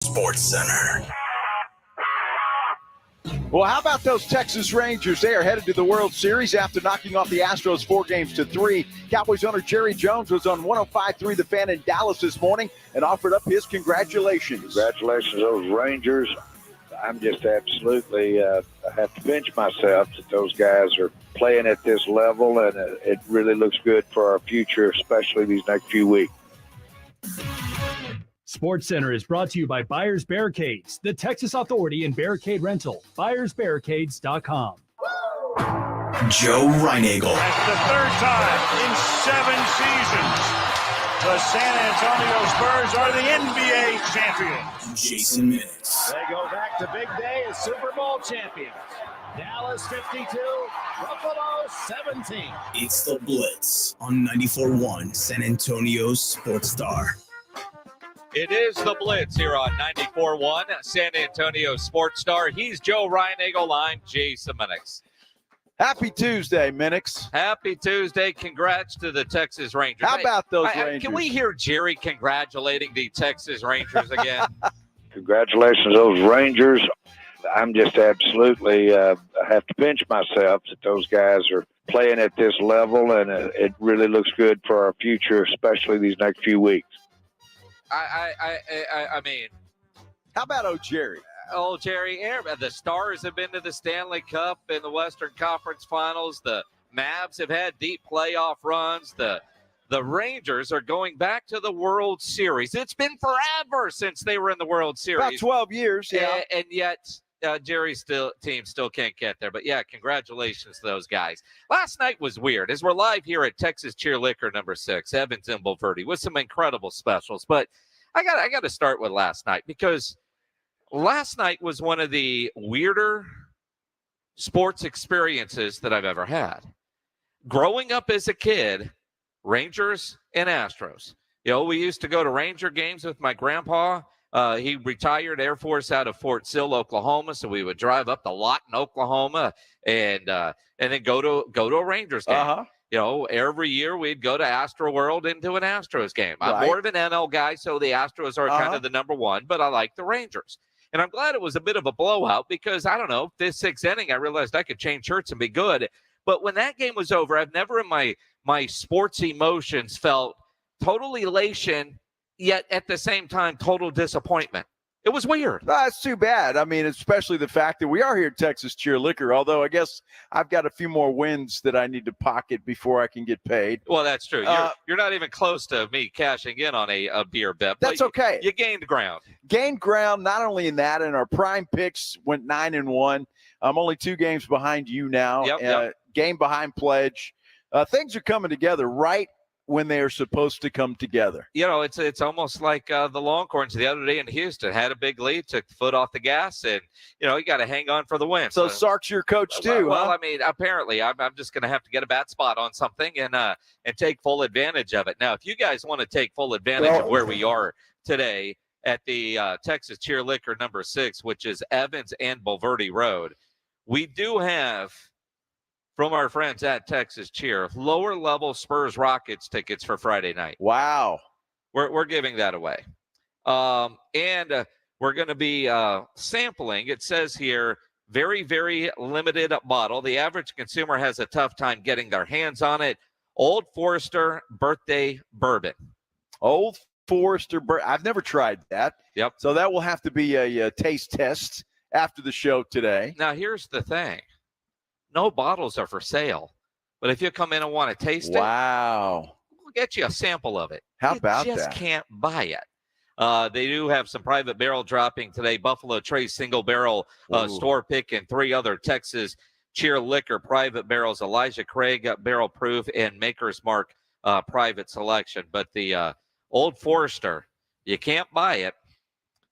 Sports Center. Well, how about those Texas Rangers? They are headed to the World Series after knocking off the Astros 4-3. Cowboys owner Jerry Jones was on 105.3 The Fan in Dallas this morning and offered up his congratulations. Congratulations to those Rangers. I'm just absolutely, I have to pinch myself that those guys are playing at this level, and it really looks good for our future, especially these next few weeks. Sports Center is brought to you by Buyers Barricades, the Texas Authority in Barricade Rental. BuyersBarricades.com. Joe Reinagel. That's the third time in 7 seasons the San Antonio Spurs are the NBA champions. Jason Minutes. They go back to big day as Super Bowl champions. Dallas 52, Buffalo 17. It's the Blitz on 94.1 San Antonio's Sports Star. It is the Blitz here on 94.1 San Antonio Sports Star. He's Joe Reinagel. I'm Jason Minix. Happy Tuesday, Minix. Happy Tuesday. Congrats to the Texas Rangers. How about those Rangers? Can we hear Jerry congratulating the Texas Rangers again? Congratulations to those Rangers. I'm just absolutely, I have to pinch myself that those guys are playing at this level, and it really looks good for our future, especially these next few weeks. I mean, How about Jerry? Jerry, the Stars have been to the Stanley Cup in the Western Conference Finals. The Mavs have had deep playoff runs. The Rangers are going back to the World Series. It's been forever since they were in the World Series. About 12 years, yeah. And yet Jerry's team still can't get there. But, yeah, congratulations to those guys. Last night was weird. As we're live here at Texas Cheer Liquor number 6, Evans and Bulverde, with some incredible specials. But I got to start with last night, because last night was one of the weirder sports experiences that I've ever had. Growing up as a kid, Rangers and Astros. You know, we used to go to Ranger games with my grandpa. He retired Air Force out of Fort Sill, Oklahoma, so we would drive up the lot in Oklahoma and then go to a Rangers game. Uh-huh. You know, every year we'd go to Astro World and do an Astros game. I'm Right. more of an NL guy, so the Astros are kind of the number one, but I like the Rangers. And I'm glad it was a bit of a blowout, because, I don't know, this 6th inning, I realized I could change shirts and be good. But when that game was over, I've never in my sports emotions felt total elation, yet at the same time, total disappointment. It was weird. That's too bad. I mean, especially the fact that we are here at Texas Cheer Liquor, although I guess I've got a few more wins that I need to pocket before I can get paid. Well, that's true. You're not even close to me cashing in on a beer bet. That's okay. You gained ground. Gained ground, not only in that, and our prime picks went 9-1. I'm only 2 games behind you now. Yep. Game behind pledge. Things are coming together right when they are supposed to come together. You know, it's almost like the Longhorns the other day in Houston had a big lead, took the foot off the gas, and, you know, you got to hang on for the win. So Sark's your coach too, well, huh? I mean, apparently I'm just going to have to get a bad spot on something and take full advantage of it. Now, if you guys want to take full advantage of where we are today at the Texas Cheer Liquor number 6, which is Evans and Bulverde Road, we do have, from our friends at Texas Cheer, lower level Spurs Rockets tickets for Friday night. Wow. We're giving that away. And we're going to be sampling. It says here, very, very limited bottle. The average consumer has a tough time getting their hands on it. Old Forester birthday bourbon. Old Forester I've never tried that. Yep. So that will have to be a taste test after the show today. Now, here's the thing. No bottles are for sale. But if you come in and want to taste it, wow, we'll get you a sample of it. How about that? You just can't buy it. They do have some private barrel dropping today. Buffalo Trace single barrel store pick, and 3 other Texas Cheer Liquor private barrels. Elijah Craig barrel proof and Maker's Mark private selection. But the Old Forester, you can't buy it.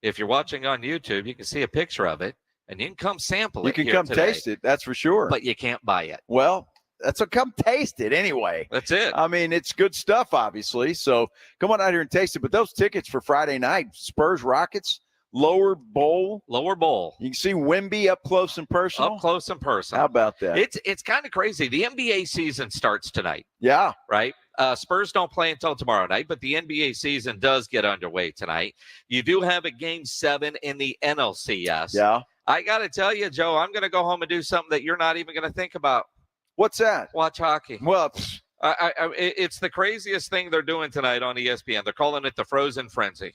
If you're watching on YouTube, you can see a picture of it. And you can come sample it. You can come taste it, that's for sure. But you can't buy it. Well, that's come taste it anyway. That's it. I mean, it's good stuff, obviously. So come on out here and taste it. But those tickets for Friday night, Spurs Rockets, Lower Bowl. You can see Wemby up close and personal. Up close and personal. How about that? It's kind of crazy. The NBA season starts tonight. Yeah. Right? Spurs don't play until tomorrow night, but the NBA season does get underway tonight. You do have a Game 7 in the NLCS. Yeah. I got to tell you, Joe, I'm going to go home and do something that you're not even going to think about. What's that? Watch hockey. Well, it's the craziest thing they're doing tonight on ESPN. They're calling it the Frozen Frenzy.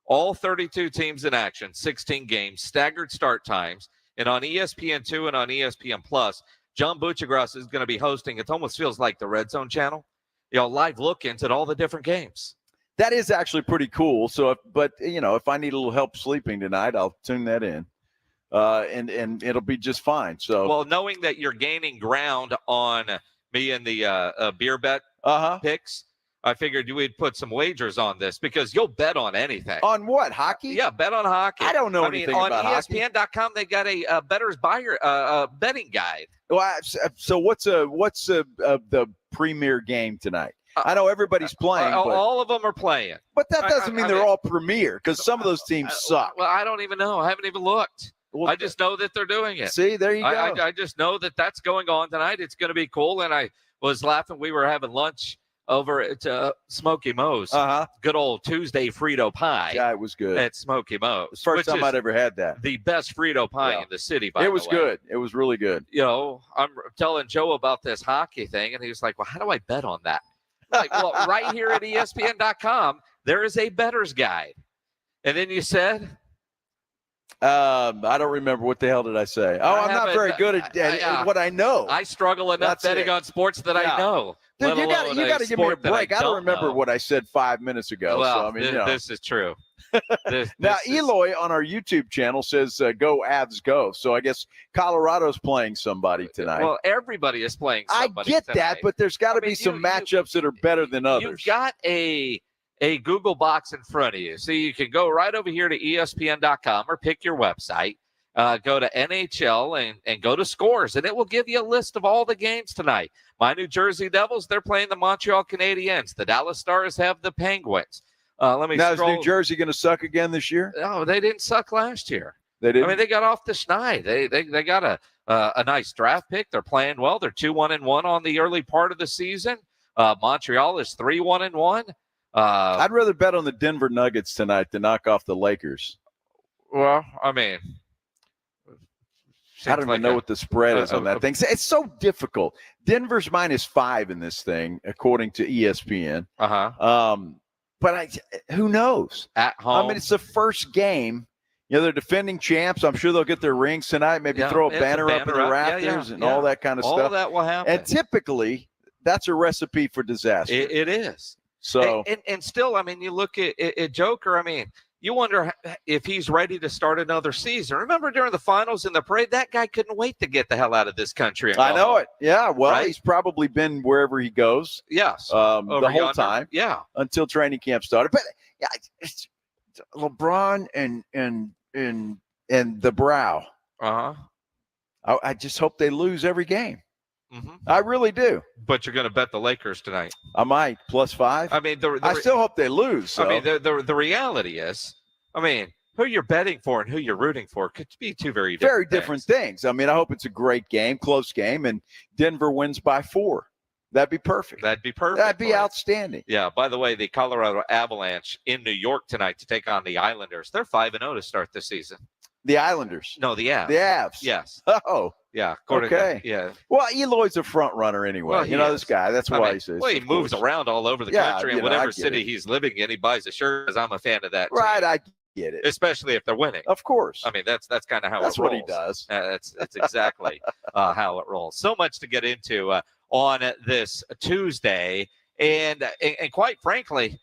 All 32 teams in action, 16 games, staggered start times. And on ESPN2 and on ESPN Plus, John Buccigross is going to be hosting. It almost feels like the Red Zone channel. Live look-ins at all the different games. That is actually pretty cool. So, if I need a little help sleeping tonight, I'll tune that in. And it'll be just fine. So, well, knowing that you're gaining ground on me and the beer bet picks, I figured we'd put some wagers on this because you'll bet on anything. On what? Hockey? Yeah, bet on hockey. I don't know anything about hockey. On ESPN.com, they got a bettor's buyer betting guide. Well, so what's the premier game tonight? I know everybody's playing. All of them are playing. But that doesn't mean they're all premier because some of those teams suck. Well, I don't even know. I haven't even looked. Well, I just know that they're doing it. See, there you go. I just know that that's going on tonight. It's going to be cool. And I was laughing. We were having lunch over at Smoky Mo's. Good old Tuesday Frito pie. Yeah, it was good. At Smoky Mo's. First time I'd ever had that. The best Frito pie in the city, by the way. It was good. It was really good. I'm telling Joe about this hockey thing, and he was like, well, how do I bet on that? I'm like, well, right here at ESPN.com, there is a bettor's guide. And then you said? I don't remember. What the hell did I say? I'm not very good at what I know. I struggle enough betting on sports that I know. Dude, you got to give me a break. I don't remember what I said 5 minutes ago. Well, so, this is true. Now, Eloy on our YouTube channel says, go Avs go. So I guess Colorado's playing somebody tonight. Well, everybody is playing somebody I get tonight. that, but there's got to be some matchups that are better than others. You've got a Google box in front of you. So you can go right over here to ESPN.com or pick your website. Go to NHL and go to scores, and it will give you a list of all the games tonight. My New Jersey Devils, they're playing the Montreal Canadiens. The Dallas Stars have the Penguins. Now, is New Jersey going to suck again this year? No, they didn't suck last year. They didn't? I mean, they got off the schneid. They got a nice draft pick. They're playing well. They're 2-1-1 on the early part of the season. Montreal is 3-1-1. I'd rather bet on the Denver Nuggets tonight to knock off the Lakers. Well, I mean, I don't even know what the spread is on that thing. It's so difficult. Denver's -5 in this thing, according to ESPN. But who knows? At home. I mean, it's the first game. They're defending champs. I'm sure they'll get their rings tonight. Maybe throw a banner up in the rafters and all that kind of stuff. All that will happen. And typically, that's a recipe for disaster. It is. So and still, I mean, you look at Joker. I mean, you wonder if he's ready to start another season. Remember during the finals in the parade, that guy couldn't wait to get the hell out of this country. I know it. Yeah. Well, He's probably been wherever he goes. Yes. The whole time. Yeah. Until training camp started. But yeah, it's LeBron and the Brow. I just hope they lose every game. I really do. But you're going to bet the Lakers tonight. I might. +5. I mean, I still hope they lose. So. I mean, the reality is, I mean, who you're betting for and who you're rooting for could be two very different things. I mean, I hope it's a great game, close game, and Denver wins by 4. That'd be perfect. That'd be outstandanding. Yeah. By the way, the Colorado Avalanche in New York tonight to take on the Islanders. They're 5-0 to start the season. The Islanders. No, the Avs. The Avs. Yes. Oh. Yeah. Okay. Yeah. Well, Eloy's a front runner anyway. Well, this guy. That's why he says. Well, he moves around all over the country, and whatever city he's living in, he buys a shirt. Because I'm a fan of that. Right. Team. I get it. Especially if they're winning. Of course. I mean, that's kind of how that's it rolls. what he does. That's exactly how it rolls. So much to get into on this Tuesday, and quite frankly,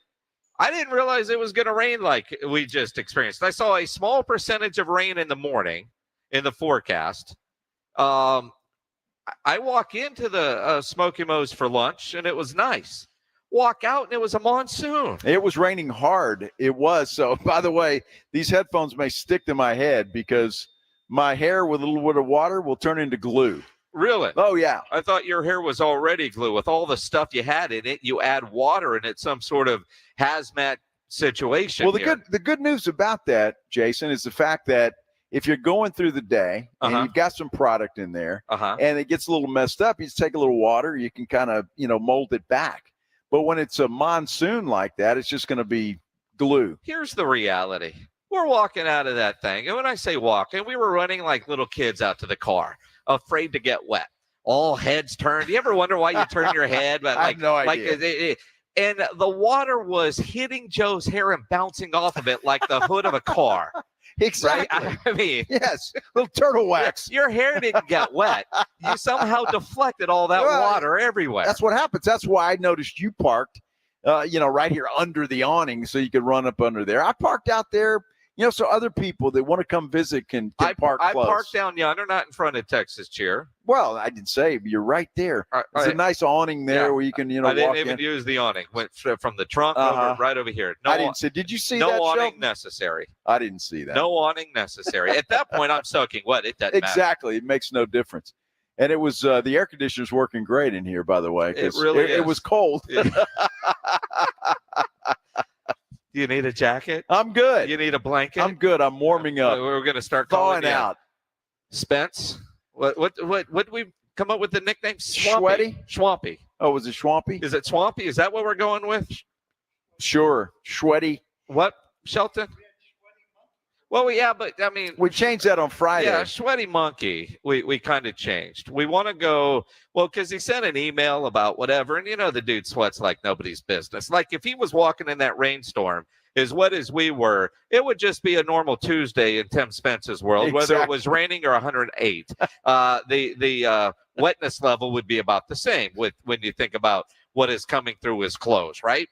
I didn't realize it was going to rain like we just experienced. I saw a small percentage of rain in the morning in the forecast. I walk into the Smoky Mo's for lunch, and it was nice. Walk out, and it was a monsoon. It was raining hard. It was. So, by the way, these headphones may stick to my head because my hair with a little bit of water will turn into glue. Really? Oh, yeah. I thought your hair was already glue. With all the stuff you had in it, you add water, and it's some sort of hazmat situation. Well, the good news about that, Jason, is the fact that if you're going through the day and you've got some product in there and it gets a little messed up, you just take a little water, you can kind of, mold it back. But when it's a monsoon like that, it's just going to be glue. Here's the reality. We're walking out of that thing. And when I say walking, we were running like little kids out to the car, afraid to get wet. All heads turned. You ever wonder why you turn your head? But I have no idea. And the water was hitting Joe's hair and bouncing off of it like the hood of a car. Exactly. Right? I mean, yes, little turtle wax. Your hair didn't get wet. You somehow deflected all that water everywhere. That's what happens. That's why I noticed you parked, right here under the awning so you could run up under there. I parked out there, so other people that want to come visit can park close. I parked down yonder, not in front of Texas Cheer. Well, I didn't say, but you're right there. There's a nice awning there where you can, I walk didn't even in. use the awning. Went from the trunk right over here. I didn't see. Did you see no that? No awning Shelton? necessary. I didn't see that. No awning necessary. At that point, I'm soaking wet. It doesn't exactly. matter. It makes no difference. And it was the air conditioner's working great in here, by the way. It really is. It was cold. Do you need a jacket? I'm good. You need a blanket? I'm good. I'm warming up. We're going to start calling thawing out. Spence. What did we come up with the nickname? Swampy. Oh, was it Swampy? Is it Swampy? Is that what we're going with? Sure. Sweaty. What, Shelton? Well, yeah, but I mean, we changed that on Friday. Yeah, Sweaty Monkey. We kind of changed. We want to go because he sent an email about whatever, and the dude sweats like nobody's business. Like if he was walking in that rainstorm, as wet as we were, it would just be a normal Tuesday in Tim Spence's world, exactly. Whether it was raining or 108. The wetness level would be about the same when you think about what is coming through his clothes, right?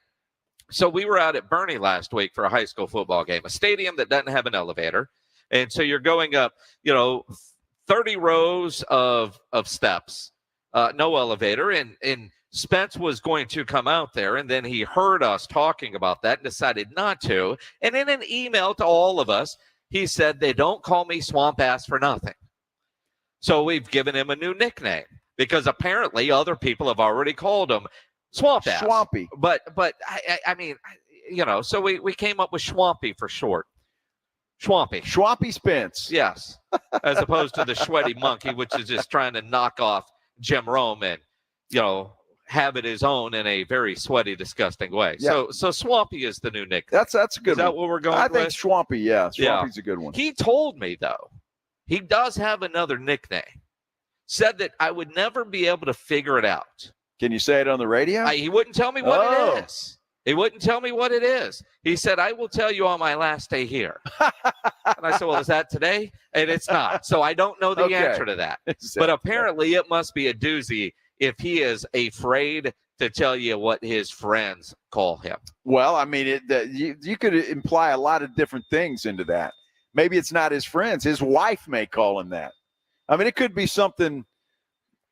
So we were out at Bernie last week for a high school football game, a stadium that doesn't have an elevator. And so you're going up, 30 rows of steps, no elevator. And Spence was going to come out there, and then he heard us talking about that and decided not to. And in an email to all of us, he said, they don't call me Swamp Ass for nothing. So we've given him a new nickname because apparently other people have already called him Swamp Ass. Swampy. But I mean, so we came up with Swampy for short. Swampy Spence. Yes. As opposed to the Sweaty Monkey, which is just trying to knock off Jim Rome and, have it his own in a very sweaty, disgusting way. Yeah. So Swampy is the new nickname. That's a good one. Is that what we're going with? I think Swampy, yeah. Swampy's a good one. He told me, though, he does have another nickname. Said that I would never be able to figure it out. Can you say it on the radio? He wouldn't tell me what it is. He wouldn't tell me what it is. He said, I will tell you on my last day here. And I said, well, is that today? And it's not. So I don't know the answer to that. But apparently it must be a doozy if he is afraid to tell you what his friends call him. Well, I mean, you could imply a lot of different things into that. Maybe it's not his friends. His wife may call him that. I mean, it could be something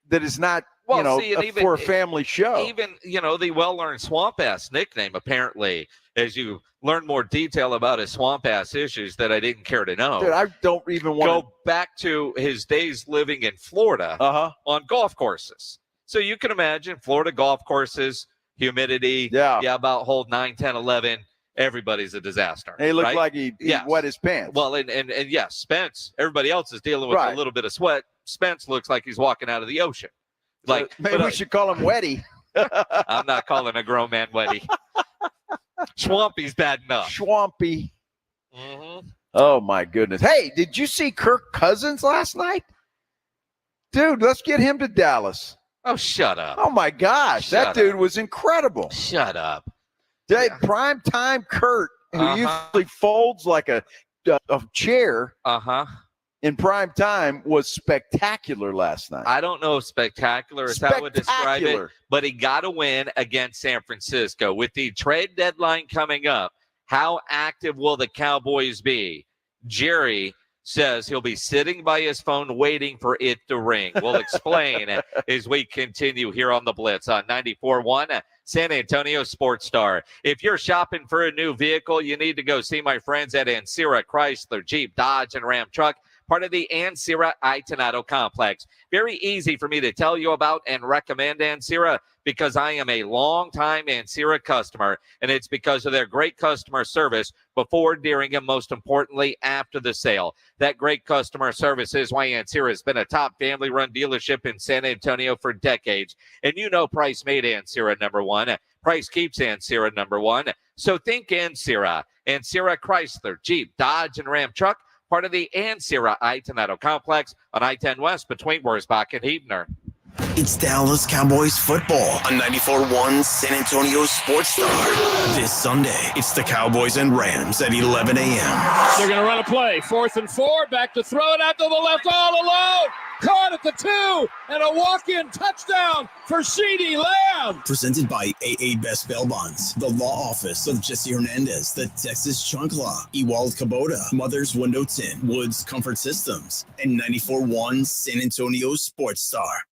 that is not, for a family show. Even, the well-learned Swamp Ass nickname, apparently, as you learn more detail about his Swamp Ass issues that I didn't care to know. Dude, I don't even want to go back to his days living in Florida on golf courses. So you can imagine Florida golf courses, humidity, about hole 9, 10, 11. Everybody's a disaster. He looked like he wet his pants. Well, and yes, Spence, everybody else is dealing with a little bit of sweat. Spence looks like he's walking out of the ocean. Maybe we should call him Wetty. I'm not calling a grown man Wetty. Swampy's bad enough. Swampy. Mm-hmm. Oh, my goodness. Hey, did you see Kirk Cousins last night? Dude, let's get him to Dallas. Oh, shut up. Oh, my gosh. That dude was incredible. Shut up. Prime time Kurt, who usually folds like a chair in prime time, was spectacular last night. I don't know if spectacular is how I would describe it, but he got a win against San Francisco. With the trade deadline coming up, how active will the Cowboys be? Jerry says he'll be sitting by his phone waiting for it to ring. We'll explain as we continue here on the Blitz on 94.1 San Antonio Sports Star. If you're shopping for a new vehicle, you need to go see my friends at Ancira Chrysler, Jeep, Dodge, and Ram Truck, part of the Ancira Itonado complex. Very easy for me to tell you about and recommend Ancira because I am a long-time Ancira customer, and it's because of their great customer service before, during, and most importantly, after the sale. That great customer service is why Ancira has been a top family-run dealership in San Antonio for decades. And Price made Ancira number one Price keeps Ancira number 1. So think Ancira. Ancira Chrysler, Jeep, Dodge, and Ram truck, part of the Ancira I-10 complex on I-10 West between Wurzbach and Huebner. It's Dallas Cowboys football on 94.1 San Antonio Sports Star. This Sunday, it's the Cowboys and Rams at 11 a.m. They're going to run a play. 4th and 4. Back to throw it out to the left all alone. Caught at the 2. And a walk-in touchdown for CeeDee Lamb. Presented by AA Best Bail Bonds, the law office of Jesse Hernandez, the Texas Chunk Law, Ewald Kubota, Mother's Window Tint, Woods Comfort Systems, and 94.1 San Antonio Sports Star.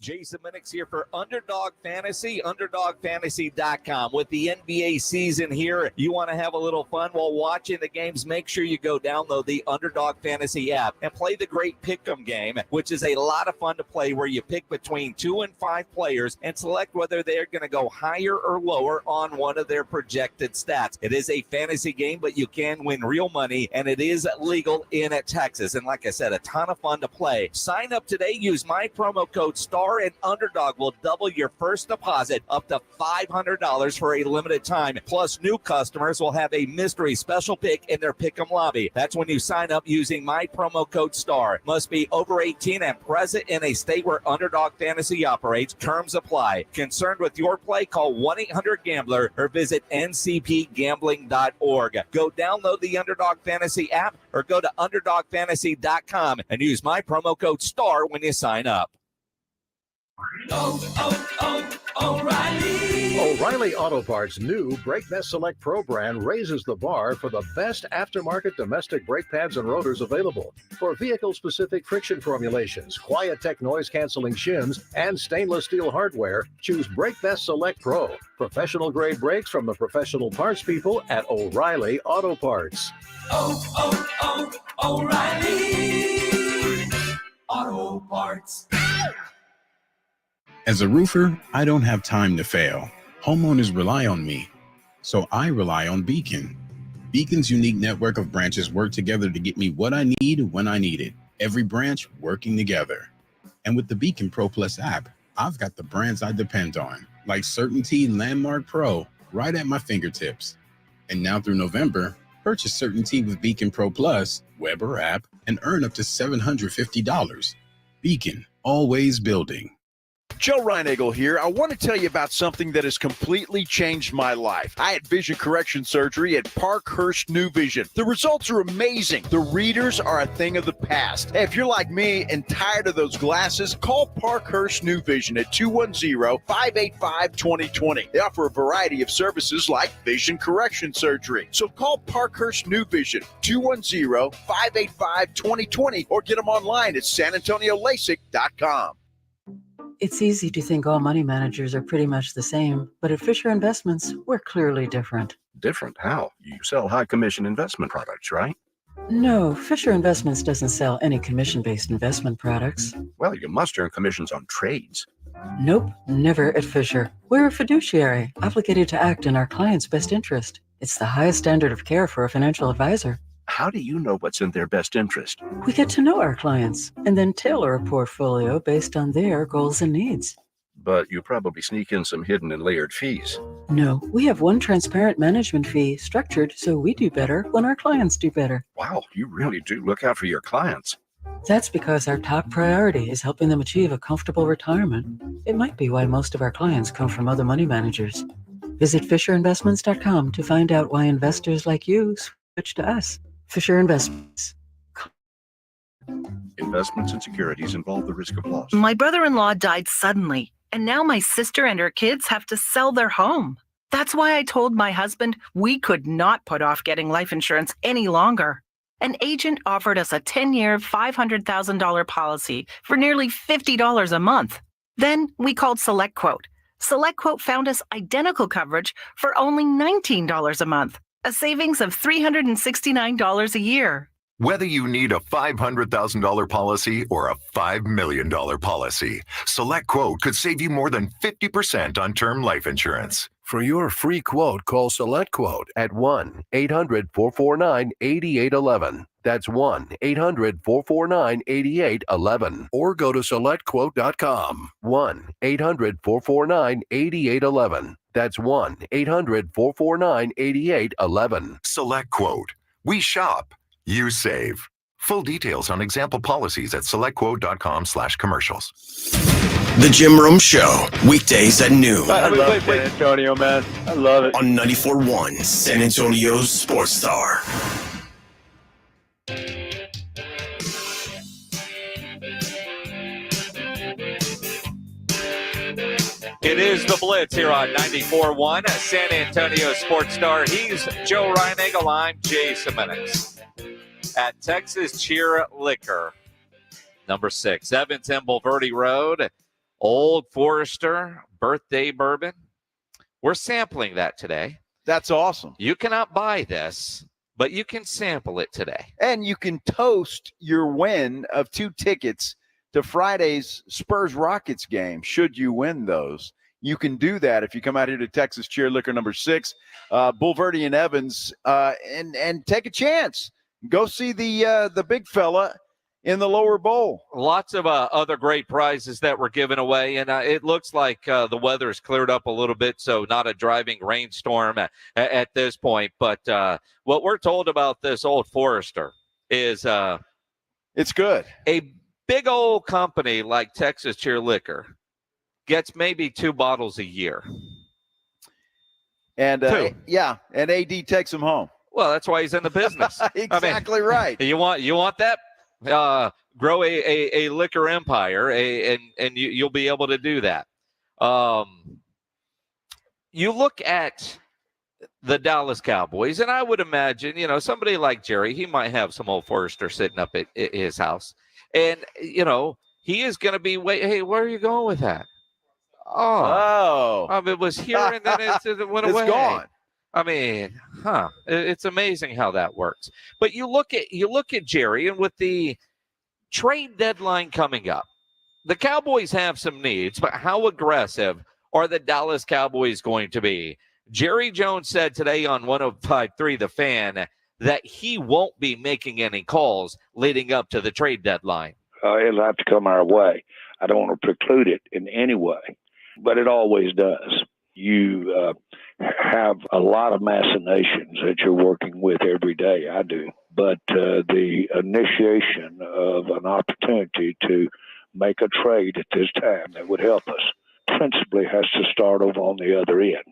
Jason Minix here for Underdog Fantasy, UnderdogFantasy.com. With the NBA season here, you want to have a little fun while watching the games. Make sure you go download the Underdog Fantasy app and play the great Pick'em game, which is a lot of fun to play where you pick between 2 and 5 players and select whether they're going to go higher or lower on one of their projected stats. It is a fantasy game, but you can win real money, and it is legal in Texas. And like I said, a ton of fun to play. Sign up today. Use my promo code STAR, and Underdog will double your first deposit up to $500 for a limited time. Plus, new customers will have a mystery special pick in their Pick'em lobby. That's when you sign up using my promo code STAR. Must be over 18 and present in a state where Underdog Fantasy operates. Terms apply. Concerned with your play? Call 1-800-GAMBLER or visit ncpgambling.org. Go download the Underdog Fantasy app or go to UnderdogFantasy.com and use my promo code STAR when you sign up. O'Reilly Auto Parts' new Brake Best Select Pro brand raises the bar for the best aftermarket domestic brake pads and rotors available. For vehicle-specific friction formulations, Quiet Tech noise-canceling shims, and stainless steel hardware, choose Brake Best Select Pro. Professional-grade brakes from the professional parts people at O'Reilly Auto Parts. O'Reilly Auto Parts. As a roofer, I don't have time to fail. Homeowners rely on me, so I rely on Beacon. Beacon's unique network of branches work together to get me what I need when I need it. Every branch working together. And with the Beacon Pro Plus app, I've got the brands I depend on, like Certainty Landmark Pro, right at my fingertips. And now through November, purchase Certainty with Beacon Pro Plus, web or app, and earn up to $750. Beacon, always building. Joe Reinagel here. I want to tell you about something that has completely changed my life. I had vision correction surgery at Parkhurst New Vision. The results are amazing. The readers are a thing of the past. Hey, if you're like me and tired of those glasses, call Parkhurst New Vision at 210-585-2020. They offer a variety of services like vision correction surgery. So call Parkhurst New Vision, 210-585-2020, or get them online at sanantoniolasik.com. It's easy to think all money managers are pretty much the same, but at Fisher Investments, we're clearly different. Different? How? You sell high commission investment products, right? No, Fisher Investments doesn't sell any commission-based investment products. Well, you must earn commissions on trades. Nope, never at Fisher. We're a fiduciary, obligated to act in our client's best interest. It's the highest standard of care for a financial advisor. How do you know what's in their best interest? We get to know our clients and then tailor a portfolio based on their goals and needs. But you probably sneak in some hidden and layered fees. No, we have one transparent management fee structured so we do better when our clients do better. Wow, you really do look out for your clients. That's because our top priority is helping them achieve a comfortable retirement. It might be why most of our clients come from other money managers. Visit FisherInvestments.com to find out why investors like you switch to us. Fisher Investments. Investments and securities involve the risk of loss. My brother-in-law died suddenly, and now my sister and her kids have to sell their home. That's why I told my husband we could not put off getting life insurance any longer. An agent offered us a 10-year, $500,000 policy for nearly $50 a month. Then we called SelectQuote. SelectQuote found us identical coverage for only $19 a month. A savings of $369 a year. Whether you need a $500,000 policy or a $5 million policy, SelectQuote could save you more than 50% on term life insurance. For your free quote, call SelectQuote at 1-800-449-8811. That's 1-800-449-8811. Or go to selectquote.com. 1-800-449-8811. That's 1-800-449-8811. Select Quote. We shop. You save. Full details on example policies at selectquote.com/commercials. The Jim Rome Show, weekdays at noon. I love San Antonio, man. I love it. On 94.1 San Antonio's Sports Star. It is the Blitz here on 94.1 San Antonio Sports Star. He's Joe Reinagel. I'm Jason Minix. At Texas Cheer Liquor, number 6, Evans and Bulverde Road, Old Forester Birthday Bourbon. We're sampling that today. That's awesome. You cannot buy this, but you can sample it today. And you can toast your win of 2 tickets to Friday's Spurs Rockets game. Should you win those, you can do that if you come out here to Texas Cheer Liquor number 6, Bulverde and Evans, and take a chance. Go see the big fella in the lower bowl. Lots of other great prizes that were given away, and it looks like the weather's cleared up a little bit, so not a driving rainstorm at this point. But what we're told about this Old Forester is it's good. A big old company like Texas Cheer Liquor gets maybe 2 bottles a year. And and AD takes them home. Well, that's why he's in the business. Exactly right. You want that? Grow a liquor empire, and you'll be able to do that. You look at the Dallas Cowboys, and I would imagine, somebody like Jerry, he might have some Old Forester sitting up at his house, and he is going to be hey, where are you going with that? It was here and then it went away. It's gone. It's amazing how that works. But you look at Jerry, and with the trade deadline coming up, the Cowboys have some needs, but how aggressive are the Dallas Cowboys going to be? Jerry Jones said today on 105.3 The Fan that he won't be making any calls leading up to the trade deadline. It'll have to come our way. I don't want to preclude it in any way, but it always does. You have a lot of machinations that you're working with every day. I do. But the initiation of an opportunity to make a trade at this time that would help us principally has to start over on the other end.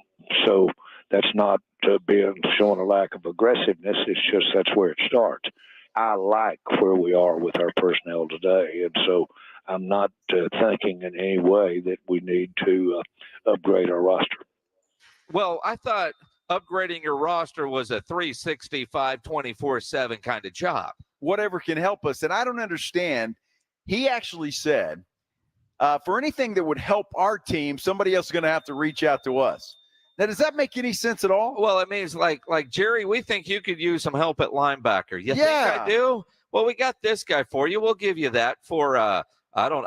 So that's not showing a lack of aggressiveness. It's just that's where it starts. I like where we are with our personnel today, and so I'm not thinking in any way that we need to upgrade our roster. Well, I thought upgrading your roster was a 365, 24/7 kind of job. Whatever can help us. And I don't understand. He actually said, for anything that would help our team, somebody else is going to have to reach out to us. Now, does that make any sense at all? Well, it means like Jerry, we think you could use some help at linebacker. You think I do? Well, we got this guy for you. We'll give you that for I don't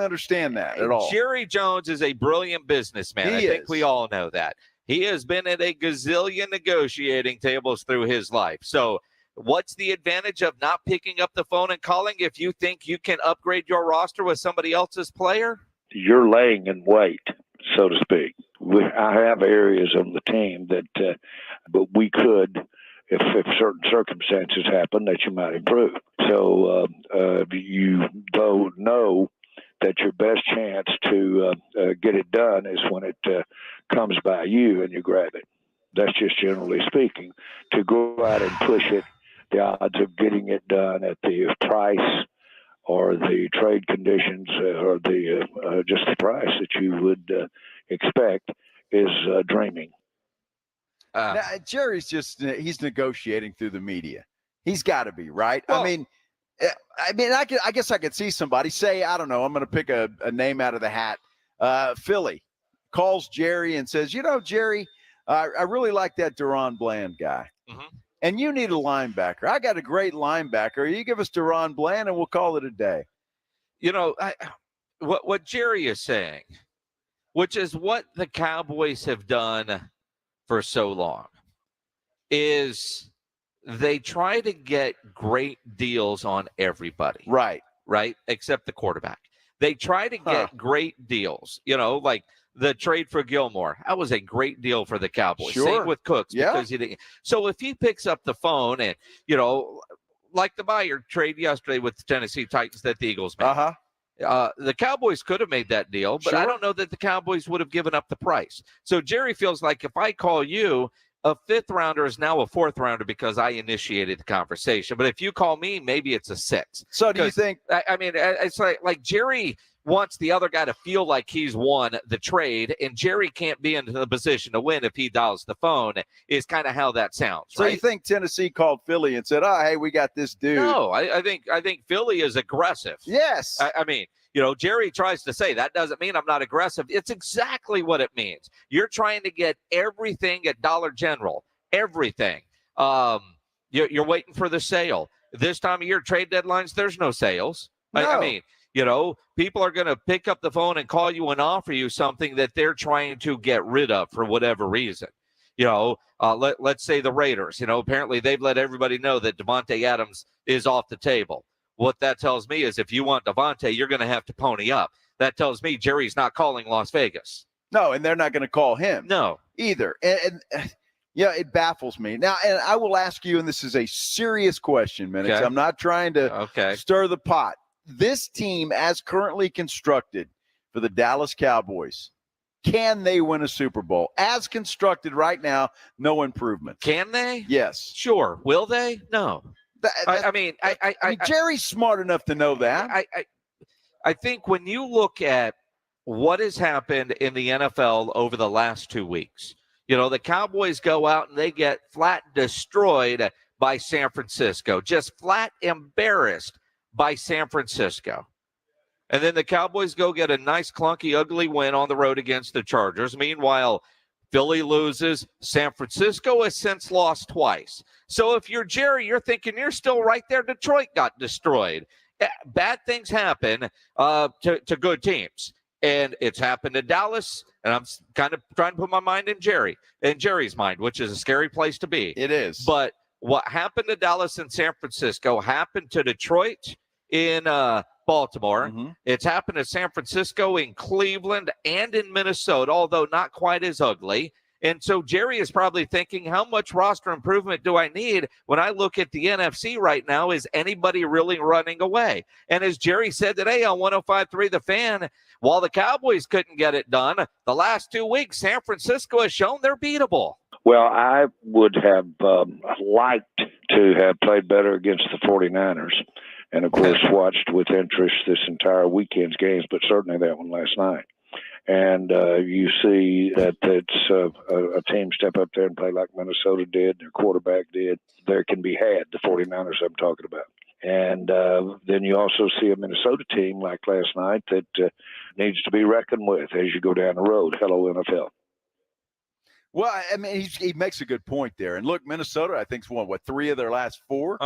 understand that at all. Jerry Jones is a brilliant businessman. I think we all know that. He has been at a gazillion negotiating tables through his life. So what's the advantage of not picking up the phone and calling if you think you can upgrade your roster with somebody else's player? You're laying in wait, so to speak. I have areas on the team that, but we could, if certain circumstances happen, that you might improve. So you though know that your best chance to get it done is when it comes by you and you grab it. That's just generally speaking. To go out and push it, the odds of getting it done at the price or the trade conditions or the just the price that you would expect is dreaming. Now, Jerry's he's negotiating through the media. He's got to be, right? Well, I guess I could see somebody say, I don't know, I'm going to pick a name out of the hat. Philly calls Jerry and says, Jerry, I really like that Deron Bland guy. Mm-hmm. And you need a linebacker. I got a great linebacker. You give us Deron Bland and we'll call it a day. What Jerry is saying, which is what the Cowboys have done for so long, is they try to get great deals on everybody. Right. Except the quarterback. They try to get great deals, like the trade for Gilmore. That was a great deal for the Cowboys. Sure. Same with Cooks because he didn't. So if he picks up the phone and, like the Meyer trade yesterday with the Tennessee Titans that the Eagles made. The Cowboys could have made that deal, but I don't know that the Cowboys would have given up the price. So Jerry feels like if I call you, a fifth rounder is now a fourth rounder because I initiated the conversation. But if you call me, maybe it's a six. So do you think? It's like Jerry wants the other guy to feel like he's won the trade, and Jerry can't be in the position to win if he dials the phone, is kind of how that sounds. So you think Tennessee called Philly and said, "Oh, hey, we got this dude"? No, I think Philly is aggressive. Yes. Jerry tries to say that doesn't mean I'm not aggressive. It's exactly what it means. You're trying to get everything at Dollar General, everything. You're waiting for the sale. This time of year, trade deadlines, there's no sales. No. People are going to pick up the phone and call you and offer you something that they're trying to get rid of for whatever reason. Let's say the Raiders, apparently they've let everybody know that Devontae Adams is off the table. What that tells me is if you want Devontae, you're going to have to pony up. That tells me Jerry's not calling Las Vegas. No, and they're not going to call him. No. Either. And it baffles me. Now, and I will ask you, and this is a serious question, Minix. Okay. I'm not trying to stir the pot. This team, as currently constructed for the Dallas Cowboys, can they win a Super Bowl? As constructed right now, no improvement. Can they? Yes. Sure. Will they? No. Jerry's smart enough to know that. I think when you look at what has happened in the NFL over the last 2 weeks, the Cowboys go out and they get flat destroyed by San Francisco, just flat embarrassed by San Francisco. And then the Cowboys go get a nice, clunky, ugly win on the road against the Chargers. Meanwhile, Philly loses. San Francisco has since lost twice. So if you're Jerry, you're thinking you're still right there. Detroit got destroyed. Bad things happen to good teams. And it's happened to Dallas. And I'm kind of trying to put my mind in Jerry's mind, which is a scary place to be. It is. But what happened to Dallas and San Francisco happened to Detroit in Baltimore. Mm-hmm. It's happened to San Francisco, in Cleveland, and in Minnesota, although not quite as ugly. And so Jerry is probably thinking, how much roster improvement do I need when I look at the NFC right now? Is anybody really running away? And as Jerry said today on 105.3 The Fan, while the Cowboys couldn't get it done, the last 2 weeks, San Francisco has shown they're beatable. Well, I would have liked to have played better against the 49ers. And, of course, watched with interest this entire weekend's games, but certainly that one last night. And you see that it's a team step up there and play like Minnesota did, their quarterback did. There can be had, the 49ers I'm talking about. And then you also see a Minnesota team like last night that needs to be reckoned with as you go down the road. Hello, NFL. Well, he makes a good point there. And look, Minnesota, I think, won, 3 of their last 4?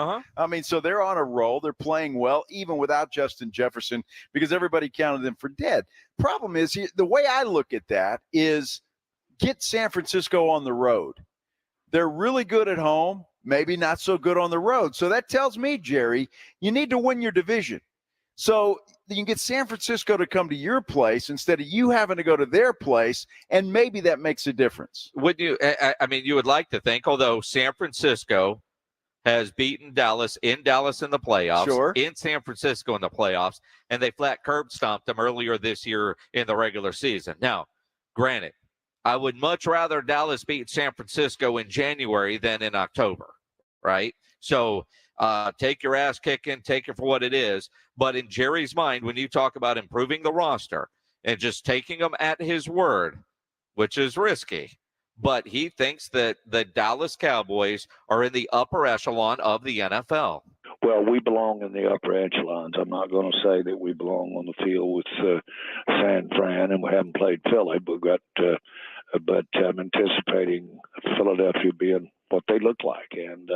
So they're on a roll. They're playing well, even without Justin Jefferson, because everybody counted them for dead. Problem is, the way I look at that is get San Francisco on the road. They're really good at home, maybe not so good on the road. So that tells me, Jerry, you need to win your division. So you can get San Francisco to come to your place instead of you having to go to their place, and maybe that makes a difference. Would you? You would like to think, although San Francisco has beaten Dallas in the playoffs, in San Francisco in the playoffs, and they flat curb stomped them earlier this year in the regular season. Now, granted, I would much rather Dallas beat San Francisco in January than in October, right? So take your ass kicking, take it for what it is. But in Jerry's mind, when you talk about improving the roster and just taking him at his word, which is risky, but he thinks that the Dallas Cowboys are in the upper echelon of the NFL. Well, we belong in the upper echelons. I'm not going to say that we belong on the field with San Fran, and we haven't played Philly, but I'm anticipating Philadelphia being what they look like. And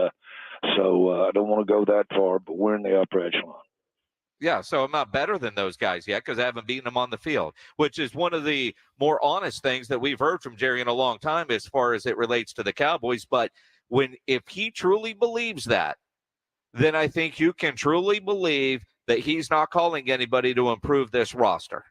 so I don't want to go that far, but we're in the upper echelon. Yeah, so I'm not better than those guys yet because I haven't beaten them on the field, which is one of the more honest things that we've heard from Jerry in a long time as far as it relates to the Cowboys. But if he truly believes that, then I think you can truly believe that he's not calling anybody to improve this roster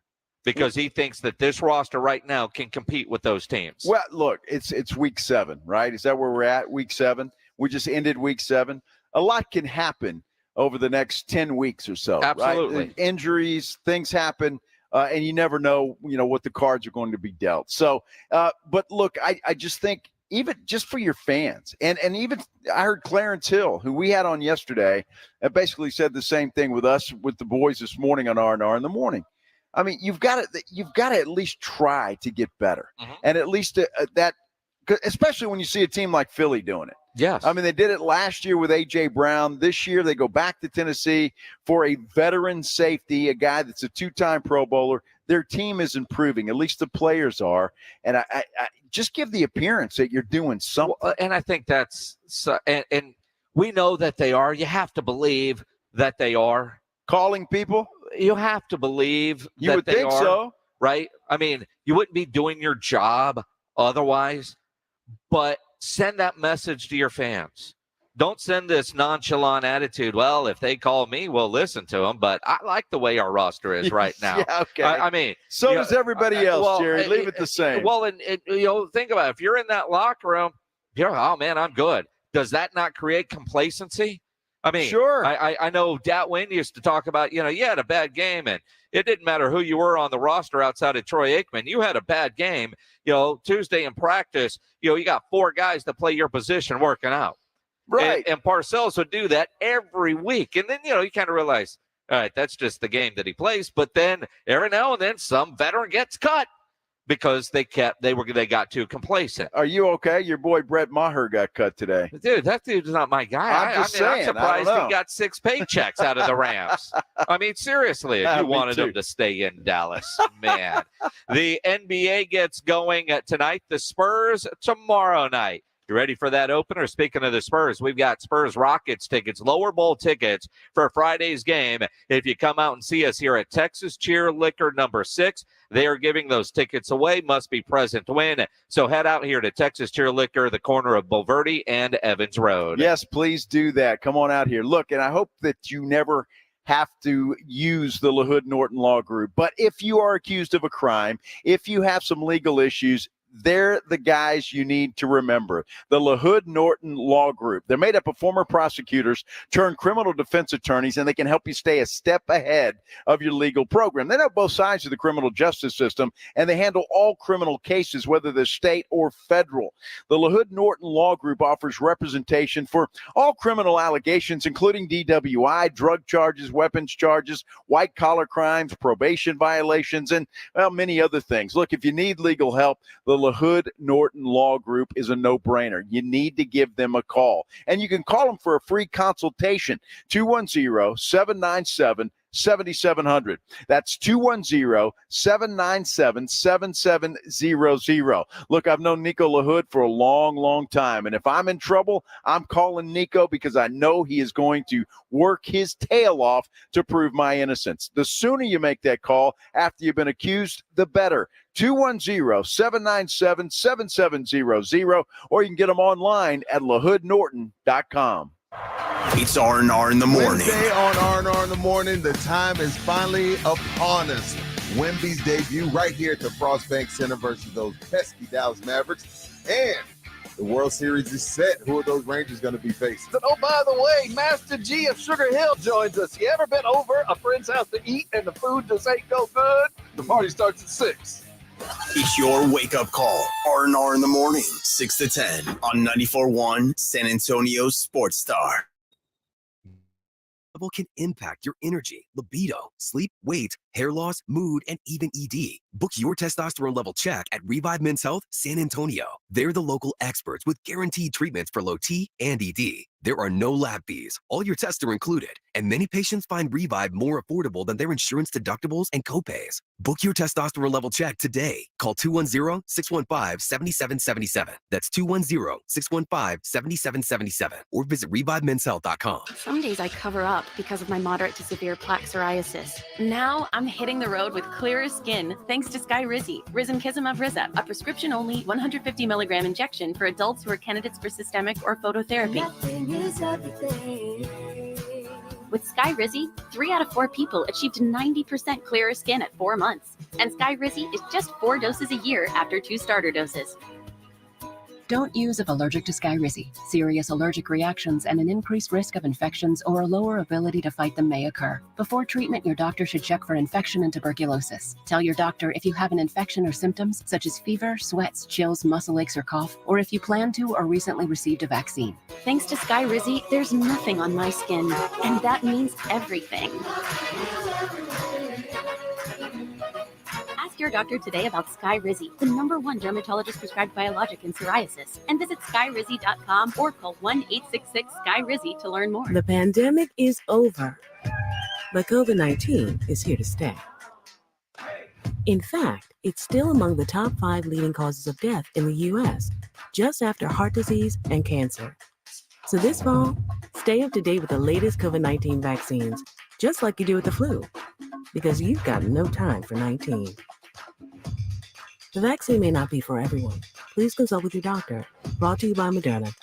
because he thinks that this roster right now can compete with those teams. Well, look, it's week 7, right? Is that where we're at, week 7? We just ended week 7. A lot can happen over the next 10 weeks or so. Absolutely. Right? Injuries, things happen, and you never know, what the cards are going to be dealt. So, but look, I just think even just for your fans, and even I heard Clarence Hill, who we had on yesterday, basically said the same thing with us, with the boys this morning on R&R in the morning. I mean, you've got to at least try to get better, and at least that, especially when you see a team like Philly doing it. Yes. I mean, they did it last year with A.J. Brown. This year they go back to Tennessee for a veteran safety, a guy that's a 2-time Pro Bowler. Their team is improving. At least the players are. And I just give the appearance that you're doing something. Well, and I think that's and we know that they are. You have to believe that they are. Calling people? You have to believe you that would they think are. So. Right? I mean, you wouldn't be doing your job otherwise. But send that message to your fans. Don't send this nonchalant attitude. Well, if they call me, we'll listen to them. But I like the way our roster is right now. Yeah, okay. I mean, so does everybody else, Jerry. Leave it the same. Well, and think about it. If you're in that locker room, oh man, I'm good. Does that not create complacency? I mean, sure. I know Datwin used to talk about, you had a bad game, and it didn't matter who you were on the roster outside of Troy Aikman. You had a bad game. Tuesday in practice, you got 4 guys that play your position working out. Right. And Parcells would do that every week. And then, you kind of realize, all right, that's just the game that he plays. But then every now and then some veteran gets cut because they got too complacent. Are you okay? Your boy Brett Maher got cut today. Dude, that dude's not my guy. I'm surprised he got 6 paychecks out of the Rams. I mean, seriously, if you wanted him to stay in Dallas, man. The NBA gets going tonight. The Spurs tomorrow night. You ready for that opener? Speaking of the Spurs, we've got Spurs Rockets tickets, lower bowl tickets for Friday's game. If you come out and see us here at Texas Cheer Liquor number 6, they are giving those tickets away. Must be present to win. So head out here to Texas Cheer Liquor, the corner of Bulverde and Evans Road. Yes, please do that. Come on out here. Look, and I hope that you never have to use the LaHood Norton Law Group. But if you are accused of a crime, if you have some legal issues, they're the guys you need to remember. The LaHood Norton Law Group. They're made up of former prosecutors turned criminal defense attorneys, and they can help you stay a step ahead of your legal program. They know both sides of the criminal justice system, and they handle all criminal cases, whether they're state or federal. The LaHood Norton Law Group offers representation for all criminal allegations, including DWI, drug charges, weapons charges, white-collar crimes, probation violations, and, many other things. Look, if you need legal help, the LaHood Norton Law Group is a no-brainer. You need to give them a call. And you can call them for a free consultation, 210-797-7700. That's 210-797-7700. Look, I've known Nico LaHood for a long, long time. And if I'm in trouble, I'm calling Nico because I know he is going to work his tail off to prove my innocence. The sooner you make that call after you've been accused, the better. 210-797-7700, or you can get them online at lahoodnorton.com. It's R&R in the morning. Wednesday on R&R in the morning, the time is finally upon us. Wemby's debut right here at the Frost Bank Center versus those pesky Dallas Mavericks. And the World Series is set. Who are those Rangers going to be facing? Oh, by the way, Master G of Sugar Hill joins us. You ever been over a friend's house to eat and the food just ain't go good? The party starts at 6. It's your wake-up call. R&R in the morning, 6 to 10 on 94.1 San Antonio's Sports Star. Can impact your energy, libido, sleep, weight, hair loss, mood, and even ED. Book your testosterone level check at Revive Men's Health San Antonio. They're the local experts with guaranteed treatments for low T and ED. There are no lab fees. All your tests are included. And many patients find Revive more affordable than their insurance deductibles and copays. Book your testosterone level check today. Call 210-615-7777. That's 210-615-7777. Or visit ReviveMen'sHealth.com. Some days I cover up because of my moderate to severe plaque psoriasis. Now I'm hitting the road with clearer skin thanks to Skyrizi, Risankizumab Riza, a prescription-only 150 milligram injection for adults who are candidates for systemic or phototherapy. With Skyrizi, 3 out of 4 people achieved 90% clearer skin at 4 months. And Skyrizi is just 4 doses a year after 2 starter doses. Don't use if allergic to Skyrizi. Serious allergic reactions and an increased risk of infections or a lower ability to fight them may occur. Before treatment, your doctor should check for infection and tuberculosis. Tell your doctor if you have an infection or symptoms such as fever, sweats, chills, muscle aches, or cough, or if you plan to or recently received a vaccine. Thanks to Skyrizi, there's nothing on my skin, and that means everything. Ask your doctor today about Skyrizi, the #1 dermatologist prescribed biologic in psoriasis, and visit skyrizi.com or call 1-866-SKY-RIZI to learn more. The pandemic is over, but COVID-19 is here to stay. In fact, it's still among the top 5 leading causes of death in the U.S., just after heart disease and cancer. So this fall, stay up to date with the latest COVID-19 vaccines, just like you do with the flu, because you've got no time for 19. The vaccine may not be for everyone. Please consult with your doctor. Brought to you by Moderna.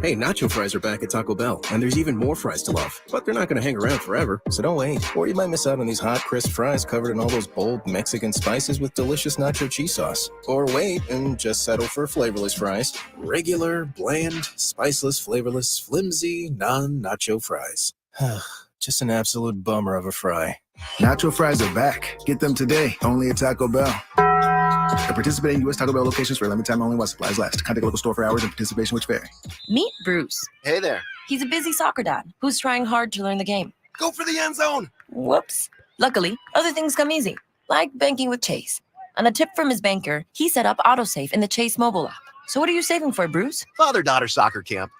Hey, nacho fries are back at Taco Bell, and there's even more fries to love. But they're not going to hang around forever, so don't wait. Or you might miss out on these hot, crisp fries covered in all those bold Mexican spices with delicious nacho cheese sauce. Or wait and just settle for flavorless fries. Regular, bland, spiceless, flavorless, flimsy, non-nacho fries. Just an absolute bummer of a fry. Nacho fries are back. Get them today, only at Taco Bell. At participating U.S. Taco Bell locations for a limited time only while supplies last. Contact local store for hours and participation which vary. Meet Bruce. Hey there. He's a busy soccer dad who's trying hard to learn the game. Go for the end zone. Whoops. Luckily, other things come easy, like banking with Chase. On a tip from his banker, he set up AutoSave in the Chase mobile app. So what are you saving for, Bruce? Father-daughter soccer camp.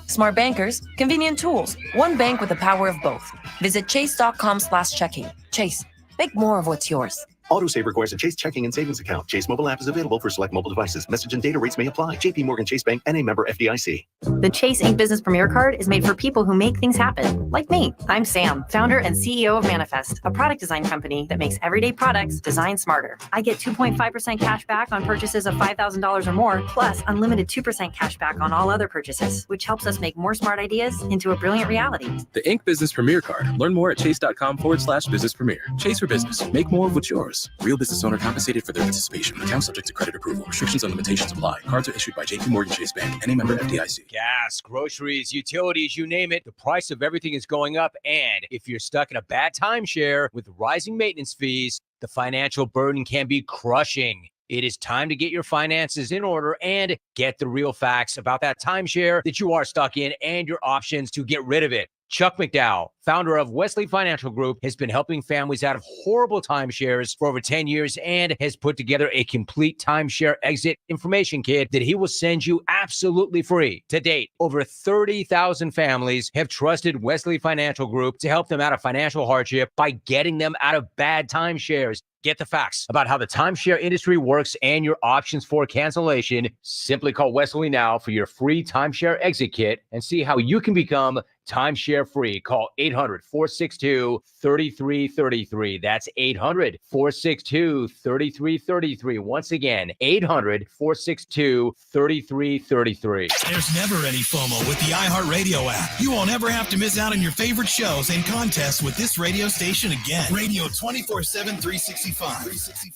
Smart bankers, convenient tools, one bank with the power of both. Visit chase.com/checking. Chase, make more of what's yours. AutoSave requires a Chase checking and savings account. Chase mobile app is available for select mobile devices. Message and data rates may apply. JP Morgan Chase Bank and a member FDIC. The Chase Ink Business Premier Card is made for people who make things happen, like me. I'm Sam, founder and CEO of Manifest, a product design company that makes everyday products designed smarter. I get 2.5% cash back on purchases of $5,000 or more, plus unlimited 2% cash back on all other purchases, which helps us make more smart ideas into a brilliant reality. The Ink Business Premier Card. Learn more at chase.com/business premier. Chase for business. Make more of what's yours. Real business owner compensated for their participation. Account subject to credit approval. Restrictions and limitations apply. Cards are issued by JP Morgan Chase Bank and a member FDIC. Gas, groceries, utilities, you name it. The price of everything is going up. And if you're stuck in a bad timeshare with rising maintenance fees, the financial burden can be crushing. It is time to get your finances in order and get the real facts about that timeshare that you are stuck in and your options to get rid of it. Chuck McDowell, founder of Wesley Financial Group, has been helping families out of horrible timeshares for over 10 years and has put together a complete timeshare exit information kit that he will send you absolutely free. To date, over 30,000 families have trusted Wesley Financial Group to help them out of financial hardship by getting them out of bad timeshares. Get the facts about how the timeshare industry works and your options for cancellation. Simply call Wesley now for your free timeshare exit kit and see how you can become timeshare free. Call 800-462-3333. That's 800-462-3333. Once again, 800-462-3333. There's never any FOMO with the iHeartRadio app. You won't ever have to miss out on your favorite shows and contests with this radio station again. Radio 24/7, 365.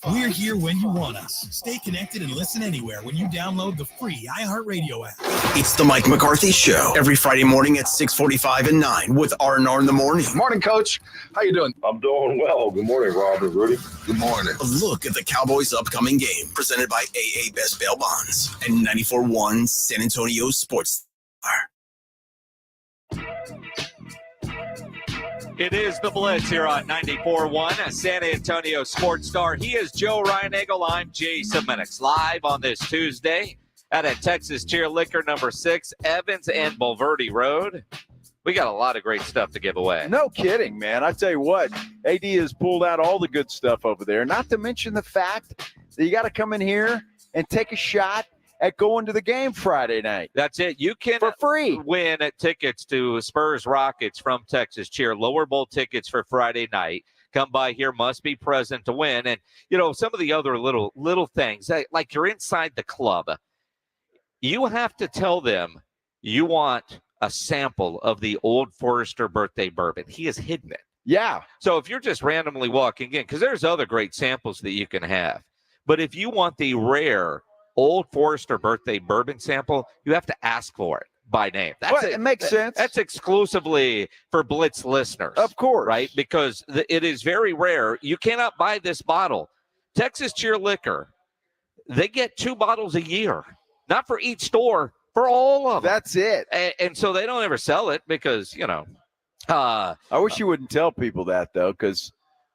We're here when you want us. Stay connected and listen anywhere when you download the free iHeartRadio app. It's the Mike McCarthy Show every Friday morning at 6:45 and 9 with R&R in the morning. Morning, Coach. How you doing? I'm doing well. Good morning, Rob and Rudy. Good morning. A look at the Cowboys' upcoming game presented by AA Best Bail Bonds and 94.1 San Antonio Sports. It is the Blitz here on 94.1 San Antonio Sports Star. He is Joe Ryan Eagle. I'm Jason Minix. Live on this Tuesday out at Texas Cheer Liquor number 6, Evans and Bulverde Road. We got a lot of great stuff to give away. No kidding, man. I tell you what, AD has pulled out all the good stuff over there. Not to mention the fact that you got to come in here and take a shot at going to the game Friday night. That's it. You can for free win tickets to Spurs Rockets from Texas Cheer. Lower bowl tickets for Friday night. Come by here, must be present to win. And, you know, some of the other little things, like you're inside the club. You have to tell them you want a sample of the Old Forester birthday bourbon. He has hidden it. Yeah. So if you're just randomly walking in, because there's other great samples that you can have. But if you want the rare Old Forester birthday bourbon sample, you have to ask for it by name. It makes sense. That's exclusively for Blitz listeners. Of course. Right? Because it is very rare. You cannot buy this bottle. Texas Cheer Liquor, they get 2 bottles a year. Not for each store, for all of them. That's it. And so they don't ever sell it because, you know. I wish you wouldn't tell people that, though, because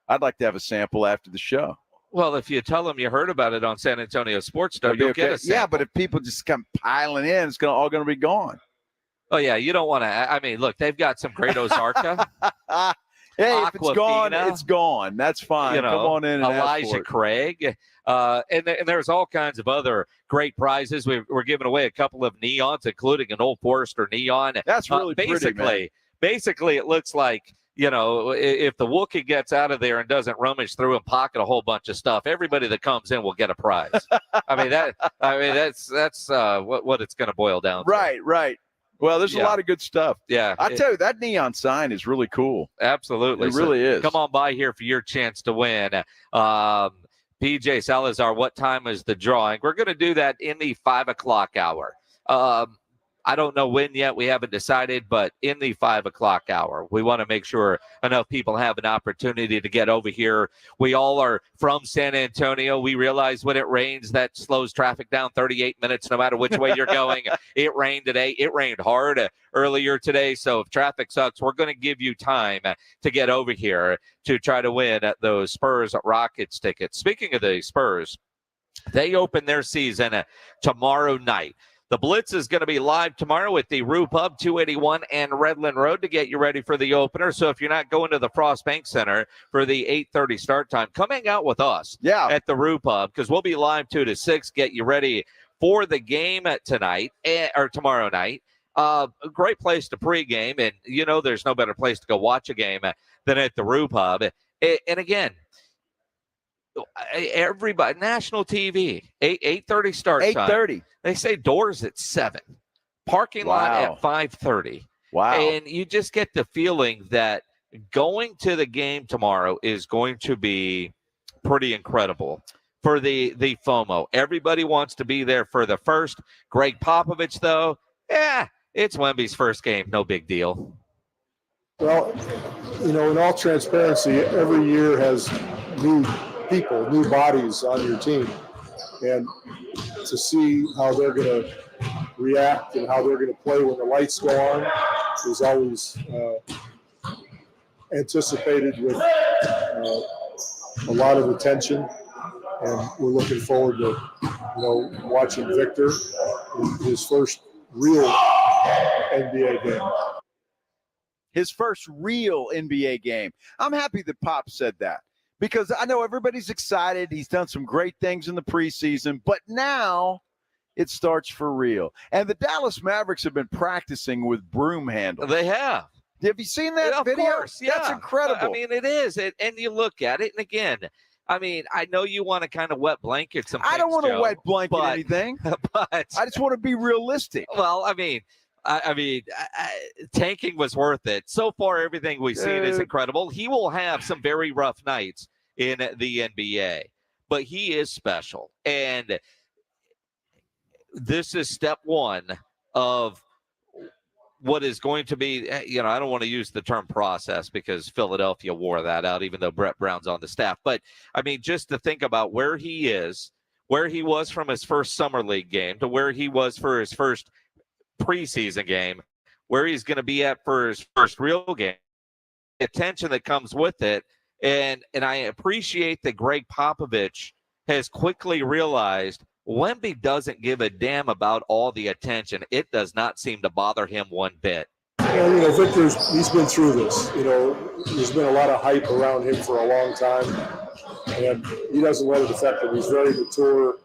I'd like to have a sample after the show. Well, if you tell them you heard about it on San Antonio Sports Star, you'll get a sample. Yeah, but if people just come piling in, it's all going to be gone. Oh, yeah, you don't want to. I mean, look, they've got some great Ozarka. Hey, if it's gone, it's gone. That's fine. You know, come on in and Elijah ask for it. Craig. And there's all kinds of other great prizes. We're giving away a couple of neons, including an Old Forester neon. That's really pretty, man. Basically, it looks like, you know, if the Wookiee gets out of there and doesn't rummage through and pocket a whole bunch of stuff, everybody that comes in will get a prize. That's what it's going to boil down to. Right. Well, there's a lot of good stuff. Yeah. I tell you, that neon sign is really cool. Absolutely. It really is. Come on by here for your chance to win. PJ Salazar, what time is the drawing? We're going to do that in the 5 o'clock hour. I don't know when yet. We haven't decided, but in the 5 o'clock hour, we want to make sure enough people have an opportunity to get over here. We all are from San Antonio. We realize when it rains, that slows traffic down 38 minutes, no matter which way you're going. It rained today. It rained hard earlier today. So if traffic sucks, we're going to give you time to get over here to try to win those Spurs Rockets tickets. Speaking of the Spurs, they open their season tomorrow night. The Blitz is going to be live tomorrow at the Rue Pub, 281 and Redland Road to get you ready for the opener. So if you're not going to the Frost Bank Center for the 8:30 start time, come hang out with us at the Rue Pub because we'll be live 2 to 6, get you ready for the game tonight or tomorrow night. A great place to pregame, and you know there's no better place to go watch a game than at the Rue Pub. And again, everybody, national TV, 8:30 start time. 8:30. They say doors at 7, parking lot at 5:30. Wow. And you just get the feeling that going to the game tomorrow is going to be pretty incredible for the FOMO. Everybody wants to be there for the first. Greg Popovich, though, it's Wemby's first game. No big deal. Well, you know, in all transparency, every year has new people, new bodies on your team. And to see how they're going to react and how they're going to play when the lights go on is always anticipated with a lot of attention. And we're looking forward to, watching Victor in his first real NBA game. His first real NBA game. I'm happy that Pop said that. Because I know everybody's excited. He's done some great things in the preseason, but now it starts for real. And the Dallas Mavericks have been practicing with broom handles. They have. Have you seen that video? Of course, yeah. That's incredible. I mean, it is. And you look at it, and again, I mean, I know you want to kind of wet blanket some things, I don't want to Joe, wet blanket anything, but I just want to be realistic. Well, I mean, tanking was worth it. So far, everything we've seen is incredible. He will have some very rough nights in the NBA, but he is special. And this is step one of what is going to be, I don't want to use the term process because Philadelphia wore that out, even though Brett Brown's on the staff. But, I mean, just to think about where he is, where he was from his first summer league game to where he was for his first preseason game, where he's going to be at for his first real game, the attention that comes with it. And I appreciate that Greg Popovich has quickly realized Wemby doesn't give a damn about all the attention. It does not seem to bother him one bit. Well, he's been through this. There's been a lot of hype around him for a long time, and he doesn't let it affect him. He's very mature.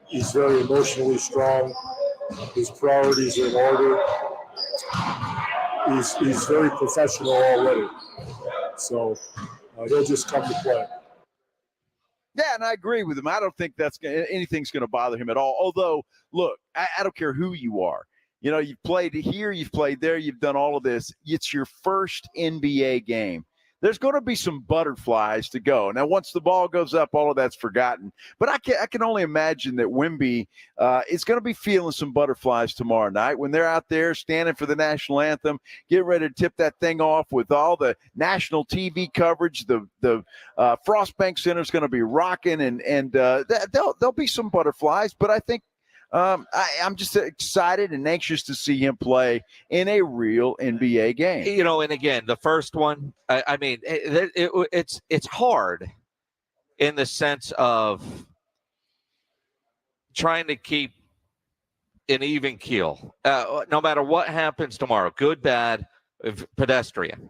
He's very emotionally strong. His priorities are in order. He's very professional already. So he'll just come to play. Yeah, and I agree with him. I don't think anything's going to bother him at all. Although, look, I don't care who you are. You've played here, you've played there, you've done all of this. It's your first NBA game. There's going to be some butterflies to go. Now, once the ball goes up, all of that's forgotten. But I can only imagine that Wemby is going to be feeling some butterflies tomorrow night when they're out there standing for the national anthem, getting ready to tip that thing off with all the national TV coverage. The Frost Bank Center is going to be rocking, and there'll be some butterflies. But I think I'm just excited and anxious to see him play in a real NBA game. And again, the first one, it's hard in the sense of trying to keep an even keel. No matter what happens tomorrow, good, bad, pedestrian,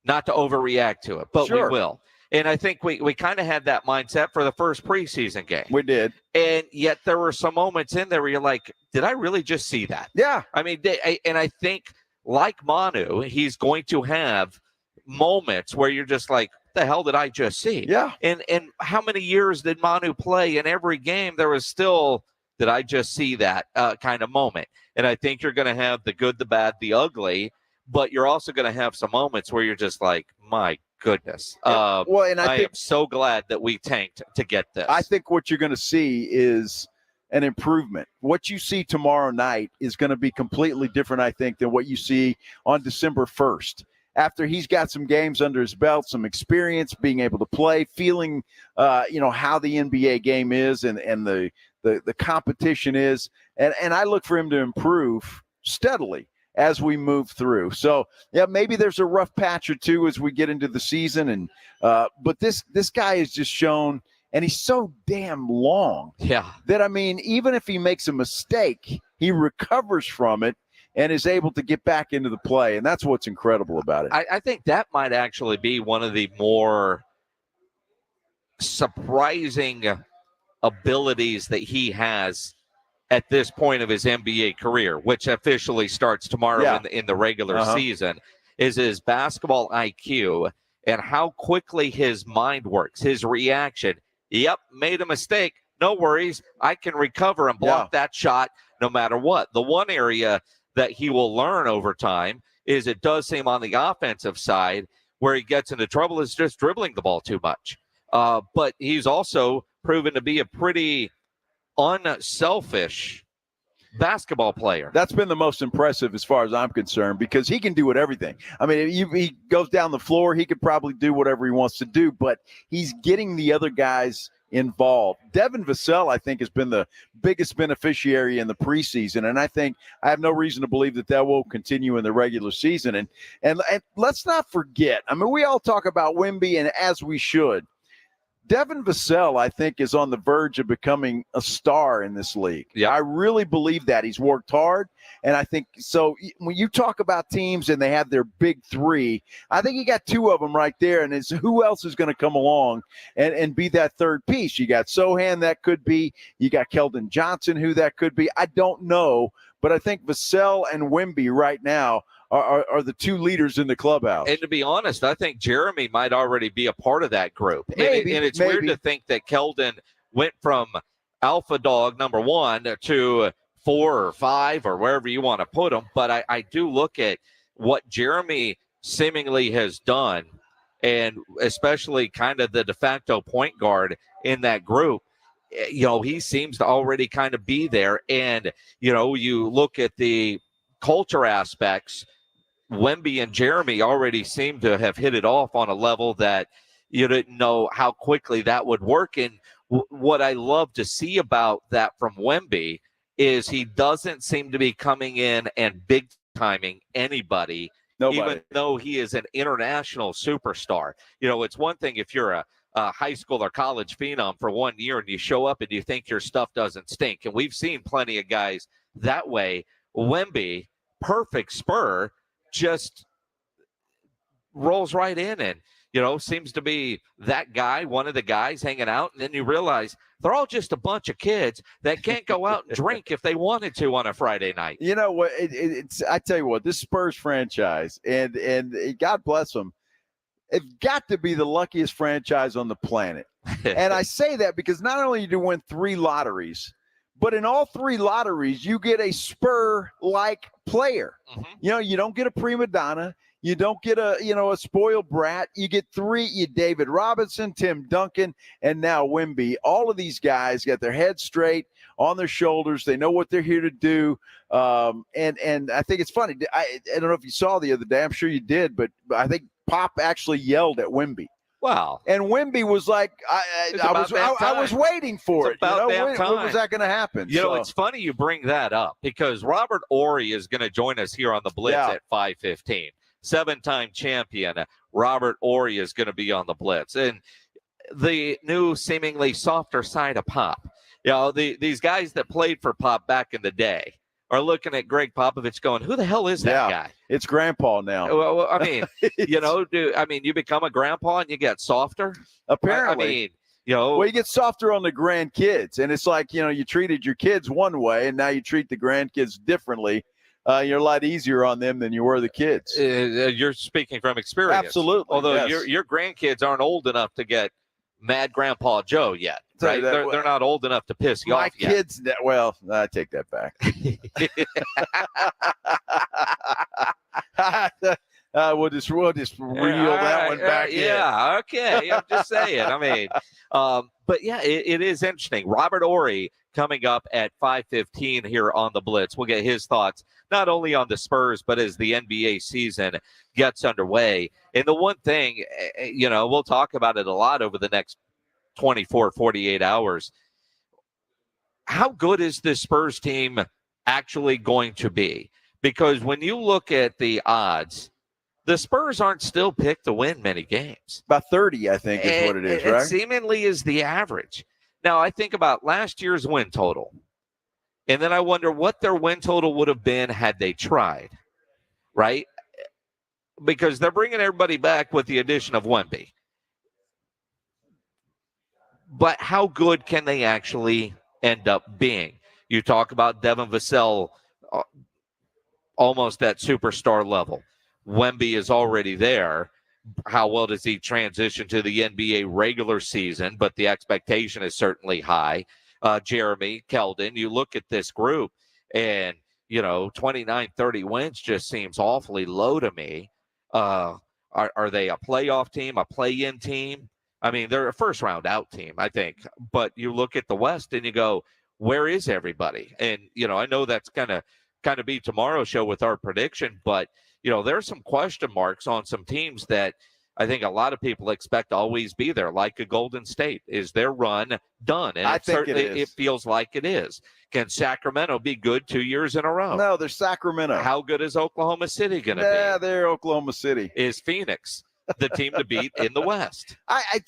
not to overreact to it, but Sure. we will. And I think we kind of had that mindset for the first preseason game. We did. And yet there were some moments in there where you're like, did I really just see that? Yeah. And I think like Manu, he's going to have moments where you're just like, the hell did I just see? Yeah. And how many years did Manu play? In every game, there was still, did I just see that kind of moment? And I think you're going to have the good, the bad, the ugly, but you're also going to have some moments where you're just like, my goodness. I am so glad that we tanked to get this. I think what you're going to see is an improvement. What you see tomorrow night is going to be completely different, I think, than what you see on December 1st. After he's got some games under his belt, some experience, being able to play, feeling, how the NBA game is and the competition is. And I look for him to improve steadily as we move through. So, yeah, maybe there's a rough patch or two as we get into the season. And but this guy has just shown, and he's so damn long that, even if he makes a mistake, he recovers from it and is able to get back into the play. And that's what's incredible about it. I think that might actually be one of the more surprising abilities that he has at this point of his NBA career, which officially starts tomorrow in the regular season, is his basketball IQ and how quickly his mind works, his reaction. Yep, made a mistake. No worries. I can recover and block that shot no matter what. The one area that he will learn over time is it does seem on the offensive side where he gets into trouble is just dribbling the ball too much. But he's also proven to be a pretty unselfish basketball player. That's been the most impressive as far as I'm concerned, because he can do everything. He goes down the floor, he could probably do whatever he wants to do, but he's getting the other guys involved. Devin Vassell, I think, has been the biggest beneficiary in the preseason, and I have no reason to believe that will continue in the regular season. And let's not forget, we all talk about Wemby, and as we should. Devin Vassell, I think, is on the verge of becoming a star in this league. Yeah. I really believe that. He's worked hard, and I think so. When you talk about teams and they have their big three, I think you got two of them right there, and it's who else is going to come along and be that third piece? You got Sohan, that could be. You got Keldon Johnson, who that could be. I don't know, but I think Vassell and Wemby right now are the two leaders in the clubhouse. And to be honest, I think Jeremy might already be a part of that group. Maybe, and it's weird to think that Keldon went from alpha dog number 1 to 4 or 5 or wherever you want to put him. But I do look at what Jeremy seemingly has done, and especially kind of the de facto point guard in that group. He seems to already kind of be there. And, you look at the culture aspects, Wemby and Jeremy already seem to have hit it off on a level that you didn't know how quickly that would work. And what I love to see about that from Wemby is he doesn't seem to be coming in and big timing anybody, even though he is an international superstar. It's one thing if you're high school or college phenom for 1 year, and you show up and you think your stuff doesn't stink. And we've seen plenty of guys that way. Wemby, perfect Spur, just rolls right in and, seems to be that guy, one of the guys hanging out. And then you realize they're all just a bunch of kids that can't go out and drink if they wanted to on a Friday night. You know what? I tell you what, this Spurs franchise, and God bless them, it's got to be the luckiest franchise on the planet. And I say that because not only do you win 3 lotteries, but in all 3 lotteries, you get a Spur-like player. Mm-hmm. You don't get a prima donna. You don't get a spoiled brat. You get 3. You David Robinson, Tim Duncan, and now Wemby. All of these guys got their heads straight on their shoulders. They know what they're here to do. And I think it's funny. I don't know if you saw the other day. I'm sure you did, but I think Pop actually yelled at Wemby. Wow. And Wemby was like, I was waiting for it. About when time. was that going to happen? It's funny you bring that up because Robert Horry is going to join us here on the Blitz at 5:15. 7-time champion Robert Horry is going to be on the Blitz. And the new seemingly softer side of Pop. These guys that played for Pop back in the day are looking at Greg Popovich going, who the hell is that guy? It's grandpa now. Well, I mean, you become a grandpa and you get softer? Apparently. Well, you get softer on the grandkids. And it's like, you treated your kids one way and now you treat the grandkids differently. You're a lot easier on them than you were the kids. You're speaking from experience. Absolutely. Although yes. your grandkids aren't old enough to get Mad Grandpa Joe yet. Right? They're not old enough to piss you off yet. My kids, well, I take that back. We'll just reel that one back in. Yeah, okay. I'm just saying. I mean, but yeah, it is interesting. Robert Horry coming up at 5:15 here on the Blitz. We'll get his thoughts not only on the Spurs, but as the NBA season gets underway. And the one thing, we'll talk about it a lot over the next 24, 48 hours. How good is this Spurs team actually going to be? Because when you look at the odds, the Spurs aren't still picked to win many games. About 30, I think, is what it is, right? It seemingly is the average. Now, I think about last year's win total, and then I wonder what their win total would have been had they tried, right? Because they're bringing everybody back with the addition of Wemby. But how good can they actually end up being? You talk about Devin Vassell, almost at superstar level. Wemby is already there. How well does he transition to the NBA regular season? But the expectation is certainly high. Jeremy, Keldon, you look at this group and, 29, 30 wins just seems awfully low to me. Are they a playoff team, a play-in team? I mean, they're a first-round out team, I think. But you look at the West and you go, where is everybody? And, I know that's kind of be tomorrow's show with our prediction, but there's some question marks on some teams that I think a lot of people expect to always be there, like a Golden State. Is their run done? And I think it feels like it is. Can Sacramento be good 2 years in a row? No, they're Sacramento. How good is Oklahoma City going to be? Yeah, they're Oklahoma City. Is Phoenix the team to beat in the West?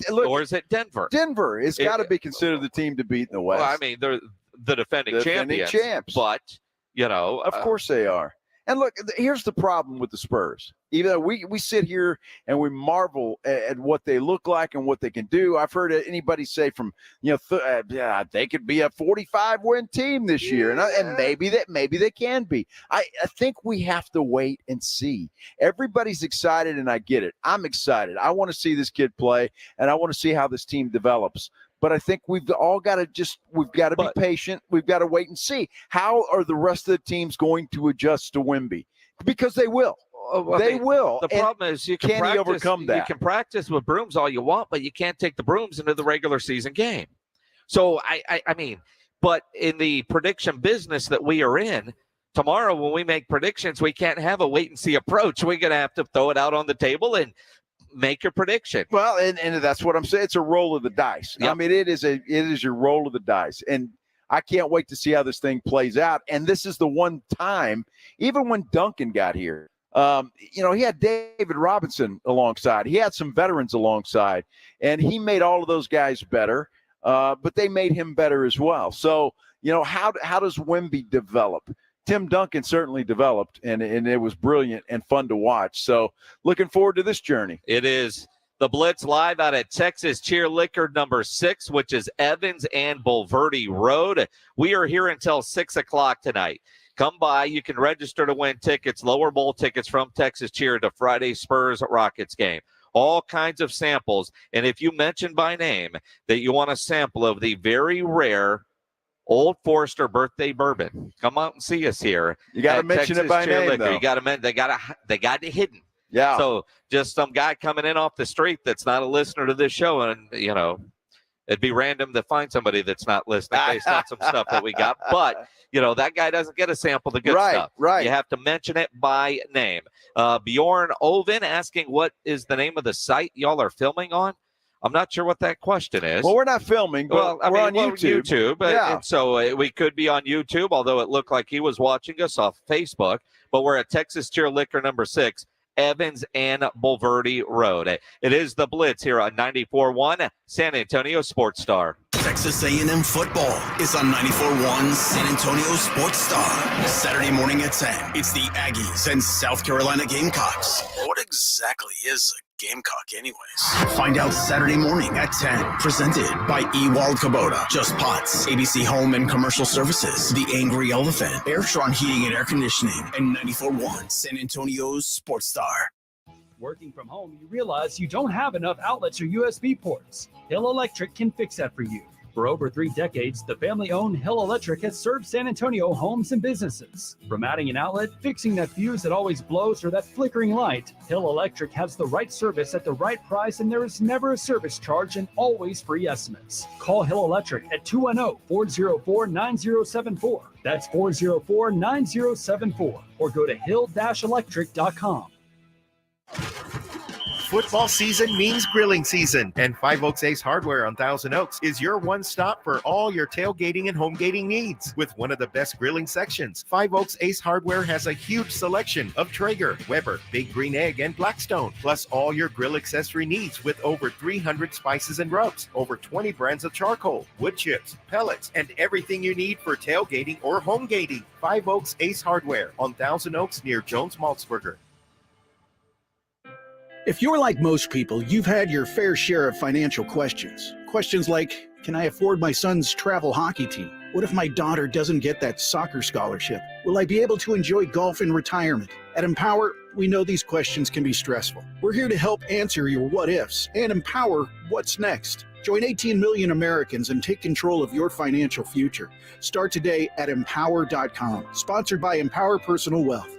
Look, or is it Denver? Denver has got to be considered the team to beat in the West. Well, I mean, they're the defending champs. But, of course they are. And look, here's the problem with the Spurs. Even though we sit here and we marvel at what they look like and what they can do. I've heard anybody say from, they could be a 45-win team this year. And maybe they can be. I think we have to wait and see. Everybody's excited, and I get it. I'm excited. I want to see this kid play, and I want to see how this team develops. But I think we've got to be patient. We've got to wait and see. How are the rest of the teams going to adjust to Wemby? Because they will. They will. The problem is you can overcome that. You can practice with brooms all you want, but you can't take the brooms into the regular season game. So, I mean, but in the prediction business that we are in, tomorrow when we make predictions, we can't have a wait-and-see approach. We're going to have to throw it out on the table and make your prediction. Well, and that's what I'm saying. It's a roll of the dice. Yep. I mean, it is your roll of the dice. And I can't wait to see how this thing plays out. And this is the one time, even when Duncan got here, He had David Robinson alongside. He had some veterans alongside, and he made all of those guys better, but they made him better as well. So, how does Wemby develop? Tim Duncan certainly developed, and it was brilliant and fun to watch. So looking forward to this journey. It is the Blitz live out at Texas Cheer Liquor number 6, which is Evans and Bulverde Road. We are here until 6 o'clock tonight. Come by. You can register to win tickets, lower bowl tickets from Texas Cheer to Friday's Spurs Rockets game. All kinds of samples. And if you mention by name that you want a sample of the very rare Old Forester birthday bourbon, come out and see us here. You got to mention it by name, though. You got to they got it hidden. Yeah. So just some guy coming in off the street that's not a listener to this show, and it'd be random to find somebody that's not listening based on some stuff that we got. But that guy doesn't get a sample of the good stuff. Right. You have to mention it by name. Bjorn Oven asking, what is the name of the site y'all are filming on? I'm not sure what that question is. Well, we're not filming, but we're on YouTube. And so we could be on YouTube, although it looked like he was watching us off Facebook. But we're at Texas Cheer Liquor number 6, Evans and Bulverde Road. It is the Blitz here on 94.1 San Antonio Sports Star. Texas A&M football is on 94.1 San Antonio Sports Star. Saturday morning at 10, it's the Aggies and South Carolina Gamecocks. What exactly is a Gamecock anyways? Find out Saturday morning at 10. Presented by Ewald Kubota, Just Pots, ABC Home and Commercial Services, The Angry Elephant, Airtron Heating and Air Conditioning, and 94.1 San Antonio's Sports Star. Working from home, you realize you don't have enough outlets or USB ports. Hill Electric can fix that for you. For over 3 decades, the family-owned Hill Electric has served San Antonio homes and businesses. From adding an outlet, fixing that fuse that always blows, or that flickering light, Hill Electric has the right service at the right price, and there is never a service charge and always free estimates. Call Hill Electric at 210-404-9074. That's 404-9074. Or go to hill-electric.com. Football season means grilling season, and Five Oaks Ace Hardware on Thousand Oaks is your one stop for all your tailgating and home gating needs. With one of the best grilling sections, Five Oaks Ace Hardware has a huge selection of Traeger, Weber, Big Green Egg, and Blackstone, plus all your grill accessory needs with over 300 spices and rubs, over 20 brands of charcoal, wood chips, pellets, and everything you need for tailgating or home gating. Five Oaks Ace Hardware on Thousand Oaks near Jones Maltzberger. If you're like most people, you've had your fair share of financial questions. Questions like, can I afford my son's travel hockey team? What if my daughter doesn't get that soccer scholarship? Will I be able to enjoy golf in retirement? At Empower, we know these questions can be stressful. We're here to help answer your what ifs and empower what's next. Join 18 million Americans and take control of your financial future. Start today at empower.com. Sponsored by Empower Personal Wealth.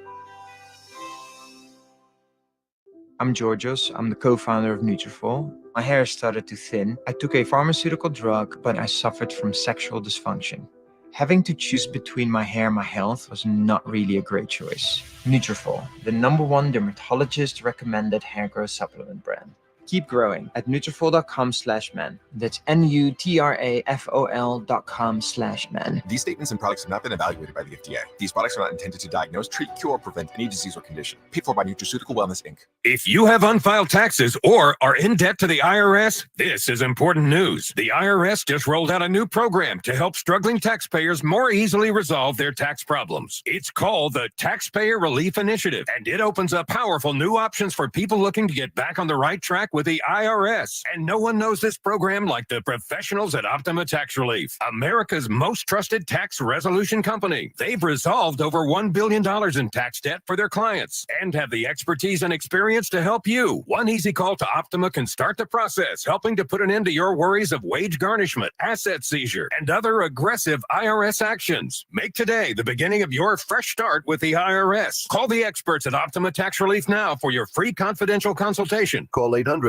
I'm Georgios. I'm the co-founder of Nutrafol. My hair started to thin. I took a pharmaceutical drug, but I suffered from sexual dysfunction. Having to choose between my hair and my health was not really a great choice. Nutrafol, the #1 dermatologist-recommended hair growth supplement brand. Keep growing at Nutrafol.com/men. That's Nutrafol.com/men. These statements and products have not been evaluated by the FDA. These products are not intended to diagnose, treat, cure, or prevent any disease or condition. Paid for by Nutraceutical Wellness, Inc. If you have unfiled taxes or are in debt to the IRS, this is important news. The IRS just rolled out a new program to help struggling taxpayers more easily resolve their tax problems. It's called the Taxpayer Relief Initiative, and it opens up powerful new options for people looking to get back on the right track with the IRS. And no one knows this program like the professionals at Optima Tax Relief, America's most trusted tax resolution company. They've resolved over $1 billion in tax debt for their clients and have the expertise and experience to help you. One easy call to Optima can start the process, helping to put an end to your worries of wage garnishment, asset seizure, and other aggressive IRS actions. Make today the beginning of your fresh start with the IRS. Call the experts at Optima Tax Relief now for your free confidential consultation. Call 800-343-6460.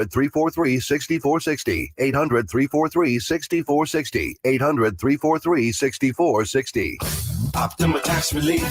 800-343-6460. 800-343-6460. Optima Tax Relief.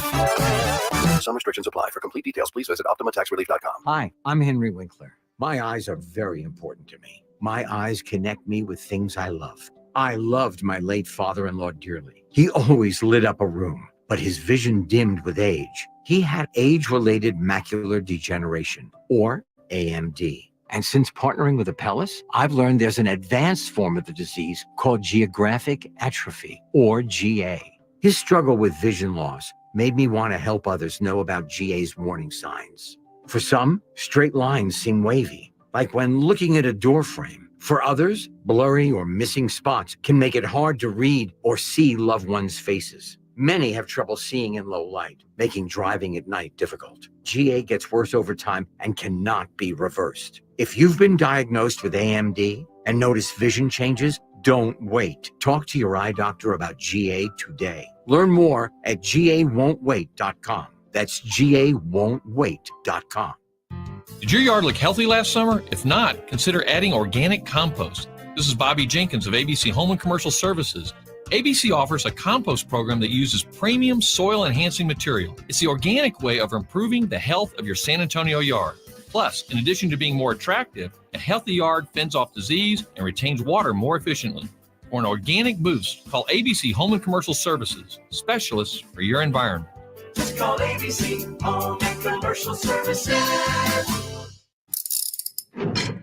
Some restrictions apply. For complete details, please visit OptimaTaxRelief.com. Hi, I'm Henry Winkler. My eyes are very important to me. My eyes connect me with things I love. I loved my late father-in-law dearly. He always lit up a room. but his vision dimmed with age. He had age-related macular degeneration, or AMD. And since partnering with Apellis, I've learned there's an advanced form of the disease called geographic atrophy, or GA. His struggle with vision loss made me want to help others know about GA's warning signs. For some, straight lines seem wavy, like when looking at a door frame. For others, blurry or missing spots can make it hard to read or see loved ones' faces. Many have trouble seeing in low light, making driving at night difficult. GA gets worse over time and cannot be reversed. If you've been diagnosed with AMD and notice vision changes, don't wait. Talk to your eye doctor about GA today. Learn more at GAWon'tWait.com. That's GAWon'tWait.com. Did your yard look healthy last summer? If not, consider adding organic compost. This is Bobby Jenkins of ABC Home and Commercial Services. ABC offers a compost program that uses premium soil-enhancing material. It's the organic way of improving the health of your San Antonio yard. Plus, in addition to being more attractive, a healthy yard fends off disease and retains water more efficiently. For an organic boost, call ABC Home and Commercial Services, specialists for your environment. Just call ABC Home and Commercial Services.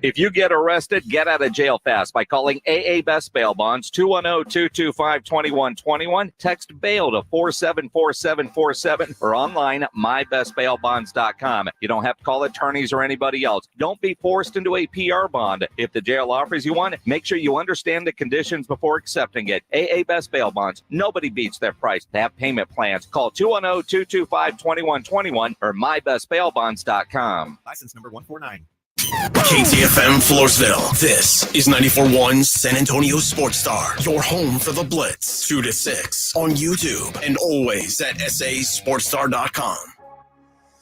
If you get arrested, get out of jail fast by calling AA Best Bail Bonds, 210-225-2121. Text bail to 474747 or online mybestbailbonds.com. You don't have to call attorneys or anybody else. Don't be forced into a PR bond. If the jail offers you one, make sure you understand the conditions before accepting it. AA Best Bail Bonds. Nobody beats their price. They have payment plans. Call 210-225-2121 or mybestbailbonds.com. License number 149. KTFM Floresville. This is 94.1 San Antonio Sports Star. Your home for the Blitz. 2 to 6 on YouTube and always at sasportsstar.com.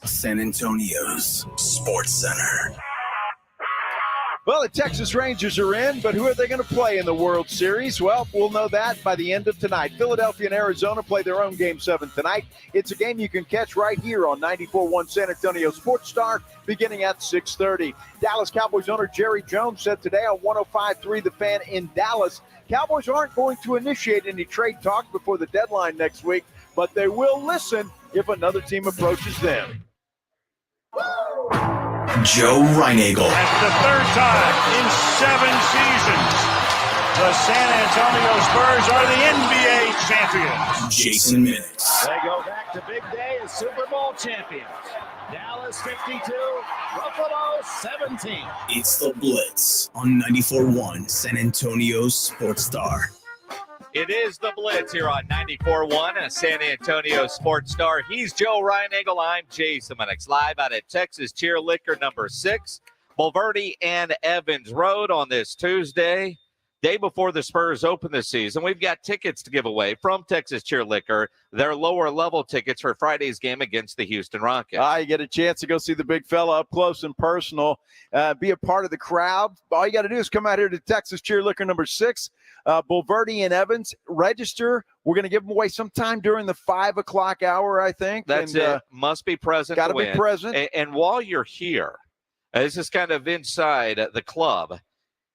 San Antonio's Sports Center. Well, the Texas Rangers are in, but who are they going to play in the World Series? Well, we'll know that by the end of tonight. Philadelphia and Arizona play their own Game 7 tonight. It's a game you can catch right here on 94.1 San Antonio Sports Star beginning at 6:30. Dallas Cowboys owner Jerry Jones said today on 105.3 The Fan in Dallas, Cowboys aren't going to initiate any trade talk before the deadline next week, but they will listen if another team approaches them. Joe Reinagel. That's the third time in 7 seasons, the San Antonio Spurs are the NBA champions. Jason Minix. They go back to big day as Super Bowl champions. Dallas 52, Buffalo 17. It's the Blitz on 94.1 San Antonio Sports Star. It is the Blitz here on 94.1, a San Antonio Sports Star. He's Joe Reinagel. I'm Jason Minix, live out at Texas Cheer Liquor number 6, Bulverde and Evans Road on this Tuesday, day before the Spurs open this season. We've got tickets to give away from Texas Cheer Liquor, their lower level tickets for Friday's game against the Houston Rockets. You get a chance to go see the big fella up close and personal, be a part of the crowd. All you got to do is come out here to Texas Cheer Liquor number 6, Bulverde and Evans. Register. We're going to give them away sometime during the 5 o'clock hour, I think. That's it. Must be present. Got to be present. And while you're here, this is kind of inside the club.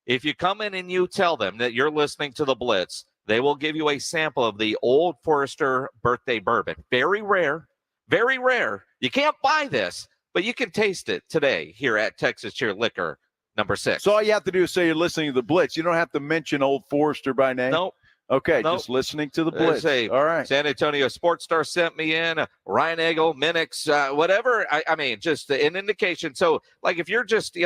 If you come in and you tell them that you're listening to the Blitz, they will give you a sample of the Old Forester birthday bourbon. Very rare, very rare. You can't buy this, but you can taste it today here at Texas Cheer Liquor number 6. So all you have to do is say you're listening to the Blitz. You don't have to mention Old Forester by name. Nope. Okay, just listening to the Blitz. All right. San Antonio Sports Star sent me in, Reinagel, Minix, whatever. I mean, just an indication. So, like, if you're just,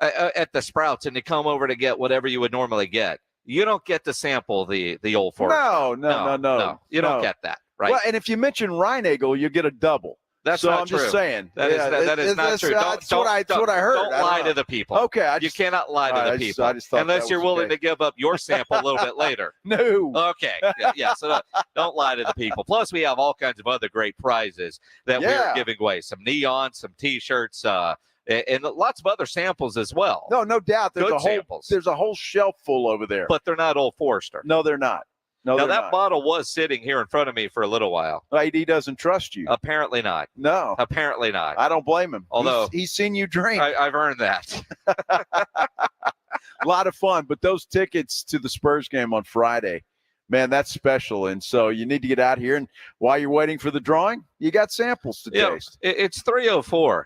at the Sprouts and you come over to get whatever you would normally get, you don't get to sample the Old Forester. No. You don't get that, right? Well, and if you mention Reinagel, you get a double. That's so not I'm true. just saying. That is not true. That's what I heard. Don't lie to the people. Okay. You cannot lie to the people. I just thought unless you're willing to give up your sample a little bit later. No. Okay. Yeah. So don't lie to the people. Plus, we have all kinds of other great prizes that we're giving away. Some neons, some T-shirts, and lots of other samples as well. No doubt. There's a whole shelf full over there. But they're not Old Forester. No, they're not. No, now, that bottle was sitting here in front of me for a little while. He doesn't trust you. Apparently not. No. Apparently not. I don't blame him. Although he's seen you drink. I've earned that. A lot of fun. But those tickets to the Spurs game on Friday, Man, that's special. And so you need to get out here. And while you're waiting for the drawing, you got samples to taste. It's 3:04,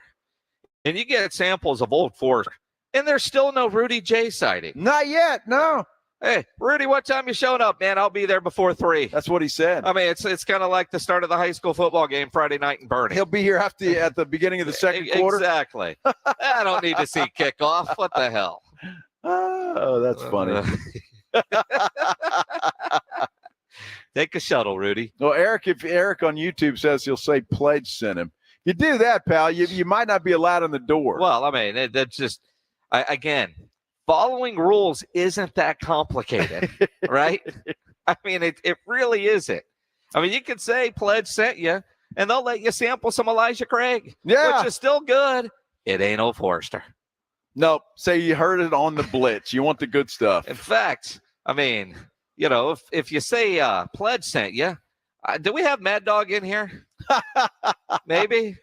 and you get samples of Old Forester, and there's still no Rudy J sighting. Not yet, no. Hey, Rudy, what time you showing up, man? I'll be there before 3. That's what he said. I mean, it's kind of like the start of the high school football game Friday night in Bernie. He'll be here at the beginning of the second quarter. Exactly. I don't need to see kickoff. What the hell? Oh, that's funny. Take a shuttle, Rudy. Well, if Eric on YouTube says he'll say pledge sent him. You do that, pal, you might not be allowed in the door. Well, I mean, that's just, again, following rules isn't that complicated, right? I mean, it really isn't. I mean, you could say pledge sent you, and they'll let you sample some Elijah Craig, which is still good. It ain't Old Forester. Nope. Say you heard it on the Blitz. You want the good stuff. In fact, I mean, you know, if you say pledge sent you, do we have Mad Dog in here? Maybe.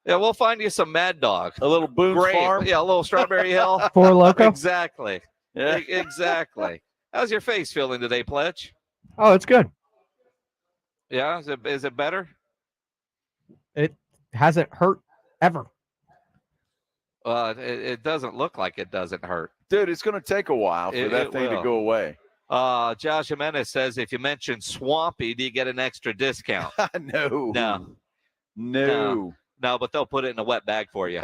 Yeah, we'll find you some Mad Dog. A little Boone's Farm. Yeah, a little Strawberry Hill. Four Loko. Exactly. Yeah. Exactly. How's your face feeling today, Pledge? Oh, it's good. Yeah, is it better? It hasn't hurt ever. It doesn't look like it doesn't hurt. Dude, it's going to take a while for that thing to go away. Josh Jimenez says, if you mention Swampy, do you get an extra discount? No, but they'll put it in a wet bag for you.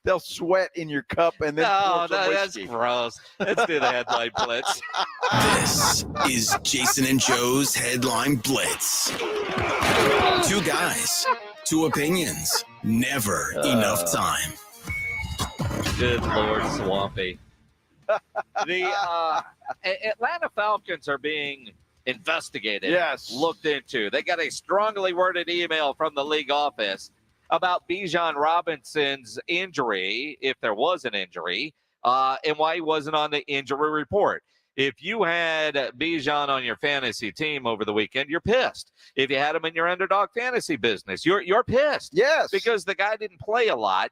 They'll sweat in your cup and then that's gross. Let's do the headline blitz. This is Jason and Joe's Headline Blitz. 2 guys, 2 opinions, never enough time. Good Lord, Swampy. The Atlanta Falcons are being investigated, looked into. They got a strongly worded email from the league office about Bijan Robinson's injury, if there was an injury, and why he wasn't on the injury report. If you had Bijan on your fantasy team over the weekend, you're pissed. If you had him in your underdog fantasy business, you're pissed. Yes. Because the guy didn't play a lot.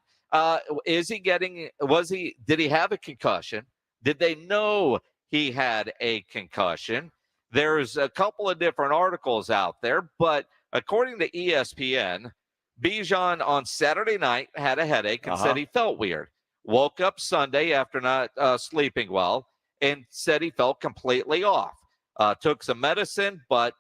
Did he have a concussion? Did they know he had a concussion? There's a couple of different articles out there, but according to ESPN, Bijan on Saturday night had a headache and said he felt weird. Woke up Sunday after not sleeping well and said he felt completely off. Took some medicine, but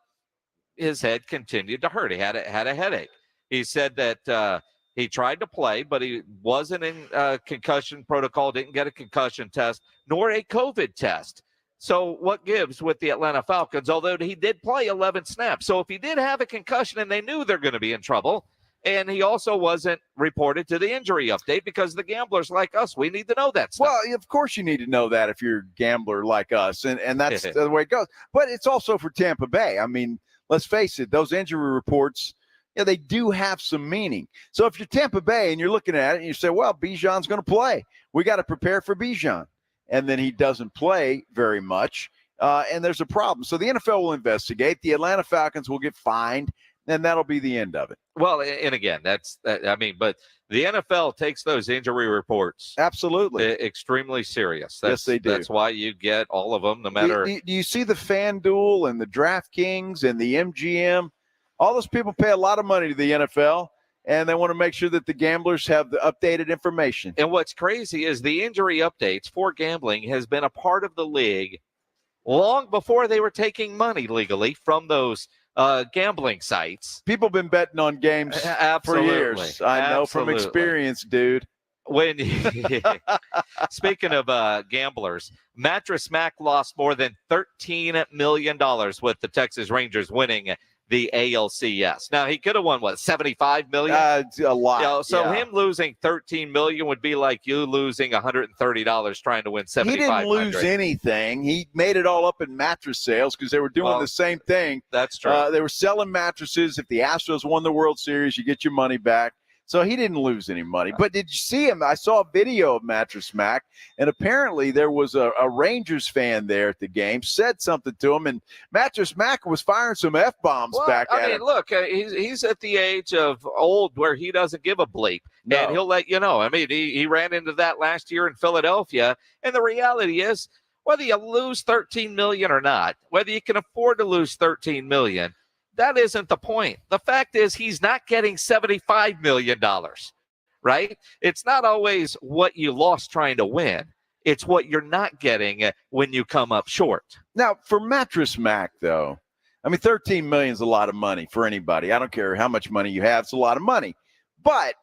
his head continued to hurt. He had a headache. He said that he tried to play, but he wasn't in concussion protocol, didn't get a concussion test, nor a COVID test. So what gives with the Atlanta Falcons, although he did play 11 snaps. So if he did have a concussion and they knew they're going to be in trouble, and he also wasn't reported to the injury update because the gamblers like us, we need to know that stuff. Well, of course you need to know that if you're a gambler like us, and that's the way it goes. But it's also for Tampa Bay. I mean, let's face it, those injury reports, they do have some meaning. So if you're Tampa Bay and you're looking at it and you say, well, Bijan's going to play. We got to prepare for Bijan. And then he doesn't play very much, and there's a problem. So the NFL will investigate. The Atlanta Falcons will get fined, and that'll be the end of it. Well, and again, but the NFL takes those injury reports absolutely extremely serious. Yes, they do. That's why you get all of them, no matter. Do you see the FanDuel and the DraftKings and the MGM? All those people pay a lot of money to the NFL. And they want to make sure that the gamblers have the updated information. And what's crazy is the injury updates for gambling has been a part of the league long before they were taking money legally from those gambling sites. People have been betting on games for years. I know from experience, dude. Speaking of gamblers, Mattress Mac lost more than $13 million with the Texas Rangers winning the ALCS. Now he could have won $75 million? A lot. Him losing $13 million would be like you losing $130 trying to win $7,500. He didn't lose anything. He made it all up in mattress sales because they were doing the same thing. That's true. They were selling mattresses. If the Astros won the World Series, you get your money back. So he didn't lose any money. But did you see him? I saw a video of Mattress Mac, and apparently there was a Rangers fan there at the game, said something to him, and Mattress Mac was firing some F-bombs back at him. Look, he's at the age of old where he doesn't give a bleep, and he'll let you know. I mean, he ran into that last year in Philadelphia, and the reality is, whether you lose $13 million or not, whether you can afford to lose $13 million, that isn't the point. The fact is he's not getting $75 million, right? It's not always what you lost trying to win. It's what you're not getting when you come up short. Now, for Mattress Mac, though, I mean, $13 million is a lot of money for anybody. I don't care how much money you have. It's a lot of money. But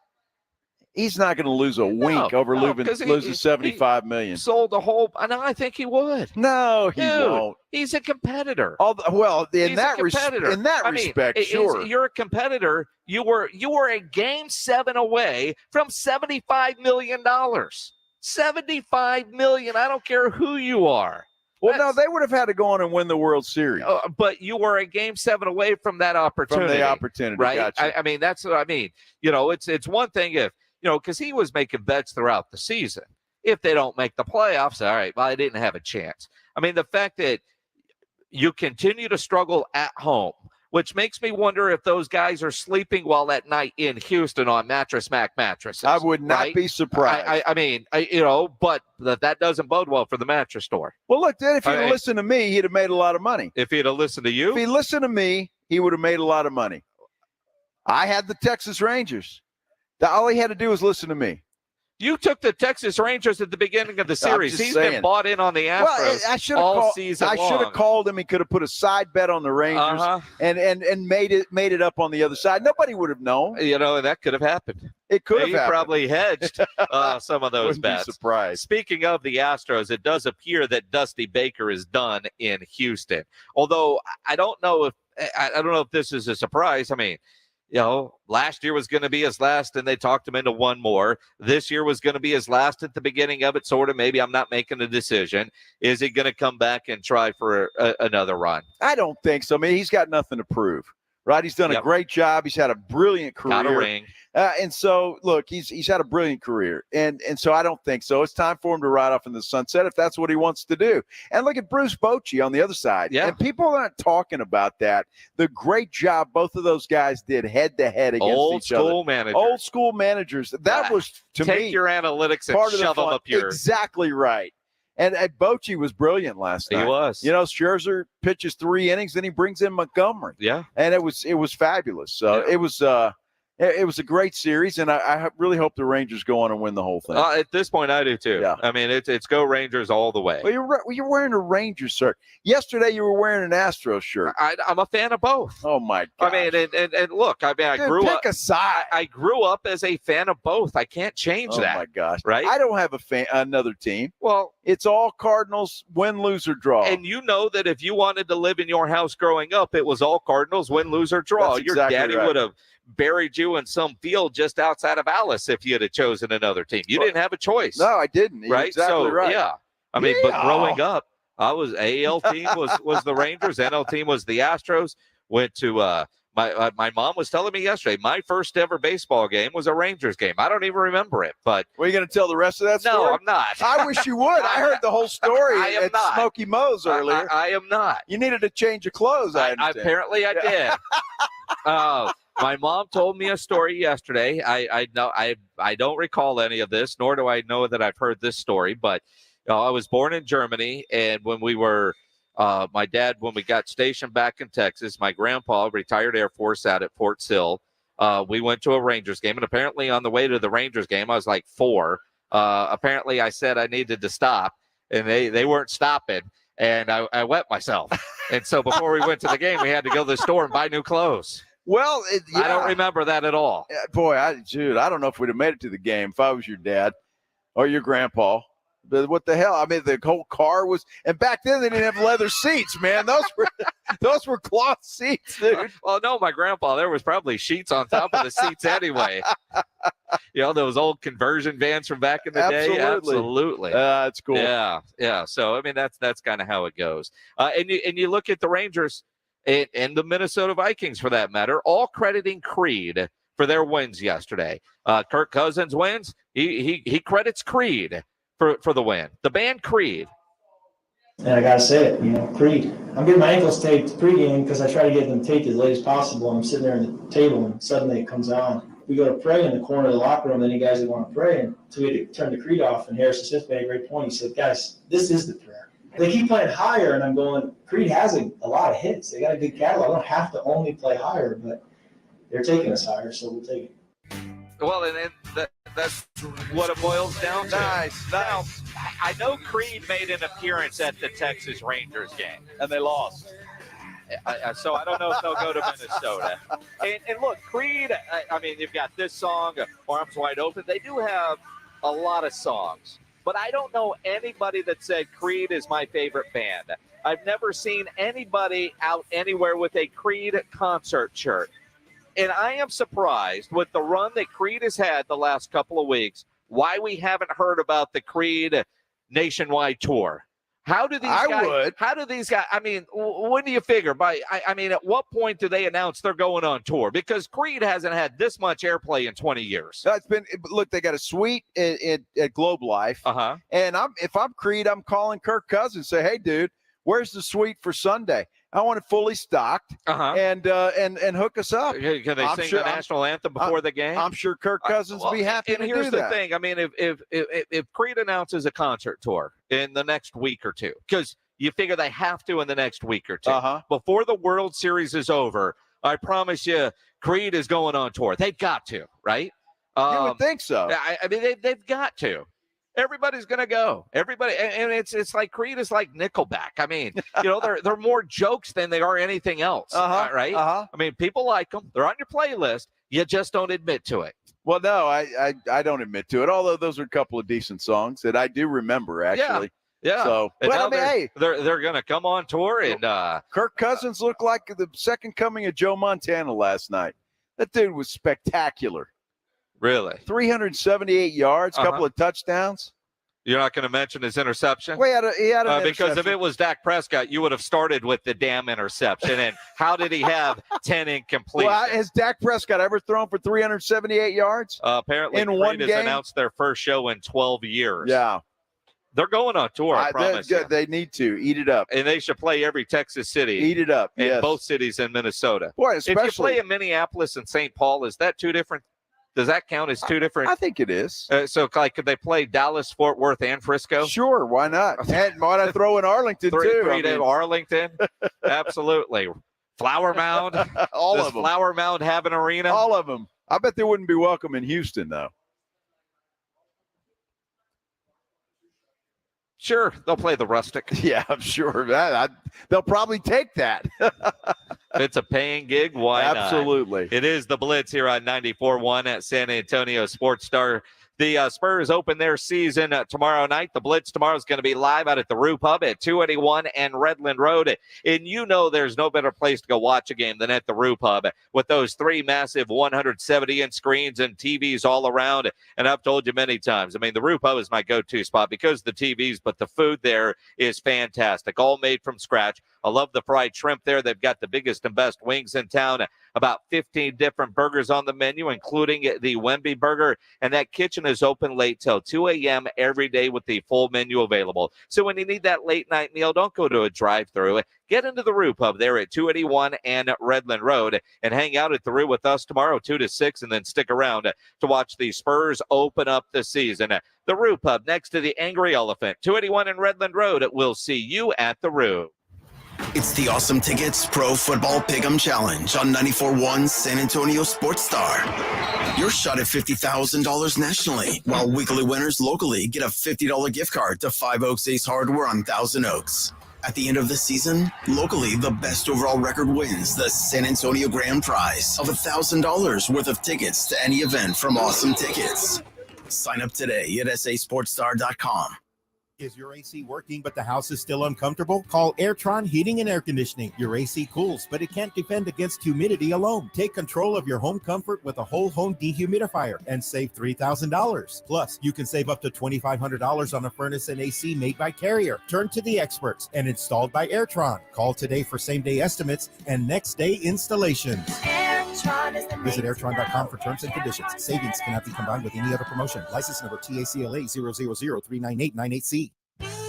he's not going to lose a wink over losing $75 million. Sold the whole. I think he would. No, he won't. He's a competitor. In that respect, sure. You're a competitor. You were a game 7 away from $75 million. $75 million. I don't care who you are. Well, no, they would have had to go on and win the World Series. But you were a game 7 away from that opportunity. From the opportunity, right? Gotcha. I mean, that's what I mean. It's one thing if, because he was making bets throughout the season. If they don't make the playoffs, all right, well, I didn't have a chance. I mean, the fact that you continue to struggle at home, which makes me wonder if those guys are sleeping well at night in Houston on Mattress Mac mattresses. I would not be surprised. But that doesn't bode well for the mattress store. Well, look, then if he'd have listened to me, he'd have made a lot of money. If he'd have listened to you? If he listened to me, he would have made a lot of money. I had the Texas Rangers. All he had to do was listen to me. You took the Texas Rangers at the beginning of the series. He's been bought in on the Astros all season long. I should have called him. He could have put a side bet on the Rangers and made it up on the other side. Nobody would have known. That could have happened. It could have happened. He probably hedged some of those bets. Be surprised. Speaking of the Astros, it does appear that Dusty Baker is done in Houston. Although I don't know if this is a surprise. I mean, last year was going to be his last, and they talked him into one more. This year was going to be his last at the beginning of it, sort of. Maybe I'm not making a decision. Is he going to come back and try for another run? I don't think so. I mean, he's got nothing to prove, right? He's done a great job. He's had a brilliant career. Got a ring. And so, look, he's had a brilliant career. And so I don't think so. It's time for him to ride off in the sunset if that's what he wants to do. And look at Bruce Bochy on the other side. Yeah. And people aren't talking about that. The great job both of those guys did head-to-head against each other. Old school managers. That was, to me, take your analytics and shove them up here. Exactly right. And Bochy was brilliant last night. He was. Scherzer pitches 3 innings, then he brings in Montgomery. Yeah. And it was fabulous. So it was a great series, and I really hope the Rangers go on and win the whole thing. At this point, I do too. Yeah. I mean, it's go Rangers all the way. Well, you're wearing a Rangers shirt. Yesterday, you were wearing an Astros shirt. I'm a fan of both. Oh my God! I mean, and look, I mean, I grew up. Pick a side. I grew up as a fan of both. I can't change that. Oh my gosh! Right? I don't have another team. Well, it's all Cardinals, win, lose, or draw. And you know that if you wanted to live in your house growing up, it was all Cardinals, win, lose, or draw. That's Your exactly daddy right. would have buried you in some field just outside of Alice if you had chosen another team. You didn't have a choice. No, I didn't. You're right? Exactly right. Yeah. I mean, but growing up, I was AL team was the Rangers, NL team was the Astros. Went to my mom was telling me yesterday, my first ever baseball game was a Rangers game. I don't even remember it, but were you going to tell the rest of that story? No, I'm not. I wish you would. I heard the whole story I am at not. Smokey Mo's earlier. I am not. You needed to change your clothes. I understand. Apparently, I did. My mom told me a story yesterday. I don't recall any of this, nor do I know that I've heard this story. But I was born in Germany, and when we were my dad, when we got stationed back in Texas, my grandpa, retired Air Force out at Fort Sill, we went to a Rangers game. And apparently on the way to the Rangers game, I was like 4. Apparently I said I needed to stop, and they weren't stopping. And I wet myself. And so before we went to the game, we had to go to the store and buy new clothes. Well, I don't remember that at all. Boy, I don't know if we'd have made it to the game if I was your dad or your grandpa. But what the hell? I mean, the whole car was, and back then they didn't have leather seats, man. Those were cloth seats, dude. Well, no, my grandpa, there was probably sheets on top of the seats anyway. Those old conversion vans from back in the day. Absolutely. That's cool. Yeah. So I mean, that's kind of how it goes. And you look at the Rangers and the Minnesota Vikings, for that matter, all crediting Creed for their wins yesterday. Kirk Cousins wins. He credits Creed for the win. The band Creed. And I gotta say it, Creed. I'm getting my ankles taped pregame because I try to get them taped as late as possible. I'm sitting there at the table and suddenly it comes on. We go to pray in the corner of the locker room, any guys that want to pray, and so we had to turn the Creed off. And Harrison Smith made a great point. He said, guys, this is the prayer. They keep playing higher, and I'm going, Creed has a lot of hits. They got a good catalog. I don't have to only play higher, but they're taking us higher, so we'll take it. Well, and that's what it boils down to. Nice. Now, I know Creed made an appearance at the Texas Rangers game. And they lost. So I don't know if they'll go to Minnesota. And look, Creed, I mean, you've got this song, Arms Wide Open. They do have a lot of songs. But I don't know anybody that said Creed is my favorite band. I've never seen anybody out anywhere with a Creed concert shirt. And I am surprised with the run that Creed has had the last couple of weeks, why we haven't heard about the Creed nationwide tour. How do these guys, I mean, when do you figure? I mean, at what point do they announce they're going on tour? Because Creed hasn't had this much airplay in 20 years. Look, they got a suite at Globe Life. Uh-huh. And if I'm Creed, I'm calling Kirk Cousins, say, hey, dude, where's the suite for Sunday? I want it fully stocked and hook us up. Can they sing the national anthem before the game? I'm sure Kirk Cousins will be happy to do that. And here's the thing. I mean, if Creed announces a concert tour in the next week or two, because you figure they have to in the next week or two, before the World Series is over, I promise you, Creed is going on tour. They've got to, right? You would think so. I mean, they've got to. Everybody's gonna go. Everybody, and it's like Creed is like Nickelback. I mean, you know, they're more jokes than they are anything else, right? I mean, people like them. They're on your playlist. You just don't admit to it. Well, no, I don't admit to it. Although those are a couple of decent songs that I do remember, actually. Yeah. So, well, I mean, hey, they're gonna come on tour, and Kirk Cousins looked like the second coming of Joe Montana last night. That dude was spectacular. Really? 378 yards, couple of touchdowns. You're not going to mention his interception? Well, he had an because interception. if it was Dak Prescott, you would have started with the damn interception. And how did he have 10 incompletions? Well, has Dak Prescott ever thrown for 378 yards? Apparently, in Creed one has game? Announced their first show in 12 years. Yeah. They're going on tour, I promise you. They need to. Eat it up. And they should play every Texas city. Eat it up, in yes. both cities in Minnesota. Boy, if you play in Minneapolis and St. Paul, is that two different? Does that count as two different? I think it is. So, like, could they play Dallas, Fort Worth, and Frisco? Sure, why not? And why not throw in Arlington, too? Three-day Arlington? Absolutely. Flower Mound? All Does of them. Flower Mound have an arena? All of them. I bet they wouldn't be welcome in Houston, though. Sure, they'll play the Rustic. Yeah, I'm sure. They'll probably take that. If it's a paying gig, why not? Absolutely. It is the Blitz here on 94.1 at San Antonio Sports Star. The Spurs open their season tomorrow night. The Blitz tomorrow is going to be live out at the Roo Pub at 281 and Redland Road. And you know there's no better place to go watch a game than at the Roo Pub with those three massive 170-inch screens and TVs all around. And I've told you many times, I mean, the Roo Pub is my go-to spot because of the TVs, but the food there is fantastic, all made from scratch. I love the fried shrimp there. They've got the biggest and best wings in town. About 15 different burgers on the menu, including the Wemby burger. And that kitchen is open late till 2 a.m. every day with the full menu available. So when you need that late night meal, don't go to a drive-thru. Get into the Roo Pub there at 281 and Redland Road and hang out at the Roo with us tomorrow 2 to 6, and then stick around to watch the Spurs open up the season. The Roo Pub next to the Angry Elephant, 281 and Redland Road. We'll see you at the Roo. It's the Awesome Tickets Pro Football Pick'em Challenge on 94.1 San Antonio Sports Star. Your shot at $50,000 nationally, while weekly winners locally get a $50 gift card to 5 Oaks Ace Hardware on Thousand Oaks. At the end of the season, locally, the best overall record wins the San Antonio Grand Prize of $1,000 worth of tickets to any event from Awesome Tickets. Sign up today at sasportstar.com. Is your AC working but the house is still uncomfortable? Call Airtron Heating and Air Conditioning. Your AC cools, but it can't defend against humidity alone. Take control of your home comfort with a whole home dehumidifier and save $3,000. Plus, you can save up to $2,500 on a furnace and AC made by Carrier. Turn to the experts and installed by Airtron. Call today for same-day estimates and next-day installations. Visit Airtron.com for terms and conditions. Savings cannot be combined with any other promotion. License number TACLA 000399898C.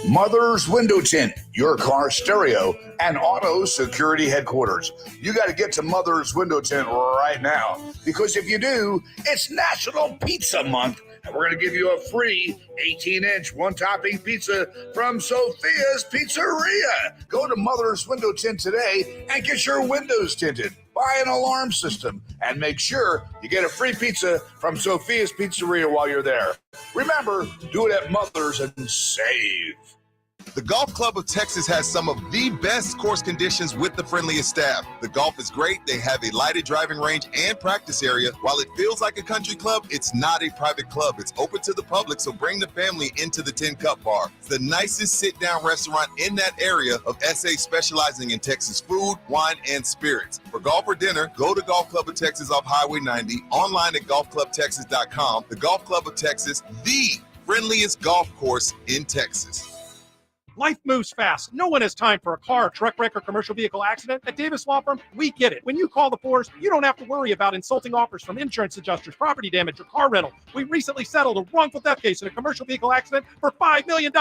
Mother's Window Tint, your car stereo and auto security headquarters. You got to get to Mother's Window Tint right now, because if you do, it's National Pizza Month, and we're going to give you a free 18-inch one-topping pizza from Sophia's Pizzeria. Go to Mother's Window Tint today and get your windows tinted. Buy an alarm system and make sure you get a free pizza from Sophia's Pizzeria while you're there. Remember, do it at Mother's and save. The Golf Club of Texas has some of the best course conditions with the friendliest staff. The golf is great. They have a lighted driving range and practice area. While it feels like a country club, it's not a private club. It's open to the public, so bring the family into the 10 Cup Bar. It's the nicest sit-down restaurant in that area of SA, specializing in Texas food, wine, and spirits. For golf or dinner, go to Golf Club of Texas off Highway 90, online at golfclubtexas.com. The Golf Club of Texas, the friendliest golf course in Texas. Life moves fast. No one has time for a car, truck wreck, or commercial vehicle accident. At Davis Law Firm, we get it. When you call the force, you don't have to worry about insulting offers from insurance adjusters, property damage, or car rental. We recently settled a wrongful death case in a commercial vehicle accident for $5 million.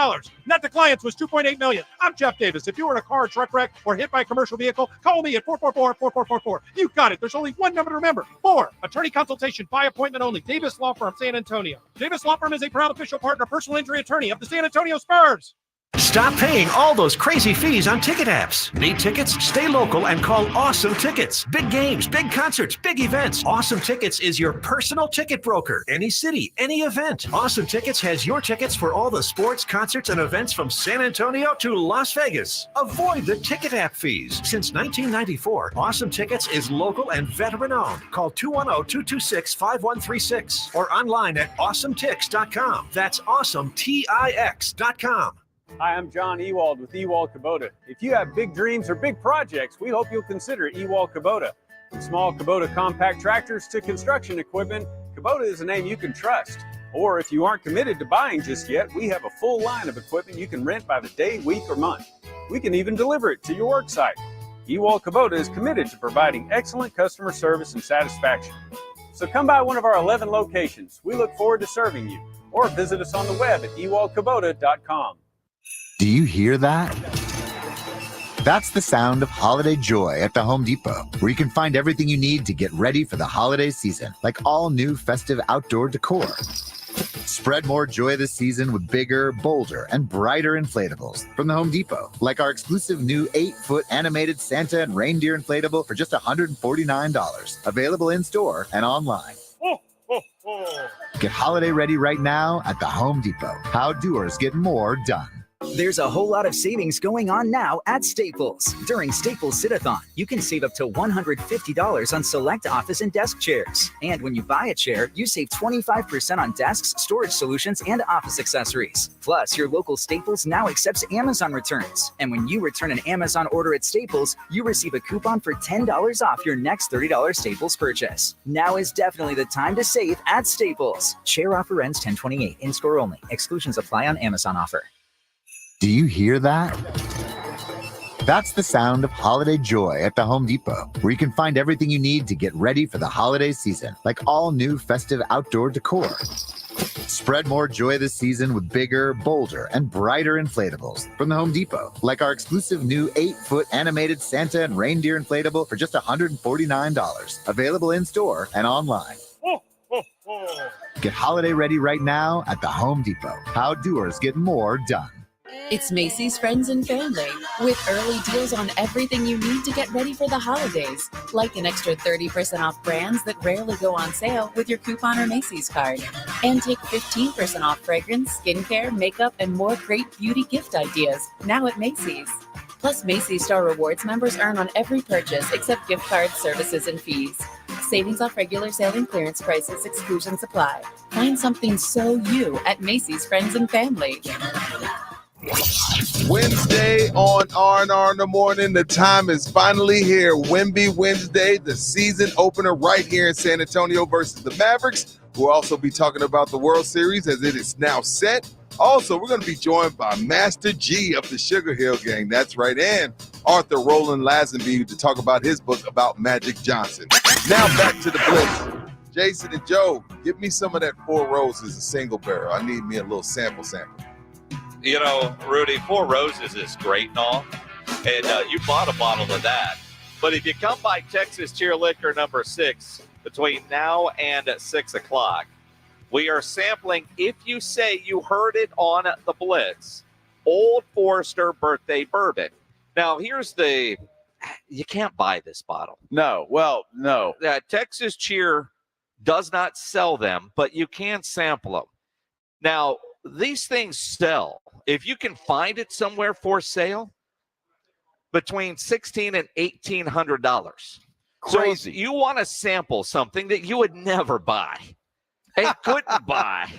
Net to clients was $2.8 million. I'm Jeff Davis. If you were in a car, truck wreck, or hit by a commercial vehicle, call me at 444-4444. You got it. There's only one number to remember. 4. Attorney consultation by appointment only. Davis Law Firm, San Antonio. Davis Law Firm is a proud official partner, personal injury attorney of the San Antonio Spurs. Stop paying all those crazy fees on ticket apps. Need tickets? Stay local and call Awesome Tickets. Big games, big concerts, big events. Awesome Tickets is your personal ticket broker. Any city, any event. Awesome Tickets has your tickets for all the sports, concerts, and events from San Antonio to Las Vegas. Avoid the ticket app fees. Since 1994, Awesome Tickets is local and veteran-owned. Call 210-226-5136 or online at awesometix.com. That's awesometix.com. Hi, I'm John Ewald with Ewald Kubota. If you have big dreams or big projects, we hope you'll consider Ewald Kubota. From small Kubota compact tractors to construction equipment, Kubota is a name you can trust. Or if you aren't committed to buying just yet, we have a full line of equipment you can rent by the day, week, or month. We can even deliver it to your work site. Ewald Kubota is committed to providing excellent customer service and satisfaction. So come by one of our 11 locations. We look forward to serving you. Or visit us on the web at ewaldkubota.com. Do you hear that? That's the sound of holiday joy at the Home Depot, where you can find everything you need to get ready for the holiday season, like all new festive outdoor decor. Spread more joy this season with bigger, bolder, and brighter inflatables from the Home Depot, like our exclusive new 8-foot animated Santa and reindeer inflatable for just $149, available in-store and online. Get holiday ready right now at the Home Depot. How doers get more done. There's a whole lot of savings going on now at Staples. During Staples Sit-a-thon, you can save up to $150 on select office and desk chairs. And when you buy a chair, you save 25% on desks, storage solutions, and office accessories. Plus, your local Staples now accepts Amazon returns. And when you return an Amazon order at Staples, you receive a coupon for $10 off your next $30 Staples purchase. Now is definitely the time to save at Staples. Chair offer ends 10/28, in-store only. Exclusions apply on Amazon offer. Do you hear that? That's the sound of holiday joy at the Home Depot, where you can find everything you need to get ready for the holiday season, like all new festive outdoor decor. Spread more joy this season with bigger, bolder, and brighter inflatables from the Home Depot, like our exclusive new 8-foot animated Santa and reindeer inflatable for just $149, available in-store and online. Get holiday ready right now at the Home Depot. How doers get more done. It's Macy's Friends and Family, with early deals on everything you need to get ready for the holidays, like an extra 30% off brands that rarely go on sale with your coupon or Macy's card. And take 15% off fragrance, skincare, makeup, and more great beauty gift ideas, now at Macy's. Plus, Macy's Star Rewards members earn on every purchase except gift cards, services, and fees. Savings off regular sale and clearance prices, exclusions apply. Find something so you at Macy's Friends and Family. Wednesday on R&R in the morning. The time is finally here. Wemby Wednesday, the season opener right here in San Antonio versus the Mavericks. We'll also be talking about the World Series as it is now set. Also, we're going to be joined by Master G of the Sugar Hill Gang. That's right. And Arthur Roland Lazenby to talk about his book about Magic Johnson. Now back to the Blitz. Jason and Joe, give me some of that Four Roses, a single barrel. I need me a little sample. You know, Rudy, Four Roses is great and all, and you bought a bottle of that. But if you come by Texas Cheer Liquor number 6 between now and 6 o'clock, we are sampling, if you say you heard it on the Blitz, Old Forester birthday bourbon. Now, you can't buy this bottle. No. Texas Cheer does not sell them, but you can sample them. Now, these things sell. If you can find it somewhere for sale, between $1,600 and $1,800. Crazy. So if you want to sample something that you would never buy and couldn't buy.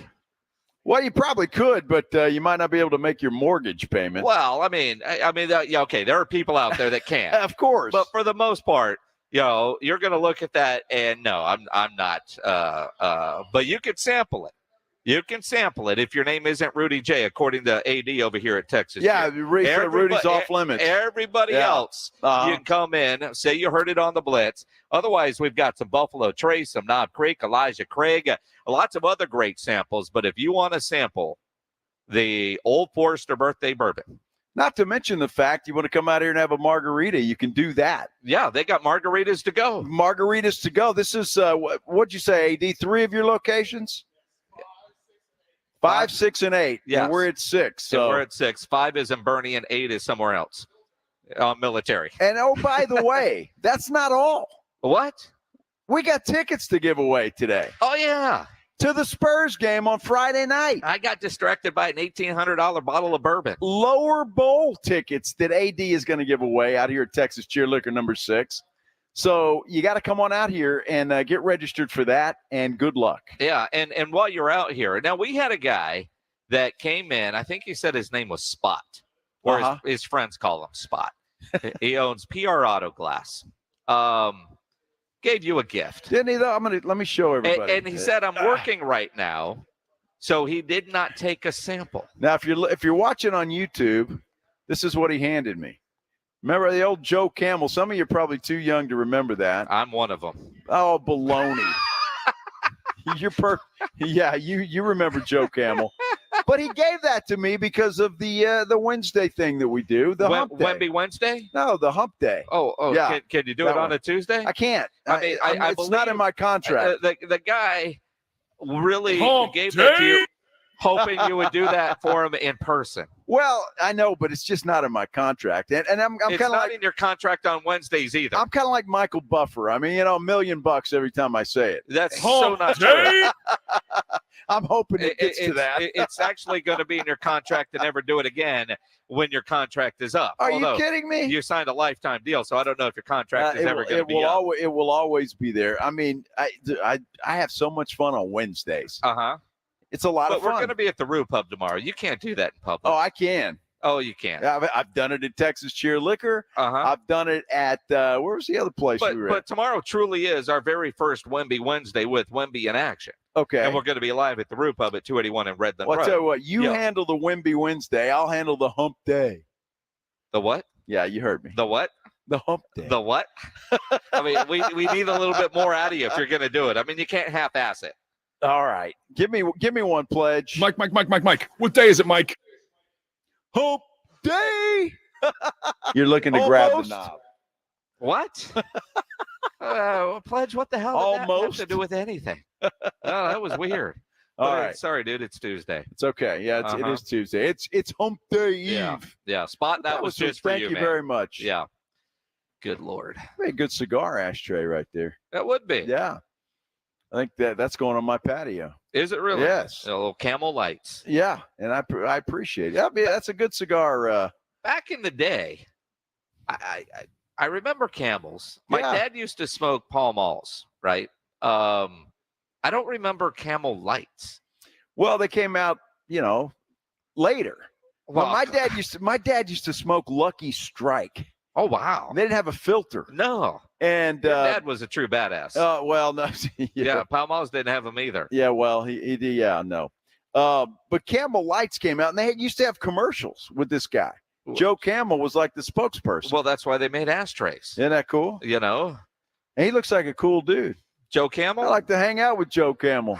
Well, you probably could, but you might not be able to make your mortgage payment. Well, okay, there are people out there that can. Of course. But for the most part, you're going to look at that and no, I'm not. But you can sample it. You can sample it if your name isn't Rudy J, according to AD over here at Texas. Yeah, Rudy's off limits. Everybody else, you can come in, say you heard it on the Blitz. Otherwise, we've got some Buffalo Trace, some Knob Creek, Elijah Craig, lots of other great samples. But if you want to sample the Old Forester birthday bourbon, not to mention the fact you want to come out here and have a margarita, you can do that. Yeah, they got margaritas to go. Margaritas to go. This is, what'd you say, AD, 3 of your locations? 5, 6, and 8. Yeah, we're at 6. So we're at 6. 5 is in Bernie, and 8 is somewhere else. Military. And by the way, that's not all. What? We got tickets to give away today. Oh yeah, to the Spurs game on Friday night. I got distracted by an $1,800 bottle of bourbon. Lower bowl tickets that AD is going to give away out here at Texas Cheer Liquor number 6. So you got to come on out here and get registered for that, and good luck. Yeah, and while you're out here, now we had a guy that came in, I think he said his name was Spot, or his friends call him Spot. He owns PR Auto Glass. Gave you a gift. Didn't he, though? Let me show everybody. And he said, I'm working right now, so he did not take a sample. Now, if you're watching on YouTube, this is what he handed me. Remember the old Joe Camel? Some of you are probably too young to remember that. I'm one of them. Oh, baloney. You remember Joe Camel. But he gave that to me because of the Wednesday thing that we do, the hump day. Wemby Wednesday? No, the hump day. Oh, yeah. Can you do it on a Tuesday? I can't. I it's not in my contract. The guy really Hump gave day. that to you, hoping you would do that for him in person. Well, I know, but it's just not in my contract. And I'm it's kind of not in your contract on Wednesdays either. I'm kind of like Michael Buffer. I mean, $1 million every time I say it. That's so not true. I'm hoping it gets to that. It's actually going to be in your contract to never do it again when your contract is up. Are you kidding me? You signed a lifetime deal, so I don't know if your contract is ever going to be up. It will always be there. I mean, I have so much fun on Wednesdays. It's a lot of fun. But we're going to be at the Rue Pub tomorrow. You can't do that in public. Oh, I can. Oh, you can. I've done it at Texas Cheer Liquor. I've done it at, where was the other place we were at? But tomorrow truly is our very first Wemby Wednesday with Wemby in action. Okay. And we're going to be live at the Rue Pub at 281 in Redland Road. I'll tell you what, handle the Wemby Wednesday. I'll handle the hump day. The what? Yeah, you heard me. The what? The hump day. The what? I mean, we need a little bit more out of you if you're going to do it. I mean, you can't half-ass it. All right. Give me one pledge. Mike. What day is it, Mike? Hump day. You're looking to grab the knob. What? Pledge, what the hell did that have to do with anything? Oh, that was weird. All right. Sorry, dude. It's Tuesday. It's okay. Yeah, it is Tuesday. It's hump day eve. Yeah. Spot, that was just for you, Thank you man. very much. Yeah. Good Lord. Hey, good cigar ashtray right there. That would be. Yeah. I think that's going on my patio. Is it really? Yes. A little Camel Lights. Yeah, and I appreciate it. That's a good cigar. Back in the day, I remember Camels. My dad used to smoke Pall Malls, right? I don't remember Camel Lights. Well, they came out, later. Well, my dad used to smoke Lucky Strike. Oh wow! They didn't have a filter. No. And your dad was a true badass. Well, no. Yeah, Pall Malls didn't have them either. Yeah, well, no. But Camel Lights came out, and they used to have commercials with this guy. Joe Camel was like the spokesperson. Well, that's why they made ashtrays. Isn't that cool? And he looks like a cool dude. Joe Camel? I like to hang out with Joe Camel.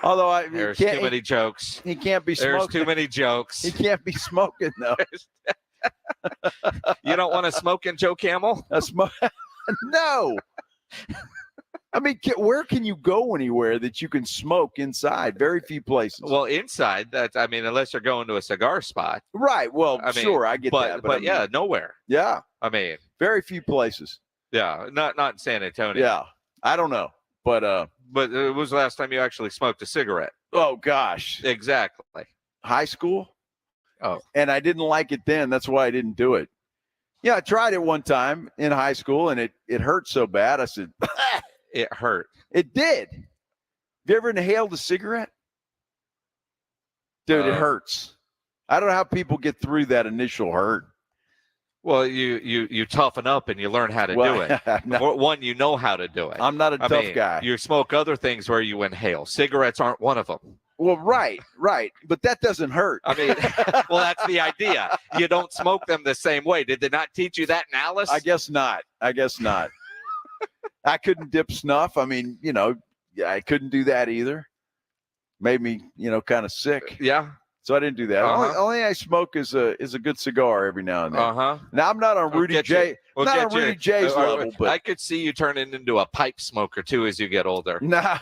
Although there's too many jokes. He can't be smoking. There's too many jokes. He can't be smoking, though. You don't want to smoke in Joe Camel? No. I mean, where can you go anywhere that you can smoke inside? Very few places. Well, inside, unless you're going to a cigar spot. Right. Well, sure, I get that. But yeah, nowhere. Yeah. I mean. Very few places. Yeah, not in San Antonio. Yeah. I don't know. But it was the last time you actually smoked a cigarette? Oh, gosh. Exactly. High school? Oh. And I didn't like it then. That's why I didn't do it. Yeah, I tried it one time in high school, and it hurt so bad. I said, it hurt. It did. Have you ever inhaled a cigarette? Dude, it hurts. I don't know how people get through that initial hurt. Well, you toughen up and you learn how to do it. One, you know how to do it. I'm not a tough guy. You smoke other things where you inhale. Cigarettes aren't one of them. Well, right. But that doesn't hurt. I mean, well, that's the idea. You don't smoke them the same way. Did they not teach you that in Alice? I guess not. I couldn't dip snuff. I mean, I couldn't do that either. Made me, kind of sick. Yeah. So I didn't do that. Only I smoke is a good cigar every now and then. Now I'm not on Rudy J. Rudy J's level, but I could see you turning into a pipe smoker too as you get older. Nah.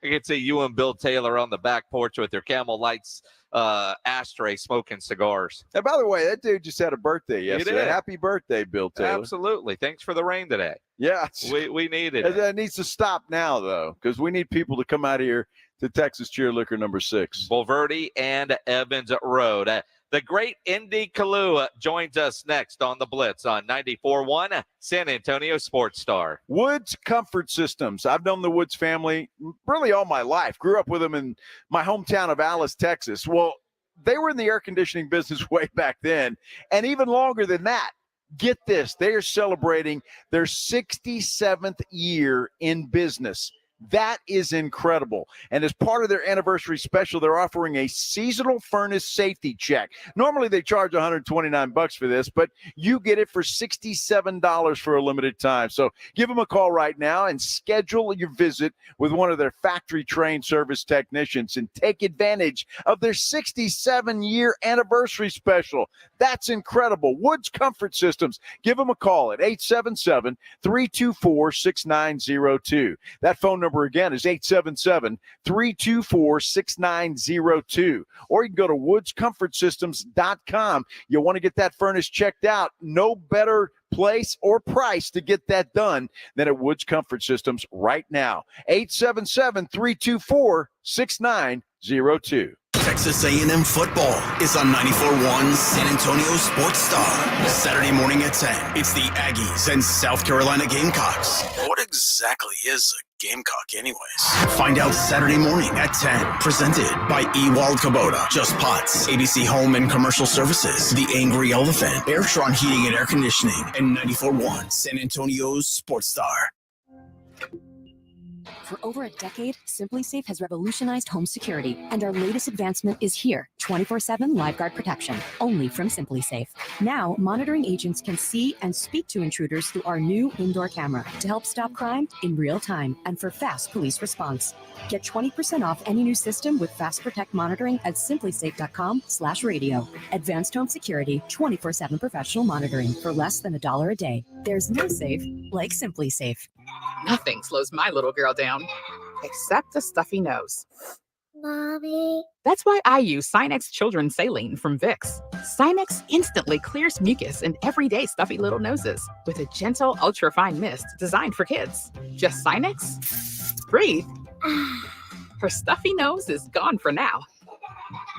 I could see you and Bill Taylor on the back porch with your Camel Lights ashtray smoking cigars. And by the way, that dude just had a birthday yesterday. Happy birthday, Bill Taylor. Absolutely. Thanks for the rain today. Yeah. We needed it. It needs to stop now, though, because we need people to come out here to Texas Cheer Liquor number 6. Bulverde and Evans Road. The great Indy Kalu joins us next on the Blitz on 94.1 San Antonio Sports Star. Woods Comfort Systems. I've known the Woods family really all my life. Grew up with them in my hometown of Alice, Texas. Well, they were in the air conditioning business way back then, and even longer than that. Get this, they are celebrating their 67th year in business. That is incredible. And as part of their anniversary special, they're offering a seasonal furnace safety check. Normally they charge $129 for this, but you get it for $67 for a limited time. So give them a call right now and schedule your visit with one of their factory-trained service technicians and take advantage of their 67-year anniversary special. That's incredible. Woods Comfort Systems. Give them a call at 877-324-6902. That phone number again is 877-324-6902. Or you can go to woodscomfortsystems.com. You'll want to get that furnace checked out. No better place or price to get that done than at Woods Comfort Systems right now. 877-324-6902. Texas A&M football is on 94.1 San Antonio Sports Star. Saturday morning at 10, it's the Aggies and South Carolina Gamecocks. What exactly is a Gamecock anyways? Find out Saturday morning at 10. Presented by Ewald Kubota, Just Pots, ABC Home and Commercial Services, The Angry Elephant, Airtron Heating and Air Conditioning, and 94.1 San Antonio's Sports Star. For over a decade, SimpliSafe has revolutionized home security, and our latest advancement is here, 24/7 LiveGuard protection, only from SimpliSafe. Now, monitoring agents can see and speak to intruders through our new indoor camera to help stop crime in real time and for fast police response. Get 20% off any new system with Fast Protect monitoring at simplisafe.com/radio. Advanced home security, 24/7 professional monitoring for less than $1 a day. There's no safe like SimpliSafe. Nothing slows my little girl down, except a stuffy nose. Mommy. That's why I use Sinex Children's Saline from Vicks. Sinex instantly clears mucus in everyday stuffy little noses with a gentle, ultra-fine mist designed for kids. Just Sinex? Breathe. Her stuffy nose is gone for now.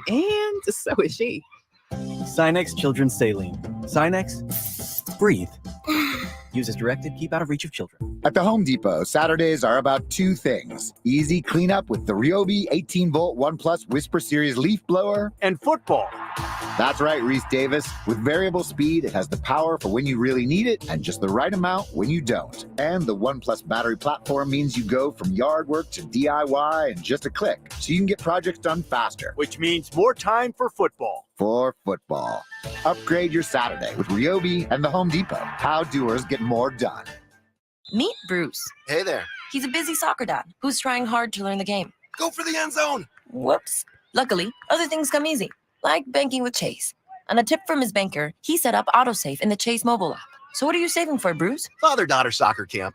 And so is she. Sinex Children's Saline. Sinex, breathe. Use as directed, keep out of reach of children. At the Home Depot, Saturdays are about two things. Easy cleanup with the Ryobi 18-volt ONE+ Whisper Series leaf blower. And football. That's right, Reese Davis. With variable speed, it has the power for when you really need it and just the right amount when you don't. And the ONE+ battery platform means you go from yard work to DIY in just a click, so you can get projects done faster. Which means more time for football. For football. Upgrade your Saturday with Ryobi and the Home Depot. How doers get more done. Meet Bruce. Hey there. He's a busy soccer dad who's trying hard to learn the game. Go for the end zone. Whoops. Luckily, other things come easy, like banking with Chase. On a tip from his banker, he set up AutoSave in the Chase mobile app. So what are you saving for, Bruce? Father-daughter soccer camp.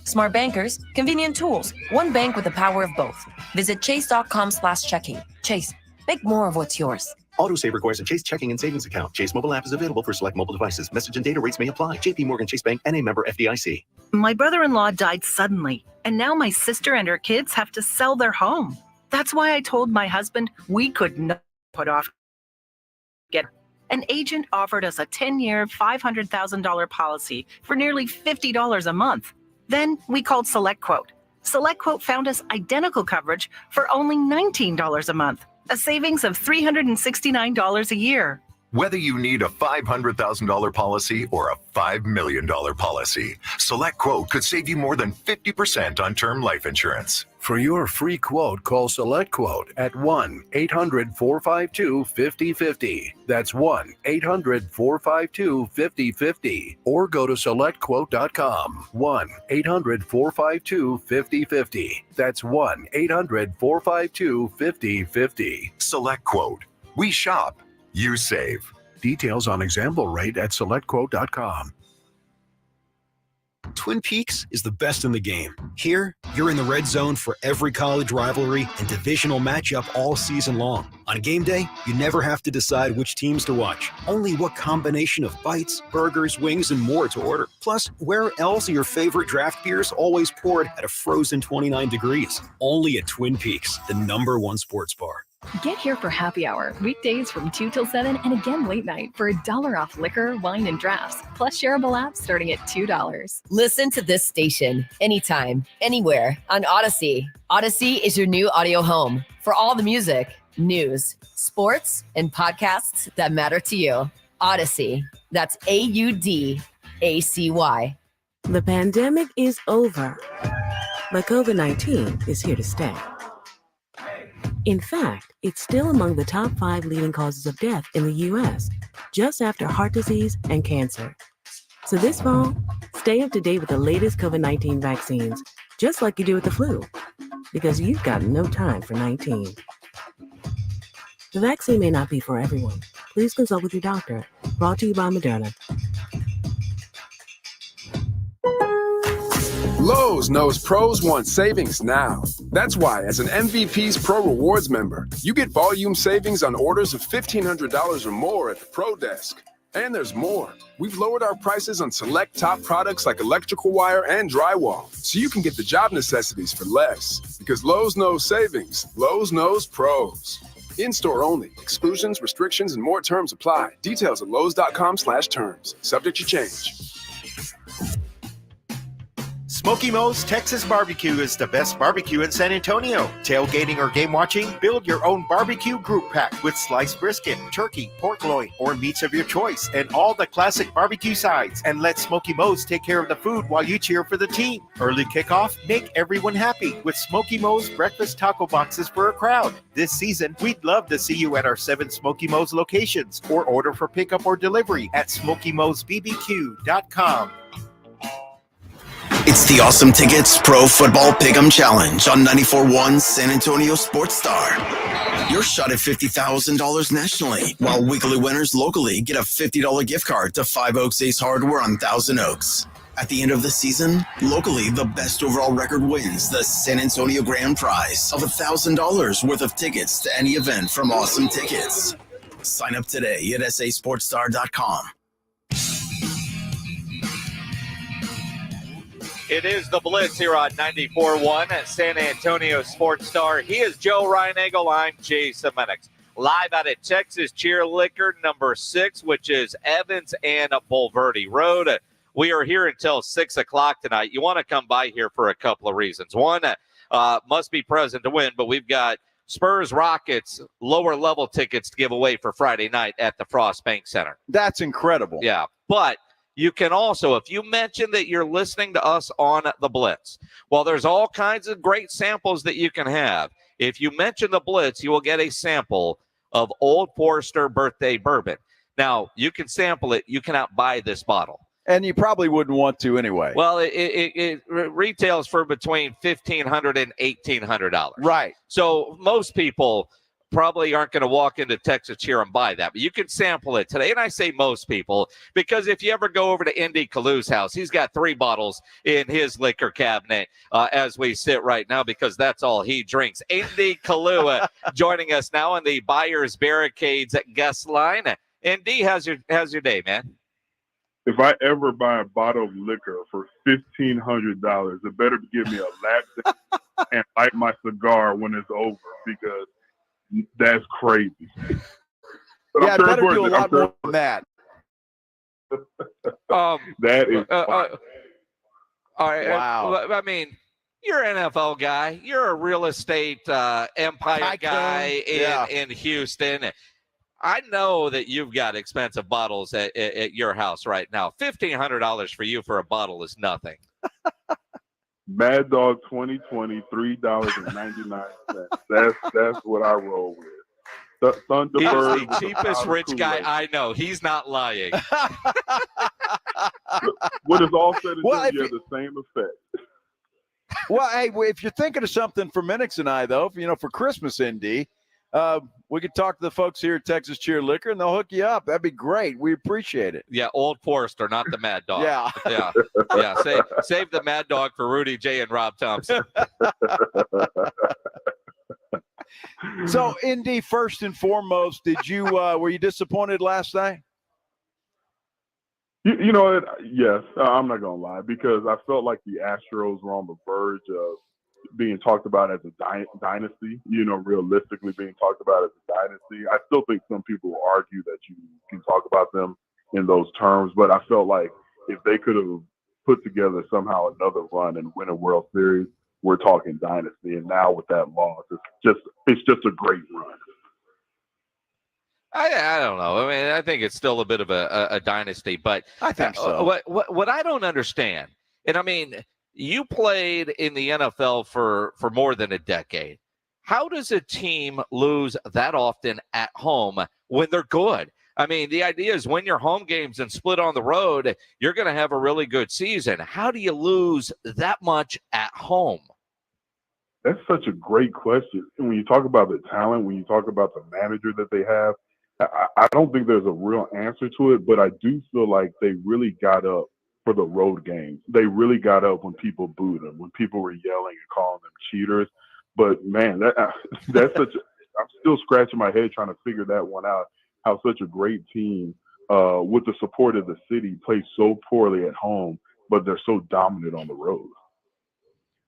Smart bankers, convenient tools, one bank with the power of both. Visit chase.com/checking. Chase, make more of what's yours. AutoSave requires a Chase checking and savings account. Chase mobile app is available for select mobile devices. Message and data rates may apply. JP Morgan Chase Bank and a member FDIC. My brother-in-law died suddenly, and now my sister and her kids have to sell their home. That's why I told my husband we could not put off. An agent offered us a 10-year, $500,000 policy for nearly $50 a month. Then we called SelectQuote. SelectQuote found us identical coverage for only $19 a month, a savings of $369 a year. Whether you need a $500,000 policy or a $5 million policy, SelectQuote could save you more than 50% on term life insurance. For your free quote, call SelectQuote at 1-800-452-5050. That's 1-800-452-5050. Or go to SelectQuote.com. 1-800-452-5050. That's 1-800-452-5050. SelectQuote. We shop. You save. Details on example rate at SelectQuote.com. Twin Peaks is the best in the game. Here, you're in the red zone for every college rivalry and divisional matchup all season long. On game day, you never have to decide which teams to watch, only what combination of bites, burgers, wings, and more to order. Plus, where else are your favorite draft beers always poured at a frozen 29 degrees? Only at Twin Peaks, the #1 sports bar. Get here for happy hour, weekdays from 2 till 7, and again late night for $1 off liquor, wine, and drafts, plus shareable apps starting at $2. Listen to this station anytime, anywhere on Odyssey. Odyssey is your new audio home for all the music, news, sports, and podcasts that matter to you. Odyssey. That's AUDACY. The pandemic is over, but COVID-19 is here to stay. In fact, it's still among the top 5 leading causes of death in the U.S., just after heart disease and cancer. So this fall, stay up to date with the latest COVID-19 vaccines, just like you do with the flu, because you've got no time for 19. The vaccine may not be for everyone. Please consult with your doctor. Brought to you by Moderna. Lowe's knows pros want savings now. That's why, as an MVP's Pro Rewards member, you get volume savings on orders of $1,500 or more at the Pro Desk. And there's more. We've lowered our prices on select top products like electrical wire and drywall, so you can get the job necessities for less. Because Lowe's knows savings. Lowe's knows pros. In-store only. Exclusions, restrictions, and more terms apply. Details at lowes.com/terms. Subject to change. Smoky Mo's Texas Barbecue is the best barbecue in San Antonio. Tailgating or game watching? Build your own barbecue group pack with sliced brisket, turkey, pork loin, or meats of your choice, and all the classic barbecue sides. And let Smoky Mo's take care of the food while you cheer for the team. Early kickoff, make everyone happy with Smoky Mo's breakfast taco boxes for a crowd. This season, we'd love to see you at our 7 Smoky Mo's locations, or order for pickup or delivery at SmokyMo'sBBQ.com. It's the Awesome Tickets Pro Football Pick'em Challenge on 94.1 San Antonio Sports Star. Your shot at $50,000 nationally, while weekly winners locally get a $50 gift card to 5 Oaks Ace Hardware on Thousand Oaks. At the end of the season, locally, the best overall record wins the San Antonio Grand Prize of $1,000 worth of tickets to any event from Awesome Tickets. Sign up today at sasportstar.com. It is the Blitz here on 94.1 at San Antonio Sports Star. He is Joe Reinagel. I'm Jason Minix. Live out at Texas Cheer Liquor number 6, which is Evans and Bulverde Road. We are here until 6 o'clock tonight. You want to come by here for a couple of reasons. One, must be present to win, but we've got Spurs Rockets lower level tickets to give away for Friday night at the Frost Bank Center. That's incredible. Yeah, but you can also, if you mention that you're listening to us on the Blitz, well, there's all kinds of great samples that you can have. If you mention the Blitz, you will get a sample of Old Forester birthday bourbon. Now, you can sample it. You cannot buy this bottle. And you probably wouldn't want to anyway. Well, it retails for between $1,500 and $1,800. Right. So most people probably aren't going to walk into Texas Cheer and buy that, but you can sample it today. And I say most people, because if you ever go over to Indy Kalu's house, he's got 3 bottles in his liquor cabinet as we sit right now, because that's all he drinks. Indy Kalu joining us now on the Buyers Barricades guest line. Indy, how's your day, man? If I ever buy a bottle of liquor for $1,500, it better give me a lap dance and light my cigar when it's over, because that's crazy. But yeah, it better do a lot more than that. That is all right. Wow. I mean, you're an NFL guy. You're a real estate empire guy in Houston. I know that you've got expensive bottles at your house right now. $1,500 for you for a bottle is nothing. Mad Dog 2020, $3.99. That's what I roll with. Thunderbird. He's the cheapest rich guy I know. He's not lying. When it's all said and done, you have the same effect. Well, hey, if you're thinking of something for Minix and I, though, for Christmas, ND, we could talk to the folks here at Texas Cheer Liquor, and they'll hook you up. That'd be great. We appreciate it. Yeah, Old Forester, not the Mad Dog. Yeah. Yeah. Save the Mad Dog for Rudy J and Rob Thompson. So, Indy, first and foremost, were you disappointed last night? You know what? Yes, I'm not gonna lie, because I felt like the Astros were on the verge of being talked about as a dynasty, realistically being talked about as a dynasty. I still think some people will argue that you can talk about them in those terms, but I felt like if they could have put together somehow another run and win a World Series, we're talking dynasty. And now with that loss, it's just a great run. I don't know. I mean, I think it's still a bit of a dynasty, but I think so. What I don't understand, and I mean, you played in the NFL for more than a decade. How does a team lose that often at home when they're good? I mean, the idea is win your home games and split on the road, you're going to have a really good season. How do you lose that much at home? That's such a great question. And when you talk about the talent, when you talk about the manager that they have, I don't think there's a real answer to it, but I do feel like they really got up for the road games. They really got up when people booed them, when people were yelling and calling them cheaters. But man, that's such I'm still scratching my head trying to figure that one out, how such a great team with the support of the city plays so poorly at home, but they're so dominant on the road.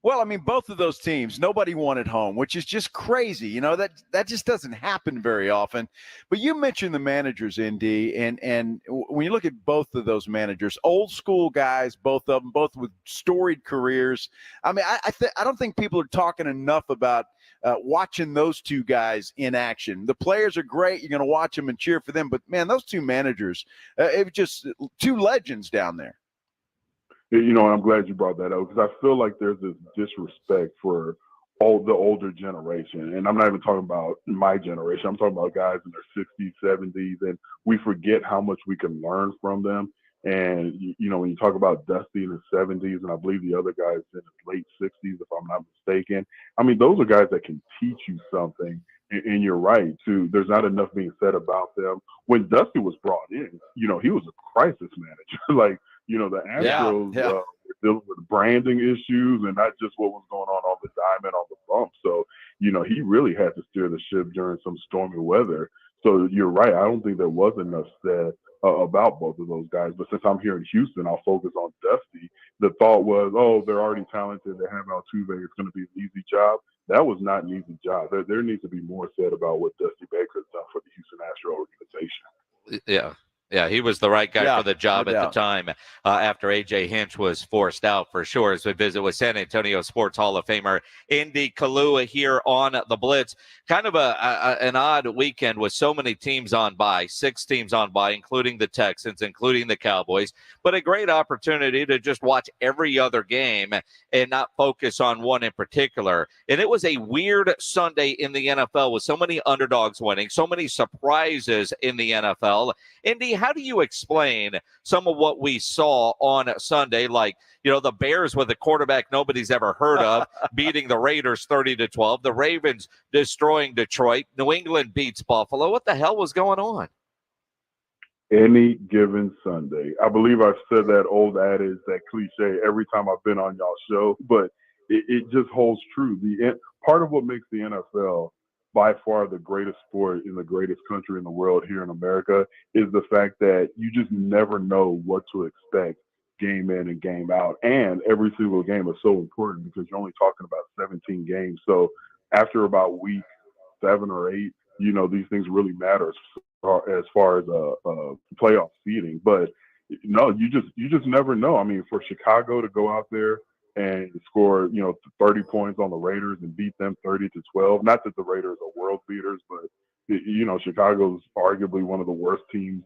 Well, I mean, both of those teams, nobody won at home, which is just crazy. That just doesn't happen very often. But you mentioned the managers, ND, and when you look at both of those managers, old school guys, both of them, both with storied careers. I mean, I don't think people are talking enough about watching those two guys in action. The players are great. You're going to watch them and cheer for them. But, man, those two managers, it was just two legends down there. I'm glad you brought that up, because I feel like there's this disrespect for all the older generation. And I'm not even talking about my generation. I'm talking about guys in their 60s, 70s, and we forget how much we can learn from them. And, when you talk about Dusty in his 70s, and I believe the other guys in his late 60s, if I'm not mistaken, I mean, those are guys that can teach you something. And you're right, too. There's not enough being said about them. When Dusty was brought in, he was a crisis manager. The Astros were dealing with branding issues and not just what was going on the diamond, on the bump. So, he really had to steer the ship during some stormy weather. So you're right. I don't think there was enough said about both of those guys. But since I'm here in Houston, I'll focus on Dusty. The thought was, they're already talented. They have Altuve. It's going to be an easy job. That was not an easy job. There needs to be more said about what Dusty Baker's done for the Houston Astros organization. Yeah. Yeah, he was the right guy for the job at the time after A.J. Hinch was forced out, for sure. As we visit with San Antonio Sports Hall of Famer Indy Kalu here on the Blitz. Kind of an odd weekend with so many teams on bye, 6 teams on bye, including the Texans, including the Cowboys, but a great opportunity to just watch every other game and not focus on one in particular. And it was a weird Sunday in the NFL with so many underdogs winning, so many surprises in the NFL. Indy, how do you explain some of what we saw on Sunday, like, the Bears with a quarterback nobody's ever heard of beating the Raiders 30-12, the Ravens destroying Detroit, New England beats Buffalo. What the hell was going on? Any given Sunday. I believe I've said that old adage, that cliche, every time I've been on y'all's show, but it just holds true. Part of what makes the NFL by far the greatest sport in the greatest country in the world here in America is the fact that you just never know what to expect game in and game out. And every single game is so important because you're only talking about 17 games. So after about week 7 or 8, these things really matter as far as playoff seeding. But no, you just never know. I mean, for Chicago to go out there and score 30 points on the Raiders and beat them 30-12. Not that the Raiders are world beaters, but Chicago's arguably one of the worst teams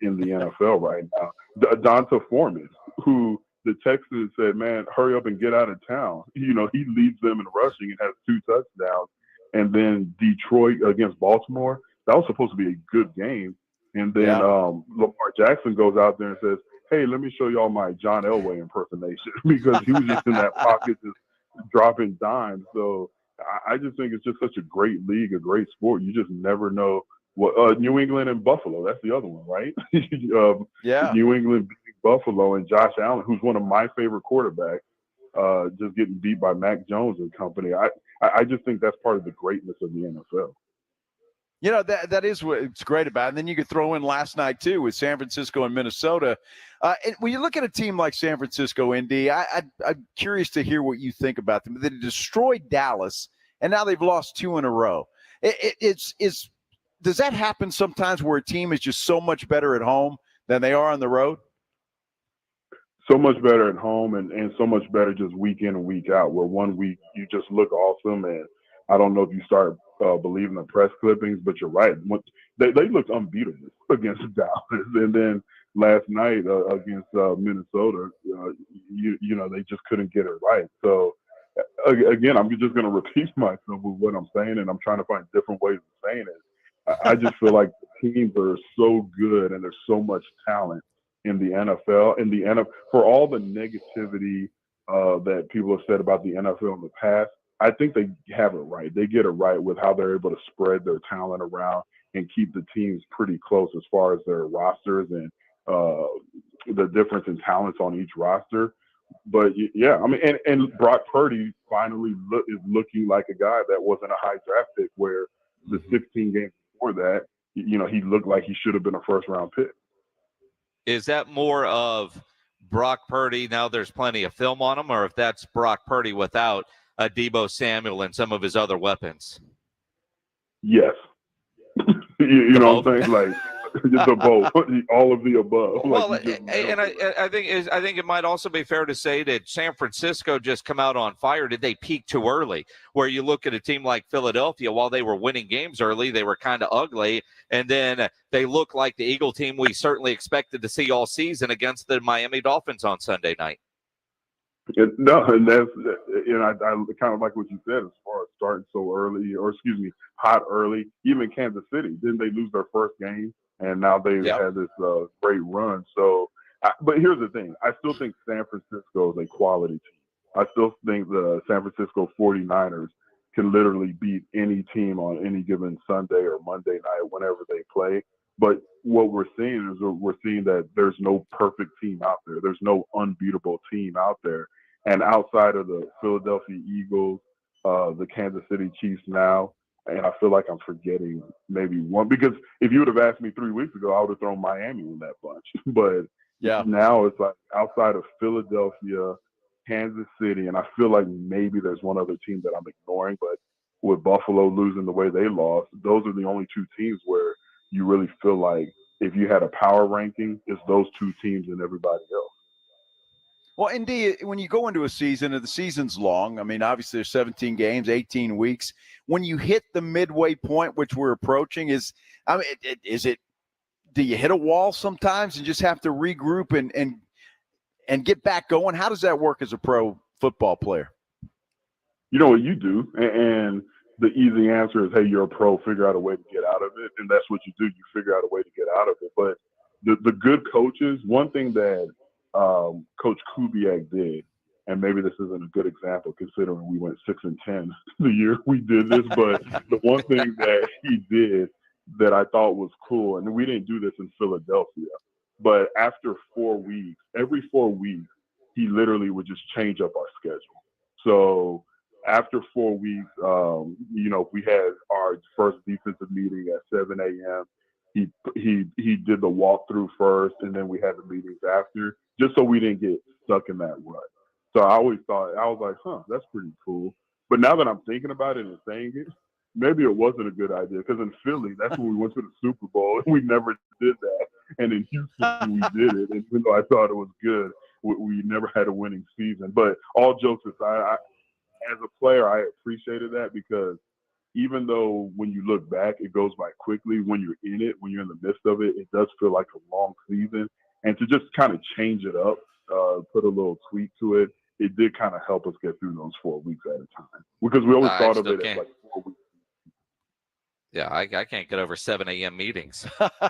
in the NFL right now. Donta Foreman, who the Texans said, man, hurry up and get out of town. He leads them in rushing and has 2 touchdowns. And then Detroit against Baltimore, that was supposed to be a good game. And then Lamar Jackson goes out there and says, hey, let me show y'all my John Elway impersonation, because he was just in that pocket just dropping dimes. So I just think it's just such a great league, a great sport. You just never know what New England and Buffalo, that's the other one, right? New England beating Buffalo, and Josh Allen, who's one of my favorite quarterbacks, just getting beat by Mac Jones and company. I just think that's part of the greatness of the NFL. That is what's great about it. And then you could throw in last night, too, with San Francisco and Minnesota. And when you look at a team like San Francisco, Indy, I'm curious to hear what you think about them. They destroyed Dallas, and now they've lost 2 in a row. Does that happen sometimes where a team is just so much better at home than they are on the road? So much better at home and so much better just week in and week out, where one week you just look awesome. And I don't know if you start believing the press clippings, but you're right. They looked unbeatable against Dallas. And then last night against Minnesota, they just couldn't get it right. So, again, I'm just going to repeat myself with what I'm saying, and I'm trying to find different ways of saying it. I just feel like the teams are so good and there's so much talent in the NFL. For all the negativity that people have said about the NFL in the past, I think they have it right. They get it right with how they're able to spread their talent around and keep the teams pretty close as far as their rosters and the difference in talents on each roster. But yeah, I mean, and Brock Purdy finally is looking like a guy that wasn't a high draft pick, where the 16 games before that, he looked like he should have been a first round pick. Is that more of Brock Purdy, now there's plenty of film on him, or if that's Brock Purdy without Deebo Samuel and some of his other weapons? Yes. you know what I'm saying? Like, the both, all of the above. Well, and I think it might also be fair to say that San Francisco just come out on fire. Did they peak too early? Where you look at a team like Philadelphia, while they were winning games early, they were kind of ugly, and then they look like the Eagle team we certainly expected to see all season against the Miami Dolphins on Sunday night. No, and that's, I kind of like what you said as far as starting so early, hot early. Even Kansas City, didn't they lose their first game? And now they've had this great run. So, but here's the thing. I still think San Francisco is a quality team. I still think the San Francisco 49ers can literally beat any team on any given Sunday or Monday night whenever they play. But what we're seeing is that there's no perfect team out there. There's no unbeatable team out there. And outside of the Philadelphia Eagles, the Kansas City Chiefs now, and I feel like I'm forgetting maybe one, because if you would have asked me 3 weeks ago, I would have thrown Miami in that bunch. But now it's like outside of Philadelphia, Kansas City, and I feel like maybe there's one other team that I'm ignoring, but with Buffalo losing the way they lost, those are the only 2 teams where you really feel like if you had a power ranking, it's those 2 teams and everybody else. Well, indeed, when you go into a season, and the season's long, I mean, obviously there's 17 games, 18 weeks. When you hit the midway point, which we're approaching, do you hit a wall sometimes and just have to regroup and get back going? How does that work as a pro football player? You know what you do, and the easy answer is, hey, you're a pro, figure out a way to get out of it. And that's what you do. You figure out a way to get out of it. But the good coaches, one thing that Coach Kubiak did, and maybe this isn't a good example considering we went 6-10 the year we did this, but the one thing that he did that I thought was cool, and we didn't do this in Philadelphia, but after 4 weeks, every 4 weeks, he literally would just change up our schedule. So after 4 weeks, we had our first defensive meeting at 7 a.m. He did the walkthrough first, and then we had the meetings after, just so we didn't get stuck in that rut. So I always thought, I was like, that's pretty cool. But now that I'm thinking about it and saying it, maybe it wasn't a good idea, because in Philly, that's when we went to the Super Bowl, and we never did that. And in Houston, we did it. And even though I thought it was good, we never had a winning season. But all jokes aside, as a player, I appreciated that, because even though when you look back, it goes by quickly, when you're in it, when you're in the midst of it, it does feel like a long season. And to just kind of change it up, put a little tweak to it, it did kind of help us get through those 4 weeks at a time. Because we always thought of it as like 4 weeks. Yeah, I can't get over 7 a.m. meetings.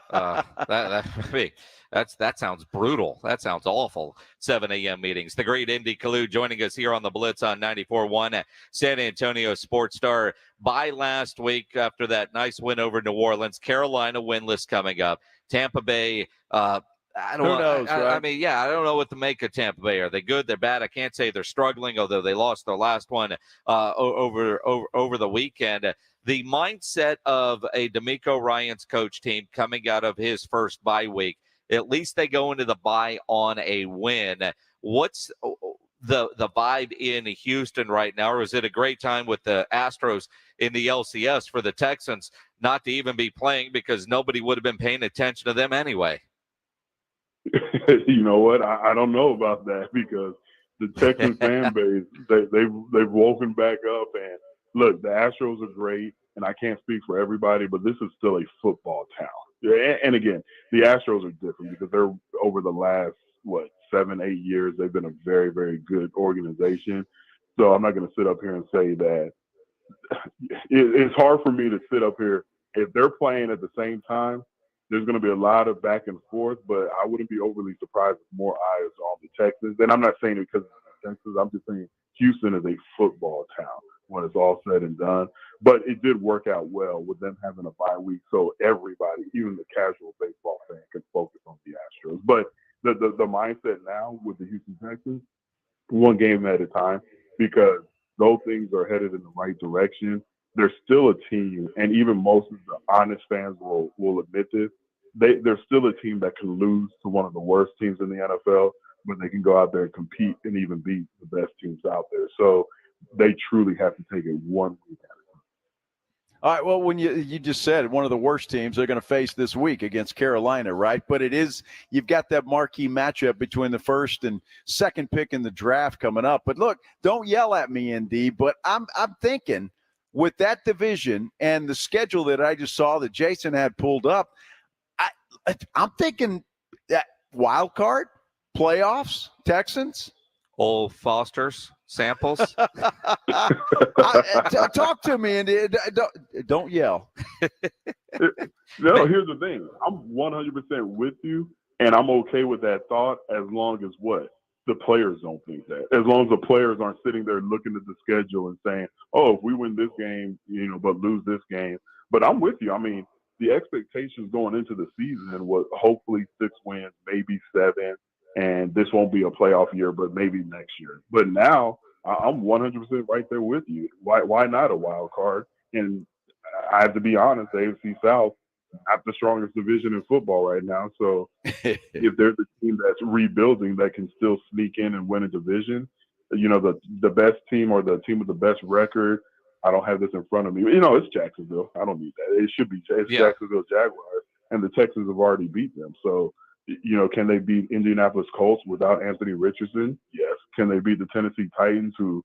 That sounds brutal. That sounds awful. 7 a.m. meetings. The great Indy Kalu joining us here on the Blitz on 94.1 San Antonio Sports Star. By last week, after that nice win over New Orleans, Carolina winless coming up. Tampa Bay. I don't know. I mean, I don't know what to make of Tampa Bay. Are they good? They're bad. I can't say they're struggling, although they lost their last one over the weekend. The mindset of a D'Amico Ryans coach team coming out of his first bye week, at least they go into the bye on a win. What's the vibe in Houston right now? Or is it a great time with the Astros in the LCS for the Texans not to even be playing because nobody would have been paying attention to them anyway? You know what? I don't know about that, because the Texans fan base, they've woken back up. And look, the Astros are great, and I can't speak for everybody, but this is still a football town. And again, the Astros are different because they're over the last 7-8 years, they've been a very, very good organization. So I'm not going to sit up here and say that it's hard for me to sit up here. If they're playing at the same time, there's going to be a lot of back and forth, but I wouldn't be overly surprised if more eyes are on the Texans. And I'm not saying it because of the Texans. I'm just saying Houston is a football town when it's all said and done. But it did work out well with them having a bye week, so everybody, even the casual baseball fan, can focus on the Astros. But the mindset now with the Houston Texans, one game at a time, because those things are headed in the right direction. They're still a team, and even most of the honest fans will admit this. They're still a team that can lose to one of the worst teams in the NFL, but they can go out there and compete and even beat the best teams out there. So they truly have to take it 1 week at a time. All right, well, when you just said one of the worst teams they're going to face this week against Carolina, right? But you've got that marquee matchup between the first and second pick in the draft coming up. But look, don't yell at me, ND, but I'm thinking with that division and the schedule that I just saw that Jason had pulled up, I'm thinking that wild card, playoffs, Texans. Old Foster's samples. Talk to me, and don't yell. No, here's the thing. I'm 100% with you, and I'm okay with that thought as long as the players don't think that. As long as the players aren't sitting there looking at the schedule and saying, if we win this game, but lose this game. But I'm with you. I mean, the expectations going into the season was hopefully 6 wins, maybe 7. And this won't be a playoff year, but maybe next year. But now I'm 100% right there with you. Why not a wild card? And I have to be honest, the AFC South, not the strongest division in football right now. So if there's a team that's rebuilding that can still sneak in and win a division, the best team or the team with the best record, I don't have this in front of me. It's Jacksonville. I don't need that. It should be Jacksonville Jaguars, and the Texans have already beat them. So, can they beat Indianapolis Colts without Anthony Richardson? Yes. Can they beat the Tennessee Titans, who,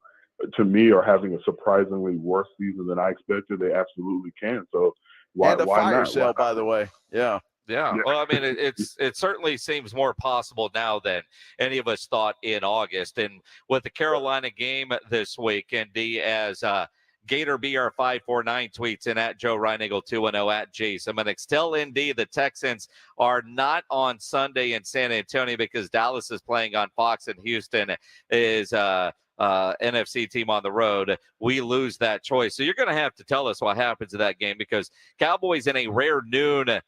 to me, are having a surprisingly worse season than I expected? They absolutely can. So why fire not? sale, by the way. Yeah. Yeah. Well, I mean, it certainly seems more possible now than any of us thought in August. And with the Carolina game this week, and GatorBR549 tweets in at Joe Reinagle 210 at Jason Minix. Tell ND the Texans are not on Sunday in San Antonio because Dallas is playing on Fox and Houston is NFC team on the road. We lose that choice. So you're going to have to tell us what happens in that game because Cowboys in a rare noon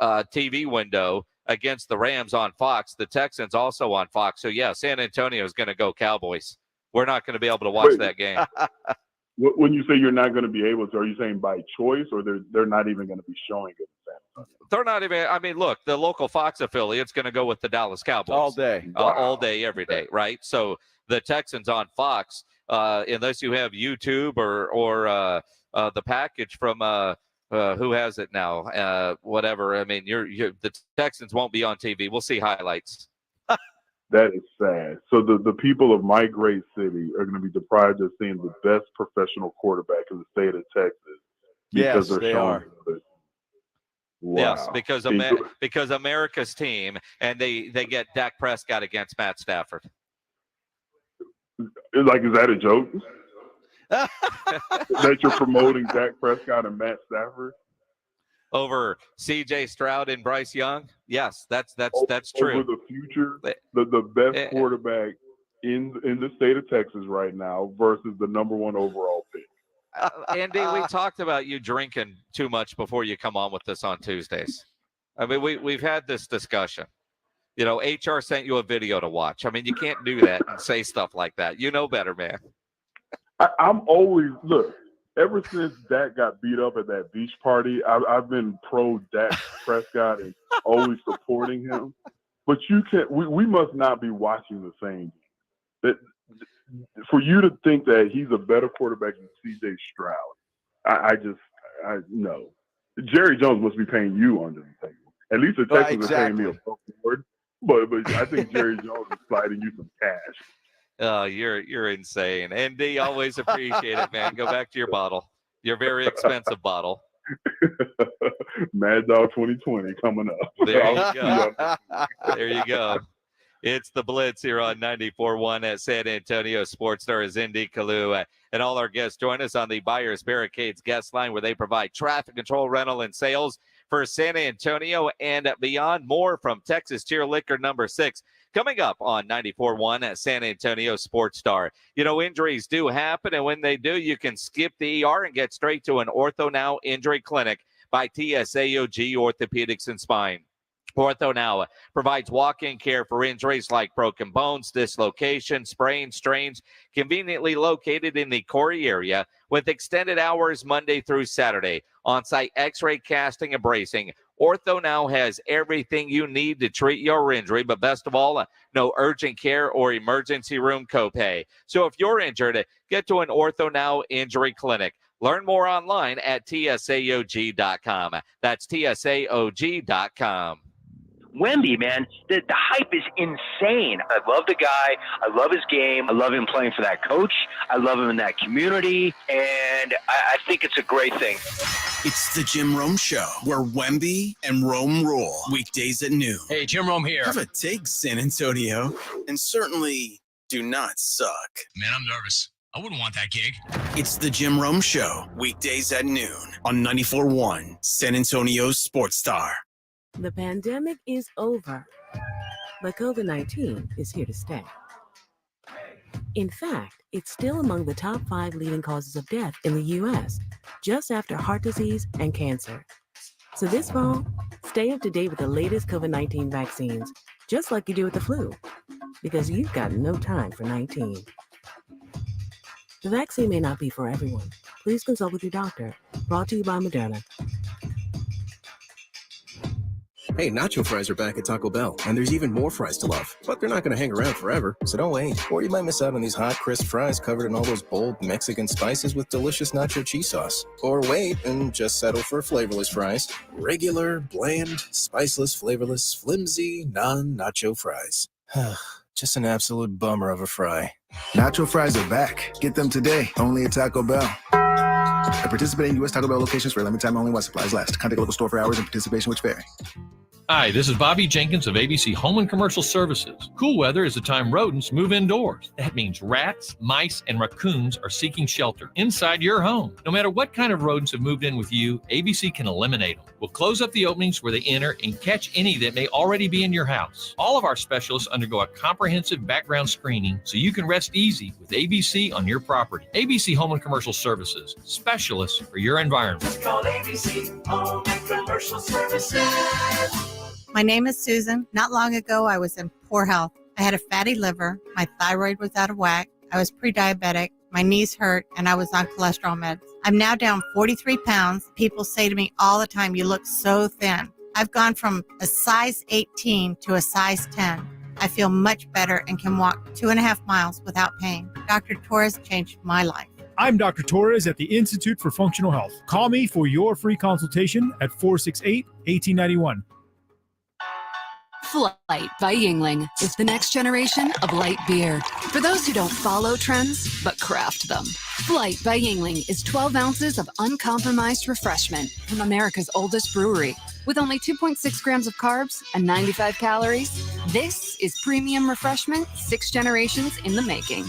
TV window against the Rams on Fox. The Texans also on Fox. So, yeah, San Antonio is going to go Cowboys. We're not going to be able to watch that game. When you say you're not going to be able to, are you saying by choice or they're not even going to be showing it in San Antonio? They're not even. I mean, look, the local Fox affiliate's going to go with the Dallas Cowboys. All day. All day, every day, right? So the Texans on Fox, unless you have YouTube or the package from who has it now? Whatever. I mean, the Texans won't be on TV. We'll see highlights. That is sad. So the people of my great city are going to be deprived of seeing the best professional quarterback in the state of Texas because they're showing it. Wow. Yes, because America's team, and they get Dak Prescott against Matt Stafford. Like, is that a joke? That you're promoting Dak Prescott and Matt Stafford over C.J. Stroud and Bryce Young? Yes, that's true. Over the future, the best quarterback in the state of Texas right now versus the number one overall pick. Andy, we talked about you drinking too much before you come on with us on Tuesdays. I mean, we've had this discussion. You know, HR sent you a video to watch. I mean, you can't do that and say stuff like that. You know better, man. I'm always, look, ever since Dak got beat up at that beach party, I've been pro Dak Prescott and always supporting him. But we must not be watching the same game. For you to think that he's a better quarterback than C.J. Stroud, no. Jerry Jones must be paying you under the table. At least the Texans are paying me a board. But I think Jerry Jones is sliding you some cash. Oh, you're insane. ND, always appreciate it, man. Go back to your bottle. Your very expensive bottle. Mad Dog 2020 coming up. There you go. There you go. It's the Blitz here on 94.1 at San Antonio Sports Star is ND Kalu. And all our guests join us on the Buyers Barricades guest line where they provide traffic control, rental, and sales for San Antonio and beyond. More from Texas Cheer Liquor number 6. Coming up on 94.1 at San Antonio Sports Star. You know, injuries do happen, and when they do, you can skip the ER and get straight to an Ortho Now Injury Clinic by TSAOG Orthopedics and Spine. Ortho Now provides walk-in care for injuries like broken bones, dislocations, sprains, strains, conveniently located in the Horry area with extended hours Monday through Saturday. On-site x-ray, casting, and bracing. Ortho Now has everything you need to treat your injury, but best of all, no urgent care or emergency room copay. So if you're injured, get to an Ortho Now Injury Clinic. Learn more online at tsaog.com. That's tsaog.com. Wemby, man, the hype is insane. I love the guy. I love his game. I love him playing for that coach. I love him in that community. And I think it's a great thing. It's the Jim Rome Show, where Wemby and Rome rule. Weekdays at noon. Hey, Jim Rome here. Have a take, San Antonio. And certainly do not suck. Man, I'm nervous. I wouldn't want that gig. It's the Jim Rome Show, weekdays at noon on 94.1 San Antonio Sports Star. The pandemic is over, but COVID-19 is here to stay. In fact, it's still among the top 5 leading causes of death in the U.S., just after heart disease and cancer. So this fall, stay up to date with the latest COVID-19 vaccines, just like you do with the flu, because you've got no time for 19. The vaccine may not be for everyone. Please consult with your doctor. Brought to you by Moderna. Hey, nacho fries are back at Taco Bell, and there's even more fries to love. But they're not going to hang around forever, so don't wait. Or you might miss out on these hot, crisp fries covered in all those bold Mexican spices with delicious nacho cheese sauce. Or wait and just settle for flavorless fries. Regular, bland, spiceless, flavorless, flimsy, non-nacho fries. Just an absolute bummer of a fry. Nacho fries are back. Get them today, only at Taco Bell. At participating U.S. Taco Bell locations for a limited time only while supplies last. Contact a local store for hours and participation which vary. Hi, this is Bobby Jenkins of ABC Home and Commercial Services. Cool weather is the time rodents move indoors. That means rats, mice, and raccoons are seeking shelter inside your home. No matter what kind of rodents have moved in with you, ABC can eliminate them. We'll close up the openings where they enter and catch any that may already be in your house. All of our specialists undergo a comprehensive background screening so you can rest easy with ABC on your property. ABC Home and Commercial Services, specialists for your environment. Call ABC Home and Commercial Services. My name is Susan. Not long ago, I was in poor health. I had a fatty liver. My thyroid was out of whack. I was pre-diabetic. My knees hurt, and I was on cholesterol meds. I'm now down 43 pounds. People say to me all the time, you look so thin. I've gone from a size 18 to a size 10. I feel much better and can walk 2.5 miles without pain. Dr. Torres changed my life. I'm Dr. Torres at the Institute for Functional Health. Call me for your free consultation at 468-1891. Flight by Yingling is the next generation of light beer. For those who don't follow trends, but craft them. Flight by Yingling is 12 ounces of uncompromised refreshment from America's oldest brewery. With only 2.6 grams of carbs and 95 calories, this is premium refreshment 6 generations in the making.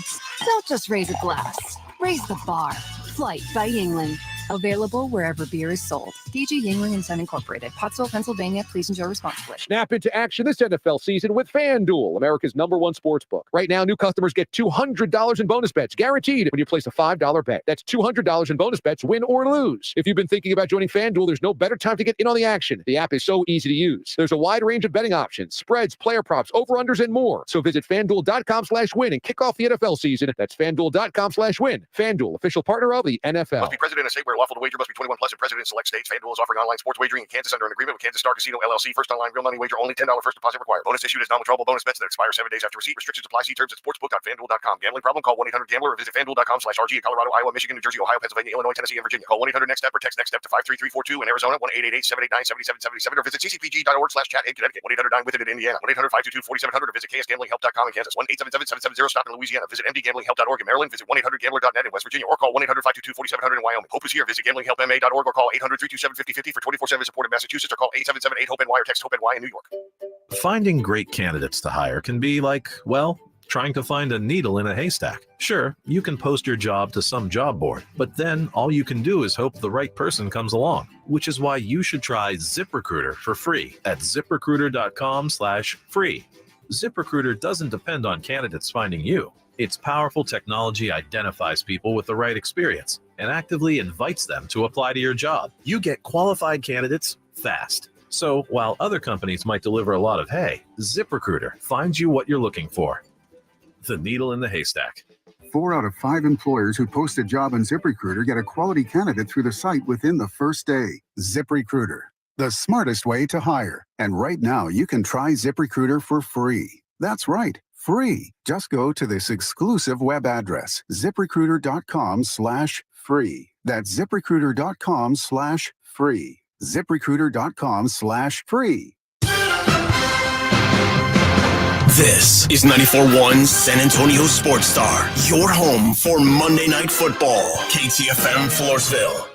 Don't just raise a glass, raise the bar. Flight by Yingling. Available wherever beer is sold. DG Yingling and Son Incorporated, Pottsville, Pennsylvania. Please enjoy responsibly. Snap into action this NFL season with FanDuel, America's #1 sportsbook. Right now, new customers get $200 in bonus bets guaranteed when you place a $5 bet. That's $200 in bonus bets, win or lose. If you've been thinking about joining FanDuel, there's no better time to get in on the action. The app is so easy to use. There's a wide range of betting options, spreads, player props, over-unders, and more. So visit FanDuel.com/win and kick off the NFL season. That's FanDuel.com/win. FanDuel, official partner of the NFL. Must be present in a state where lawful to wager, must be 21 plus and present in select states. FanDuel is offering online sports wagering in Kansas under an agreement with Kansas Star Casino LLC. First online real money wager only. $10 first deposit required. Bonus issued as non-withdrawable bonus bets that expire 7 days after receipt. Restrictions apply. See terms at sportsbook.fanduel.com. Gambling problem? Call 1-800-GAMBLER or visit FanDuel.com/RG in Colorado, Iowa, Michigan, New Jersey, Ohio, Pennsylvania, Illinois, Tennessee, and Virginia. Call 1-800-NEXT-STEP or text NEXT-STEP to 53342 in Arizona, 1-888-789-7777 or visit ccpg.org/chat in Connecticut, 1-800-9-WITH-IT in Indiana, 1-800-522-4700 or visit KSGamblingHelp.com in Kansas, 1-877-770-STOP in Louisiana. Visit mdgamblinghelp.org in Maryland. Visit 1-800-GAMBLER.net in West Virginia or call 1-800-522-4700 in Wyoming. Hope is here. Visit gamblinghelpma.org or call 800-327-5050 for 24/7 support in Massachusetts or call 877-8-HOPE-NY or text HOPE-NY in New York. Finding great candidates to hire can be like, well, trying to find a needle in a haystack. Sure, you can post your job to some job board, but then all you can do is hope the right person comes along, which is why you should try ZipRecruiter for free at ZipRecruiter.com/free. ZipRecruiter doesn't depend on candidates finding you. Its powerful technology identifies people with the right experience and actively invites them to apply to your job. You get qualified candidates fast. So while other companies might deliver a lot of hay, ZipRecruiter finds you what you're looking for. The needle in the haystack. 4 out of 5 employers who post a job on ZipRecruiter get a quality candidate through the site within the first day. ZipRecruiter, the smartest way to hire. And right now, you can try ZipRecruiter for free. That's right, free. Just go to this exclusive web address, ZipRecruiter.com/free. That's ZipRecruiter.com/free. ZipRecruiter.com/free. This is 94.1 San Antonio Sports Star, your home for Monday Night Football. KTFM Floresville,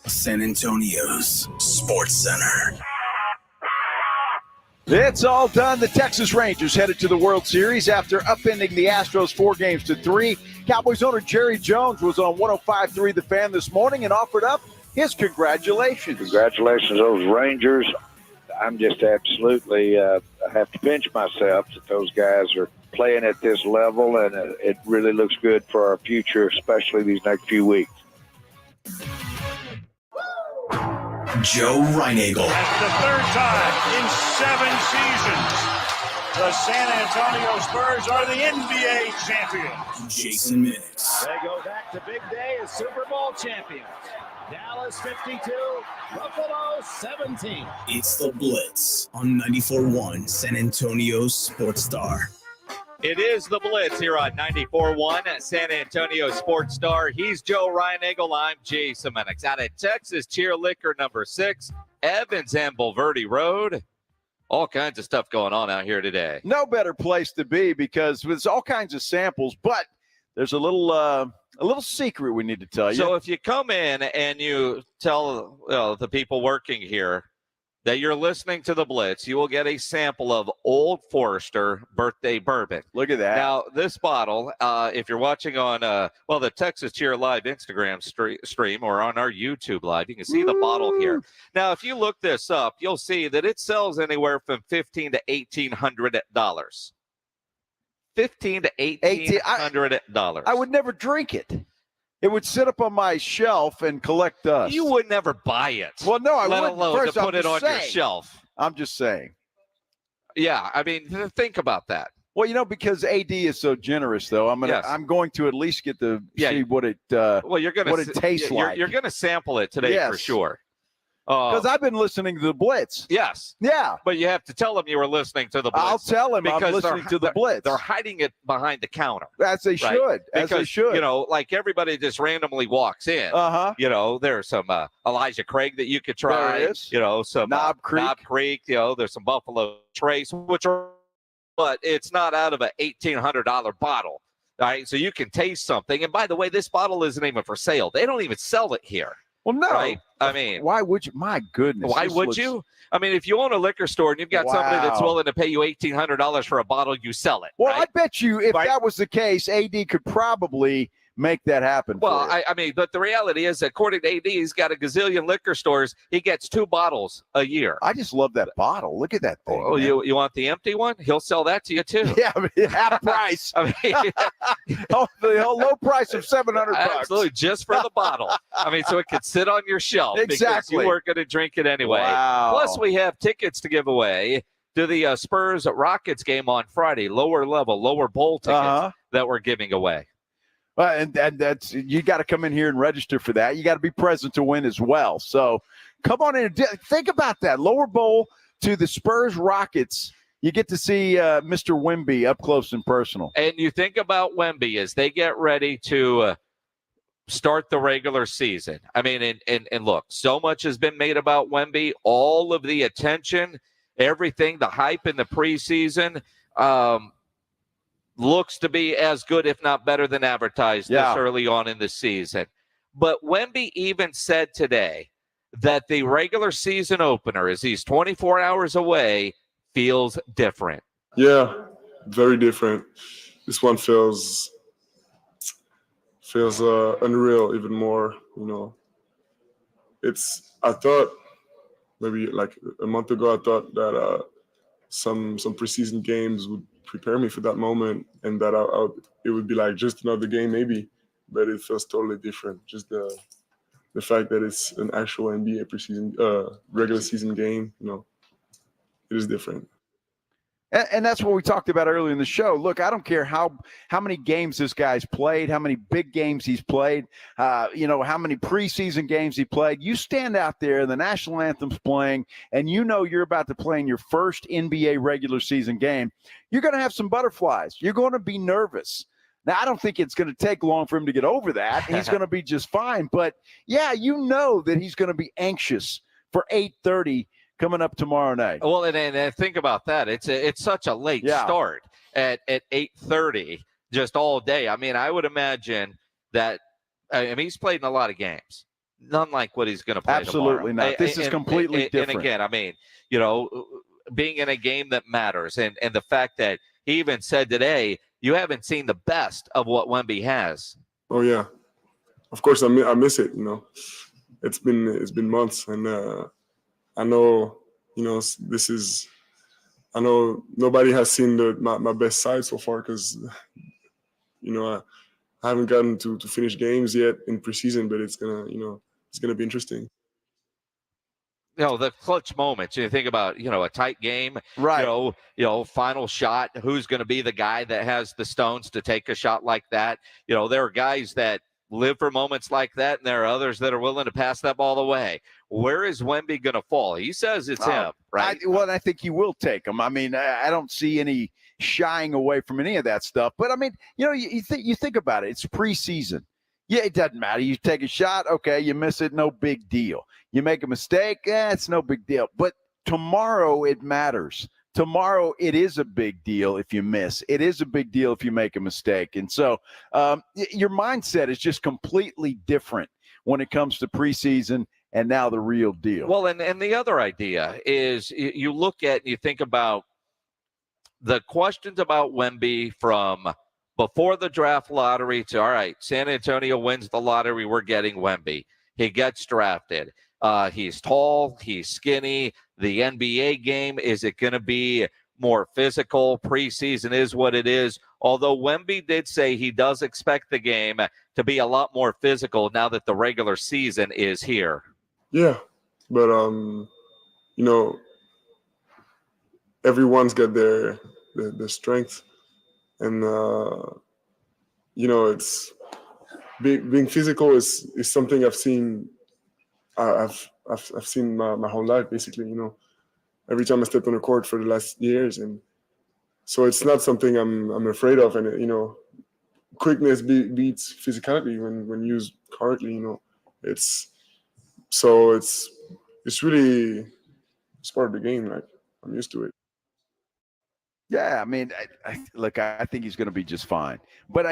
San Antonio's Sports Center. It's all done. The Texas Rangers headed to the World Series after upending the Astros 4-3. Cowboys owner Jerry Jones was on 105.3 The Fan this morning and offered up his congratulations. Congratulations, those Rangers. I'm just absolutely, I have to pinch myself that those guys are playing at this level, and it really looks good for our future, especially these next few weeks. Joe Reinagel. That's the third time in 7 seasons the San Antonio Spurs are the NBA champions. Jason Minix. They go back to big day as Super Bowl champions. Dallas 52, Buffalo 17. It's the Blitz on 94.1 San Antonio Sports Star. It is the Blitz here on 94.1 San Antonio Sports Star. He's Joe Reinagel. I'm Jason Minix. Out at Texas Cheer Liquor number 6, Evans and Bulverde Road. All kinds of stuff going on out here today. No better place to be because there's all kinds of samples, but there's a little secret we need to tell you. So if you come in and you tell the people working here that you're listening to the Blitz, you will get a sample of Old Forester birthday bourbon. Look at that. Now, this bottle, if you're watching on, the Texas Cheer Live Instagram stream or on our YouTube Live, you can see the bottle here. Now, if you look this up, you'll see that it sells anywhere from $1,500 to $1,800. $1,500 to $1,800. I would never drink it. It would sit up on my shelf and collect dust. You would never buy it. Well, no, I let wouldn't. alone First, to put it on your shelf. I'm just saying. Yeah, I mean, think about that. Well, because AD is so generous, though, I'm going to at least get to see what it tastes like. You're going to sample it today for sure. Because I've been listening to the Blitz. Yes. Yeah. But you have to tell them you were listening to the Blitz. I'll tell them I'm listening to the Blitz. They're hiding it behind the counter. As they should. As they should. Like everybody just randomly walks in. Uh-huh. There's some Elijah Craig that you could try. There is. Some Knob Creek. There's some Buffalo Trace, but it's not out of an $1,800 bottle. All right. So you can taste something. And by the way, this bottle isn't even for sale. They don't even sell it here. Well, no. Right? I mean, why would you? My goodness. Why would you? I mean, if you own a liquor store and you've got somebody that's willing to pay you $1,800 for a bottle, you sell it. Well, right? I bet you if that was the case, AD could probably make that happen. Well, I mean, but the reality is, according to AD, he's got a gazillion liquor stores. He gets 2 bottles a year. I just love that bottle. Look at that thing. Oh, you want the empty one? He'll sell that to you too. Yeah, half price. I mean, the low price of $700. Absolutely, just for the bottle. I mean, so it could sit on your shelf. Exactly. Because you weren't going to drink it anyway. Wow. Plus, we have tickets to give away to the Spurs Rockets game on Friday. Lower bowl tickets that we're giving away. And that's you got to come in here and register for that. You got to be present to win as well. So come on in. Think about that. Lower bowl to the Spurs Rockets. You get to see Mr. Wemby up close and personal. And you think about Wemby as they get ready to start the regular season. I mean, and look, so much has been made about Wemby. All of the attention, everything, the hype in the preseason. Looks to be as good, if not better than advertised this early on in the season. But Wemby even said today that the regular season opener, as he's 24 hours away, feels different. Yeah, very different. This one feels unreal even more. I thought maybe like a month ago, I thought that some preseason games would prepare me for that moment, and that it would be like just another game maybe, but it feels totally different. Just the fact that it's an actual NBA preseason regular season game, it is different. And that's what we talked about earlier in the show. Look, I don't care how many games this guy's played, how many big games he's played, how many preseason games he played. You stand out there, the national anthem's playing, and you're about to play in your first NBA regular season game. You're going to have some butterflies. You're going to be nervous. Now, I don't think it's going to take long for him to get over that. He's going to be just fine. But, yeah, that he's going to be anxious for 8:30 coming up tomorrow night. Well, and think about that. It's such a late start at 8:30, just all day. I mean, I would imagine that. I mean, he's played in a lot of games, none like what he's going to play. Absolutely tomorrow. not. This is completely different. And again, I mean, being in a game that matters, and the fact that he even said today, you haven't seen the best of what Wemby has. Oh yeah, of course I miss it. It's been months, and. I know, I know nobody has seen my best side so far because, I haven't gotten to finish games yet in preseason, but it's gonna be interesting. The clutch moments. You think about, a tight game, right? Final shot. Who's going to be the guy that has the stones to take a shot like that? There are guys that live for moments like that, and there are others that are willing to pass that ball away. Where is Wemby going to fall? He says it's him, right? I think he will take him. I mean, I don't see any shying away from any of that stuff. But, I mean, you think about it. It's preseason. Yeah, it doesn't matter. You take a shot, okay, you miss it, no big deal. You make a mistake, it's no big deal. But tomorrow it matters. Tomorrow, it is a big deal if you miss. It is a big deal if you make a mistake. And so your mindset is just completely different when it comes to preseason and now the real deal. Well, and the other idea is you look at, you think about the questions about Wemby from before the draft lottery to, all right, San Antonio wins the lottery, we're getting Wemby. He gets drafted. He's tall, he's skinny. The NBA game, is it going to be more physical? Preseason is what it is. Although Wemby did say he does expect the game to be a lot more physical now that the regular season is here. Yeah, but everyone's got their strength, and it's being physical is something I've seen. I've seen my whole life, basically. Every time I stepped on the court for the last years, and so it's not something I'm afraid of. And quickness beats physicality when used correctly. It's really part of the game. Like, I'm used to it. Yeah, I mean, I think he's going to be just fine. But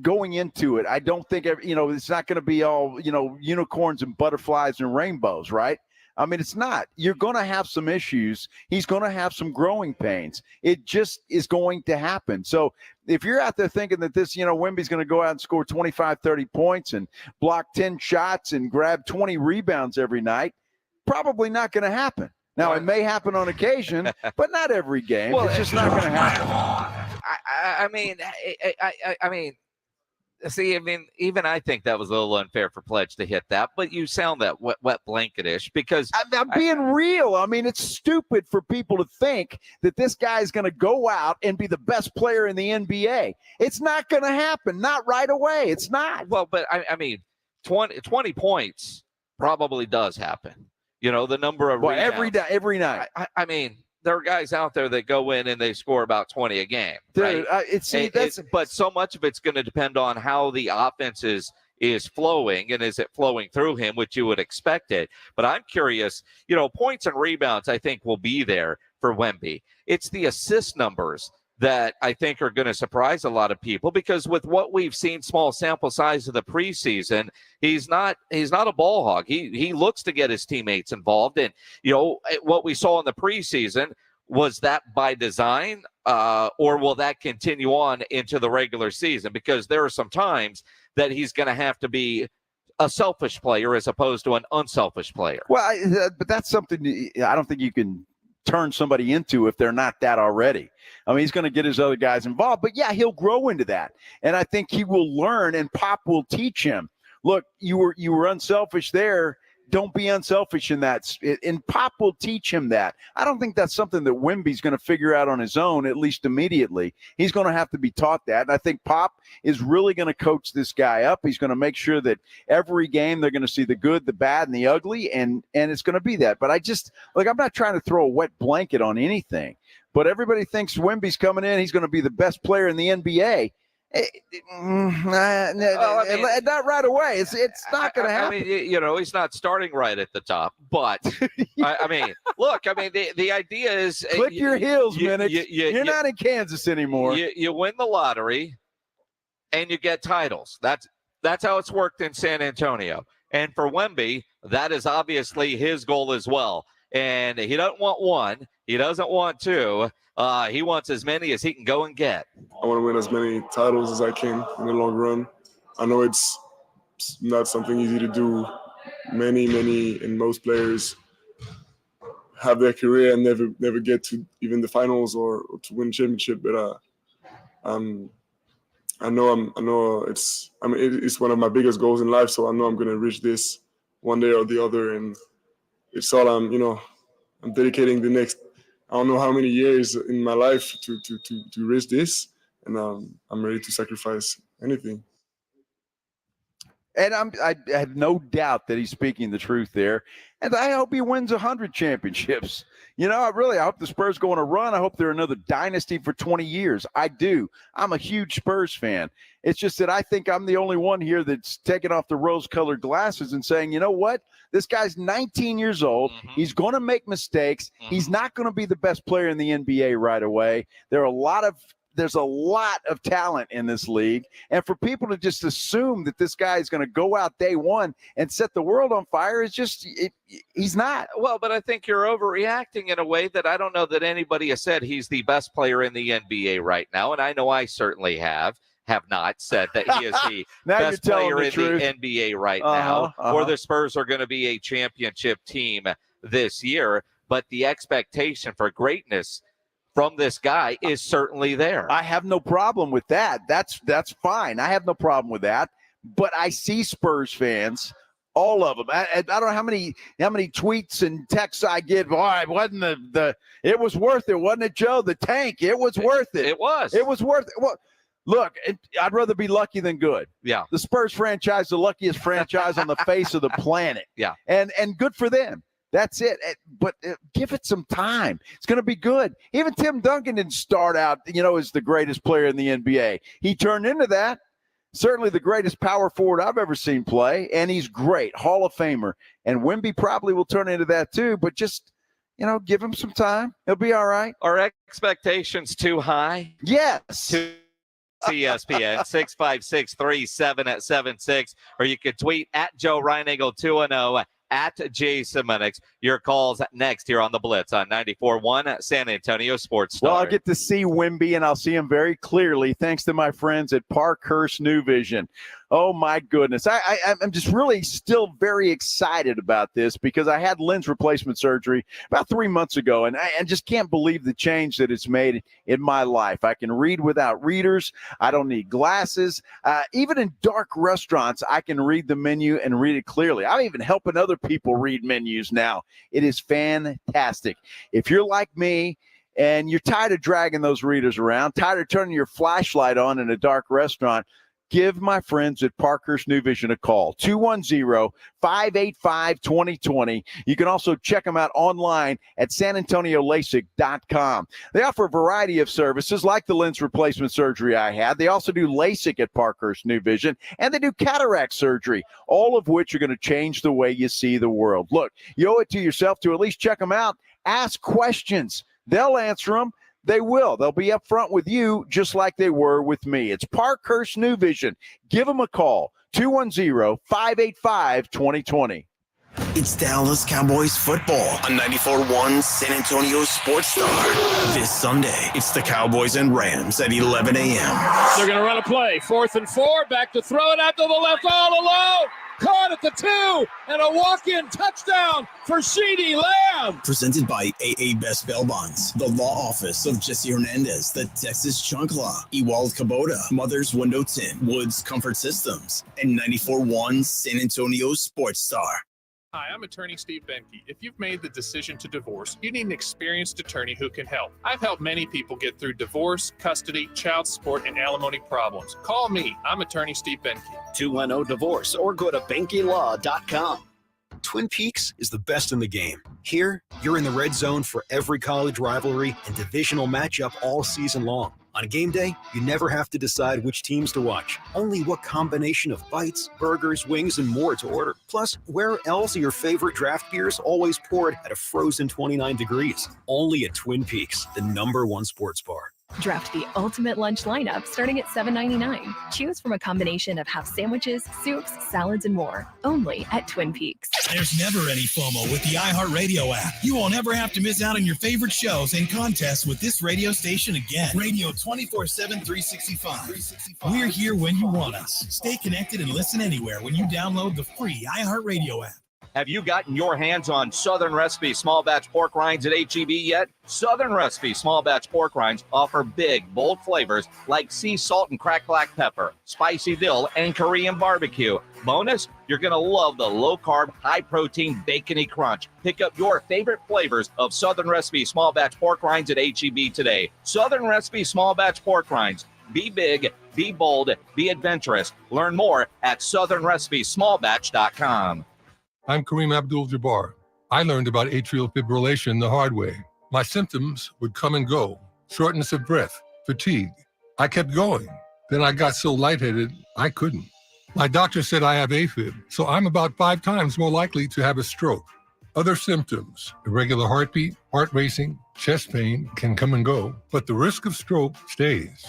going into it, I don't think it's not going to be all unicorns and butterflies and rainbows, right? I mean, it's not. You're going to have some issues. He's going to have some growing pains. It just is going to happen. So if you're out there thinking that this, Wemby's going to go out and score 25, 30 points and block 10 shots and grab 20 rebounds every night, probably not going to happen. Now, it may happen on occasion, but not every game. Well, it's just not going to happen. I mean, even I think that was a little unfair for Pledge to hit that, but you sound that wet blanket-ish because I'm being real. I mean, it's stupid for people to think that this guy is going to go out and be the best player in the NBA. It's not going to happen. Not right away. It's not. Well, but I mean, 20 points probably does happen. The number of rebounds. every night. I mean, there are guys out there that go in and they score about 20 a game. Dude, right? But so much of it's going to depend on how the offense is flowing, and is it flowing through him, which you would expect it. But I'm curious, points and rebounds I think will be there for Wemby. It's the assist numbers that I think are going to surprise a lot of people, because with what we've seen, small sample size of the preseason, he's not a ball hog. He looks to get his teammates involved. And, what we saw in the preseason, was that by design, or will that continue on into the regular season? Because there are some times that he's going to have to be a selfish player as opposed to an unselfish player. Well, but that's something I don't think you can turn somebody into if they're not that already. I mean, he's going to get his other guys involved, but yeah, he'll grow into that. And I think he will learn, and Pop will teach him. Look, you were unselfish there. Don't be unselfish in that. And Pop will teach him that. I don't think that's something that Wemby's going to figure out on his own, at least immediately. He's going to have to be taught that. And I think Pop is really going to coach this guy up. He's going to make sure that every game they're going to see the good, the bad, and the ugly, and it's going to be that. But I'm not trying to throw a wet blanket on anything, but everybody thinks Wemby's coming in, he's going to be the best player in the NBA. Not right away. It's not going to happen. I mean, he's not starting right at the top, but I mean, look, the idea is click your heels, Minix. You're not in Kansas anymore. You win the lottery and you get titles. That's how it's worked in San Antonio. And for Wemby, that is obviously his goal as well. And he doesn't want one. He doesn't want two. He wants as many as he can go and get. I want to win as many titles as I can in the long run. I know it's not something easy to do. Many, and most players have their career and never get to even the finals or to win championship. But I know it's one of my biggest goals in life. So I know I'm going to reach this one day or the other, and it's all I'm dedicating the next, I don't know how many years in my life to reach this, and I'm ready to sacrifice anything. And I have no doubt that he's speaking the truth there. And I hope he wins 100 championships. I hope the Spurs go on a run. I hope they're another dynasty for 20 years. I do. I'm a huge Spurs fan. It's just that I think I'm the only one here that's taking off the rose-colored glasses and saying, you know what? This guy's 19 years old. Mm-hmm. He's going to make mistakes. Mm-hmm. He's not going to be the best player in the NBA right away. There are a lot of there's a lot of talent in this league. And for people to just assume that this guy is going to go out day one and set the world on fire is just he's not. Well, but I think you're overreacting in a way that I don't know that anybody has said he's the best player in the NBA right now. And I know I certainly have not said that he is the best player in the NBA right now, or the Spurs are going to be a championship team this year. But the expectation for greatness from this guy is certainly there. I have no problem with that. That's fine. I have no problem with that. But I see Spurs fans, all of them. I don't know how many tweets and texts I get. Boy, it wasn't it was worth it, wasn't it, Joe? The tank, it was worth it. It was. It was worth it. Well, look, I'd rather be lucky than good. Yeah. The Spurs franchise, the luckiest franchise on the face of the planet. Yeah. And good for them. That's it. But give it some time. It's going to be good. Even Tim Duncan didn't start out, as the greatest player in the NBA. He turned into that. Certainly the greatest power forward I've ever seen play, and he's great. Hall of Famer. And Wemby probably will turn into that too, but just, give him some time. He'll be all right. Are expectations too high? Yes. ESPN 656-3776, or you can tweet at Joe Reinagle 210 at Jason Minix. Your calls next here on the Blitz on 94.1 San Antonio Sports Star. Well, I'll get to see Wemby, and I'll see him very clearly thanks to my friends at Parkhurst New Vision. Oh, my goodness. I'm just really still very excited about this because I had lens replacement surgery about 3 months ago, and I just can't believe the change that it's made in my life. I can read without readers. I don't need glasses. Even in dark restaurants, I can read the menu and read it clearly. I'm even helping other people read menus now. It is fantastic. If you're like me, and you're tired of dragging those readers around, tired of turning your flashlight on in a dark restaurant, give my friends at Parkhurst New Vision a call, 210-585-2020. You can also check them out online at sanantoniolasik.com. They offer a variety of services like the lens replacement surgery I had. They also do LASIK at Parkhurst New Vision, and they do cataract surgery, all of which are going to change the way you see the world. Look, you owe it to yourself to at least check them out. Ask questions. They'll answer them. They will. They'll be up front with you just like they were with me. It's Parkhurst New Vision. Give them a call, 210-585-2020. It's Dallas Cowboys football on 94.1 San Antonio Sports Star. This Sunday, it's the Cowboys and Rams at 11 a.m. They're going to run a play. 4th and 4. Back to throw it out to the left all alone. Caught at the 2, and a walk-in touchdown for CeeDee Lamb. Presented by AA Best Bail Bonds, the law office of Jesse Hernandez, the Texas Chunk Law, Ewald Kubota, Mother's Window Tint, Woods Comfort Systems, and 94.1 San Antonio Sports Star. Hi, I'm attorney Steve Benke. If you've made the decision to divorce, you need an experienced attorney who can help. I've helped many people get through divorce, custody, child support, and alimony problems. Call me. I'm attorney Steve Benke. 210-DIVORCE or go to BenkeLaw.com. Twin Peaks is the best in the game. Here, you're in the red zone for every college rivalry and divisional matchup all season long. On game day, you never have to decide which teams to watch, only what combination of bites, burgers, wings, and more to order. Plus, where else are your favorite draft beers always poured at a frozen 29 degrees? Only at Twin Peaks, the #1 sports bar. Draft the ultimate lunch lineup starting at $7.99. Choose from a combination of half sandwiches, soups, salads, and more. Only at Twin Peaks. There's never any FOMO with the iHeartRadio app. You won't ever have to miss out on your favorite shows and contests with this radio station again. Radio 24/7, 365. We're here when you want us. Stay connected and listen anywhere when you download the free iHeartRadio app. Have you gotten your hands on Southern Recipe small batch pork rinds at HEB yet? Southern Recipe small batch pork rinds offer big, bold flavors like sea salt and cracked black pepper, spicy dill, and Korean barbecue. Bonus, you're going to love the low-carb, high-protein, bacony crunch. Pick up your favorite flavors of Southern Recipe small batch pork rinds at HEB today. Southern Recipe small batch pork rinds. Be big, be bold, be adventurous. Learn more at southernrecipesmallbatch.com. I'm Kareem Abdul-Jabbar. I learned about atrial fibrillation the hard way. My symptoms would come and go. Shortness of breath, fatigue. I kept going. Then I got so lightheaded, I couldn't. My doctor said I have AFib, so I'm about 5 times more likely to have a stroke. Other symptoms, irregular heartbeat, heart racing, chest pain can come and go, but the risk of stroke stays.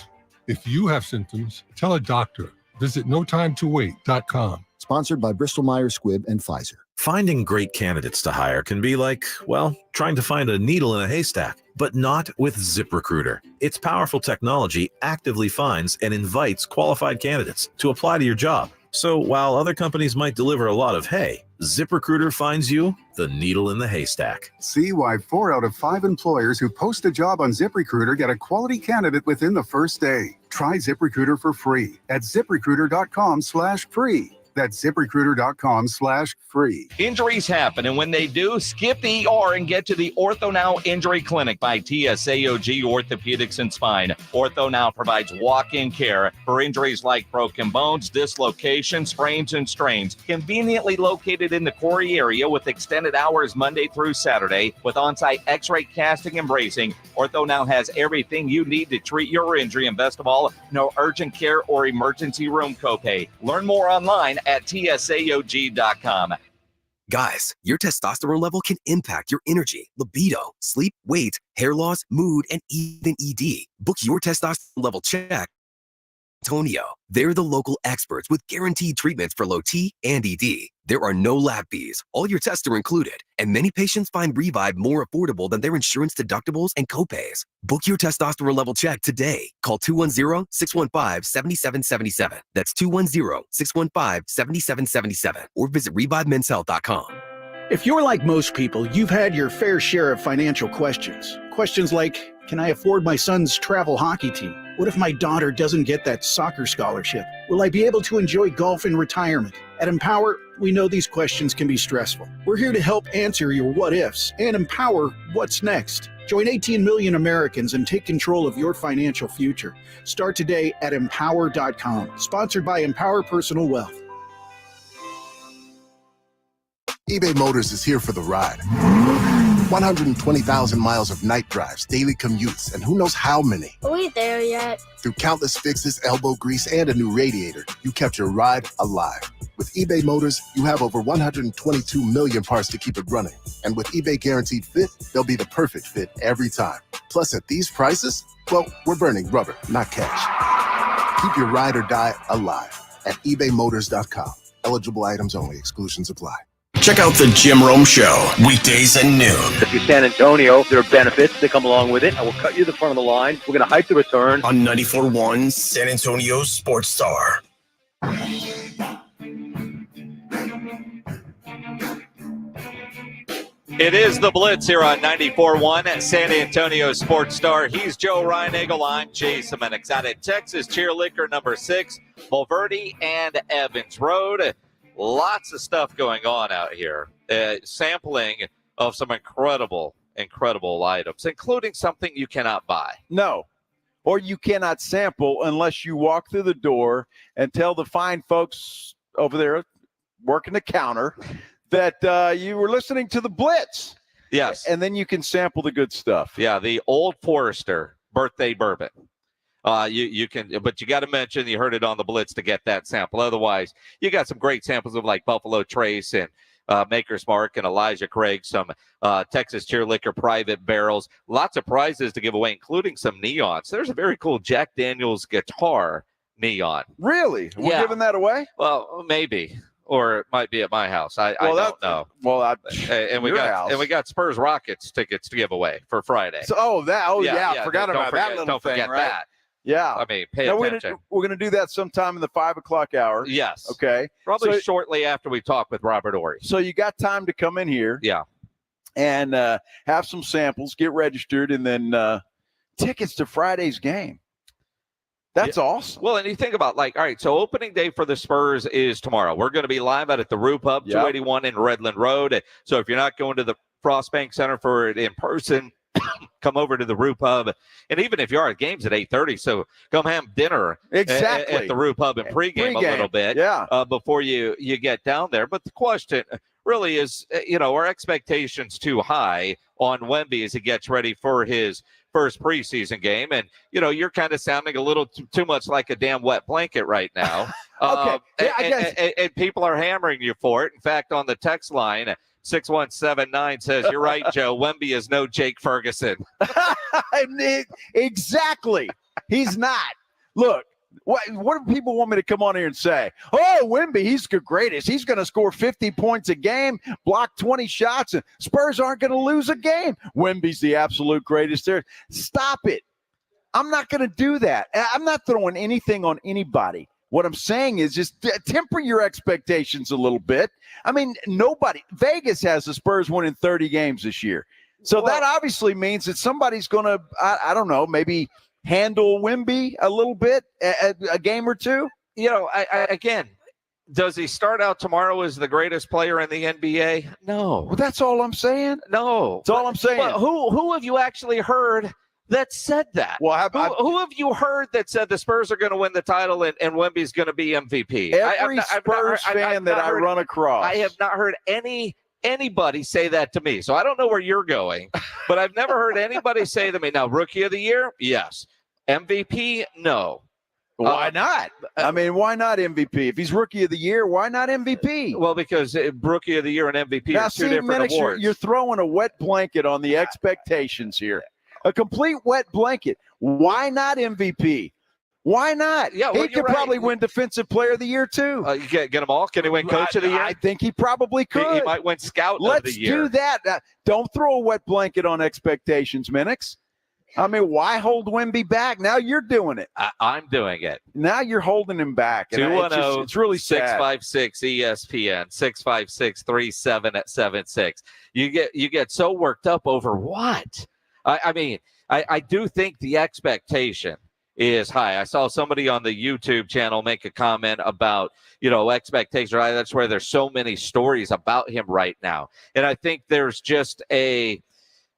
If you have symptoms, tell a doctor. Visit notimetowait.com. Sponsored by Bristol-Myers Squibb and Pfizer. Finding great candidates to hire can be like, well, trying to find a needle in a haystack, but not with ZipRecruiter. Its powerful technology actively finds and invites qualified candidates to apply to your job. So while other companies might deliver a lot of hay, ZipRecruiter finds you the needle in the haystack. See why 4 out of 5 employers who post a job on ZipRecruiter get a quality candidate within the first day. Try ZipRecruiter for free at ZipRecruiter.com/free. That's ZipRecruiter.com/free. Injuries happen, and when they do, skip the ER and get to the Ortho Now Injury Clinic by TSAOG Orthopedics and Spine. Ortho Now provides walk-in care for injuries like broken bones, dislocations, sprains, and strains. Conveniently located in the Horry area with extended hours Monday through Saturday with on-site x-ray casting and bracing, Ortho Now has everything you need to treat your injury, and best of all, no urgent care or emergency room copay. Learn more online at TSAOG.com. Guys, your testosterone level can impact your energy, libido, sleep, weight, hair loss, mood, and even ED. Book your testosterone level check. Antonio. They're the local experts with guaranteed treatments for low T and ED. There are no lab fees. All your tests are included. And many patients find Revive more affordable than their insurance deductibles and copays. Book your testosterone level check today. Call 210-615-7777. That's 210-615-7777. Or visit ReviveMen'sHealth.com. If you're like most people, you've had your fair share of financial questions. Questions like, can I afford my son's travel hockey team? What if my daughter doesn't get that soccer scholarship? Will I be able to enjoy golf in retirement? At Empower, we know these questions can be stressful. We're here to help answer your what ifs and empower what's next. Join 18 million Americans and take control of your financial future. Start today at empower.com. Sponsored by Empower Personal Wealth. eBay Motors is here for the ride. 120,000 miles of night drives, daily commutes, and who knows how many. Are we there yet? Through countless fixes, elbow grease, and a new radiator, you kept your ride alive. With eBay Motors, you have over 122 million parts to keep it running. And with eBay Guaranteed Fit, they'll be the perfect fit every time. Plus, at these prices, well, we're burning rubber, not cash. Keep your ride or die alive at ebaymotors.com. Eligible items only. Exclusions apply. Check out the Jim Rome Show, weekdays at noon. If you're San Antonio, there are benefits that come along with it. I will cut you the front of the line. We're going to hike the return. On 94.1 San Antonio Sports Star. It is the Blitz here on 94.1 San Antonio Sports Star. He's Joe Ryan-Eagle. I'm Jason Minix out at Texas Cheer Liquor number 6, Bulverde and Evans Road. Lots of stuff going on out here. Sampling of some incredible items, including something you cannot buy. No, or you cannot sample unless you walk through the door and tell the fine folks over there working the counter that you were listening to the Blitz. Yes. And then you can sample the good stuff. Yeah, the Old Forester birthday bourbon. You can, but you got to mention you heard it on the Blitz to get that sample. Otherwise, you got some great samples of like Buffalo Trace and Maker's Mark and Elijah Craig, some Texas Cheer Liquor private barrels, lots of prizes to give away, including some neons. There's a very cool Jack Daniels guitar neon. Really? We're giving that away? Well, maybe. Or it might be at my house. I don't know. Well, and we got Spurs Rockets tickets to give away for Friday. So, forgot about that little don't thing, forget right? that. Yeah. I mean, pay attention. We're going to do that sometime in the 5 o'clock hour. Yes. Okay. Probably shortly after we talk with Robert Horry. So you got time to come in here. Yeah. And have some samples, get registered, and then tickets to Friday's game. That's awesome. Well, and you think about all right, so opening day for the Spurs is tomorrow. We're going to be live out at the Rue Pub, 281 in Redland Road. So if you're not going to the Frost Bank Center for it in person, come over to the Rue Pub. And even if you are at games at 8:30, so come have dinner at the Rue Pub and pregame a little bit before you get down there. But the question really is, are expectations too high on Wemby as he gets ready for his first preseason game? And, you're kind of sounding a little too much like a damn wet blanket right now. Okay. And people are hammering you for it. In fact, on the text line, 6179 says, you're right, Joe. Wemby is no Jake Ferguson. Exactly. He's not. Look, what do people want me to come on here and say? Oh, Wemby, he's the greatest. He's going to score 50 points a game, block 20 shots, and Spurs aren't going to lose a game. Wemby's the absolute greatest there. Stop it. I'm not going to do that. I'm not throwing anything on anybody. What I'm saying is just temper your expectations a little bit. I mean, Vegas has the Spurs winning 30 games this year. So that obviously means that somebody's going to, I don't know, maybe handle Wemby a little bit, a game or two? You know, again, does he start out tomorrow as the greatest player in the NBA? No. Well, that's all I'm saying. No. That's all I'm saying. But who have you actually heard that said that? Well, who have you heard that said the Spurs are going to win the title and Wemby's going to be MVP? Every Spurs fan that I run across. I have not heard anybody say that to me. So I don't know where you're going, but I've never heard anybody say to me, now, Rookie of the Year? Yes. MVP? No. Why not? I mean, why not MVP? If he's Rookie of the Year, why not MVP? Well, because Rookie of the Year and MVP are two different awards. You're throwing a wet blanket on the expectations here. A complete wet blanket. Why not MVP? Why not? Yeah, well, he could probably win Defensive Player of the Year, too. You get them all? Can he win Coach of the Year? I think he probably could. He might win Scout of the Year. Let's do that. Don't throw a wet blanket on expectations, Minix. I mean, why hold Wemby back? Now you're doing it. I'm doing it. Now you're holding him back. 210 it's really sad. 656 ESPN 656-3776. You get so worked up over what? I mean, I do think the expectation is high. I saw somebody on the YouTube channel make a comment about, expectations. Right? That's where there's so many stories about him right now. And I think there's just a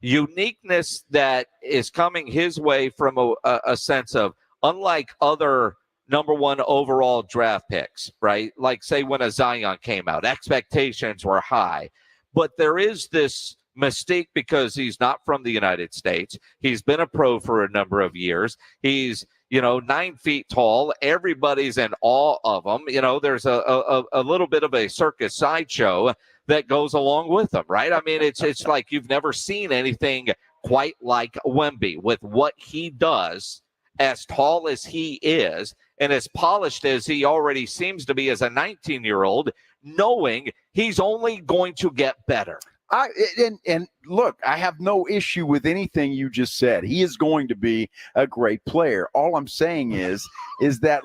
uniqueness that is coming his way from a sense of, unlike other number one overall draft picks, right? Like, say, when a Zion came out, expectations were high. But there is this mystique because he's not from the United States. He's been a pro for a number of years. He's 9 feet tall. Everybody's in awe of him. There's a little bit of a circus sideshow that goes along with him, right? I mean, it's like you've never seen anything quite like Wemby with what he does, as tall as he is and as polished as he already seems to be as a 19-year-old, knowing he's only going to get better. And look, I have no issue with anything you just said. He is going to be a great player. All I'm saying is that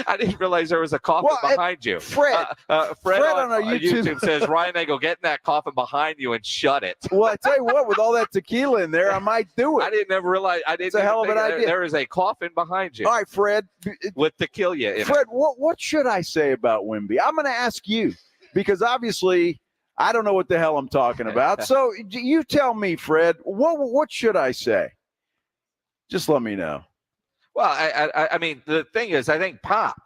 I didn't realize there was a coffin behind you. Fred on our YouTube says, Ryan Nagel, get in that coffin behind you and shut it. Well, I tell you what, with all that tequila in there, I might do it. I didn't ever realize. It's a hell of an idea. There is a coffin behind you. All right, Fred. With tequila in Fred, it. what should I say about Wemby? I'm going to ask you, because obviously I don't know what the hell I'm talking about. So you tell me, Fred, what should I say? Just let me know. Well, I mean, the thing is, I think Pop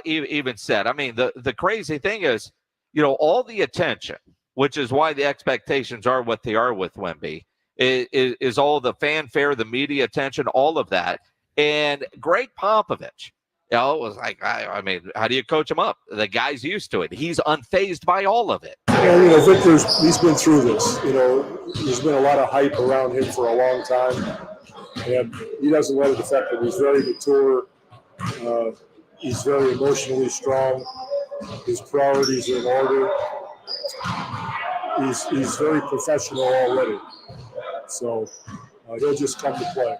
even said, I mean, the crazy thing is, all the attention, which is why the expectations are what they are with Wemby, is all the fanfare, the media attention, all of that. And Greg Popovich, it was like, I mean, how do you coach him up? The guy's used to it. He's unfazed by all of it. I think he's been through this. There's been a lot of hype around him for a long time, and he doesn't let it affect him. He's very mature. He's very emotionally strong. His priorities are in order. He's very professional already. So he'll just come to play.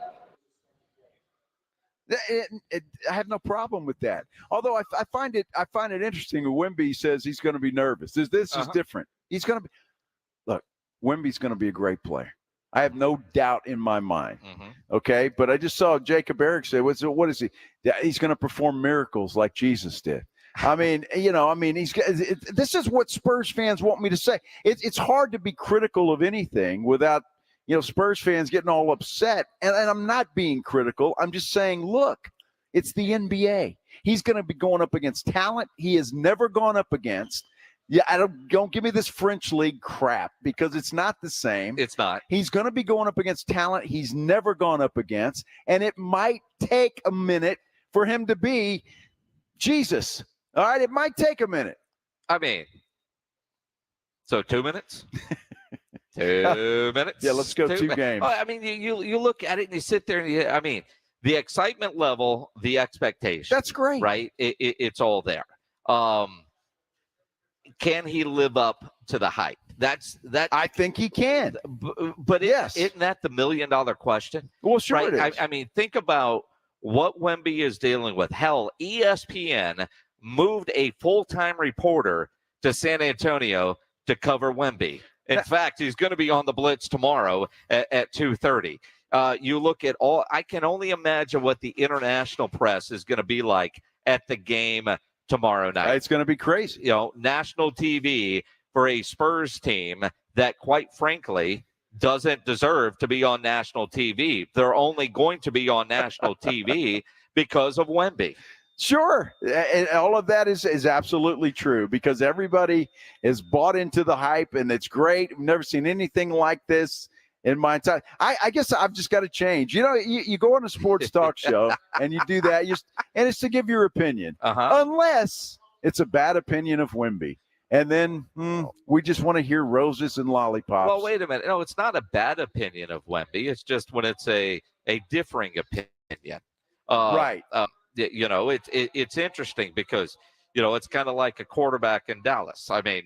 I have no problem with that. Although I find it interesting when Wemby says he's going to be nervous. This is different. He's going to be. Look, Wemby's going to be a great player. I have no doubt in my mind. Okay, but I just saw Jacob Eric say, "What is he? He's going to perform miracles like Jesus did." I mean, this is what Spurs fans want me to say. It's hard to be critical of anything without Spurs fans getting all upset. And I'm not being critical. I'm just saying, look, it's the NBA. He's going to be going up against talent he has never gone up against. Yeah, don't give me this French league crap, because it's not the same. It's not. He's going to be going up against talent he's never gone up against, and it might take a minute for him to be Jesus. All right, it might take a minute. I mean, So 2 minutes? 2 minutes? Yeah, let's go two games. Oh, I mean, you look at it and you sit there and the excitement level, the expectation. That's great. Right? It's all there. Can he live up to the hype? I think he can. But yes, isn't that the $1 million question? Well, sure right? it is. I mean, think about what Wemby is dealing with. Hell, ESPN moved a full-time reporter to San Antonio to cover Wemby. In fact, he's going to be on the Blitz tomorrow at 2:30. You look at I can only imagine what the international press is going to be like at the game tomorrow night. It's going to be crazy. National TV for a Spurs team that, quite frankly, doesn't deserve to be on national TV. They're only going to be on national TV because of Wemby. Sure. And all of that is absolutely true because everybody is bought into the hype, and it's great. We've never seen anything like this in my time. I guess I've just got to change. You go on a sports talk show and you do that, and it's to give your opinion, unless it's a bad opinion of Wemby. And then we just want to hear roses and lollipops. Well, wait a minute. No, it's not a bad opinion of Wemby. It's just when it's a differing opinion. Right. It's interesting because, it's kind of like a quarterback in Dallas. I mean,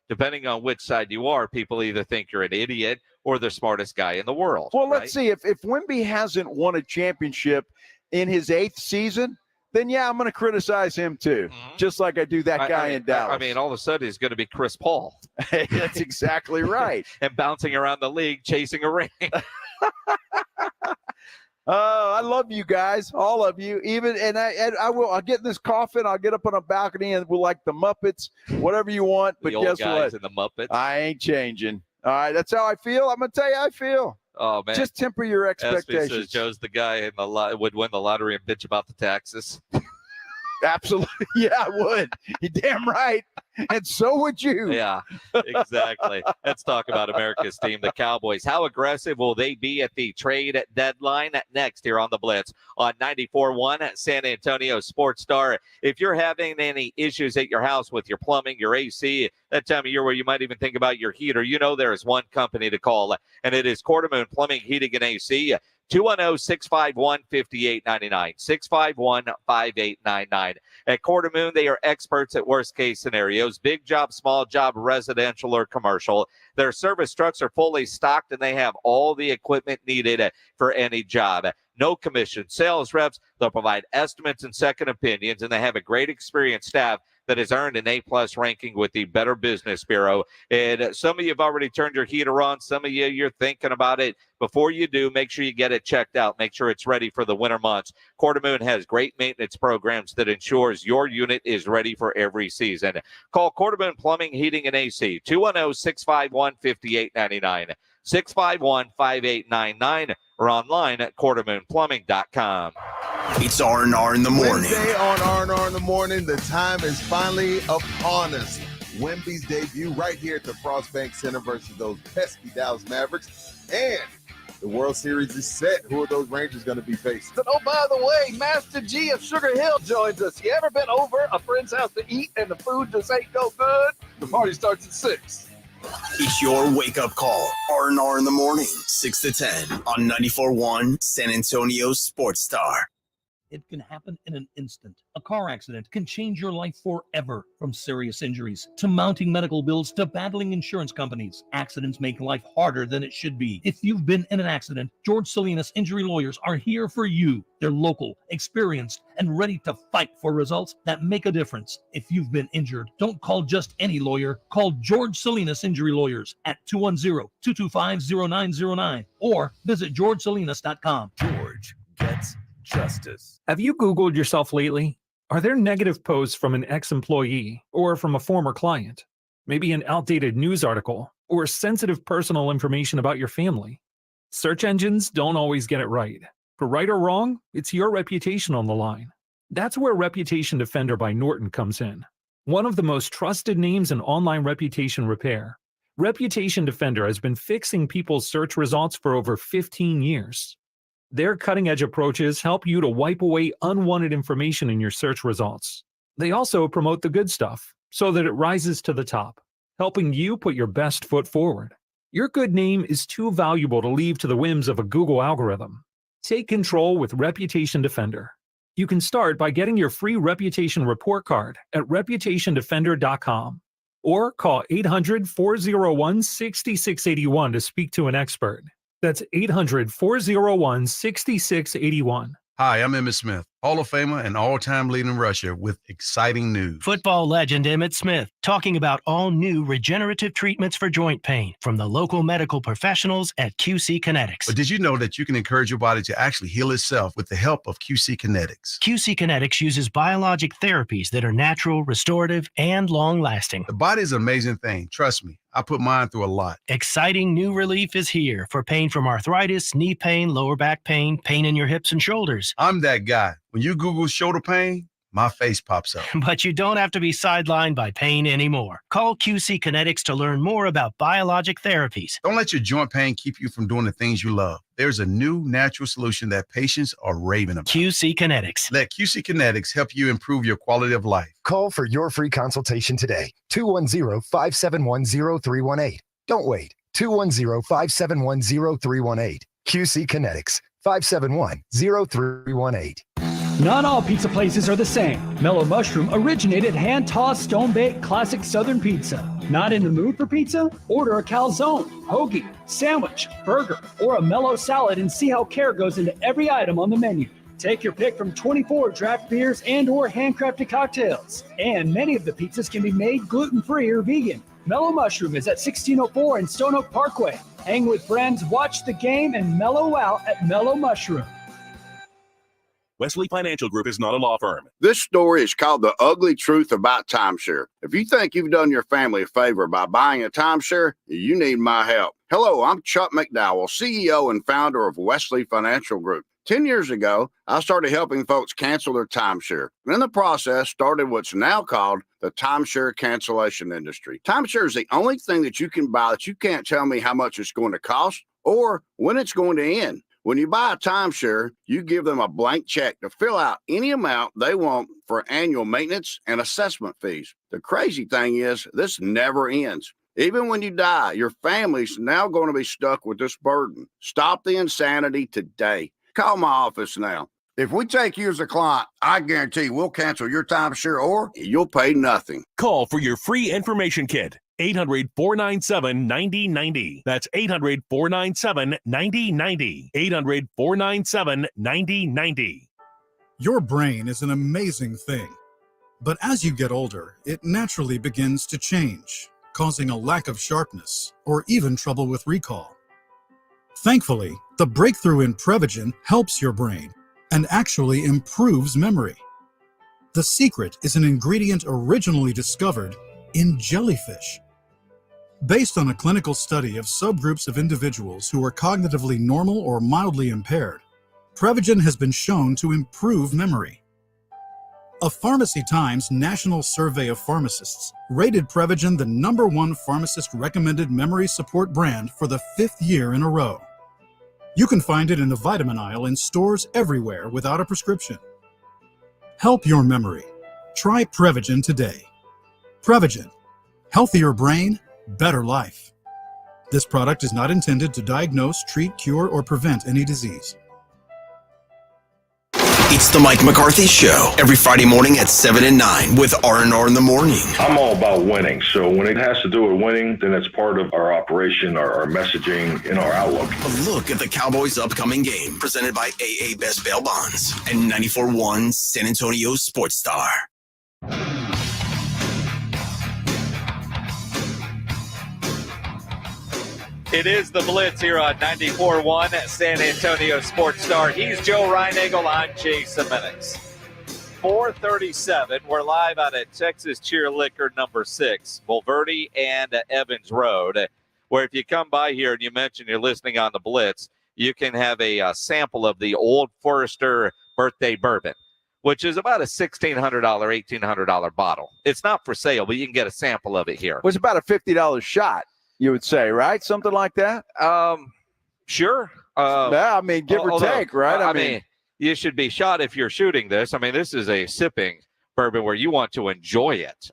depending on which side you are, people either think you're an idiot or the smartest guy in the world. Well, let's see. If Wemby hasn't won a championship in his 8th season, then, yeah, I'm going to criticize him too, just like I do that guy in Dallas. I mean, all of a sudden he's going to be Chris Paul. That's exactly right. And bouncing around the league, chasing a ring. I love you guys, all of you. I'll get in this coffin. I'll get up on a balcony and we'll like the Muppets, whatever you want. But the old guess guys what? In the Muppets. I ain't changing. All right, that's how I feel. I'm going to tell you how I feel. Oh, man. Just temper your expectations. Says Joe's the guy in the would win the lottery and bitch about the taxes. Absolutely. Yeah, I would. You're damn right. And so would you. Yeah, exactly. Let's talk about America's team, the Cowboys. How aggressive will they be at the trade deadline? Next here on the Blitz on 94.1 San Antonio Sports Star. If you're having any issues at your house with your plumbing, your AC, that time of year where you might even think about your heater, there is one company to call, and it is Quartermoon Plumbing, Heating, and AC. 210-651-5899, 651-5899. At Quartermoon, they are experts at worst-case scenarios, big job, small job, residential or commercial. Their service trucks are fully stocked, and they have all the equipment needed for any job. No commission. Sales reps, they'll provide estimates and second opinions, and they have a great experienced staff that has earned an A-plus ranking with the Better Business Bureau. And some of you have already turned your heater on. Some of you're thinking about it. Before you do, make sure you get it checked out. Make sure it's ready for the winter months. Quartermoon has great maintenance programs that ensures your unit is ready for every season. Call Quartermoon Plumbing, Heating, and AC, 210-651-5899, 651-5899, or online at quartermoonplumbing.com. It's R&R in the morning. Wednesday on R&R in the morning, the time is finally upon us. Wemby's debut right here at the Frost Bank Center versus those pesky Dallas Mavericks. And the World Series is set. Who are those Rangers going to be facing? Oh, by the way, Master G of Sugar Hill joins us. You ever been over a friend's house to eat and the food just ain't no good? The party starts at 6. It's your wake-up call. R&R in the morning, 6 to 10 on 94.1 San Antonio Sports Star. It can happen in an instant. A car accident can change your life forever. From serious injuries to mounting medical bills to battling insurance companies, accidents make life harder than it should be. If you've been in an accident, George Salinas Injury Lawyers are here for you. They're local, experienced, and ready to fight for results that make a difference. If you've been injured, don't call just any lawyer. Call George Salinas Injury Lawyers at 210-225-0909 or visit georgesalinas.com. George gets justice. Have you Googled yourself lately? Are there negative posts from an ex-employee or from a former client? Maybe an outdated news article or sensitive personal information about your family? Search engines don't always get it right. For right or wrong, it's your reputation on the line. That's where Reputation Defender by Norton comes in. One of the most trusted names in online reputation repair. Reputation Defender has been fixing people's search results for over 15 years. Their cutting-edge approaches help you to wipe away unwanted information in your search results. They also promote the good stuff so that it rises to the top, helping you put your best foot forward. Your good name is too valuable to leave to the whims of a Google algorithm. Take control with Reputation Defender. You can start by getting your free reputation report card at reputationdefender.com or call 800-401-6681 to speak to an expert. That's 800-401-6681. Hi, I'm Emmitt Smith, Hall of Famer and all-time leading rusher with exciting news. Football legend Emmitt Smith talking about all new regenerative treatments for joint pain from the local medical professionals at QC Kinetics. But did you know that you can encourage your body to actually heal itself with the help of QC Kinetics? QC Kinetics uses biologic therapies that are natural, restorative, and long-lasting. The body is an amazing thing. Trust me, I put mine through a lot. Exciting new relief is here for pain from arthritis, knee pain, lower back pain, pain in your hips and shoulders. I'm that guy. When you Google shoulder pain, my face pops up. But you don't have to be sidelined by pain anymore. Call QC Kinetics to learn more about biologic therapies. Don't let your joint pain keep you from doing the things you love. There's a new natural solution that patients are raving about. QC Kinetics. Let QC Kinetics help you improve your quality of life. Call for your free consultation today. 210-571-0318. Don't wait. 210-571-0318. QC Kinetics. 571-0318. Not all pizza places are the same. Mellow Mushroom originated hand-tossed, stone-baked classic Southern pizza. Not in the mood for pizza? Order a calzone, hoagie, sandwich, burger, or a mellow salad and see how care goes into every item on the menu. Take your pick from 24 draft beers and or handcrafted cocktails. And many of the pizzas can be made gluten-free or vegan. Mellow Mushroom is at 1604 in Stone Oak Parkway. Hang with friends, watch the game, and mellow out at Mellow Mushroom. Wesley Financial Group is not a law firm. This story is called The Ugly Truth About Timeshare. If you think you've done your family a favor by buying a timeshare, you need my help. Hello, I'm Chuck McDowell, CEO and founder of Wesley Financial Group. 10 years ago, I started helping folks cancel their timeshare. And in the process, started what's now called the timeshare cancellation industry. Timeshare is the only thing that you can buy that you can't tell me how much it's going to cost or when it's going to end. When you buy a timeshare, you give them a blank check to fill out any amount they want for annual maintenance and assessment fees. The crazy thing is, this never ends. Even when you die, your family's now going to be stuck with this burden. Stop the insanity today. Call my office now. If we take you as a client, I guarantee we'll cancel your timeshare or you'll pay nothing. Call for your free information kit. 800-497-9090. That's 800-497-9090. 800-497-9090. Your brain is an amazing thing. But as you get older, it naturally begins to change, causing a lack of sharpness or even trouble with recall. Thankfully, the breakthrough in Prevagen helps your brain and actually improves memory. The secret is an ingredient originally discovered in jellyfish. Based on a clinical study of subgroups of individuals who are cognitively normal or mildly impaired, Prevagen has been shown to improve memory. A Pharmacy Times national survey of pharmacists rated Prevagen the #1 pharmacist-recommended memory support brand for the 5th year in a row. You can find it in the vitamin aisle in stores everywhere without a prescription. Help your memory. Try Prevagen today. Prevagen. Healthier brain, better life. This product is not intended to diagnose, treat, cure, or prevent any disease. It's the Mike McCarthy Show every Friday morning at 7 and 9 with R&R in the morning. I'm all about winning. So when it has to do with winning, then it's part of our operation, our messaging, and our outlook. A look at the Cowboys' upcoming game presented by AA Best Bail Bonds and 94.1 San Antonio Sports Star. It is the Blitz here on 94.1 San Antonio Sports Star. He's Joe Reinagel. I'm Jason Minix. 4:37. We're live out at Texas Cheer Liquor number 6, Bulverde and Evans Road, where if you come by here and you mention you're listening on the Blitz, you can have a sample of the Old Forester birthday bourbon, which is about a $1,600, $1,800 bottle. It's not for sale, but you can get a sample of it here. It was about a $50 shot, you would say, right? Something like that? Sure. Yeah, I mean, give or take, right? I mean, you should be shot if you're shooting this. I mean, this is a sipping bourbon where you want to enjoy it.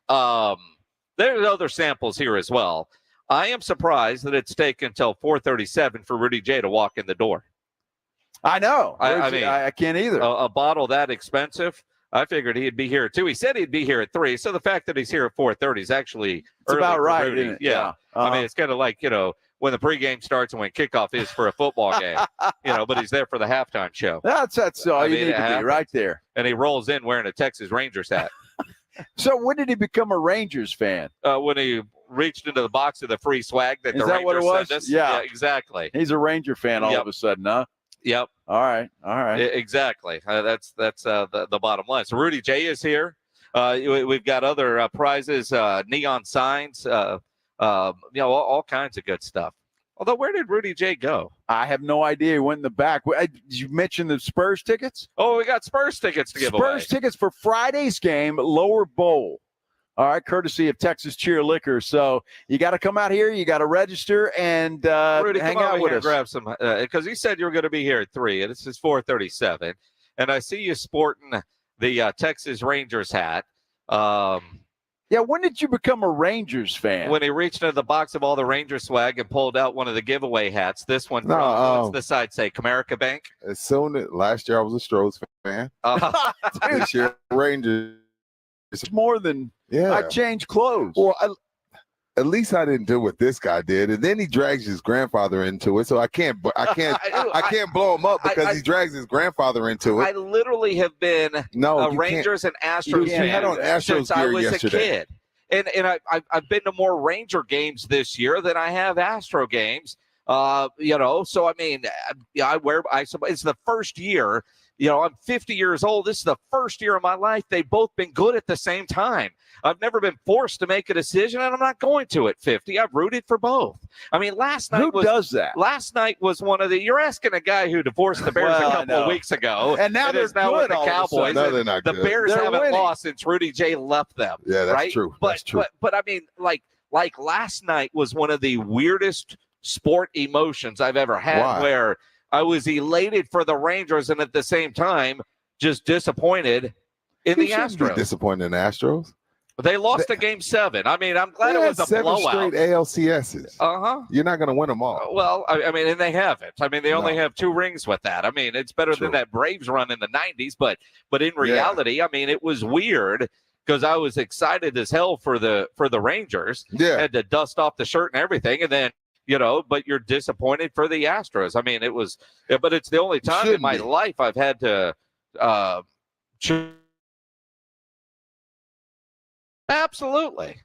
There's other samples here as well. I am surprised that it's taken until 4:37 for Rudy J to walk in the door. I know. I mean, I can't either. A bottle that expensive, I figured he'd be here at 2. He said he'd be here at 3. So the fact that he's here at 4:30 is actually It's about right, Rudy. isn't it? Yeah. I mean, it's kind of like, when the pregame starts and when kickoff is for a football game, but he's there for the halftime show. That's all you need to be right there. And he rolls in wearing a Texas Rangers hat. So when did he become a Rangers fan? When he reached into the box of the free swag that Is the that Rangers what it was? sent us. Yeah. Exactly. He's a Ranger fan all of a sudden, huh? Yep. All right. Exactly. That's the bottom line. So Rudy J is here. We've got other prizes, neon signs, all kinds of good stuff. Although, where did Rudy J go? I have no idea. He went in the back. Did you mention the Spurs tickets? Oh, we got Spurs tickets to give away. Spurs tickets for Friday's game, Lower Bowl. All right, courtesy of Texas Cheer Liquor. So you got to come out here. You got to register and Rudy, hang come out over with here us. and grab some, because you said you were going to be here at 3, and this is 4:37. And I see you sporting the Texas Rangers hat. Yeah, when did you become a Rangers fan? When he reached into the box of all the Rangers swag and pulled out one of the giveaway hats. This one, what's the side say? Comerica Bank? Last year I was a Stros fan. This year, Rangers. It's more than I changed clothes. Well, at least I didn't do what this guy did, and then he drags his grandfather into it. So I can't blow him up because he drags his grandfather into it. I literally have been a Rangers and Astros fan had on Astros since I gear was yesterday. a kid. And I've been to more Ranger games this year than I have Astro games. So I mean, it's the first year. I'm 50 years old. This is the first year of my life they've both been good at the same time. I've never been forced to make a decision, and I'm not going to at 50. I've rooted for both. I mean, last night does that? Last night was one of the. You're asking a guy who divorced the Bears a couple of weeks ago, and now they're is now good with the all of a Cowboys. sudden. No, they're not the good. Bears They're haven't winning. lost since Rudy J left them. Yeah, that's right? true. But, that's true. But I mean, like last night was one of the weirdest sport emotions I've ever had. Why? Where I was elated for the Rangers and at the same time just disappointed in the Astros. Be disappointed in the Astros. They lost a game 7. I mean, I'm glad it was a 7 blowout. straight ALCSs. You're not going to win them all. Well, I mean, and they haven't. I mean, they only have 2 rings with that. I mean, it's better than that Braves run in the 90s. But in reality, I mean, it was weird because I was excited as hell for the Rangers. Yeah. Had to dust off the shirt and everything, and then. But you're disappointed for the Astros. I mean, but it's the only time in my life I've had to. Absolutely.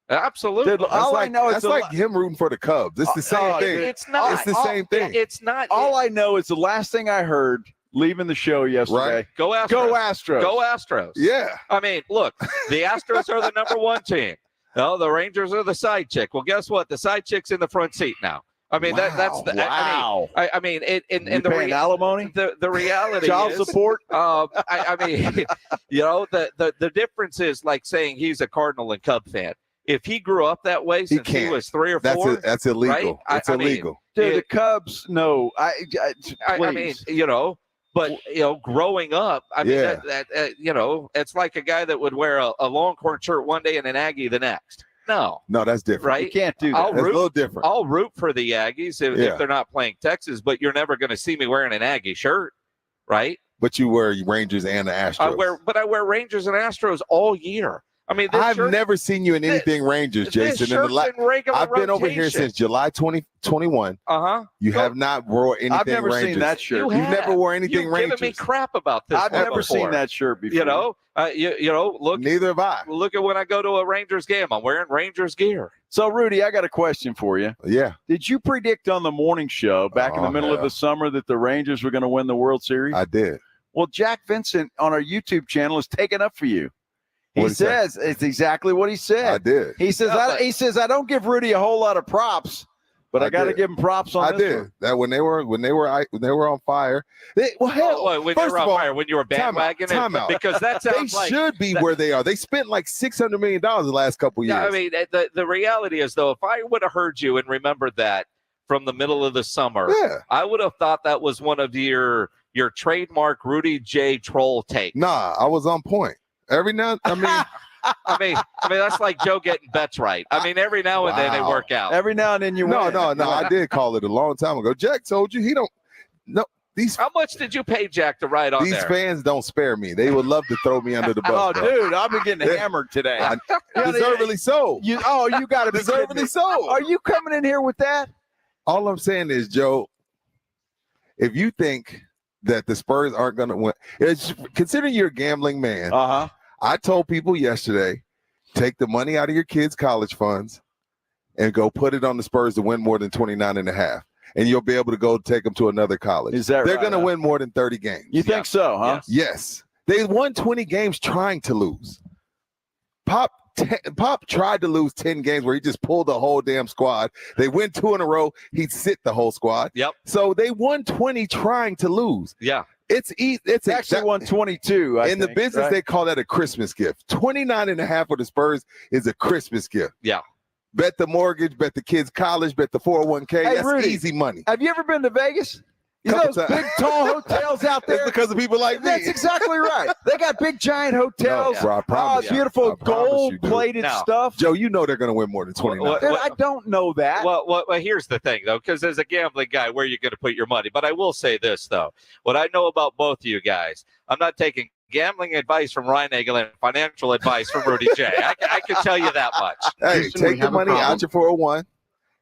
Dude, all I know is like him rooting for the Cubs. It's the same thing. It's not. It's the same thing. It's not. All I know is the last thing I heard leaving the show yesterday. Right. Go Astros. Go Astros. Go Astros. Yeah. I mean, look, the Astros are the number 1 team. No, the Rangers are the side chick. Well, guess what? The side chick's in the front seat now. I mean, that's the. Wow. I mean, and the alimony, the reality, child is, support. I mean, the difference is like saying he's a Cardinal and Cub fan. If he grew up that way since he was 3 or 4, that's illegal. Right? It's illegal. Dude, the Cubs. No, I mean, but growing up, I mean, it's like a guy that would wear a Longhorn shirt one day and an Aggie the next. No, that's different. Right? You can't do that. That's a little different. I'll root for the Aggies if they're not playing Texas, but you're never going to see me wearing an Aggie shirt, right? But you wear Rangers and the Astros. I wear Rangers and Astros all year. I mean, I've never seen you in anything Rangers, Jason. I've been over here since July 2021. You have not wore anything I've never Rangers. seen that shirt. You've never wore anything You've Rangers. given me crap about this. I've never seen that shirt before. Look. Neither have I. Look at when I go to a Rangers game. I'm wearing Rangers gear. So, Rudy, I got a question for you. Yeah. Did you predict on the morning show back in the middle of the summer that the Rangers were going to win the World Series? I did. Well, Jack Vincent on our YouTube channel is taking up for you. He says it's exactly what he said. I did. He says I don't give Rudy a whole lot of props, but I got to give him props on this one. That when they were on fire. When they were on fire, when you were bandwagoning, time out. Because that sounds they should be where they are. They spent like $600 million the last couple years. Yeah, I mean, the reality is though, if I would have heard you and remembered that from the middle of the summer, I would have thought that was one of your trademark Rudy J troll takes. Nah, I was on point. Every now, I mean, I mean, that's like Joe getting bets right. I mean, every now and then they work out. Every now and then you win. No. I did call it a long time ago. Jack told you he don't. No, How much did you pay Jack to ride on these there? fans don't spare me. They would love to throw me under the bus. Oh, bro. dude, I've been getting hammered today. Deservedly so. You got to be Deservedly so. Are you coming in here with that? All I'm saying is, Joe, if you think that the Spurs aren't going to win, considering you're a gambling man, I told people yesterday, take the money out of your kids' college funds and go put it on the Spurs to win more than 29.5. And you'll be able to go take them to another college. Is that They're right? going to win more than 30 games. You think so, huh? Yes. They won 20 games trying to lose. Pop tried to lose 10 games where he just pulled the whole damn squad. They win 2 in a row. He'd sit the whole squad. Yep. So they won 20 trying to lose. Yeah. It's actually won 22. In the business, they call that a Christmas gift. 29.5 for the Spurs is a Christmas gift. Yeah. Bet the mortgage, bet the kids' college, bet the 401k. Hey, That's Rudy, easy money. Have you ever been to Vegas? You know those big, tall hotels out there? It's because of people like me. That's exactly right. They got big, giant hotels. No, bro, I promise you. Beautiful I promise you, dude. gold-plated stuff. Joe, you know they're going to win more than 29. Dude, I don't know that. Well, here's the thing, though, because as a gambling guy, where are you going to put your money? But I will say this, though. What I know about both of you guys, I'm not taking gambling advice from Ryan Nagel and financial advice from Rudy J. I can tell you that much. Hey, take the money out your 401.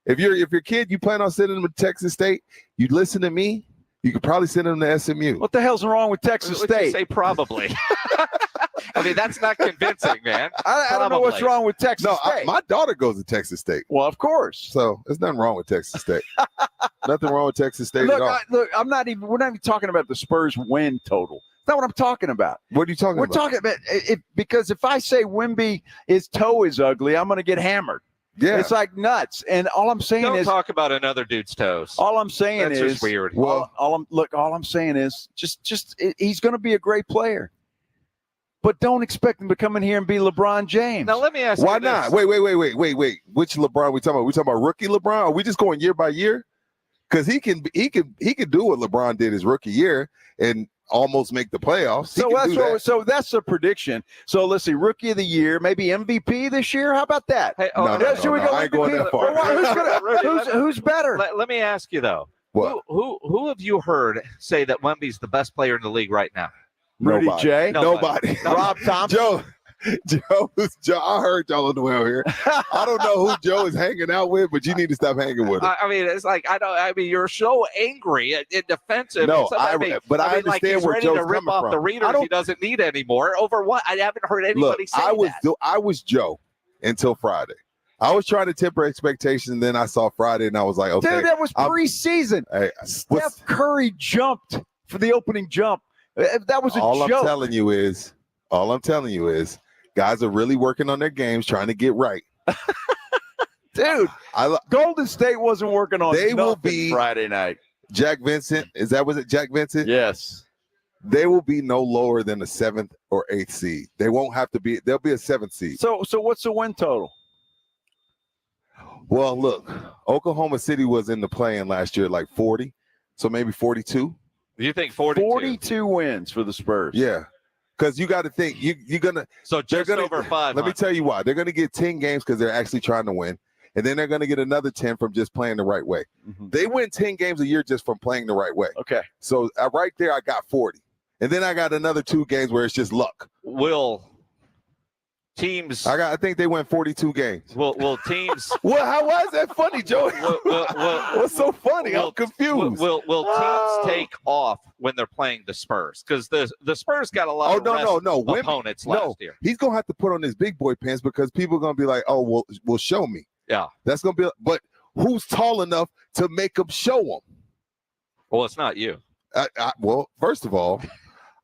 If your kid, you plan on sending them to Texas State, you listen to me, you could probably send them to SMU. What the hell's wrong with Texas Would you State? say probably. I mean, that's not convincing, man. I don't know what's wrong with Texas State. My daughter goes to Texas State. Well, of course. So there's nothing wrong with Texas State. Nothing wrong with Texas State at all. We're not even talking about the Spurs win total. That's not what I'm talking about. What are you talking about? We're talking about because if I say his toe is ugly, I'm going to get hammered. Yeah. It's like nuts. And all I'm saying Don't is talk about another dude's toes. all I'm saying That's is just weird. Well, all I'm saying is just he's going to be a great player. But don't expect him to come in here and be LeBron James. Now let me ask Why you this. not? Wait. Which LeBron are we talking about? We talking about rookie LeBron? Are we just going year by year? Because he can do what LeBron did his rookie year and almost make the playoffs. So that's a prediction. So let's see, rookie of the year, maybe MVP this year. How about that? Hey, No, I ain't going that far. Who's better? Let me ask you though. What? Who have you heard say that Wemby's the best player in the league right now? Rudy Nobody. J. Nobody. Rob Thompson. Joe, I heard y'all on the way over here. I don't know who Joe is hanging out with, but you need to stop hanging with him. I mean, it's like you're so angry and defensive. No, I understand like he's where ready Joe's to rip coming off from. the readers he doesn't need anymore. Over what? I haven't heard anybody say that. I was Joe until Friday. I was trying to temper expectations, and then I saw Friday, and I was like, okay. Dude, that was preseason. Steph Curry jumped for the opening jump. That was a all joke. I'm telling you is, guys are really working on their games, trying to get right. Dude, Golden State wasn't working on They will nothing be Friday night. Jack Vincent. Was it Jack Vincent? Yes. They will be no lower than a 7th or 8th seed. They won't have to be. They'll be a 7th seed. So what's the win total? Well, look, Oklahoma City was in the play-in last year, like 40, so maybe 42. You think 42? 42 wins for the Spurs. Yeah, because you got to think you're gonna. So just over 5. Let me tell you why. They're gonna get 10 games because they're actually trying to win, and then they're gonna get another 10 from just playing the right way. Mm-hmm. They win 10 games a year just from playing the right way. Okay. So right there, I got 40, and then I got another 2 games where it's just luck. Will teams? I think they win 42 games. Will teams? Well, why is that funny, Joey? What's so funny? I'm confused. Will teams take off when they're playing the Spurs? Because the Spurs got a lot of opponents last year. He's gonna have to put on his big boy pants because people are gonna be like, "Oh, well, show me." Yeah, that's gonna be. But who's tall enough to make them show them? Well, it's not you. Well, first of all,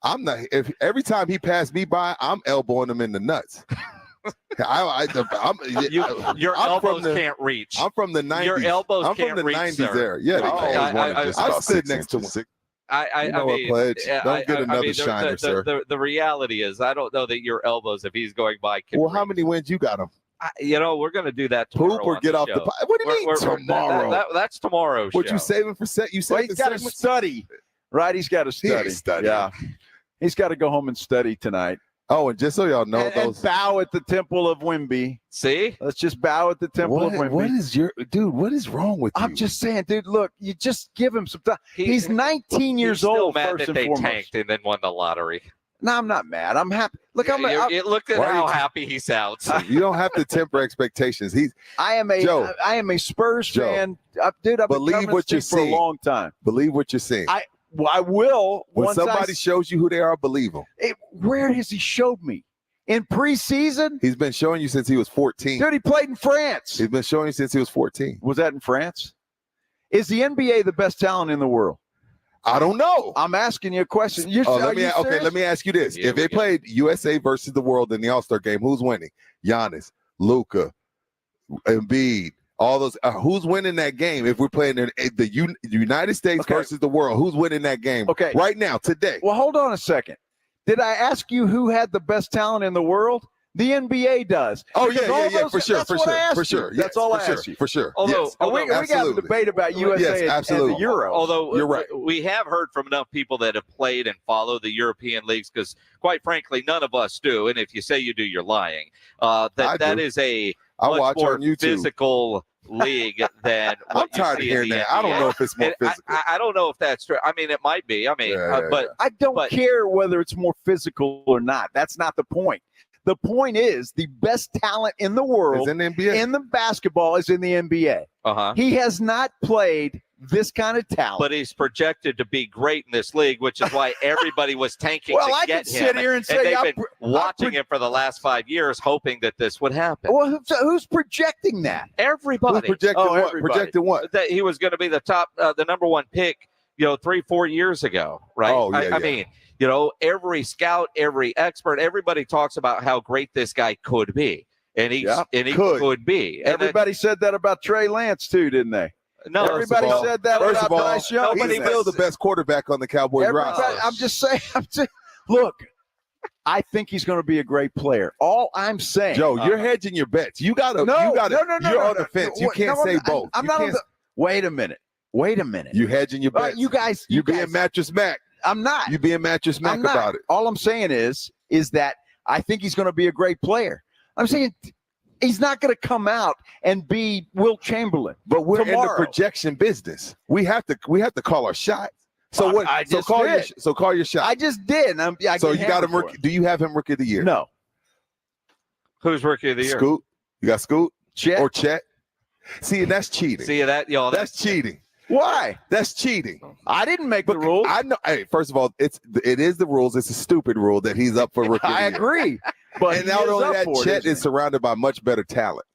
I'm not. If every time he passed me by, I'm elbowing him in the nuts. Your elbows can't reach. I'm from the 90s. Your elbows I'm can't from the reach, 90s sir. era. Yeah, I stood next to him. Pledge. Don't get another shiner, sir. The reality is, I don't know that your elbows, if he's going by, can reach. How many wins you got him? We're going to do that tomorrow. Poop or get off the pot. What do you mean tomorrow? That's tomorrow's What show. you saving for set? You saving he's got to study, right? He's got to study. He ain't studying. Yeah, he's got to go home and study tonight. Oh, and just so y'all know, and bow at the temple of Wemby. See? Let's just bow at the temple of Wemby. What is wrong with you? I'm just saying, dude, look, you just give him some time. He's 19 years old, mad first that and they foremost. tanked and then won the lottery. No, I'm not mad. I'm happy. Look, Look at how happy he sounds. You don't have to temper expectations. I am a Spurs fan. Dude, I've been believe covering what this you're team for a seeing. long time. Believe what you're seeing. I will. When once somebody shows you who they are, believe them. Where has he showed me? In preseason? He's been showing you since he was 14. Dude, he played in France. He's been showing you since he was 14. Was that in France? Is the NBA the best talent in the world? I don't know. I'm asking you a question. Let me ask you this. If they played USA versus the world in the All-Star game, who's winning? Giannis, Luka, Embiid, all those. Who's winning that game if we're playing in the United States versus the world? Who's winning that game right now, today? Well, hold on a second. Did I ask you who had the best talent in the world? The NBA does. Oh, yeah, for sure. That's all I asked you. For sure. Although we got a debate about USA and the Euro. Although you're right. We have heard from enough people that have played and follow the European leagues because, quite frankly, none of us do. And if you say you do, you're lying. That is a much more physical league than what I'm tired of hearing that. I don't know if it's more physical. I don't know if that's true. I mean, it might be. I mean, but I don't care whether it's more physical or not. That's not the point. The point is the best talent in the world is in the NBA. In the basketball is in the NBA. He has not played this kind of talent. But he's projected to be great in this league, which is why everybody was tanking to I get can him. sit here and say they've been watching him for the last 5 years, hoping that this would happen. Well, who's projecting that? Everybody. Who's projecting what? Everybody. Projecting what? That he was going to be the top, the number one pick, 3-4 years ago, right? Oh, yeah, I mean, every scout, every expert, everybody talks about how great this guy could be, and he could be. And everybody said that about Trey Lance too, didn't they? No, everybody said that about Bryce Young. He's still the best quarterback on the Cowboys roster. I'm just saying. Look, I think he's going to be a great player. All I'm saying, Joe, you're hedging your bets. You got to. No, you're on the fence. You can't say both. I'm not on the. Wait a minute. You hedging your bets. You guys. You being Mattress Mac. I'm not. You being Mattress Mac about it. All I'm saying is that I think he's going to be a great player. I'm saying he's not going to come out and be Wilt Chamberlain. But we're tomorrow. in the projection business. We have to call our shots. So what? I just call your shot. I just did. So you got him. Do you have him Rookie of the Year? No. Who's Rookie of the Year? Scoot. You got Scoot. Chet or Chet. See, that's cheating. See that, y'all? That's cheating. Why? That's cheating. I didn't make the rules. I know. Hey, first of all, it is the rules. It's a stupid rule that he's up for Rookie. I agree. But and not only that, Chet is surrounded by much better talent.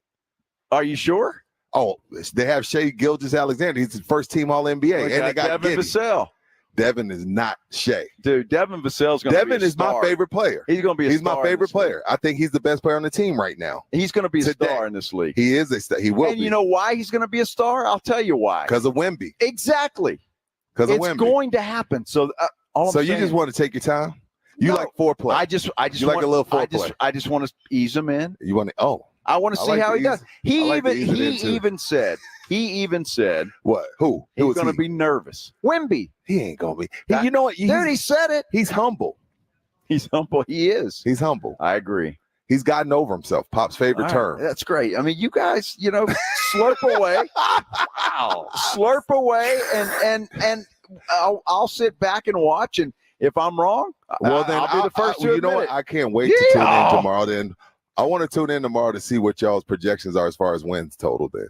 Are you sure? Oh, they have Shea Gilgeous-Alexander. He's the first team All-NBA, and they got Devin Vassell. Devin is not Shea. Dude, Devin Vassell's going to be a Devin is my favorite player. He's going to be a star. He's my favorite player. I think he's the best player on the team right now. He's going to be a star in this league. He is a star. He will be. And you know why he's going to be a star? I'll tell you why. Because of Wemby. Exactly. Because of Wemby. It's going to happen. So you just want to take your time? You like foreplay. I just you like a little foreplay. I just want to ease him in. You want to I want to see how he does. He even said what? Who? He's going to be nervous. Wemby. He ain't going to be. You know what? Dude, he said it. He's humble. He's humble. He is. He's humble. I agree. He's gotten over himself. Pop's favorite term. That's great. I mean, you guys, slurp away. Wow. Slurp away, and I'll sit back and watch. And if I'm wrong, well, then I'll be the first to admit know what? it. I can't wait to tune in tomorrow. Then I want to tune in tomorrow to see what y'all's projections are as far as wins total. Then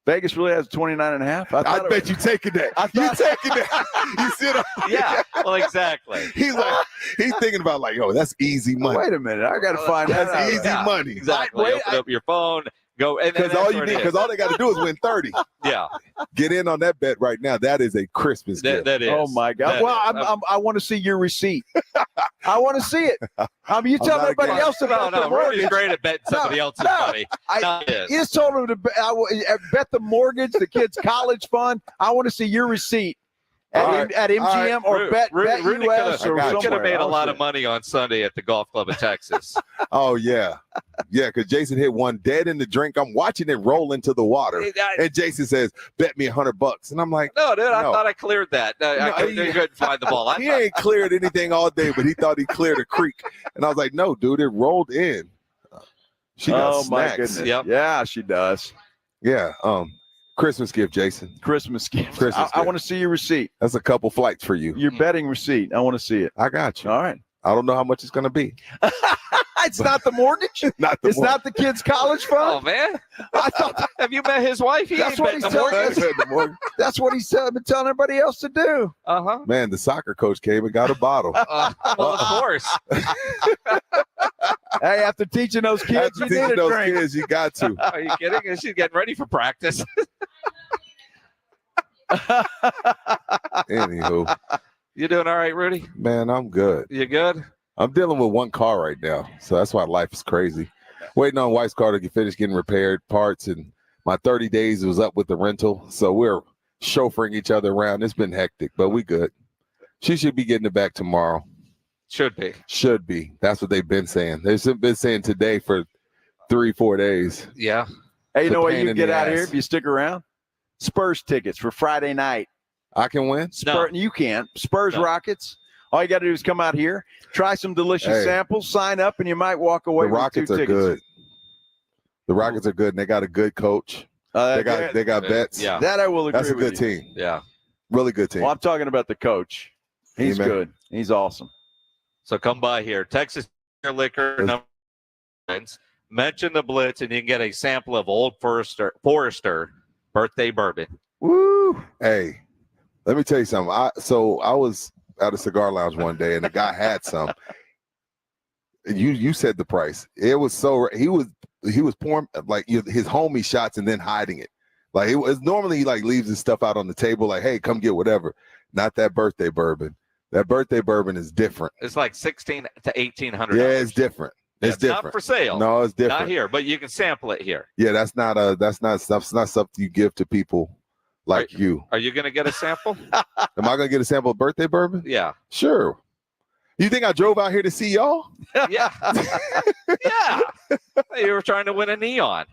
Vegas really has 29.5. I bet you taking that. You taking that. You sit up. Yeah. Well, exactly. He's thinking about that's easy money. Wait a minute. I got to find that's out. easy money. Exactly. Open up your phone. Go and because all you need, because all they got to do is win 30. Yeah, get in on that bet right now. That is a Christmas gift. That is. Oh my God! I want to see your receipt. I want to see it. You tell everybody else about the mortgage. Rory's great at betting somebody else's money. You just told him to bet the mortgage, the kid's college fund. I want to see your receipt At MGM or Bet US or Rudy could somewhere. have made a lot of money on Sunday at the Golf Club of Texas. Oh, yeah. Yeah, because Jason hit one dead in the drink. I'm watching it roll into the water. And Jason says, bet me $100. And I'm like, No, dude, I no. thought I cleared that. I couldn't find the ball. He ain't cleared anything all day, but he thought he cleared a creek. And I was like, no, dude, it rolled in. She got snacks. My goodness. Yep. Yeah, she does. Yeah. Christmas gift, Jason. Christmas gift. Christmas I gift. want to see your receipt. That's a couple flights for you. Your betting receipt. I want to see it. I got you. All right. I don't know how much it's going to be. It's not the mortgage. Not the It's not the kid's college fund. Oh, man. I thought, have you met his wife? He That's ain't what betting he's the telling mortgage. That's what he's been telling everybody else to do. Uh-huh. Man, the soccer coach came and got a bottle. Well, of course. Hey, after teaching those kids, After you teaching need a those drink. kids, you got to. Are you kidding? She's getting ready for practice. Anywho, You doing all right, Rudy? man, I'm good. You good? I'm dealing with one car right now, so that's why life is crazy. Waiting on White's car to get finished getting repaired, parts, and my 30 days was up with the rental, so we're chauffeuring each other around. It's been hectic, but we good. She should be getting it back tomorrow. Should be. Should be. That's what they've been saying. They've been saying today for 3-4 days. Yeah. Hey, you It's a know what pain you in can get the out of here ass. if you stick around? Spurs tickets for Friday night. I can win? Spurs, You can't. Spurs Rockets. All you got to do is come out here, try some delicious Hey. samples, sign up, and you might walk away The with Rockets 2 are tickets. good. The Rockets are good, and they got a good coach. They got vets. Yeah. That I will agree That's a with good you. team. Yeah. Really good team. Well, I'm talking about the coach. He's Amen. good. He's awesome. So come by here. Texas Liquor number 9. Mention the Blitz, and you can get a sample of Old Forester birthday bourbon. Woo! Hey, let me tell you something. I was at a cigar lounge one day, and the guy had some. You said the price. It was so he was pouring like his homie shots and then hiding it. Like it was normally he like leaves his stuff out on the table, like, hey, come get whatever. Not that birthday bourbon. That birthday bourbon is different. It's like $1,600 to $1,800. Yeah, it's different. It's different. Not for sale. No, it's different. Not here, but you can sample it here. Yeah, that's not something you give to people like you. Are you going to get a sample? Am I gonna get a sample of birthday bourbon? Yeah. Sure. You think I drove out here to see y'all? Yeah. Yeah. You were trying to win a neon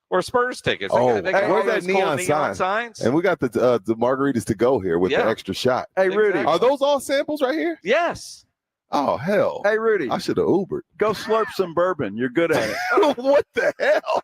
or Spurs tickets. Oh, They got where's all that those cool neon signs? And we got the margaritas to go here with Yeah. the extra shot. Hey, Rudy. Exactly. Are those all samples right here? Yes. Oh, hell. Hey, Rudy. I should have Ubered. Go slurp some bourbon. You're good at it. What the hell?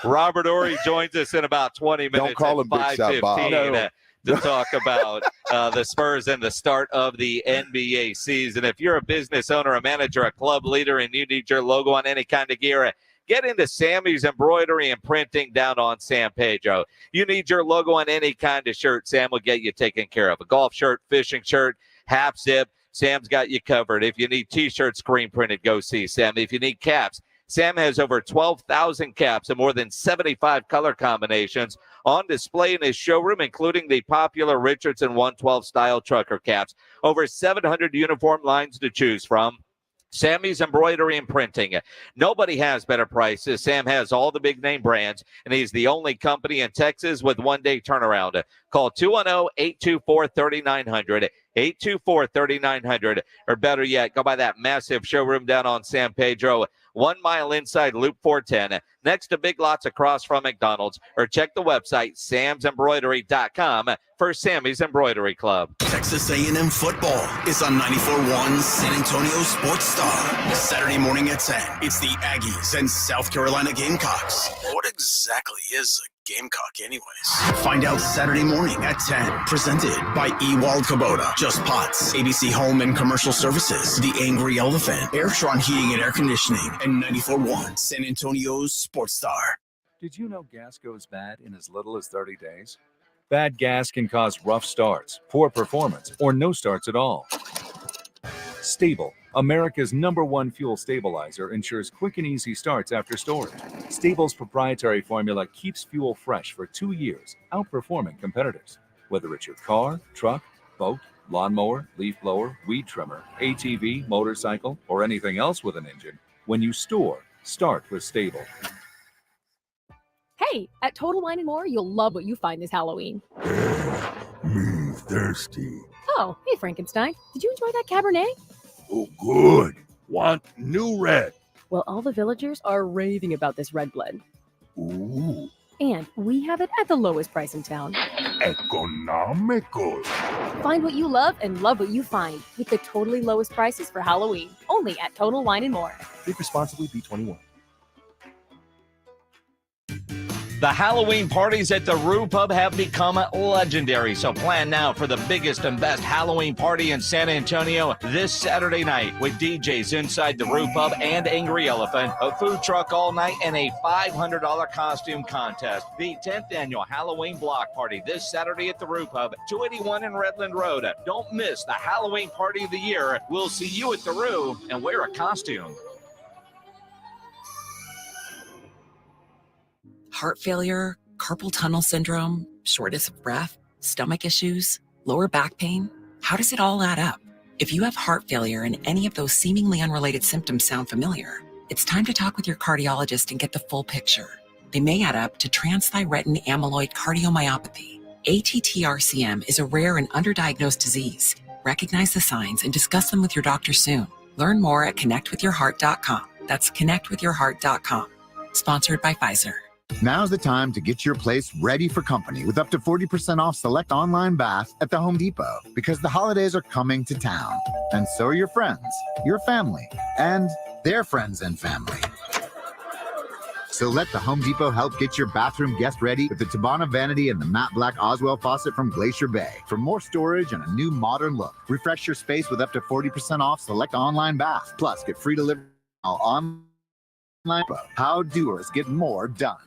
Robert Horry joins us in about 20 minutes. Don't call him Big Shot Bob. 5:15 to talk about the Spurs and the start of the NBA season. If you're a business owner, a manager, a club leader, and you need your logo on any kind of gear, get into Sammy's Embroidery and Printing down on San Pedro. You need your logo on any kind of shirt, Sam will get you taken care of. A golf shirt, fishing shirt, half zip, Sam's got you covered. If you need T-shirts screen printed, go see Sam. If you need caps, Sam has over 12,000 caps and more than 75 color combinations on display in his showroom, including the popular Richardson 112 style trucker caps. Over 700 uniform lines to choose from. Sammy's Embroidery and Printing. Nobody has better prices. Sam has all the big name brands, and he's the only company in Texas with one-day turnaround. Call 210-824-3900, 824-3900, or better yet, go by that massive showroom down on San Pedro, 1 mile inside Loop 410, next to Big Lots across from McDonald's, or check the website, samsembroidery.com, for Sammy's Embroidery Club. Texas A&M football is on 94.1 San Antonio Sports Star. Saturday morning at 10, it's the Aggies and South Carolina Gamecocks. What exactly is a Gamecock anyways? Find out Saturday morning at 10. Presented by Ewald Kubota, Just Pots, ABC Home and Commercial Services, The Angry Elephant, Airtron Heating and Air Conditioning, and 94.1 San Antonio's Sports Star. Did you know gas goes bad in as little as 30 days? Bad gas can cause rough starts, poor performance, or no starts at all. Stable, America's #1 fuel stabilizer, ensures quick and easy starts after storage. Stable's proprietary formula keeps fuel fresh for 2 years, outperforming competitors. Whether it's your car, truck, boat, lawnmower, leaf blower, weed trimmer, ATV, motorcycle, or anything else with an engine, when you store, start with Stable. Hey, at Total Wine & More, you'll love what you find this Halloween. Me thirsty. Oh, hey, Frankenstein. Did you enjoy that Cabernet? Oh, good. Want new red. Well, all the villagers are raving about this red blend. Ooh, And we have it at the lowest price in town. economical. Find what you love and love what you find with the totally lowest prices for Halloween. Only at Total Wine & More. Drink responsibly, B21. The Halloween parties at the Rue Pub have become legendary, so plan now for the biggest and best Halloween party in San Antonio this Saturday night with DJs inside the Rue Pub and Angry Elephant, a food truck all night, and a $500 costume contest. The 10th annual Halloween block party this Saturday at the Rue Pub, 281 in Redland Road. Don't miss the Halloween party of the year. We'll see you at the Rue and wear a costume. Heart failure, carpal tunnel syndrome, shortness of breath, stomach issues, lower back pain. How does it all add up? If you have heart failure and any of those seemingly unrelated symptoms sound familiar, it's time to talk with your cardiologist and get the full picture. They may add up to transthyretin amyloid cardiomyopathy. ATTR-CM is a rare and underdiagnosed disease. Recognize the signs and discuss them with your doctor soon. Learn more at connectwithyourheart.com. That's connectwithyourheart.com. Sponsored by Pfizer. Now's the time to get your place ready for company with up to 40% off select online baths at the Home Depot, because the holidays are coming to town. And so are your friends, your family, and their friends and family. So let the Home Depot help get your bathroom guest ready with the Tabana Vanity and the matte black Oswell faucet from Glacier Bay. For more storage and a new modern look, refresh your space with up to 40% off select online baths. Plus, get free delivery online. How doers get more done.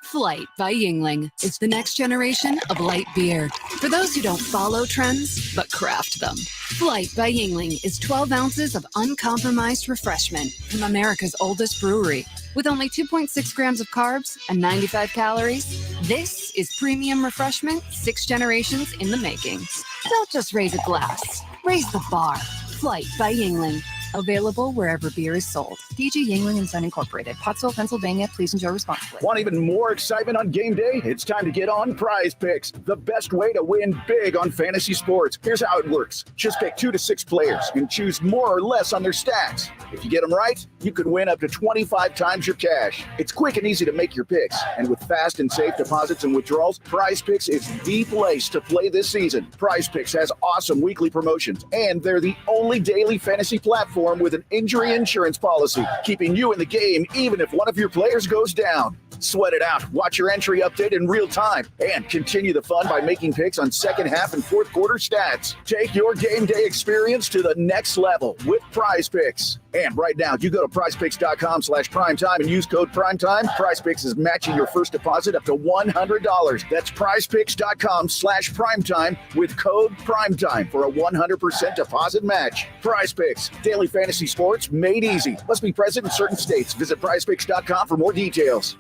Flight by Yingling is the next generation of light beer. For those who don't follow trends, but craft them. Flight by Yingling is 12 ounces of uncompromised refreshment from America's oldest brewery. With only 2.6 grams of carbs and 95 calories, this is premium refreshment 6 generations in the making. Don't just raise a glass, raise the bar. Flight by Yingling. Available wherever beer is sold. DG Yingling & Son Incorporated, Pottsville, Pennsylvania. Please enjoy responsibly. Want even more excitement on game day? It's time to get on Prize Picks, the best way to win big on fantasy sports. Here's how it works. Just pick 2 to 6 players and choose more or less on their stats. If you get them right, you could win up to 25 times your cash. It's quick and easy to make your picks. And with fast and safe deposits and withdrawals, Prize Picks is the place to play this season. Prize Picks has awesome weekly promotions, and they're the only daily fantasy platform with an injury insurance policy, keeping you in the game even if one of your players goes down. Sweat it out. Watch your entry update in real time and continue the fun by making picks on second half and fourth quarter stats. Take your game day experience to the next level with Prize Picks. And right now, you go to prizepicks.com/primetime and use code primetime. Prize Picks is matching your first deposit up to $100. That's prizepicks.com/primetime with code primetime for a 100% deposit match. Prize Picks, daily fantasy sports made easy. Must be present in certain states. Visit prizepicks.com for more details.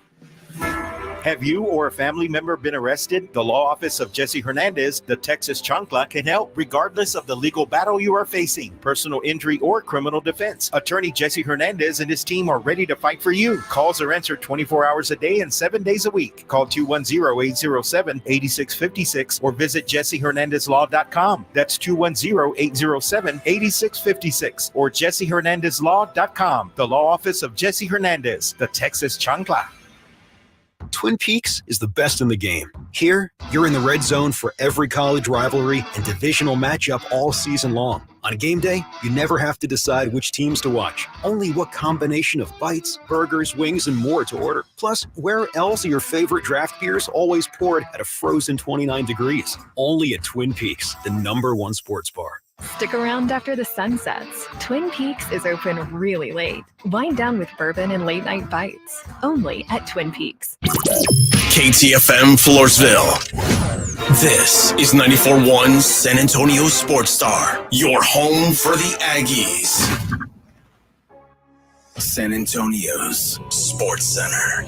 Have you or a family member been arrested? The law office of Jesse Hernandez, the Texas Chancla, can help regardless of the legal battle you are facing, personal injury or criminal defense. Attorney Jesse Hernandez and his team are ready to fight for you. Calls are answered 24 hours a day and 7 days a week. Call 210-807-8656 or visit jessehernandezlaw.com. That's 210-807-8656 or jessehernandezlaw.com. The law office of Jesse Hernandez, the Texas Chancla. Twin Peaks is the best in the game. Here, you're in the red zone for every college rivalry and divisional matchup all season long. On game day, you never have to decide which teams to watch, only what combination of bites, burgers, wings, and more to order. Plus, where else are your favorite draft beers always poured at a frozen 29 degrees? Only at Twin Peaks, the #1 sports bar. Stick around after the sun sets. Twin Peaks is open really late. Wind down with bourbon and late night bites. Only at Twin Peaks. KTFM Floresville. This is 94.1 San Antonio Sports Star, your home for the Aggies. San Antonio's Sports Center.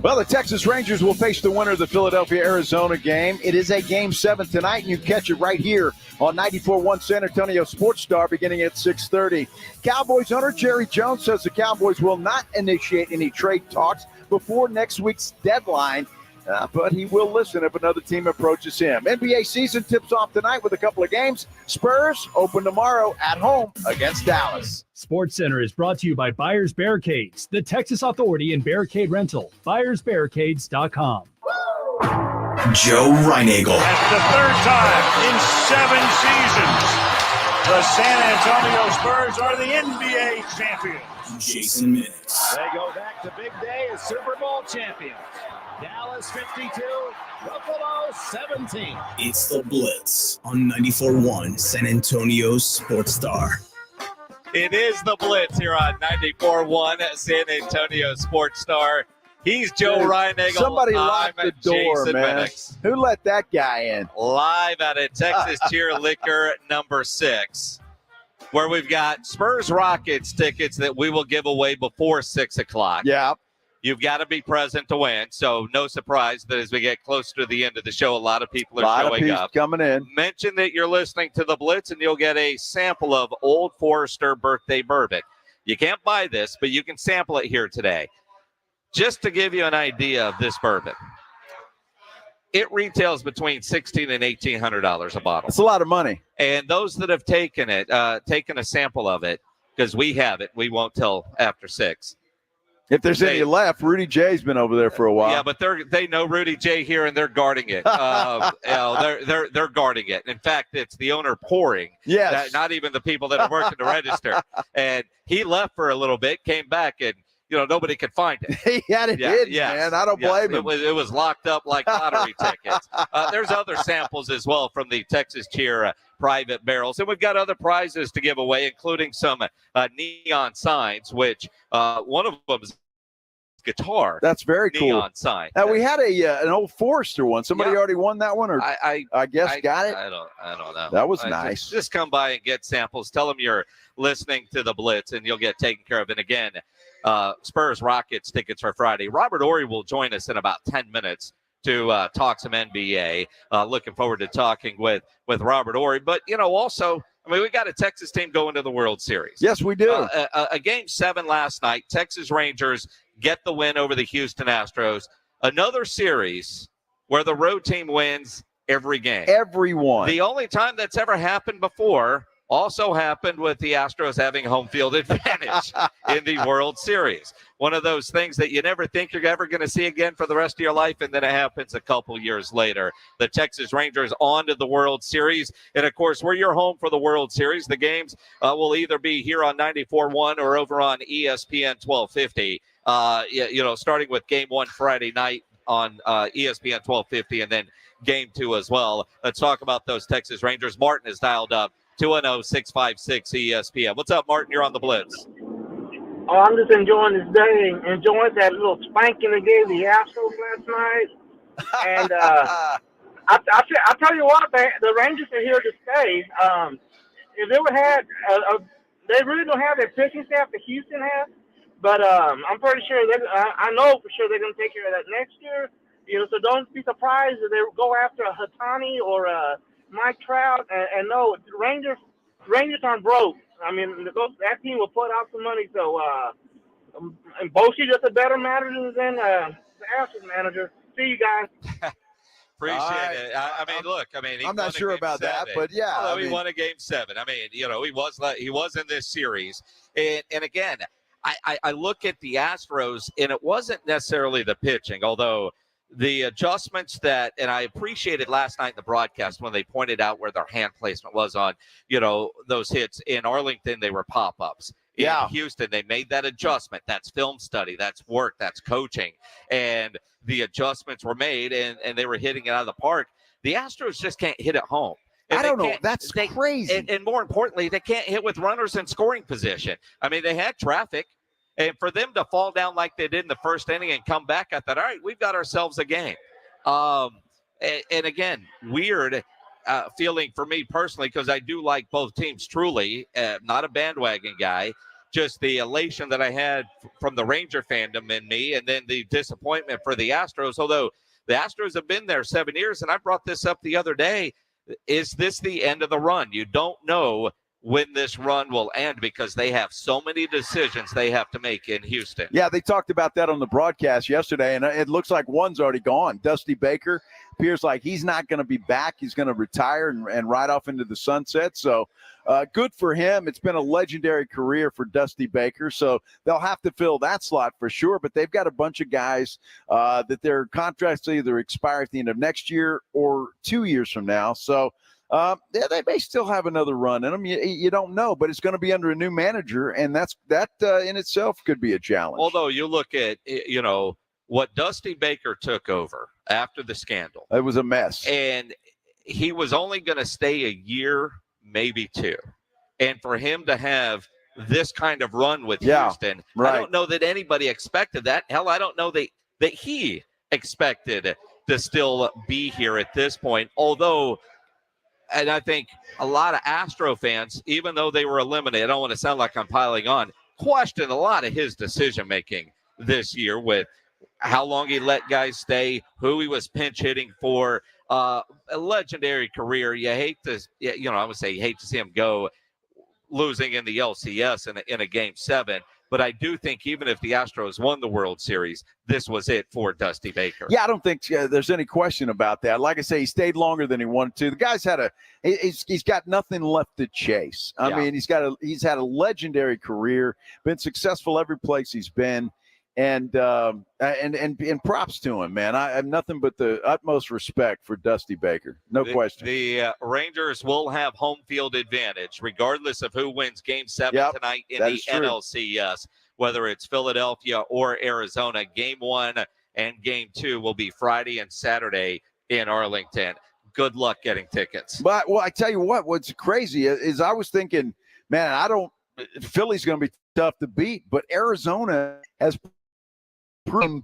Well, the Texas Rangers will face the winner of the Philadelphia-Arizona game. It is a Game 7 tonight, and you can catch it right here on 94.1 San Antonio Sports Star beginning at 6:30. Cowboys owner Jerry Jones says the Cowboys will not initiate any trade talks before next week's deadline. But he will listen if another team approaches him. NBA season tips off tonight with a couple of games. Spurs open tomorrow at home against Dallas. SportsCenter is brought to you by Buyers Barricades, the Texas authority in barricade rental. BuyersBarricades.com. Joe Reinagel. That's the third time in 7 seasons the San Antonio Spurs are the NBA champions. Jason Minix. They go back to big day as Super Bowl champions. Dallas 52, Buffalo 17. It's the Blitz on 94.1 San Antonio's Sports Star. It is the Blitz here on 94.1 San Antonio Sports Star. He's Joe Reinagel. Somebody locked the door, Jason man. Minix. Who let that guy in? Live out of Texas Cheer Liquor number 6, where we've got Spurs Rockets tickets that we will give away before 6 o'clock. Yeah. You've got to be present to win. So no surprise that as we get closer to the end of the show, a lot of people are showing up. Coming in. Mention that you're listening to the Blitz, and you'll get a sample of Old Forester birthday bourbon. You can't buy this, but you can sample it here today. Just to give you an idea of this bourbon, it retails between $1,600 and $1,800 a bottle. That's a lot of money. And those that have taken a sample of it, because we have it, we won't tell after 6. If there's any left, Rudy J's been over there for a while. Yeah, but they know Rudy J here, and they're guarding it. They're guarding it. In fact, it's the owner pouring. Yes. Not even the people that are working the register. And he left for a little bit, came back, and nobody could find it. He had it hidden, man. I don't blame him. It was locked up like lottery tickets. There's other samples as well from the Texas Cheer private barrels. And we've got other prizes to give away, including some neon signs, which one of them is guitar. That's very cool. Neon sign. Now, we had an Old Forester one. Somebody already won that one, or I guess got it? I don't know. That was nice. Just come by and get samples. Tell them you're listening to the Blitz, and you'll get taken care of. And again, Spurs Rockets tickets for Friday. Robert Horry will join us in about 10 minutes to talk some NBA. Looking forward to talking with Robert Horry. But, also, we got a Texas team going to the World Series. Yes, we do. A Game 7 last night. Texas Rangers get the win over the Houston Astros. Another series where the road team wins every game. Everyone. The only time that's ever happened before also happened with the Astros having home field advantage in the World Series. One of those things that you never think you're ever going to see again for the rest of your life, and then it happens a couple years later. The Texas Rangers on to the World Series. And, of course, we're your home for the World Series. The games will either be here on 94.1 or over on ESPN 1250, starting with Game 1 Friday night on ESPN 1250, and then Game 2 as well. Let's talk about those Texas Rangers. Martin is dialed up. 210-656-ESPN. What's up, Martin? You're on the Blitz. Oh, I'm just enjoying this day, enjoying that little spanking they gave the Astros last night. And I'll tell you what, the Rangers are here to stay. If they would have they really don't have their pitching staff that Houston has, but I'm pretty sure I know for sure they're going to take care of that next year. So don't be surprised if they go after a Hatani or a Mike Trout, and no, Rangers aren't broke. I mean, that team will put out some money. So, and Bochy just a better manager than the Astros manager. See you guys. Appreciate it. I'm not sure about that, but yeah. Although he won a Game 7. He was in this series. And again, I look at the Astros, and it wasn't necessarily the pitching, although the adjustments and I appreciated last night in the broadcast when they pointed out where their hand placement was on, those hits. In Arlington, they were pop-ups. In Houston, they made that adjustment. That's film study. That's work. That's coaching. And the adjustments were made, and they were hitting it out of the park. The Astros just can't hit at home. I don't know. That's crazy. And more importantly, they can't hit with runners in scoring position. They had traffic. And for them to fall down like they did in the first inning and come back, I thought, all right, we've got ourselves a game. And again, weird feeling for me personally, because I do like both teams truly, not a bandwagon guy, just the elation that I had from the Ranger fandom in me, and then the disappointment for the Astros, although the Astros have been there 7 years, and I brought this up the other day. Is this the end of the run? You don't know when this run will end because they have so many decisions they have to make in Houston. Yeah, they talked about that on the broadcast yesterday, and it looks like one's already gone. Dusty Baker appears like he's not going to be back. He's going to retire and ride off into the sunset. So good for him. It's been a legendary career for Dusty Baker, so they'll have to fill that slot for sure. But they've got a bunch of guys that their contracts either expire at the end of next year or 2 years from now. So they may still have another run in them. You don't know, but it's going to be under a new manager, and that in itself could be a challenge. Although you look at, what Dusty Baker took over after the scandal. It was a mess. And he was only going to stay a year, maybe 2. And for him to have this kind of run with Houston, right. I don't know that anybody expected that. Hell, I don't know that he expected to still be here at this point, although – and I think a lot of Astro fans, even though they were eliminated, I don't want to sound like I'm piling on, questioned a lot of his decision-making this year with how long he let guys stay, who he was pinch hitting for. A legendary career. You hate to, I would say you hate to see him go losing in the LCS in a Game 7. But I do think even if the Astros won the World Series, this was it for Dusty Baker. Yeah, I don't think there's any question about that. Like I say, he stayed longer than he wanted to. The guy's he's got nothing left to chase. I mean, he's had a legendary career, been successful every place he's been, and props to him, man. I have nothing but the utmost respect for Dusty Baker. No question. The Rangers will have home field advantage, regardless of who wins Game 7 tonight in the NLCS, whether it's Philadelphia or Arizona. Game 1 and Game 2 will be Friday and Saturday in Arlington. Good luck getting tickets. But, well, I tell you what's crazy is I was thinking, man, Philly's going to be tough to beat, but Arizona has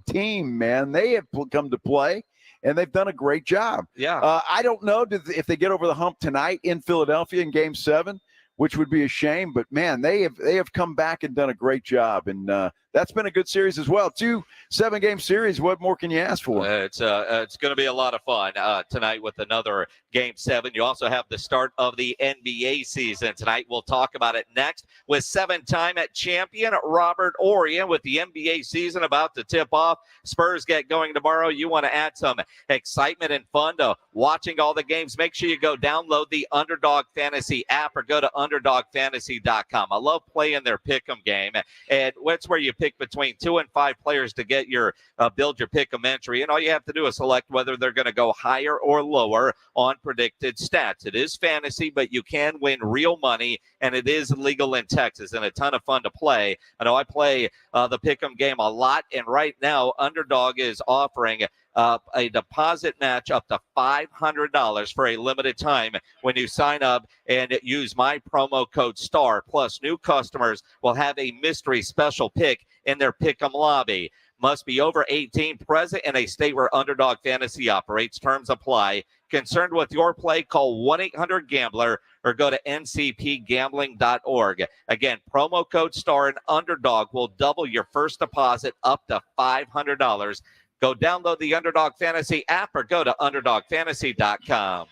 team, man. They have come to play, and they've done a great job. Yeah. I don't know if they get over the hump tonight in Philadelphia in Game 7, which would be a shame. But, man, they have come back and done a great job, and that's been a good series as well. 2 7-game series. What more can you ask for? It's going to be a lot of fun tonight with another Game 7. You also have the start of the NBA season tonight. We'll talk about it next with 7-time champion Robert Horry. With the NBA season about to tip off, Spurs get going tomorrow. You want to add some excitement and fun to watching all the games, make sure you go download the Underdog Fantasy app or go to UnderdogFantasy.com. I love playing their pick'em game, and that's where you pick between 2 and 5 players to get your build your pick'em entry, and all you have to do is select whether they're going to go higher or lower on predicted stats. It is fantasy, but you can win real money, and it is legal in Texas and a ton of fun to play. I know I play the pick'em game a lot, and right now Underdog is offering a deposit match up to $500 for a limited time when you sign up and use my promo code STAR. Plus, new customers will have a mystery special pick in their pick'em lobby. Must be over 18, present in a state where Underdog Fantasy operates. Terms apply. Concerned with your play? Call 1-800-GAMBLER or go to ncpgambling.org. Again, promo code STAR and Underdog will double your first deposit up to $500. Go download the Underdog Fantasy app or go to UnderdogFantasy.com.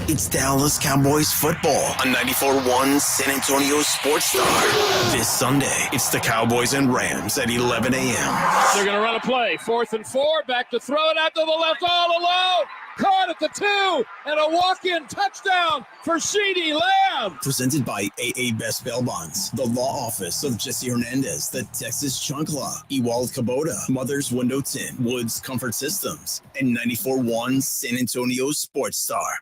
It's Dallas Cowboys football on 94.1 San Antonio Sports Star. This Sunday, it's the Cowboys and Rams at 11 a.m. They're going to run a play. 4th and 4. Back to throw it out to the left all alone. Caught at the 2. And a walk-in touchdown for CeeDee Lamb. Presented by AA Best Bail Bonds, the law office of Jesse Hernandez, the Texas Chunk Law, Ewald Kubota, Mother's Window Tint, Woods Comfort Systems, and 94.1 San Antonio Sports Star.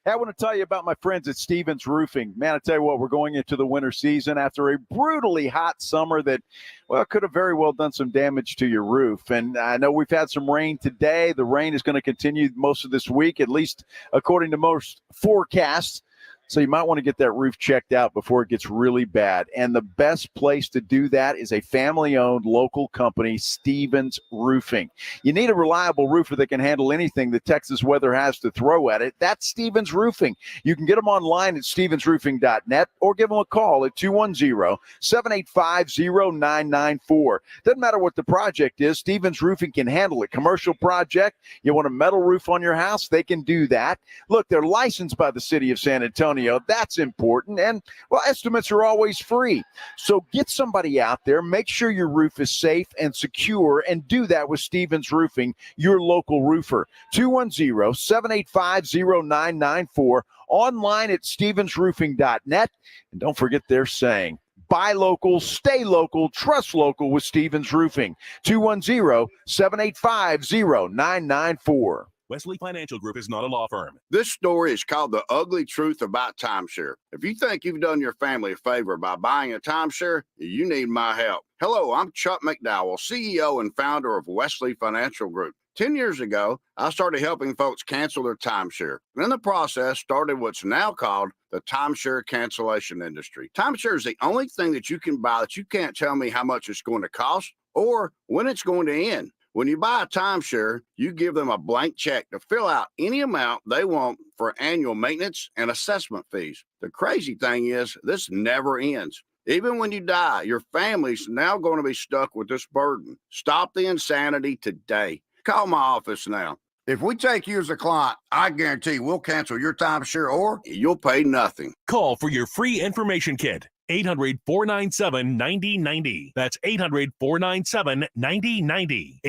Hey, I want to tell you about my friends at Stevens Roofing. Man, I tell you what, we're going into the winter season after a brutally hot summer that, well, could have very well done some damage to your roof. And I know we've had some rain today. The rain is going to continue most of this week, at least according to most forecasts. So you might want to get that roof checked out before it gets really bad. And the best place to do that is a family-owned local company, Stevens Roofing. You need a reliable roofer that can handle anything the Texas weather has to throw at it. That's Stevens Roofing. You can get them online at stevensroofing.net or give them a call at 210-785-0994. Doesn't matter what the project is, Stevens Roofing can handle it. Commercial project, you want a metal roof on your house, they can do that. Look, they're licensed by the city of San Antonio. Antonio. That's important. And, well, estimates are always free. So get somebody out there. Make sure your roof is safe and secure, and do that with Stevens Roofing, your local roofer. 210-785-0994. Online at stevensroofing.net. And don't forget their saying, buy local, stay local, trust local with Stevens Roofing. 210-785-0994. Wesley Financial Group is not a law firm. This story is called The Ugly Truth About Timeshare. If you think you've done your family a favor by buying a timeshare, you need my help. Hello, I'm Chuck McDowell, CEO and founder of Wesley Financial Group. 10 years ago, I started helping folks cancel their timeshare. And in the process, started what's now called the timeshare cancellation industry. Timeshare is the only thing that you can buy that you can't tell me how much it's going to cost or when it's going to end. When you buy a timeshare, you give them a blank check to fill out any amount they want for annual maintenance and assessment fees. The crazy thing is, this never ends. Even when you die, your family's now going to be stuck with this burden. Stop the insanity today. Call my office now. If we take you as a client, I guarantee we'll cancel your timeshare or you'll pay nothing. Call for your free information kit. 800-497-9090. That's 800-497-9090.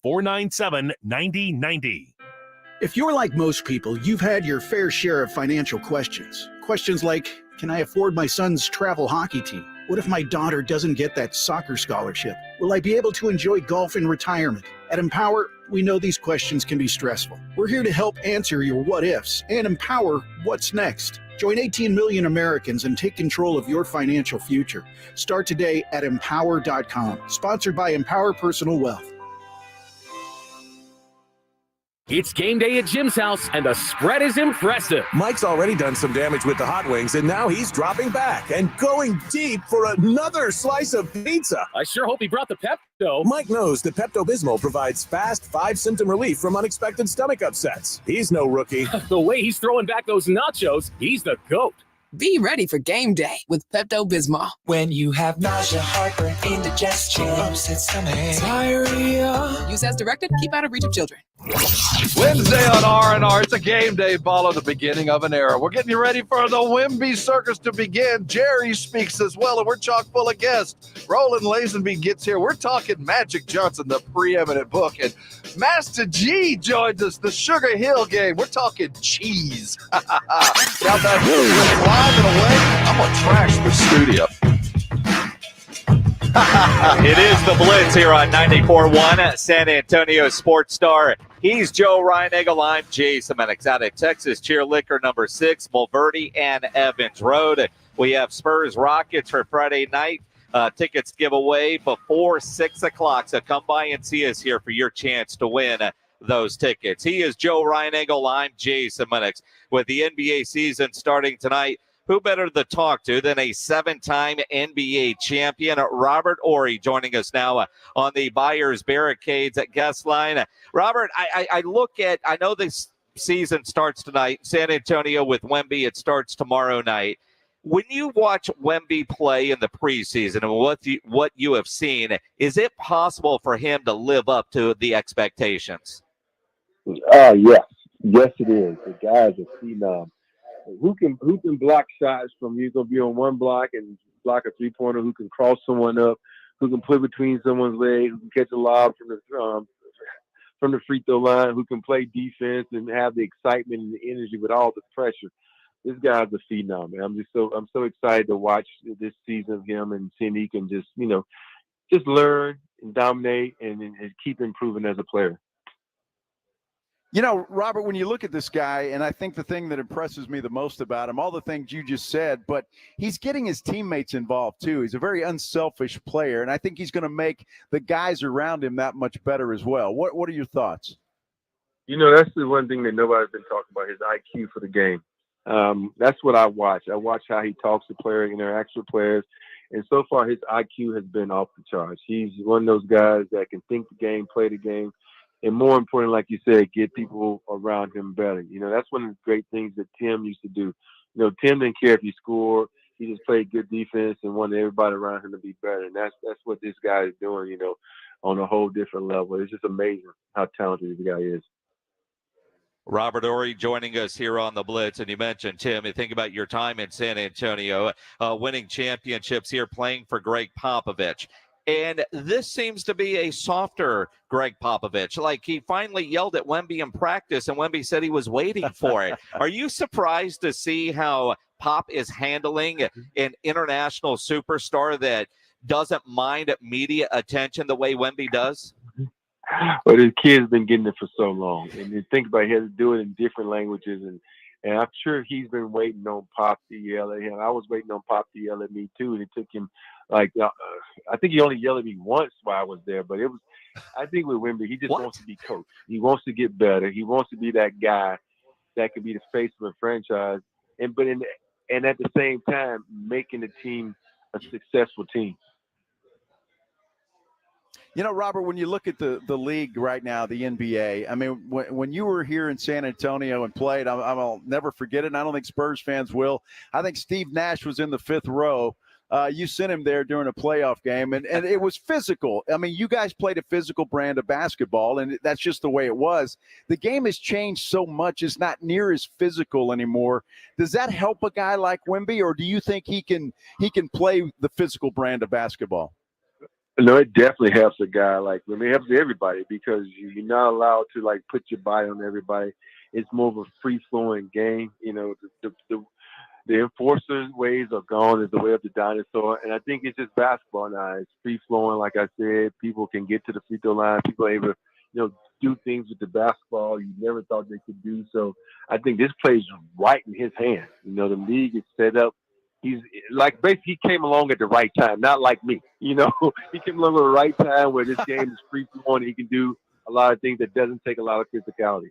800-497-9090. If you're like most people, you've had your fair share of financial questions. Questions like, can I afford my son's travel hockey team? What if my daughter doesn't get that soccer scholarship? Will I be able to enjoy golf in retirement? At Empower, we know these questions can be stressful. We're here to help answer your what ifs and empower what's next. Join 18 million Americans and take control of your financial future. Start today at empower.com. Sponsored by Empower Personal Wealth. It's game day at Jim's house, and the spread is impressive. Mike's already done some damage with the hot wings, and now he's dropping back and going deep for another slice of pizza. I sure hope he brought the Pepto. Mike knows that Pepto-Bismol provides fast 5-symptom relief from unexpected stomach upsets. He's no rookie. The way he's throwing back those nachos, he's the GOAT. Be ready for game day with Pepto-Bismol. When you have nausea, heartburn, indigestion, upset stomach, diarrhea. Use as directed. Keep out of reach of children. Wednesday on R&R, it's a game day ball at the beginning of an era. We're getting you ready for the Wemby Circus to begin. Jerry speaks as well, and we're chock full of guests. Roland Lazenby gets here. We're talking Magic Johnson, the preeminent book, and Master G joins us, the Sugar Hill game. We're talking cheese. Now that live and away, I'm going to trash the studio. It is the Blitz here on 94.1 San Antonio Sports Star. He's Joe Ryan-Egel. I'm Jason Menix out at Texas Cheer Liquor number 6, Mulverde and Evans Road. We have Spurs Rockets for Friday night. Tickets giveaway before 6 o'clock. So come by and see us here for your chance to win those tickets. He is Joe Ryan-Egel. I'm Jason Menix. With the NBA season starting tonight, who better to talk to than a 7-time NBA champion, Robert Horry, joining us now on the Buyers Barricades at guest line. Robert, I know this season starts tonight, San Antonio with Wemby. It starts tomorrow night. When you watch Wemby play in the preseason and what you have seen, is it possible for him to live up to the expectations? Yes. Yes, it is. The guy's a phenom. Who can block shots from you? Going to be on one block and block a three-pointer. Who can cross someone up? Who can play between someone's legs? Who can catch a lob from the free throw line? Who can play defense and have the excitement and the energy with all the pressure? This guy's a phenom, man. I'm so excited to watch this season of him and seeing he can just learn and dominate and keep improving as a player. You know, Robert, when you look at this guy, and I think the thing that impresses me the most about him, all the things you just said, but he's getting his teammates involved too. He's a very unselfish player, and I think he's going to make the guys around him that much better as well. What are your thoughts? You know, that's the one thing that nobody's been talking about, his IQ for the game. That's what I watch. I watch how he talks to players, interacts with players, and so far his IQ has been off the charts. He's one of those guys that can think the game, play the game, and more important, like you said, get people around him better. You know, that's one of the great things that Tim used to do. You know, Tim didn't care if he scored. He just played good defense and wanted everybody around him to be better. And that's what this guy is doing, you know, on a whole different level. It's just amazing how talented this guy is. Robert Horry joining us here on the Blitz. And you mentioned, Tim, you think about your time in San Antonio, winning championships here, playing for Greg Popovich. And this seems to be a softer Greg Popovich. Like, he finally yelled at Wemby in practice, and Wemby said he was waiting for it. Are you surprised to see how Pop is handling an international superstar that doesn't mind media attention the way Wemby does? But his kid's been getting it for so long, and you think about it, he has to do it in different languages, and I'm sure he's been waiting on Pop to yell at him. I was waiting on Pop to yell at me too, and it took him I think he only yelled at me once while I was there, but I think with Wemby, he just wants to be coached. He wants to get better. He wants to be that guy that could be the face of a franchise, and at the same time making the team a successful team. You know, Robert, when you look at the league right now, the NBA, I mean, when you were here in San Antonio and played, I'll never forget it, and I don't think Spurs fans will. I think Steve Nash was in the fifth row. You sent him there during a playoff game, and it was physical. I mean, you guys played a physical brand of basketball, and that's just the way it was. The game has changed so much; it's not near as physical anymore. Does that help a guy like Wemby, or do you think he can play the physical brand of basketball? No, it definitely helps a guy like Wemby. It helps everybody because you're not allowed to put your body on everybody. It's more of a free-flowing game. You know, the enforcer ways are gone. It's the way of the dinosaur. And I think it's just basketball now. It's free-flowing, like I said. People can get to the free throw line. People are able to, do things with the basketball you never thought they could do. So I think this plays right in his hands. You know, the league is set up. He's basically he came along at the right time, not like me. You know, he came along at the right time where this game is free-flowing. He can do a lot of things that doesn't take a lot of physicality.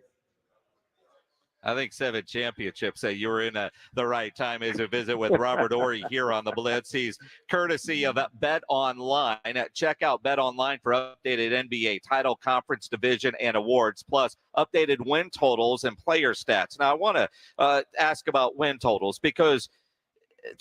I think 7 championships say you were in the right time as a visit with Robert Horry here on the Blitz. He's courtesy of Bet Online. Check out Bet Online for updated NBA title, conference, division, and awards, plus updated win totals and player stats. Now, I want to ask about win totals because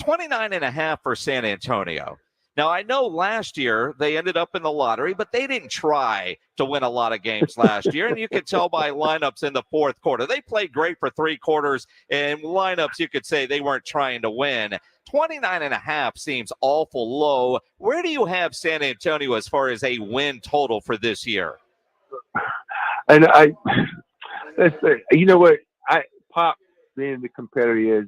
29.5 for San Antonio. Now, I know last year they ended up in the lottery, but they didn't try to win a lot of games last year. And you could tell by lineups in the fourth quarter. They played great for 3 quarters, and lineups you could say they weren't trying to win. 29.5 seems awful low. Where do you have San Antonio as far as a win total for this year? And let's say, you know what, Pop being the competitor is,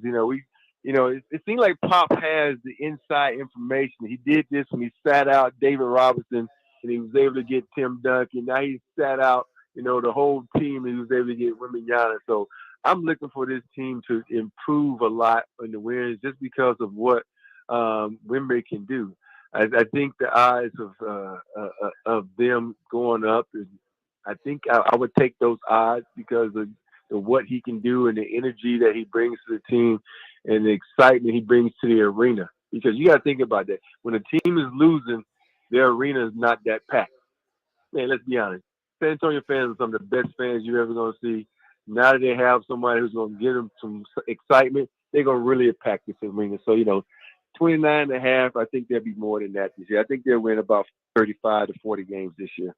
it seems like Pop has the inside information. He did this when he sat out David Robinson, and he was able to get Tim Duncan. Now he sat out, the whole team, and he was able to get Wembanyama. So I'm looking for this team to improve a lot in the wins just because of what Wemby can do. I think the odds of them going up, I think I would take those odds because of what he can do and the energy that he brings to the team and the excitement he brings to the arena. Because you got to think about that. When a team is losing, their arena is not that packed. Man, let's be honest. San Antonio fans are some of the best fans you're ever going to see. Now that they have somebody who's going to give them some excitement, they're going to really pack this arena. So, 29.5, I think there'll be more than that this year. I think they'll win about 35 to 40 games this year.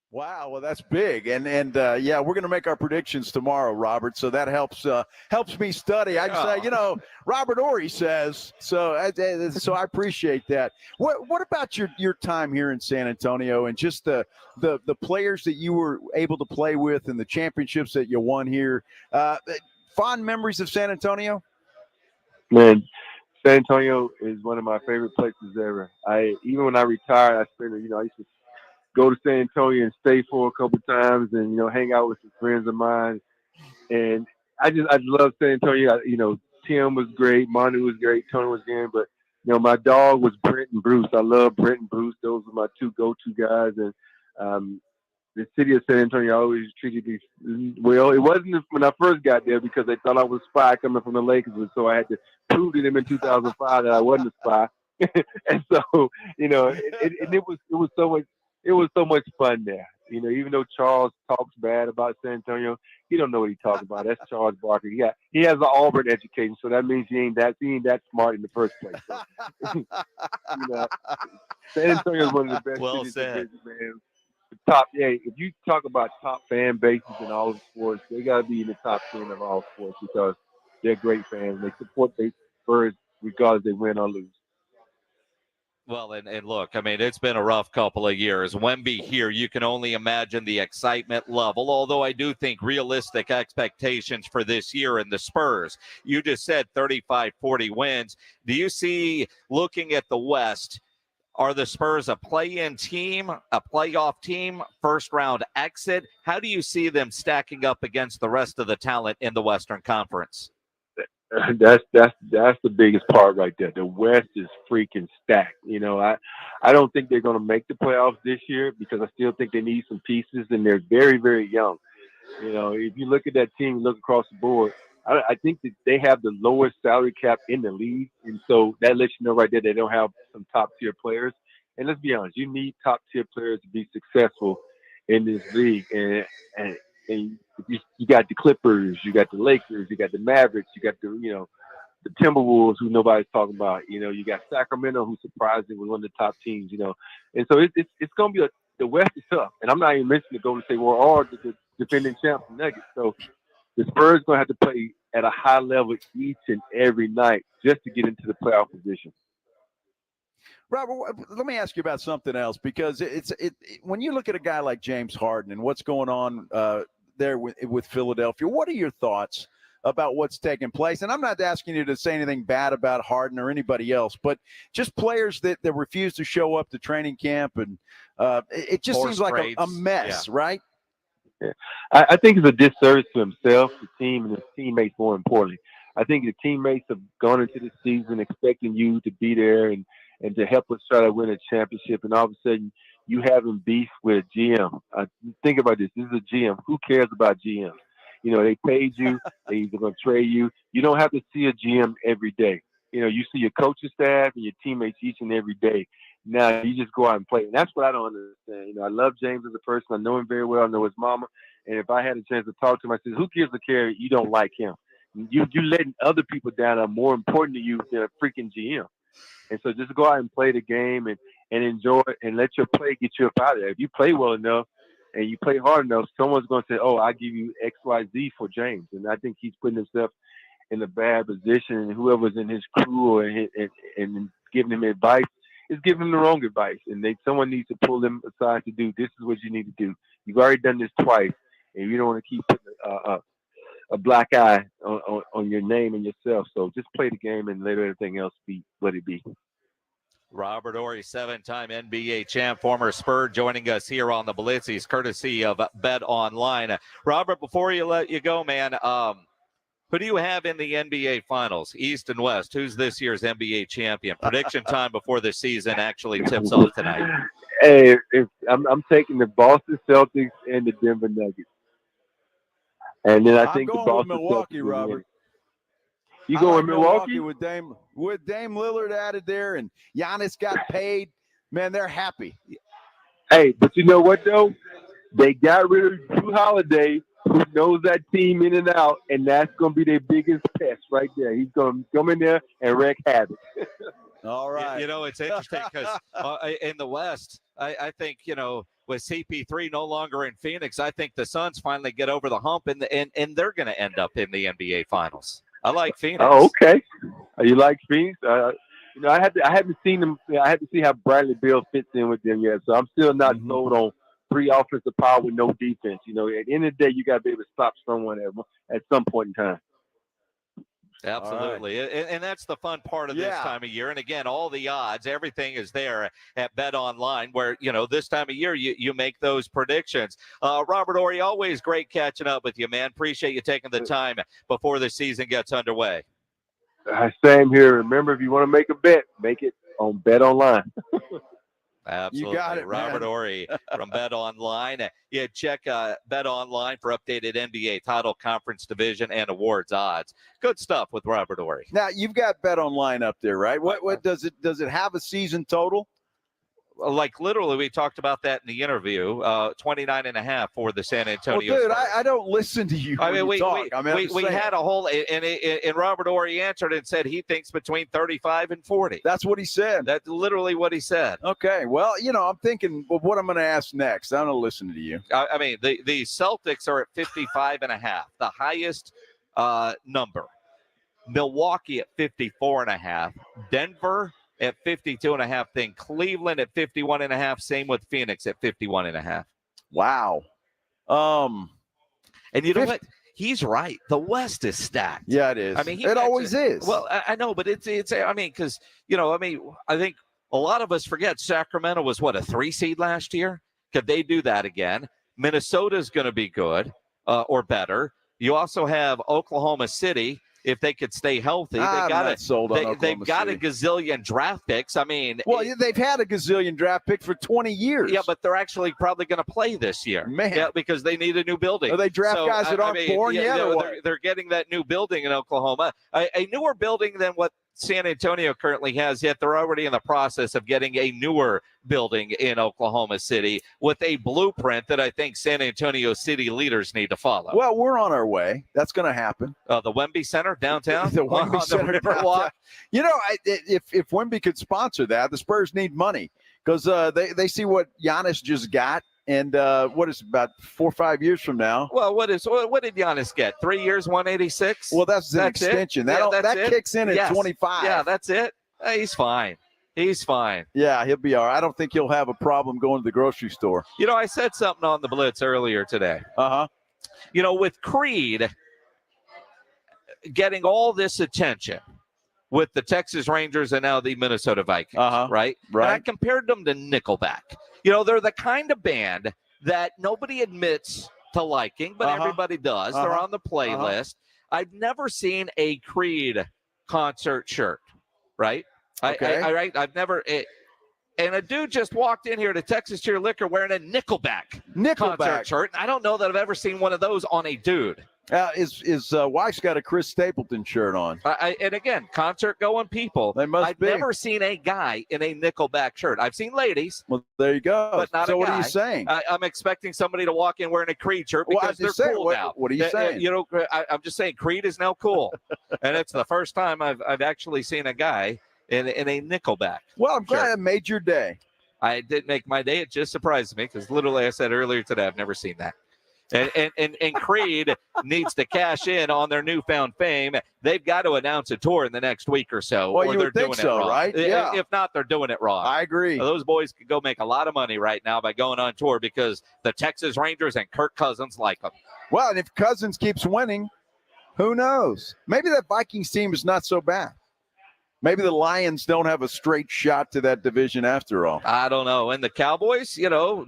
Wow, well, that's big, and yeah, we're going to make our predictions tomorrow, Robert. So that helps me study. I just say, Robert Horry says so. So I appreciate that. What about your time here in San Antonio and just the players that you were able to play with and the championships that you won here? Fond memories of San Antonio? Man, San Antonio is one of my favorite places ever. Even when I retired, I spent I used to go to San Antonio and stay for a couple times and, hang out with some friends of mine. And I love San Antonio. Tim was great. Manu was great. Tony was good. But, my dog was Brent and Bruce. I love Brent and Bruce. Those were my 2 go-to guys. And the city of San Antonio always treated me well. It wasn't when I first got there because they thought I was a spy coming from the Lakers. And so I had to prove to them in 2005 that I wasn't a spy. And so, it was so much. It was so much fun there. Even though Charles talks bad about San Antonio, he don't know what he's talking about. That's Charles Barkley. He has an Auburn education, so that means he ain't that smart in the first place. So, San Antonio is one of the best cities to visit, man. The top. Yeah, if you talk about top fan bases in all of sports, they got to be in the top 10 of all sports because they're great fans. They support their Spurs regardless they win or lose. Well, and look, I mean, it's been a rough couple of years. Wemby here, you can only imagine the excitement level, although I do think realistic expectations for this year in the Spurs. You just said 35-40 wins. Do you see, looking at the West, are the Spurs a play-in team, a playoff team, first-round exit? How do you see them stacking up against the rest of the talent in the Western Conference? That's the biggest part right there. The West is freaking stacked. You know, I don't think they're going to make the playoffs this year because I still think they need some pieces, and they're very, very young. You know, if you look at that team, look across the board, I think that they have the lowest salary cap in the league, and so that lets you know right there they don't have some top-tier players. And let's be honest, you need top-tier players to be successful in this league, and you got the Clippers, you got the Lakers, you got the Mavericks, you got the Timberwolves, who nobody's talking about. You know, you got Sacramento, who surprisingly one of the top teams. You know, and so it's going to be the West is tough, and I'm not even mentioning the Golden State Warriors or the defending champs Nuggets. So the Spurs going to have to play at a high level each and every night just to get into the playoff position. Robert, let me ask you about something else, because when you look at a guy like James Harden and what's going on there with Philadelphia, what are your thoughts about what's taking place? And I'm not asking you to say anything bad about Harden or anybody else, but just players that refuse to show up to training camp, and it just seems like a mess, right? Yeah. I think it's a disservice to himself, the team, and his teammates more importantly. I think the teammates have gone into the season expecting you to be there and to help us try to win a championship, and all of a sudden you having beef with a GM. Think about this. This is a GM. Who cares about GM? You know, they paid you. They're either going to trade you. You don't have to see a GM every day. You know, you see your coaching staff and your teammates each and every day. Now you just go out and play. And that's what I don't understand. You know, I love James as a person. I know him very well. I know his mama. And if I had a chance to talk to him, I said, who gives a care you don't like him? You letting other people down are more important to you than a freaking GM. And so just go out and play the game and enjoy it and let your play get you up out of there. If you play well enough and you play hard enough, someone's going to say, oh, I give you X, Y, Z for James. And I think he's putting himself in a bad position. And whoever's in his crew and giving him advice is giving him the wrong advice. And someone needs to pull them aside to do, this is what you need to do. You've already done this twice, and you don't want to keep putting a black eye on your name and yourself. So just play the game and let everything else be what it be. Robert Horry, 7-time NBA champ, former Spur, joining us here on the Blitz. He's courtesy of Bet Online. Robert, before you let you go, man, who do you have in the NBA Finals, East and West? Who's this year's NBA champion? Prediction time before the season actually tips off tonight. Hey, I'm taking the Boston Celtics and the Denver Nuggets. And then I think I'm going the Boston with Milwaukee, Celtics Robert. You going with Milwaukee? With Dame Lillard added there, and Giannis got paid. Man, they're happy. Hey, but you know what though? They got rid of Drew Holiday, who knows that team in and out, and that's going to be their biggest pest right there. He's going to come in there and wreak havoc. All right. You know, it's interesting because in the West, I think, you know, with CP3 no longer in Phoenix, I think the Suns finally get over the hump, and they're going to end up in the NBA Finals. I like Phoenix. Oh, okay. You like Phoenix? You know, I haven't seen them. I had to see how Bradley Beal fits in with them yet. So I'm still not sold on 3 offensive power with no defense. You know, at the end of the day, you got to be able to stop someone at some point in time. Absolutely. Right. And that's the fun part of this time of year. And again, all the odds, everything is there at Bet Online, where, you know, this time of year, you make those predictions. Robert Horry, always great catching up with you, man. Appreciate you taking the time before the season gets underway. Same here. Remember, if you want to make a bet, make it on Bet Online. Absolutely. You got it, Robert Horry from Bet Online. Yeah, check Bet Online for updated NBA title, conference, division, and awards odds. Good stuff with Robert Horry. Now, you've got Bet Online up there, right? What does it have a season total? like literally, we talked about that in the interview. 29.5 for the San Antonio. Well, dude, Spurs. I don't listen to you. I mean, we had a whole, and Robert Horry answered and said he thinks between 35 and 40. That's what he said. That's literally what he said. Okay, well, I'm thinking of what I'm going to ask next. I'm going to listen to you. I mean, the Celtics are at 55.5, the highest number. Milwaukee at 54.5, Denver at 52.5, then Cleveland at 51.5, same with Phoenix at 51.5. Wow. And you know what? He's right. The West is stacked. Yeah, it is. I mean, it always is. Well, I know, but it's. I mean, because I think a lot of us forget Sacramento was what, a 3 seed last year. Could they do that again? Minnesota's going to be good or better. You also have Oklahoma City. If they could stay healthy, they've got a gazillion draft picks. I mean, they've had a gazillion draft pick for 20 years. Yeah, but they're actually probably going to play this year, because they need a new building. They draft guys that aren't born yet. They're getting that new building in Oklahoma, a newer building than what San Antonio currently has, yet they're already in the process of getting a newer building in Oklahoma City with a blueprint that I think San Antonio City leaders need to follow. Well, we're on our way. That's going to happen. The Wemby Center downtown? The Wemby Center downtown. If Wemby could sponsor that, the Spurs need money because they see what Giannis just got. And what is about 4 or 5 years from now? Well, what did Giannis get? 3 years, 186. Well, that's an extension. That kicks in at 25. Yeah, that's it. He's fine. He's fine. Yeah, he'll be all right. I don't think he'll have a problem going to the grocery store. I said something on the Blitz earlier today. With Creed getting all this attention with the Texas Rangers and now the Minnesota Vikings, right? And I compared them to Nickelback. They're the kind of band that nobody admits to liking, but everybody does. They're on the playlist. I've never seen a Creed concert shirt, right? Okay. I've never. And a dude just walked in here to Texas Cheer Liquor wearing a Nickelback concert shirt. I don't know that I've ever seen one of those on a dude. His wife's got a Chris Stapleton shirt on. And again, concert-going people. I've never seen a guy in a Nickelback shirt. I've seen ladies. Well, there you go. But not a guy. What are you saying? I'm expecting somebody to walk in wearing a Creed shirt because they're cool now. What are you saying? I'm just saying Creed is now cool. And it's the first time I've actually seen a guy in a Nickelback. Well, I'm glad it made your day. I didn't make my day. It just surprised me because literally I said earlier today, I've never seen that. And Creed needs to cash in on their newfound fame. They've got to announce a tour in the next week or so. Well, or you they're would think doing so, it wrong. right? Yeah. If not, they're doing it wrong. I agree. Those boys could go make a lot of money right now by going on tour because the Texas Rangers and Kirk Cousins like them. Well, and if Cousins keeps winning, who knows? Maybe that Vikings team is not so bad. Maybe the Lions don't have a straight shot to that division after all. I don't know. And the Cowboys,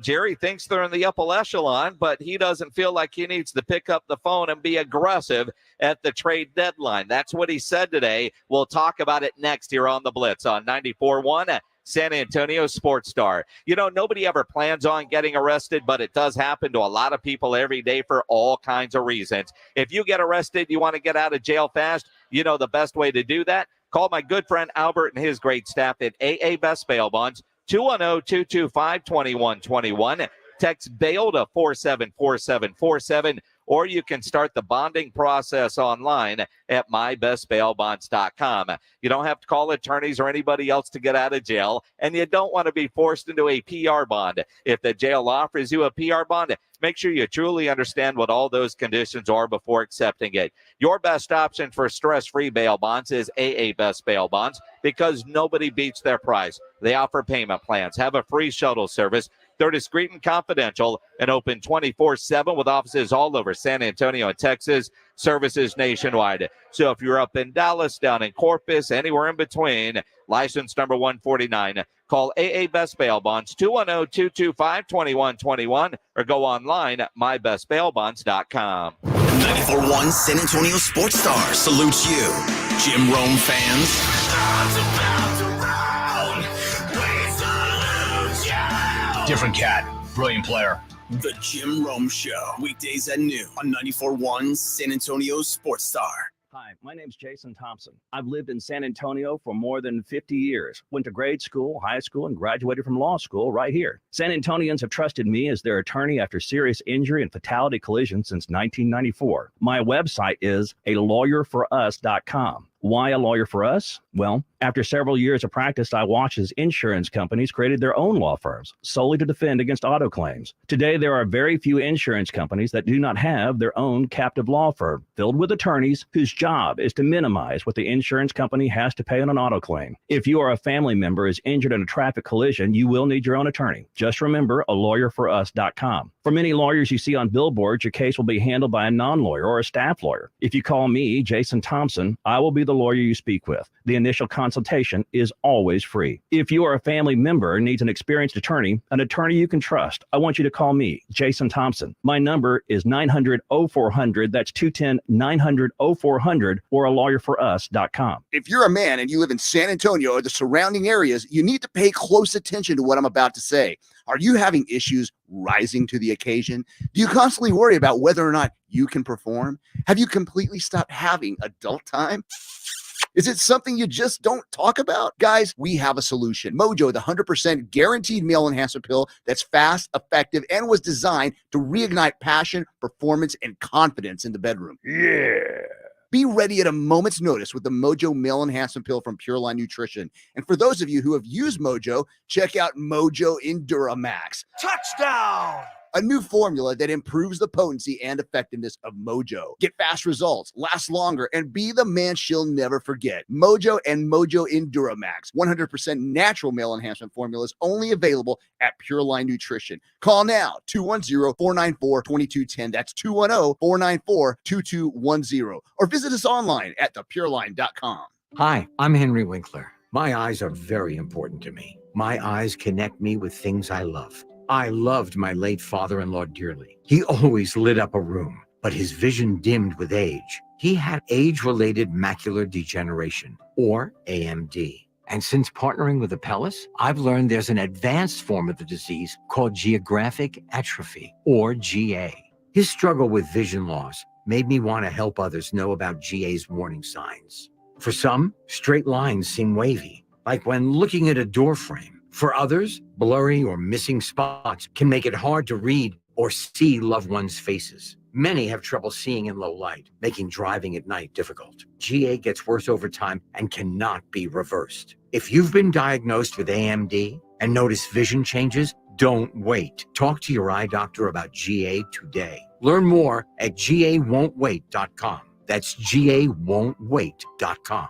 Jerry thinks they're in the upper echelon, but he doesn't feel like he needs to pick up the phone and be aggressive at the trade deadline. That's what he said today. We'll talk about it next here on the Blitz on 94.1 San Antonio Sports Star. Nobody ever plans on getting arrested, but it does happen to a lot of people every day for all kinds of reasons. If you get arrested, you want to get out of jail fast, the best way to do that. Call my good friend Albert and his great staff at AA Best Bail Bonds, 210-225-2121. Text bail to 474747, or you can start the bonding process online at mybestbailbonds.com. You don't have to call attorneys or anybody else to get out of jail, and you don't want to be forced into a PR bond. If the jail offers you a PR bond, make sure you truly understand what all those conditions are before accepting it. Your best option for stress-free bail bonds is AA Best Bail Bonds because nobody beats their price. They offer payment plans, have a free shuttle service. They're discreet and confidential and open 24/7 with offices all over San Antonio and Texas, services nationwide. So if you're up in Dallas, down in Corpus, anywhere in between, license number 149, call AA Best Bail Bonds, 210-225-2121, or go online at mybestbailbonds.com. 94.1 San Antonio Sports Star salutes you, Jim Rome fans. Different cat, brilliant player. The Jim Rome Show, weekdays at noon on 94.1 San Antonio Sports Star. Hi, Hi, my name's Jason Thompson. I've lived in San Antonio for more than 50 years. Went to grade school, high school, and graduated from law school right here. San Antonians have trusted me as their attorney after serious injury and fatality collisions since 1994. My website is alawyerforus.com. Why a lawyer for us? Well, after several years of practice, I watched as insurance companies created their own law firms solely to defend against auto claims. Today, there are very few insurance companies that do not have their own captive law firm filled with attorneys whose job is to minimize what the insurance company has to pay on an auto claim. If you or a family member is injured in a traffic collision, you will need your own attorney. Just remember alawyerforus.com. For many lawyers you see on billboards, your case will be handled by a non-lawyer or a staff lawyer. If you call me, Jason Thompson, I will be the lawyer you speak with. The initial consultation is always free. If you or a family member needs an experienced attorney you can trust, I want you to call me, Jason Thompson. My number is 900-0400. That's 210-900-0400 or alawyerforus.com. If you're a man and you live in San Antonio or the surrounding areas, you need to pay close attention to what I'm about to say. Are you having issues rising to the occasion? Do you constantly worry about whether or not you can perform? Have you completely stopped having adult time? Is it something you just don't talk about? Guys, we have a solution. Mojo, the 100% guaranteed male enhancement pill that's fast, effective, and was designed to reignite passion, performance, and confidence in the bedroom. Yeah. Be ready at a moment's notice with the Mojo Male Enhancement Pill from Pure Line Nutrition. And for those of you who have used Mojo, check out Mojo Enduramax. Touchdown! A new formula that improves the potency and effectiveness of Mojo. Get fast results, last longer, and be the man she'll never forget. Mojo and Mojo Enduramax, 100% natural male enhancement formulas only available at Pure Line Nutrition. Call now, 210-494-2210. That's 210-494-2210. Or visit us online at thepureline.com. Hi, I'm Henry Winkler. My eyes are very important to me. My eyes connect me with things I love. I loved my late father-in-law dearly. He always lit up a room, but his vision dimmed with age. He had age-related macular degeneration, or AMD. And since partnering with Apellis, I've learned there's an advanced form of the disease called geographic atrophy, or GA. His struggle with vision loss made me want to help others know about GA's warning signs. For some, straight lines seem wavy, like when looking at a door frame. For others, blurry or missing spots can make it hard to read or see loved ones' faces. Many have trouble seeing in low light, making driving at night difficult. GA gets worse over time and cannot be reversed. If you've been diagnosed with AMD and notice vision changes, don't wait. Talk to your eye doctor about GA today. Learn more at GAWon'tWait.com. That's GAWon'tWait.com.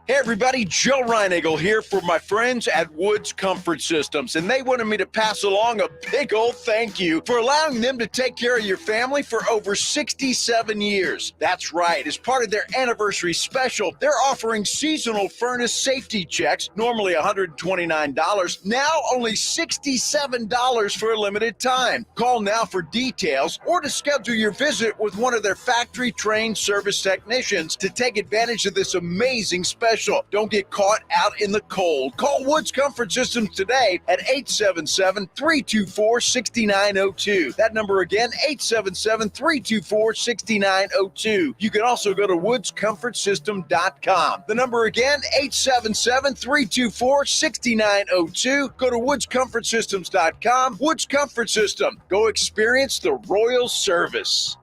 Hey everybody, Joe Reinagle here for my friends at Woods Comfort Systems, and they wanted me to pass along a big old thank you for allowing them to take care of your family for over 67 years. That's right, as part of their anniversary special, they're offering seasonal furnace safety checks, normally $129, now only $67 for a limited time. Call now for details or to schedule your visit with one of their factory-trained service technicians to take advantage of this amazing special. Don't get caught out in the cold. Call Woods Comfort Systems today at 877-324-6902. That number again, 877-324-6902. You can also go to woodscomfortsystem.com. The number again, 877-324-6902. Go to woodscomfortsystems.com. Woods Comfort System. Go experience the royal service.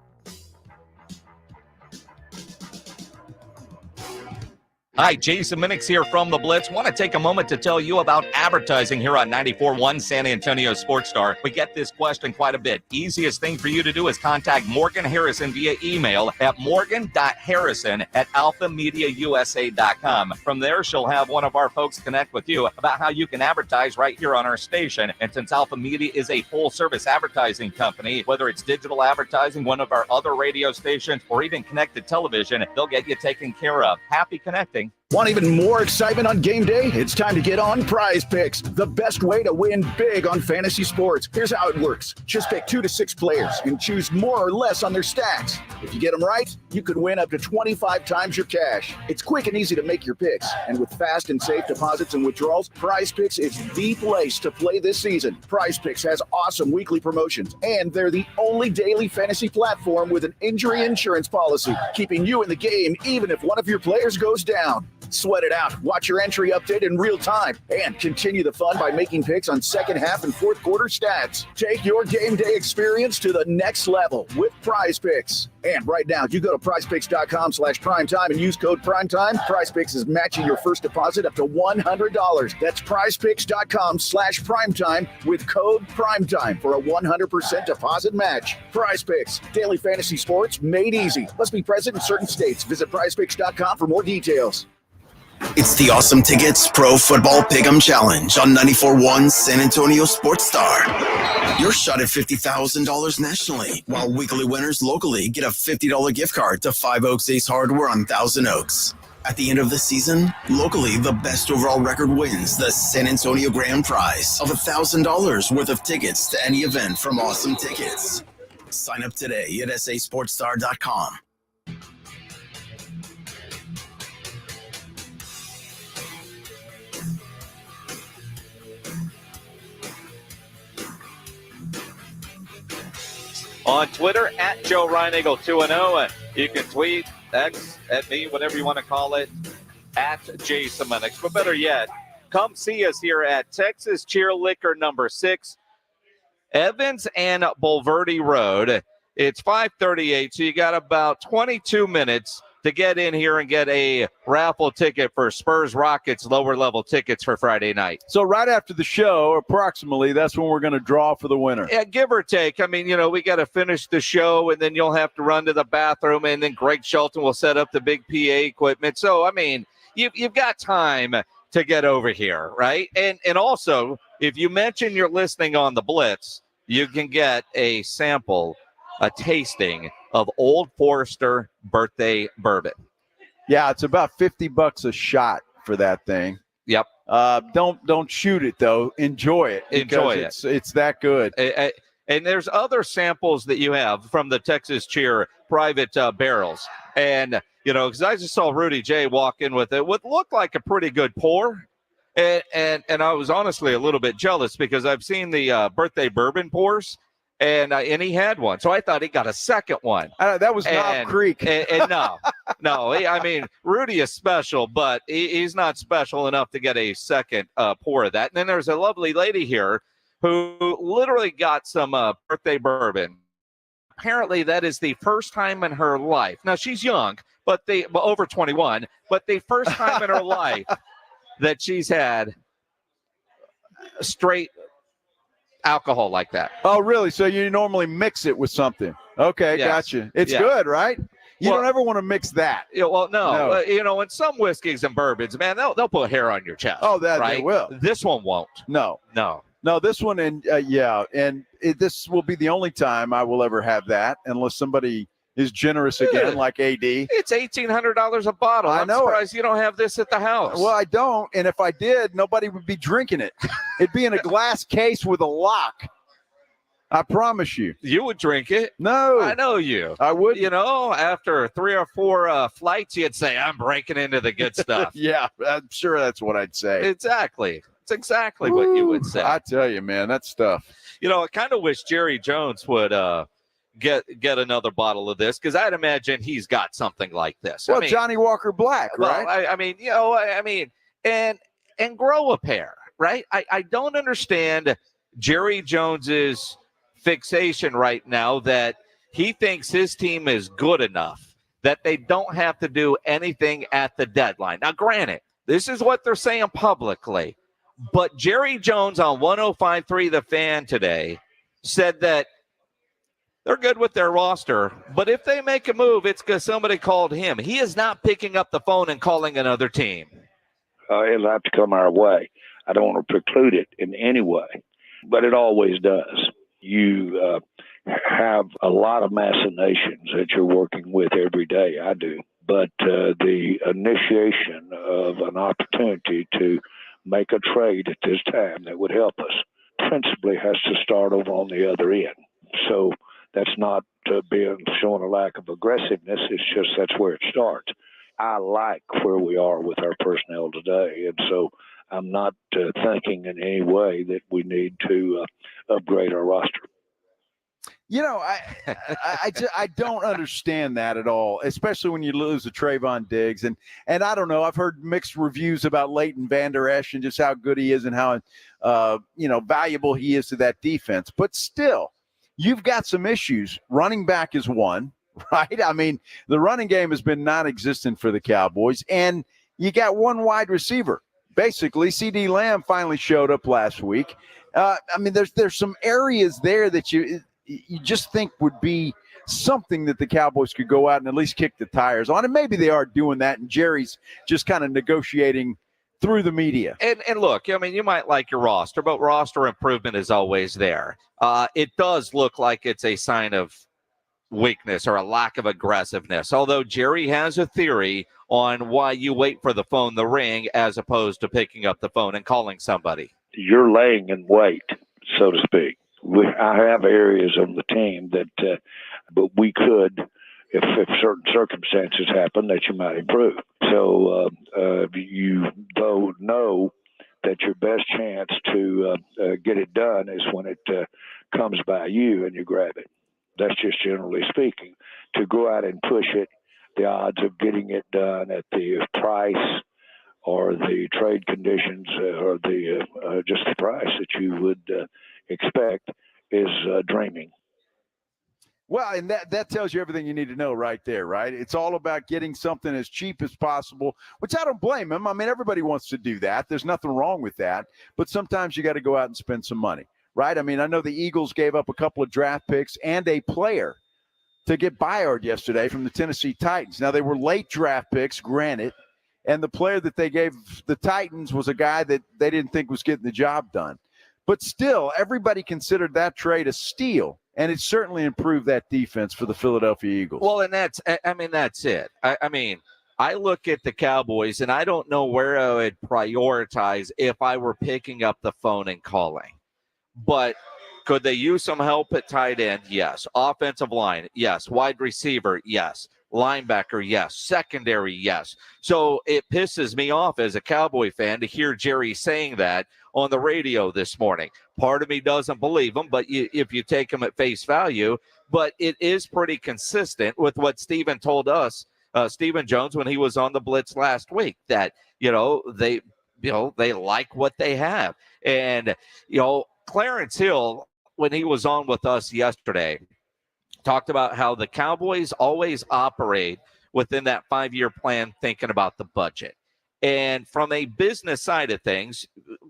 Hi, Jason Minix here from the Blitz. Want to take a moment to tell you about advertising here on 94.1 San Antonio Sports Star. We get this question quite a bit. Easiest thing for you to do is contact Morgan Harrison via email at morgan.harrison@alphamediausa.com. From there, she'll have one of our folks connect with you about how you can advertise right here on our station. And since Alpha Media is a full-service advertising company, whether it's digital advertising, one of our other radio stations, or even connected television, they'll get you taken care of. Happy connecting. Want even more excitement on game day? It's time to get on Prize Picks, the best way to win big on fantasy sports. Here's how it works. Just pick 2 to 6 players and choose more or less on their stats. If you get them right, you could win up to 25 times your cash. It's quick and easy to make your picks, and with fast and safe deposits and withdrawals, Prize Picks is the place to play this season. Prize Picks has awesome weekly promotions, and they're the only daily fantasy platform with an injury insurance policy, keeping you in the game even if one of your players goes down. Sweat it out. Watch your entry update in real time and continue the fun by making picks on second half and fourth quarter stats. Take your game day experience to the next level with Prize Picks. And right now, you go to prizepicks.com/primetime and use code primetime. Prize Picks is matching your first deposit up to $100. That's prizepicks.com/primetime with code primetime for a 100% deposit match. Prize Picks, daily fantasy sports made easy. Must be present in certain states. Visit prizepicks.com for more details. It's the Awesome Tickets Pro Football Pick'em Challenge on 94.1 San Antonio Sports Star. Your shot at $50,000 nationally, while weekly winners locally get a $50 gift card to 5 Oaks Ace Hardware on Thousand Oaks. At the end of the season, locally, the best overall record wins the San Antonio Grand Prize of $1,000 worth of tickets to any event from Awesome Tickets. Sign up today at sasportstar.com. On Twitter, at Joe Reinagle 2-0. And you can tweet, X, at me, whatever you want to call it, at Jason Minix. But better yet, come see us here at Texas Cheer Liquor number 6, Evans and Bulverde Road. It's 5:38, so you got about 22 minutes to get in here and get a raffle ticket for Spurs Rockets lower level tickets for Friday night. So right after the show, approximately, that's when we're going to draw for the winner. Yeah, give or take. I mean, we got to finish the show, and then you'll have to run to the bathroom, and then Greg Shelton will set up the big PA equipment. So, I mean, you've got time to get over here, right? And also, if you mention you're listening on the Blitz, you can get a sample, a tasting of Old Forester birthday bourbon. Yeah, it's about $50 a shot for that thing. Yep. Don't shoot it though. Enjoy it. Enjoy it. It's that good. And there's other samples that you have from the Texas Cheer private barrels. And because I just saw Rudy J walk in with it, what looked like a pretty good pour. And I was honestly a little bit jealous because I've seen the birthday bourbon pours. And he had one, so I thought he got a second one. That was Knob Creek. And no, I mean, Rudy is special, but he's not special enough to get a second pour of that. And then there's a lovely lady here who literally got some birthday bourbon. Apparently, that is the first time in her life. Now, she's young, but over 21, but the first time in her life that she's had straight alcohol like that. Oh, really? So you normally mix it with something? Okay, yes. Gotcha. It's good, right? You don't ever want to mix that. Yeah, well, no. In some whiskeys and bourbons, man, they'll put hair on your chest. Oh, that right? They will. This one won't. No. This one, this will be the only time I will ever have that, unless somebody is generous again, like AD. It's $1,800 a bottle. I'm surprised you don't have this at the house. Well, I don't, and if I did, nobody would be drinking it. It'd be in a glass case with a lock. I promise you. You would drink it. No. I know you. I would. After 3 or 4 flights, you'd say, I'm breaking into the good stuff. Yeah, I'm sure that's what I'd say. Exactly. It's exactly what you would say. I tell you, man, that stuff. I kind of wish Jerry Jones would get another bottle of this, because I'd imagine he's got something like this. Well, Johnny Walker Black, right? Well, and grow a pair, right? I don't understand Jerry Jones's fixation right now that he thinks his team is good enough that they don't have to do anything at the deadline. Now, granted, this is what they're saying publicly, but Jerry Jones on 105.3 The Fan today said that they're good with their roster, but if they make a move, it's because somebody called him. He is not picking up the phone and calling another team. It'll have to come our way. I don't want to preclude it in any way, but it always does. You have a lot of machinations that you're working with every day. I do. But the initiation of an opportunity to make a trade at this time that would help us principally has to start over on the other end. So that's not showing a lack of aggressiveness. It's just that's where it starts. I like where we are with our personnel today, and so I'm not thinking in any way that we need to upgrade our roster. You know, I don't understand that at all, especially when you lose a Trayvon Diggs. And I don't know, I've heard mixed reviews about Leighton Vander Esch and just how good he is and how, valuable he is to that defense. But still, you've got some issues. Running back is one, right? I mean, the running game has been non-existent for the Cowboys. And you got one wide receiver. Basically, C.D. Lamb finally showed up last week. There's some areas there that you just think would be something that the Cowboys could go out and at least kick the tires on. And maybe they are doing that, and Jerry's just kind of negotiating through the media. And look, I mean, you might like your roster, but roster improvement is always there. It does look like it's a sign of weakness or a lack of aggressiveness, although Jerry has a theory on why you wait for the phone to ring as opposed to picking up the phone and calling somebody. You're laying in wait, so to speak. I have areas of the team that, but we could, if certain circumstances happen, that you might improve. So you though know that your best chance to get it done is when it comes by you and you grab it. That's just generally speaking. To go out and push it, the odds of getting it done at the price or the trade conditions or the just the price that you would expect is dreaming. Well, and that tells you everything you need to know right there, right? It's all about getting something as cheap as possible, which I don't blame him. I mean, everybody wants to do that. There's nothing wrong with that. But sometimes you got to go out and spend some money, right? I mean, I know the Eagles gave up a couple of draft picks and a player to get Byard yesterday from the Tennessee Titans. Now, they were late draft picks, granted, and the player that they gave the Titans was a guy that they didn't think was getting the job done. But still, everybody considered that trade a steal, and it certainly improved that defense for the Philadelphia Eagles. Well, and that's it. I look at the Cowboys, and I don't know where I would prioritize if I were picking up the phone and calling. But could they use some help at tight end? Yes. Offensive line? Yes. Wide receiver? Yes. Linebacker? Yes. Secondary? Yes. So it pisses me off as a Cowboy fan to hear Jerry saying that on the radio this morning. Part of me doesn't believe him, but if you take him at face value, but it is pretty consistent with what Steven told us, Stephen Jones, when he was on the Blitz last week, that, they like what they have. And, Clarence Hill, when he was on with us yesterday, talked about how the Cowboys always operate within that 5-year plan, thinking about the budget. And from a business side of things,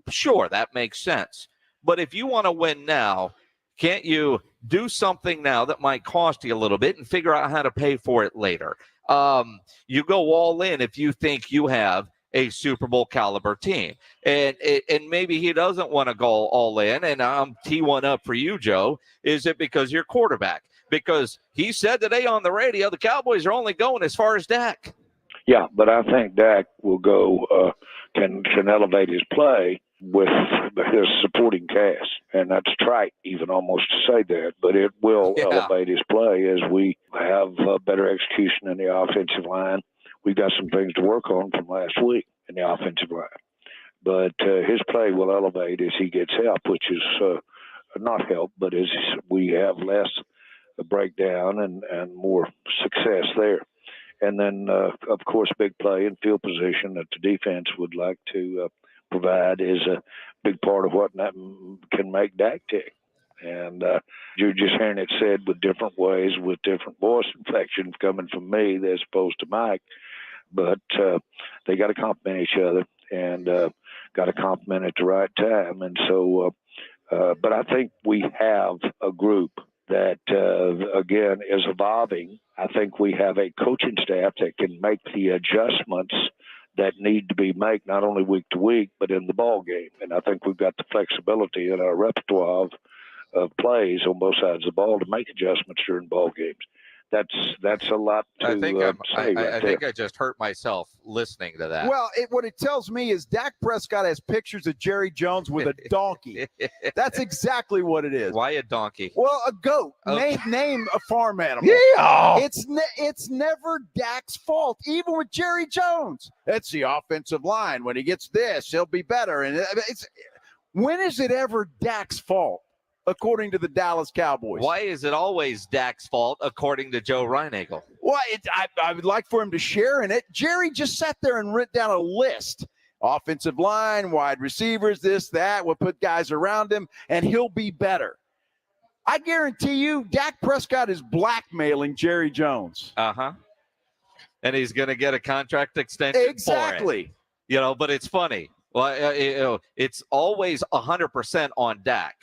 sure, that makes sense. But if you want to win now, can't you do something now that might cost you a little bit and figure out how to pay for it later? You go all in if you think you have a Super Bowl caliber team. And maybe he doesn't want to go all in. And I'm tee one up for you, Joe. Is it because you're quarterback? Because he said today on the radio, the Cowboys are only going as far as Dak. Yeah, but I think Dak will go, can elevate his play with his supporting cast. And that's trite even almost to say that, but it will elevate his play as we have better execution in the offensive line. We've got some things to work on from last week in the offensive line. But his play will elevate as he gets help, which is not help, but as we have less breakdown and more success there. And then, of course, big play and field position that the defense would like to provide is a big part of what can make Dak tick. And you're just hearing it said with different ways, with different voice inflections coming from me as opposed to Mike. But they got to complement each other and got to complement at the right time. And so, but I think we have a group that, again, is evolving. I think we have a coaching staff that can make the adjustments that need to be made, not only week to week, but in the ball game. And I think we've got the flexibility in our repertoire of plays on both sides of the ball to make adjustments during ball games. that's a lot to I think say right I there. think I just hurt myself listening to that. Well, what it tells me is Dak Prescott has pictures of Jerry Jones with a donkey. That's exactly what it is. Why a donkey? Well, a goat. Okay. Name a farm animal. Yeah. It's never Dak's fault, even with Jerry Jones. It's the offensive line. When he gets this, he'll be better. And when is it ever Dak's fault, according to the Dallas Cowboys? Why is it always Dak's fault, according to Joe Reinagel? Well, I would like for him to share in it. Jerry just sat there and wrote down a list. Offensive line, wide receivers, this, that. We'll put guys around him, and he'll be better. I guarantee you, Dak Prescott is blackmailing Jerry Jones. Uh-huh. And he's going to get a contract extension Exactly. for it. But it's funny. Well, it's always 100% on Dak.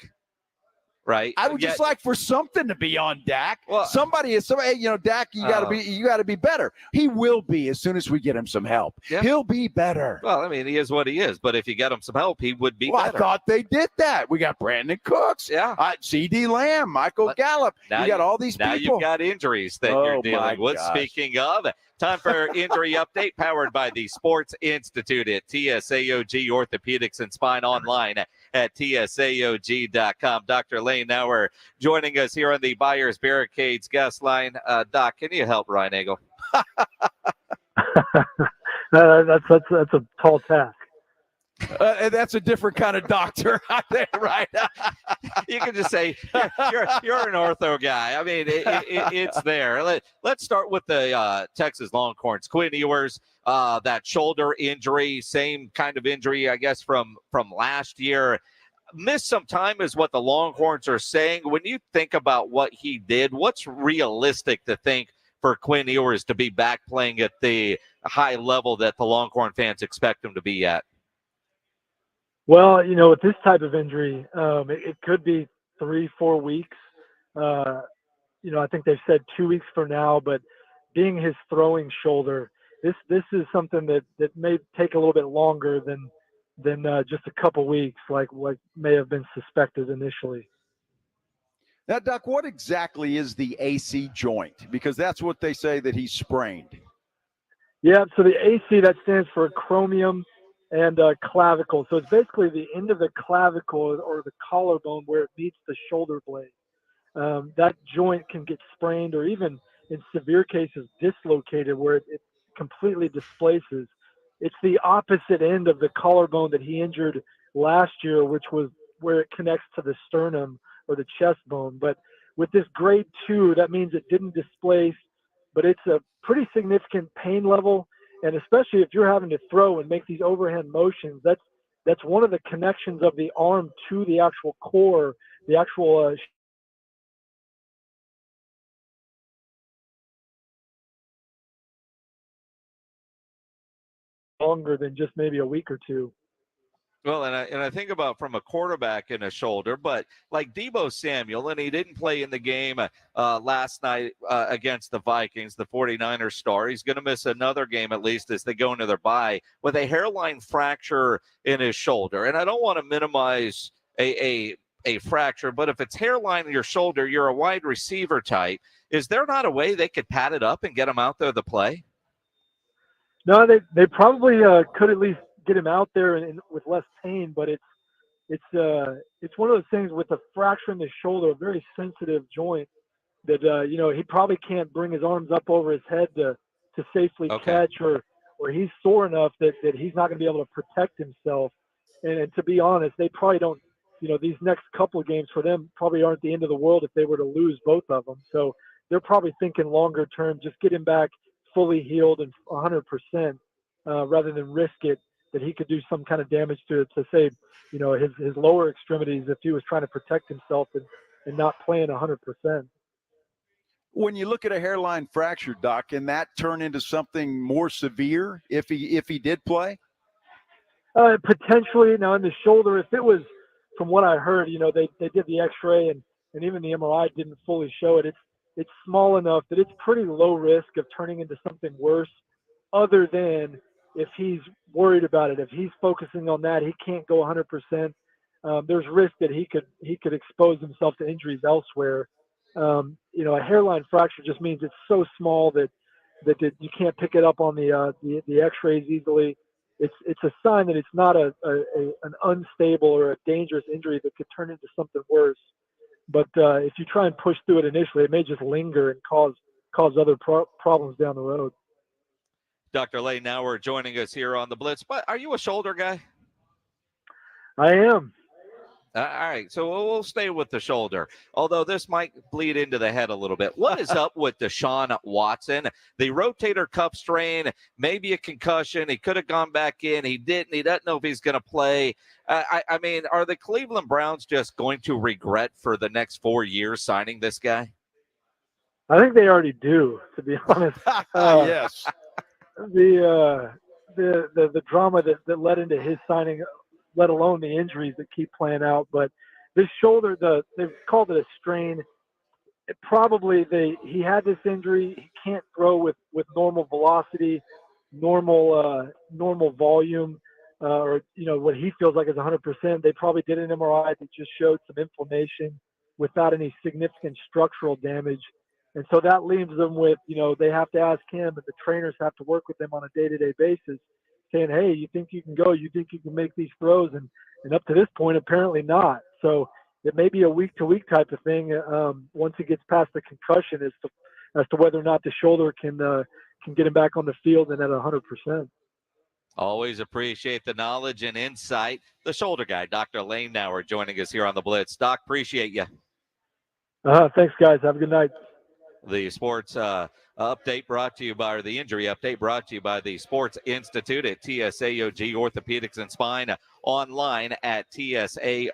Right. I would just like for something to be on Dak. Well, somebody, Dak, you got to be better. He will be as soon as we get him some help. Yeah. He'll be better. Well, I mean, he is what he is. But if you get him some help, he would be better. I thought they did that. We got Brandon Cooks. Yeah. C.D. Lamb, Michael Gallup. You got all these now people. You've got injuries that you're dealing with. Gosh. Speaking of, time for injury update powered by the Sports Institute at TSAOG Orthopedics and Spine online at TSAOG.com. Dr. Lane Nauer joining us here on the Buyers Barricades guest line. Doc, can you help Reinagel? That's a tall task. That's a different kind of doctor, right? You can just say you're an ortho guy. I mean, it's there. Let's start with the Texas Longhorns. Quinn Ewers, that shoulder injury, same kind of injury, I guess, from last year. Missed some time is what the Longhorns are saying. When you think about what he did, what's realistic to think for Quinn Ewers to be back playing at the high level that the Longhorn fans expect him to be at? Well, with this type of injury, it could be 3-4 weeks. I think they've said 2 weeks for now, but being his throwing shoulder, this is something that may take a little bit longer than just a couple weeks, like what may have been suspected initially. Now, Doc, what exactly is the AC joint? Because that's what they say that he sprained. Yeah, so the AC, that stands for acromion and clavicle. So it's basically the end of the clavicle or the collarbone where it meets the shoulder blade. That joint can get sprained or even in severe cases dislocated where it completely displaces. It's the opposite end of the collarbone that he injured last year, which was where it connects to the sternum or the chest bone. But with this grade 2, that means it didn't displace, but it's a pretty significant pain level. And especially if you're having to throw and make these overhand motions, that's one of the connections of the arm to the actual core, the actual longer than just maybe a week or two. Well, and I think about from a quarterback in a shoulder, but like Deebo Samuel, and he didn't play in the game last night against the Vikings, the 49ers star. He's going to miss another game at least as they go into their bye with a hairline fracture in his shoulder. And I don't want to minimize a fracture, but if it's hairline in your shoulder, you're a wide receiver type. Is there not a way they could pad it up and get him out there to play? No, they probably could at least get him out there and with less pain, but it's one of those things with a fracture in the shoulder, a very sensitive joint that he probably can't bring his arms up over his head to safely catch, or he's sore enough that he's not going to be able to protect himself. And to be honest, they probably don't. These next couple of games for them probably aren't the end of the world if they were to lose both of them. So they're probably thinking longer term, just get him back fully healed and 100%, rather than risk it that he could do some kind of damage to say, his lower extremities if he was trying to protect himself and not playing 100%. When you look at a hairline fracture, Doc, can that turn into something more severe if he did play? Potentially. Now in the shoulder, if it was, from what I heard, they did the X-ray and even the MRI didn't fully show it. It's small enough that it's pretty low risk of turning into something worse, other than if he's worried about it. If he's focusing on that, he can't go 100%. There's risk that he could expose himself to injuries elsewhere. A hairline fracture just means it's so small that you can't pick it up on the X-rays easily. It's a sign that it's not an unstable or a dangerous injury that could turn into something worse. But if you try and push through it initially, it may just linger and cause other problems down the road. Dr. Lane Nauer joining us here on the Blitz. But are you a shoulder guy? I am. All right, so we'll stay with the shoulder, although this might bleed into the head a little bit. What is up with Deshaun Watson? The rotator cuff strain, maybe a concussion. He could have gone back in. He didn't. He doesn't know if he's going to play. I mean, are the Cleveland Browns just going to regret for the next 4 years signing this guy? I think they already do, to be honest. Yes. The drama that led into his signing, let alone the injuries that keep playing out. But this shoulder, they've called it a strain. He had this injury. He can't throw with normal velocity, normal volume, or what he feels like is 100%. They probably did an MRI that just showed some inflammation without any significant structural damage. And so that leaves them with, they have to ask him, and the trainers have to work with them on a day-to-day basis, saying, hey, you think you can go? You think you can make these throws? And up to this point, apparently not. So it may be a week-to-week type of thing once he gets past the concussion as to whether or not the shoulder can get him back on the field and at 100%. Always appreciate the knowledge and insight. The shoulder guy, Dr. Lane Nauer, joining us here on the Blitz. Doc, appreciate you. Thanks, guys. Have a good night. The sports update brought to you by, or the injury update brought to you by the Sports Institute at TSAOG Orthopedics and Spine, online at TSAOG.com.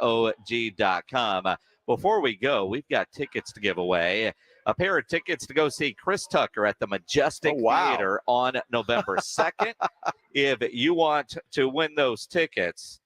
Before we go, we've got tickets to give away. A pair of tickets to go see Chris Tucker at the Majestic Theater on November 2nd. If you want to win those tickets,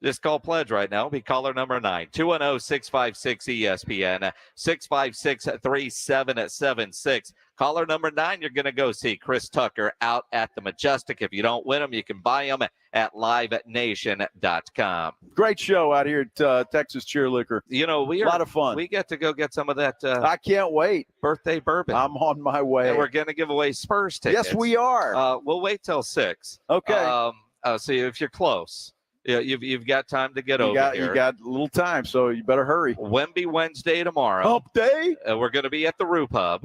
just call Pledge right now. Be caller number 9, 210-656-ESPN, 656-3776. Caller number 9, you're going to go see Chris Tucker out at the Majestic. If you don't win them, you can buy them at livenation.com. Great show out here at Texas Cheer Liquor. A lot of fun. We get to go get some of that. I can't wait. Birthday bourbon. I'm on my way. And we're going to give away Spurs tickets. Yes, we are. We'll wait till 6. Okay. See if you're close. Yeah, you've got time to get over here. You got a little time, so you better hurry. Wemby Wednesday tomorrow. Hump day. We're going to be at the Roo Pub.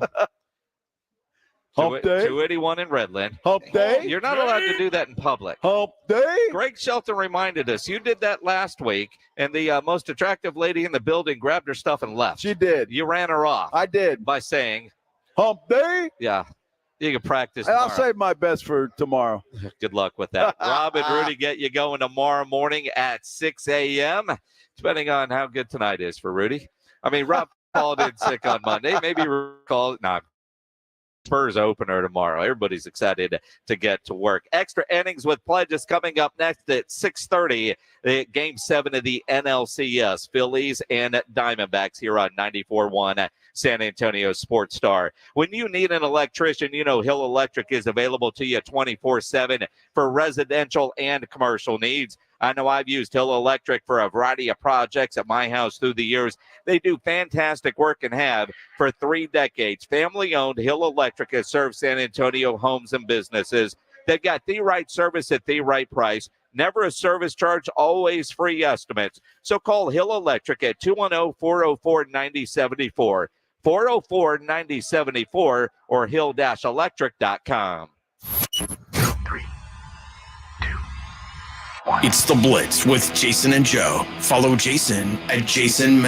Hump day. 281 in Redland. Hump day. You're not allowed to do that in public. Hump day. Greg Shelton reminded us. You did that last week, and the most attractive lady in the building grabbed her stuff and left. She did. You ran her off. I did. By saying, hump day. Yeah. You can practice tomorrow. I'll save my best for tomorrow. Good luck with that. Rob and Rudy get you going tomorrow morning at 6 a.m., depending on how good tonight is for Rudy. I mean, Rob called in sick on Monday. Maybe called. No, Spurs opener tomorrow. Everybody's excited to get to work. Extra innings with pledges coming up next at 6:30. Game 7 of the NLCS. Phillies and Diamondbacks here on 94.1 San Antonio Sports Star. When you need an electrician, Hill Electric is available to you 24/7 for residential and commercial needs. I know I've used Hill Electric for a variety of projects at my house through the years. They do fantastic work and have for 3 decades. Family-owned, Hill Electric has served San Antonio homes and businesses. They've got the right service at the right price. Never a service charge, always free estimates. So call Hill Electric at 210-404-9074, 404-9074, or hill-electric.com. It's The Blitz with Jason and Joe. Follow Jason at Jason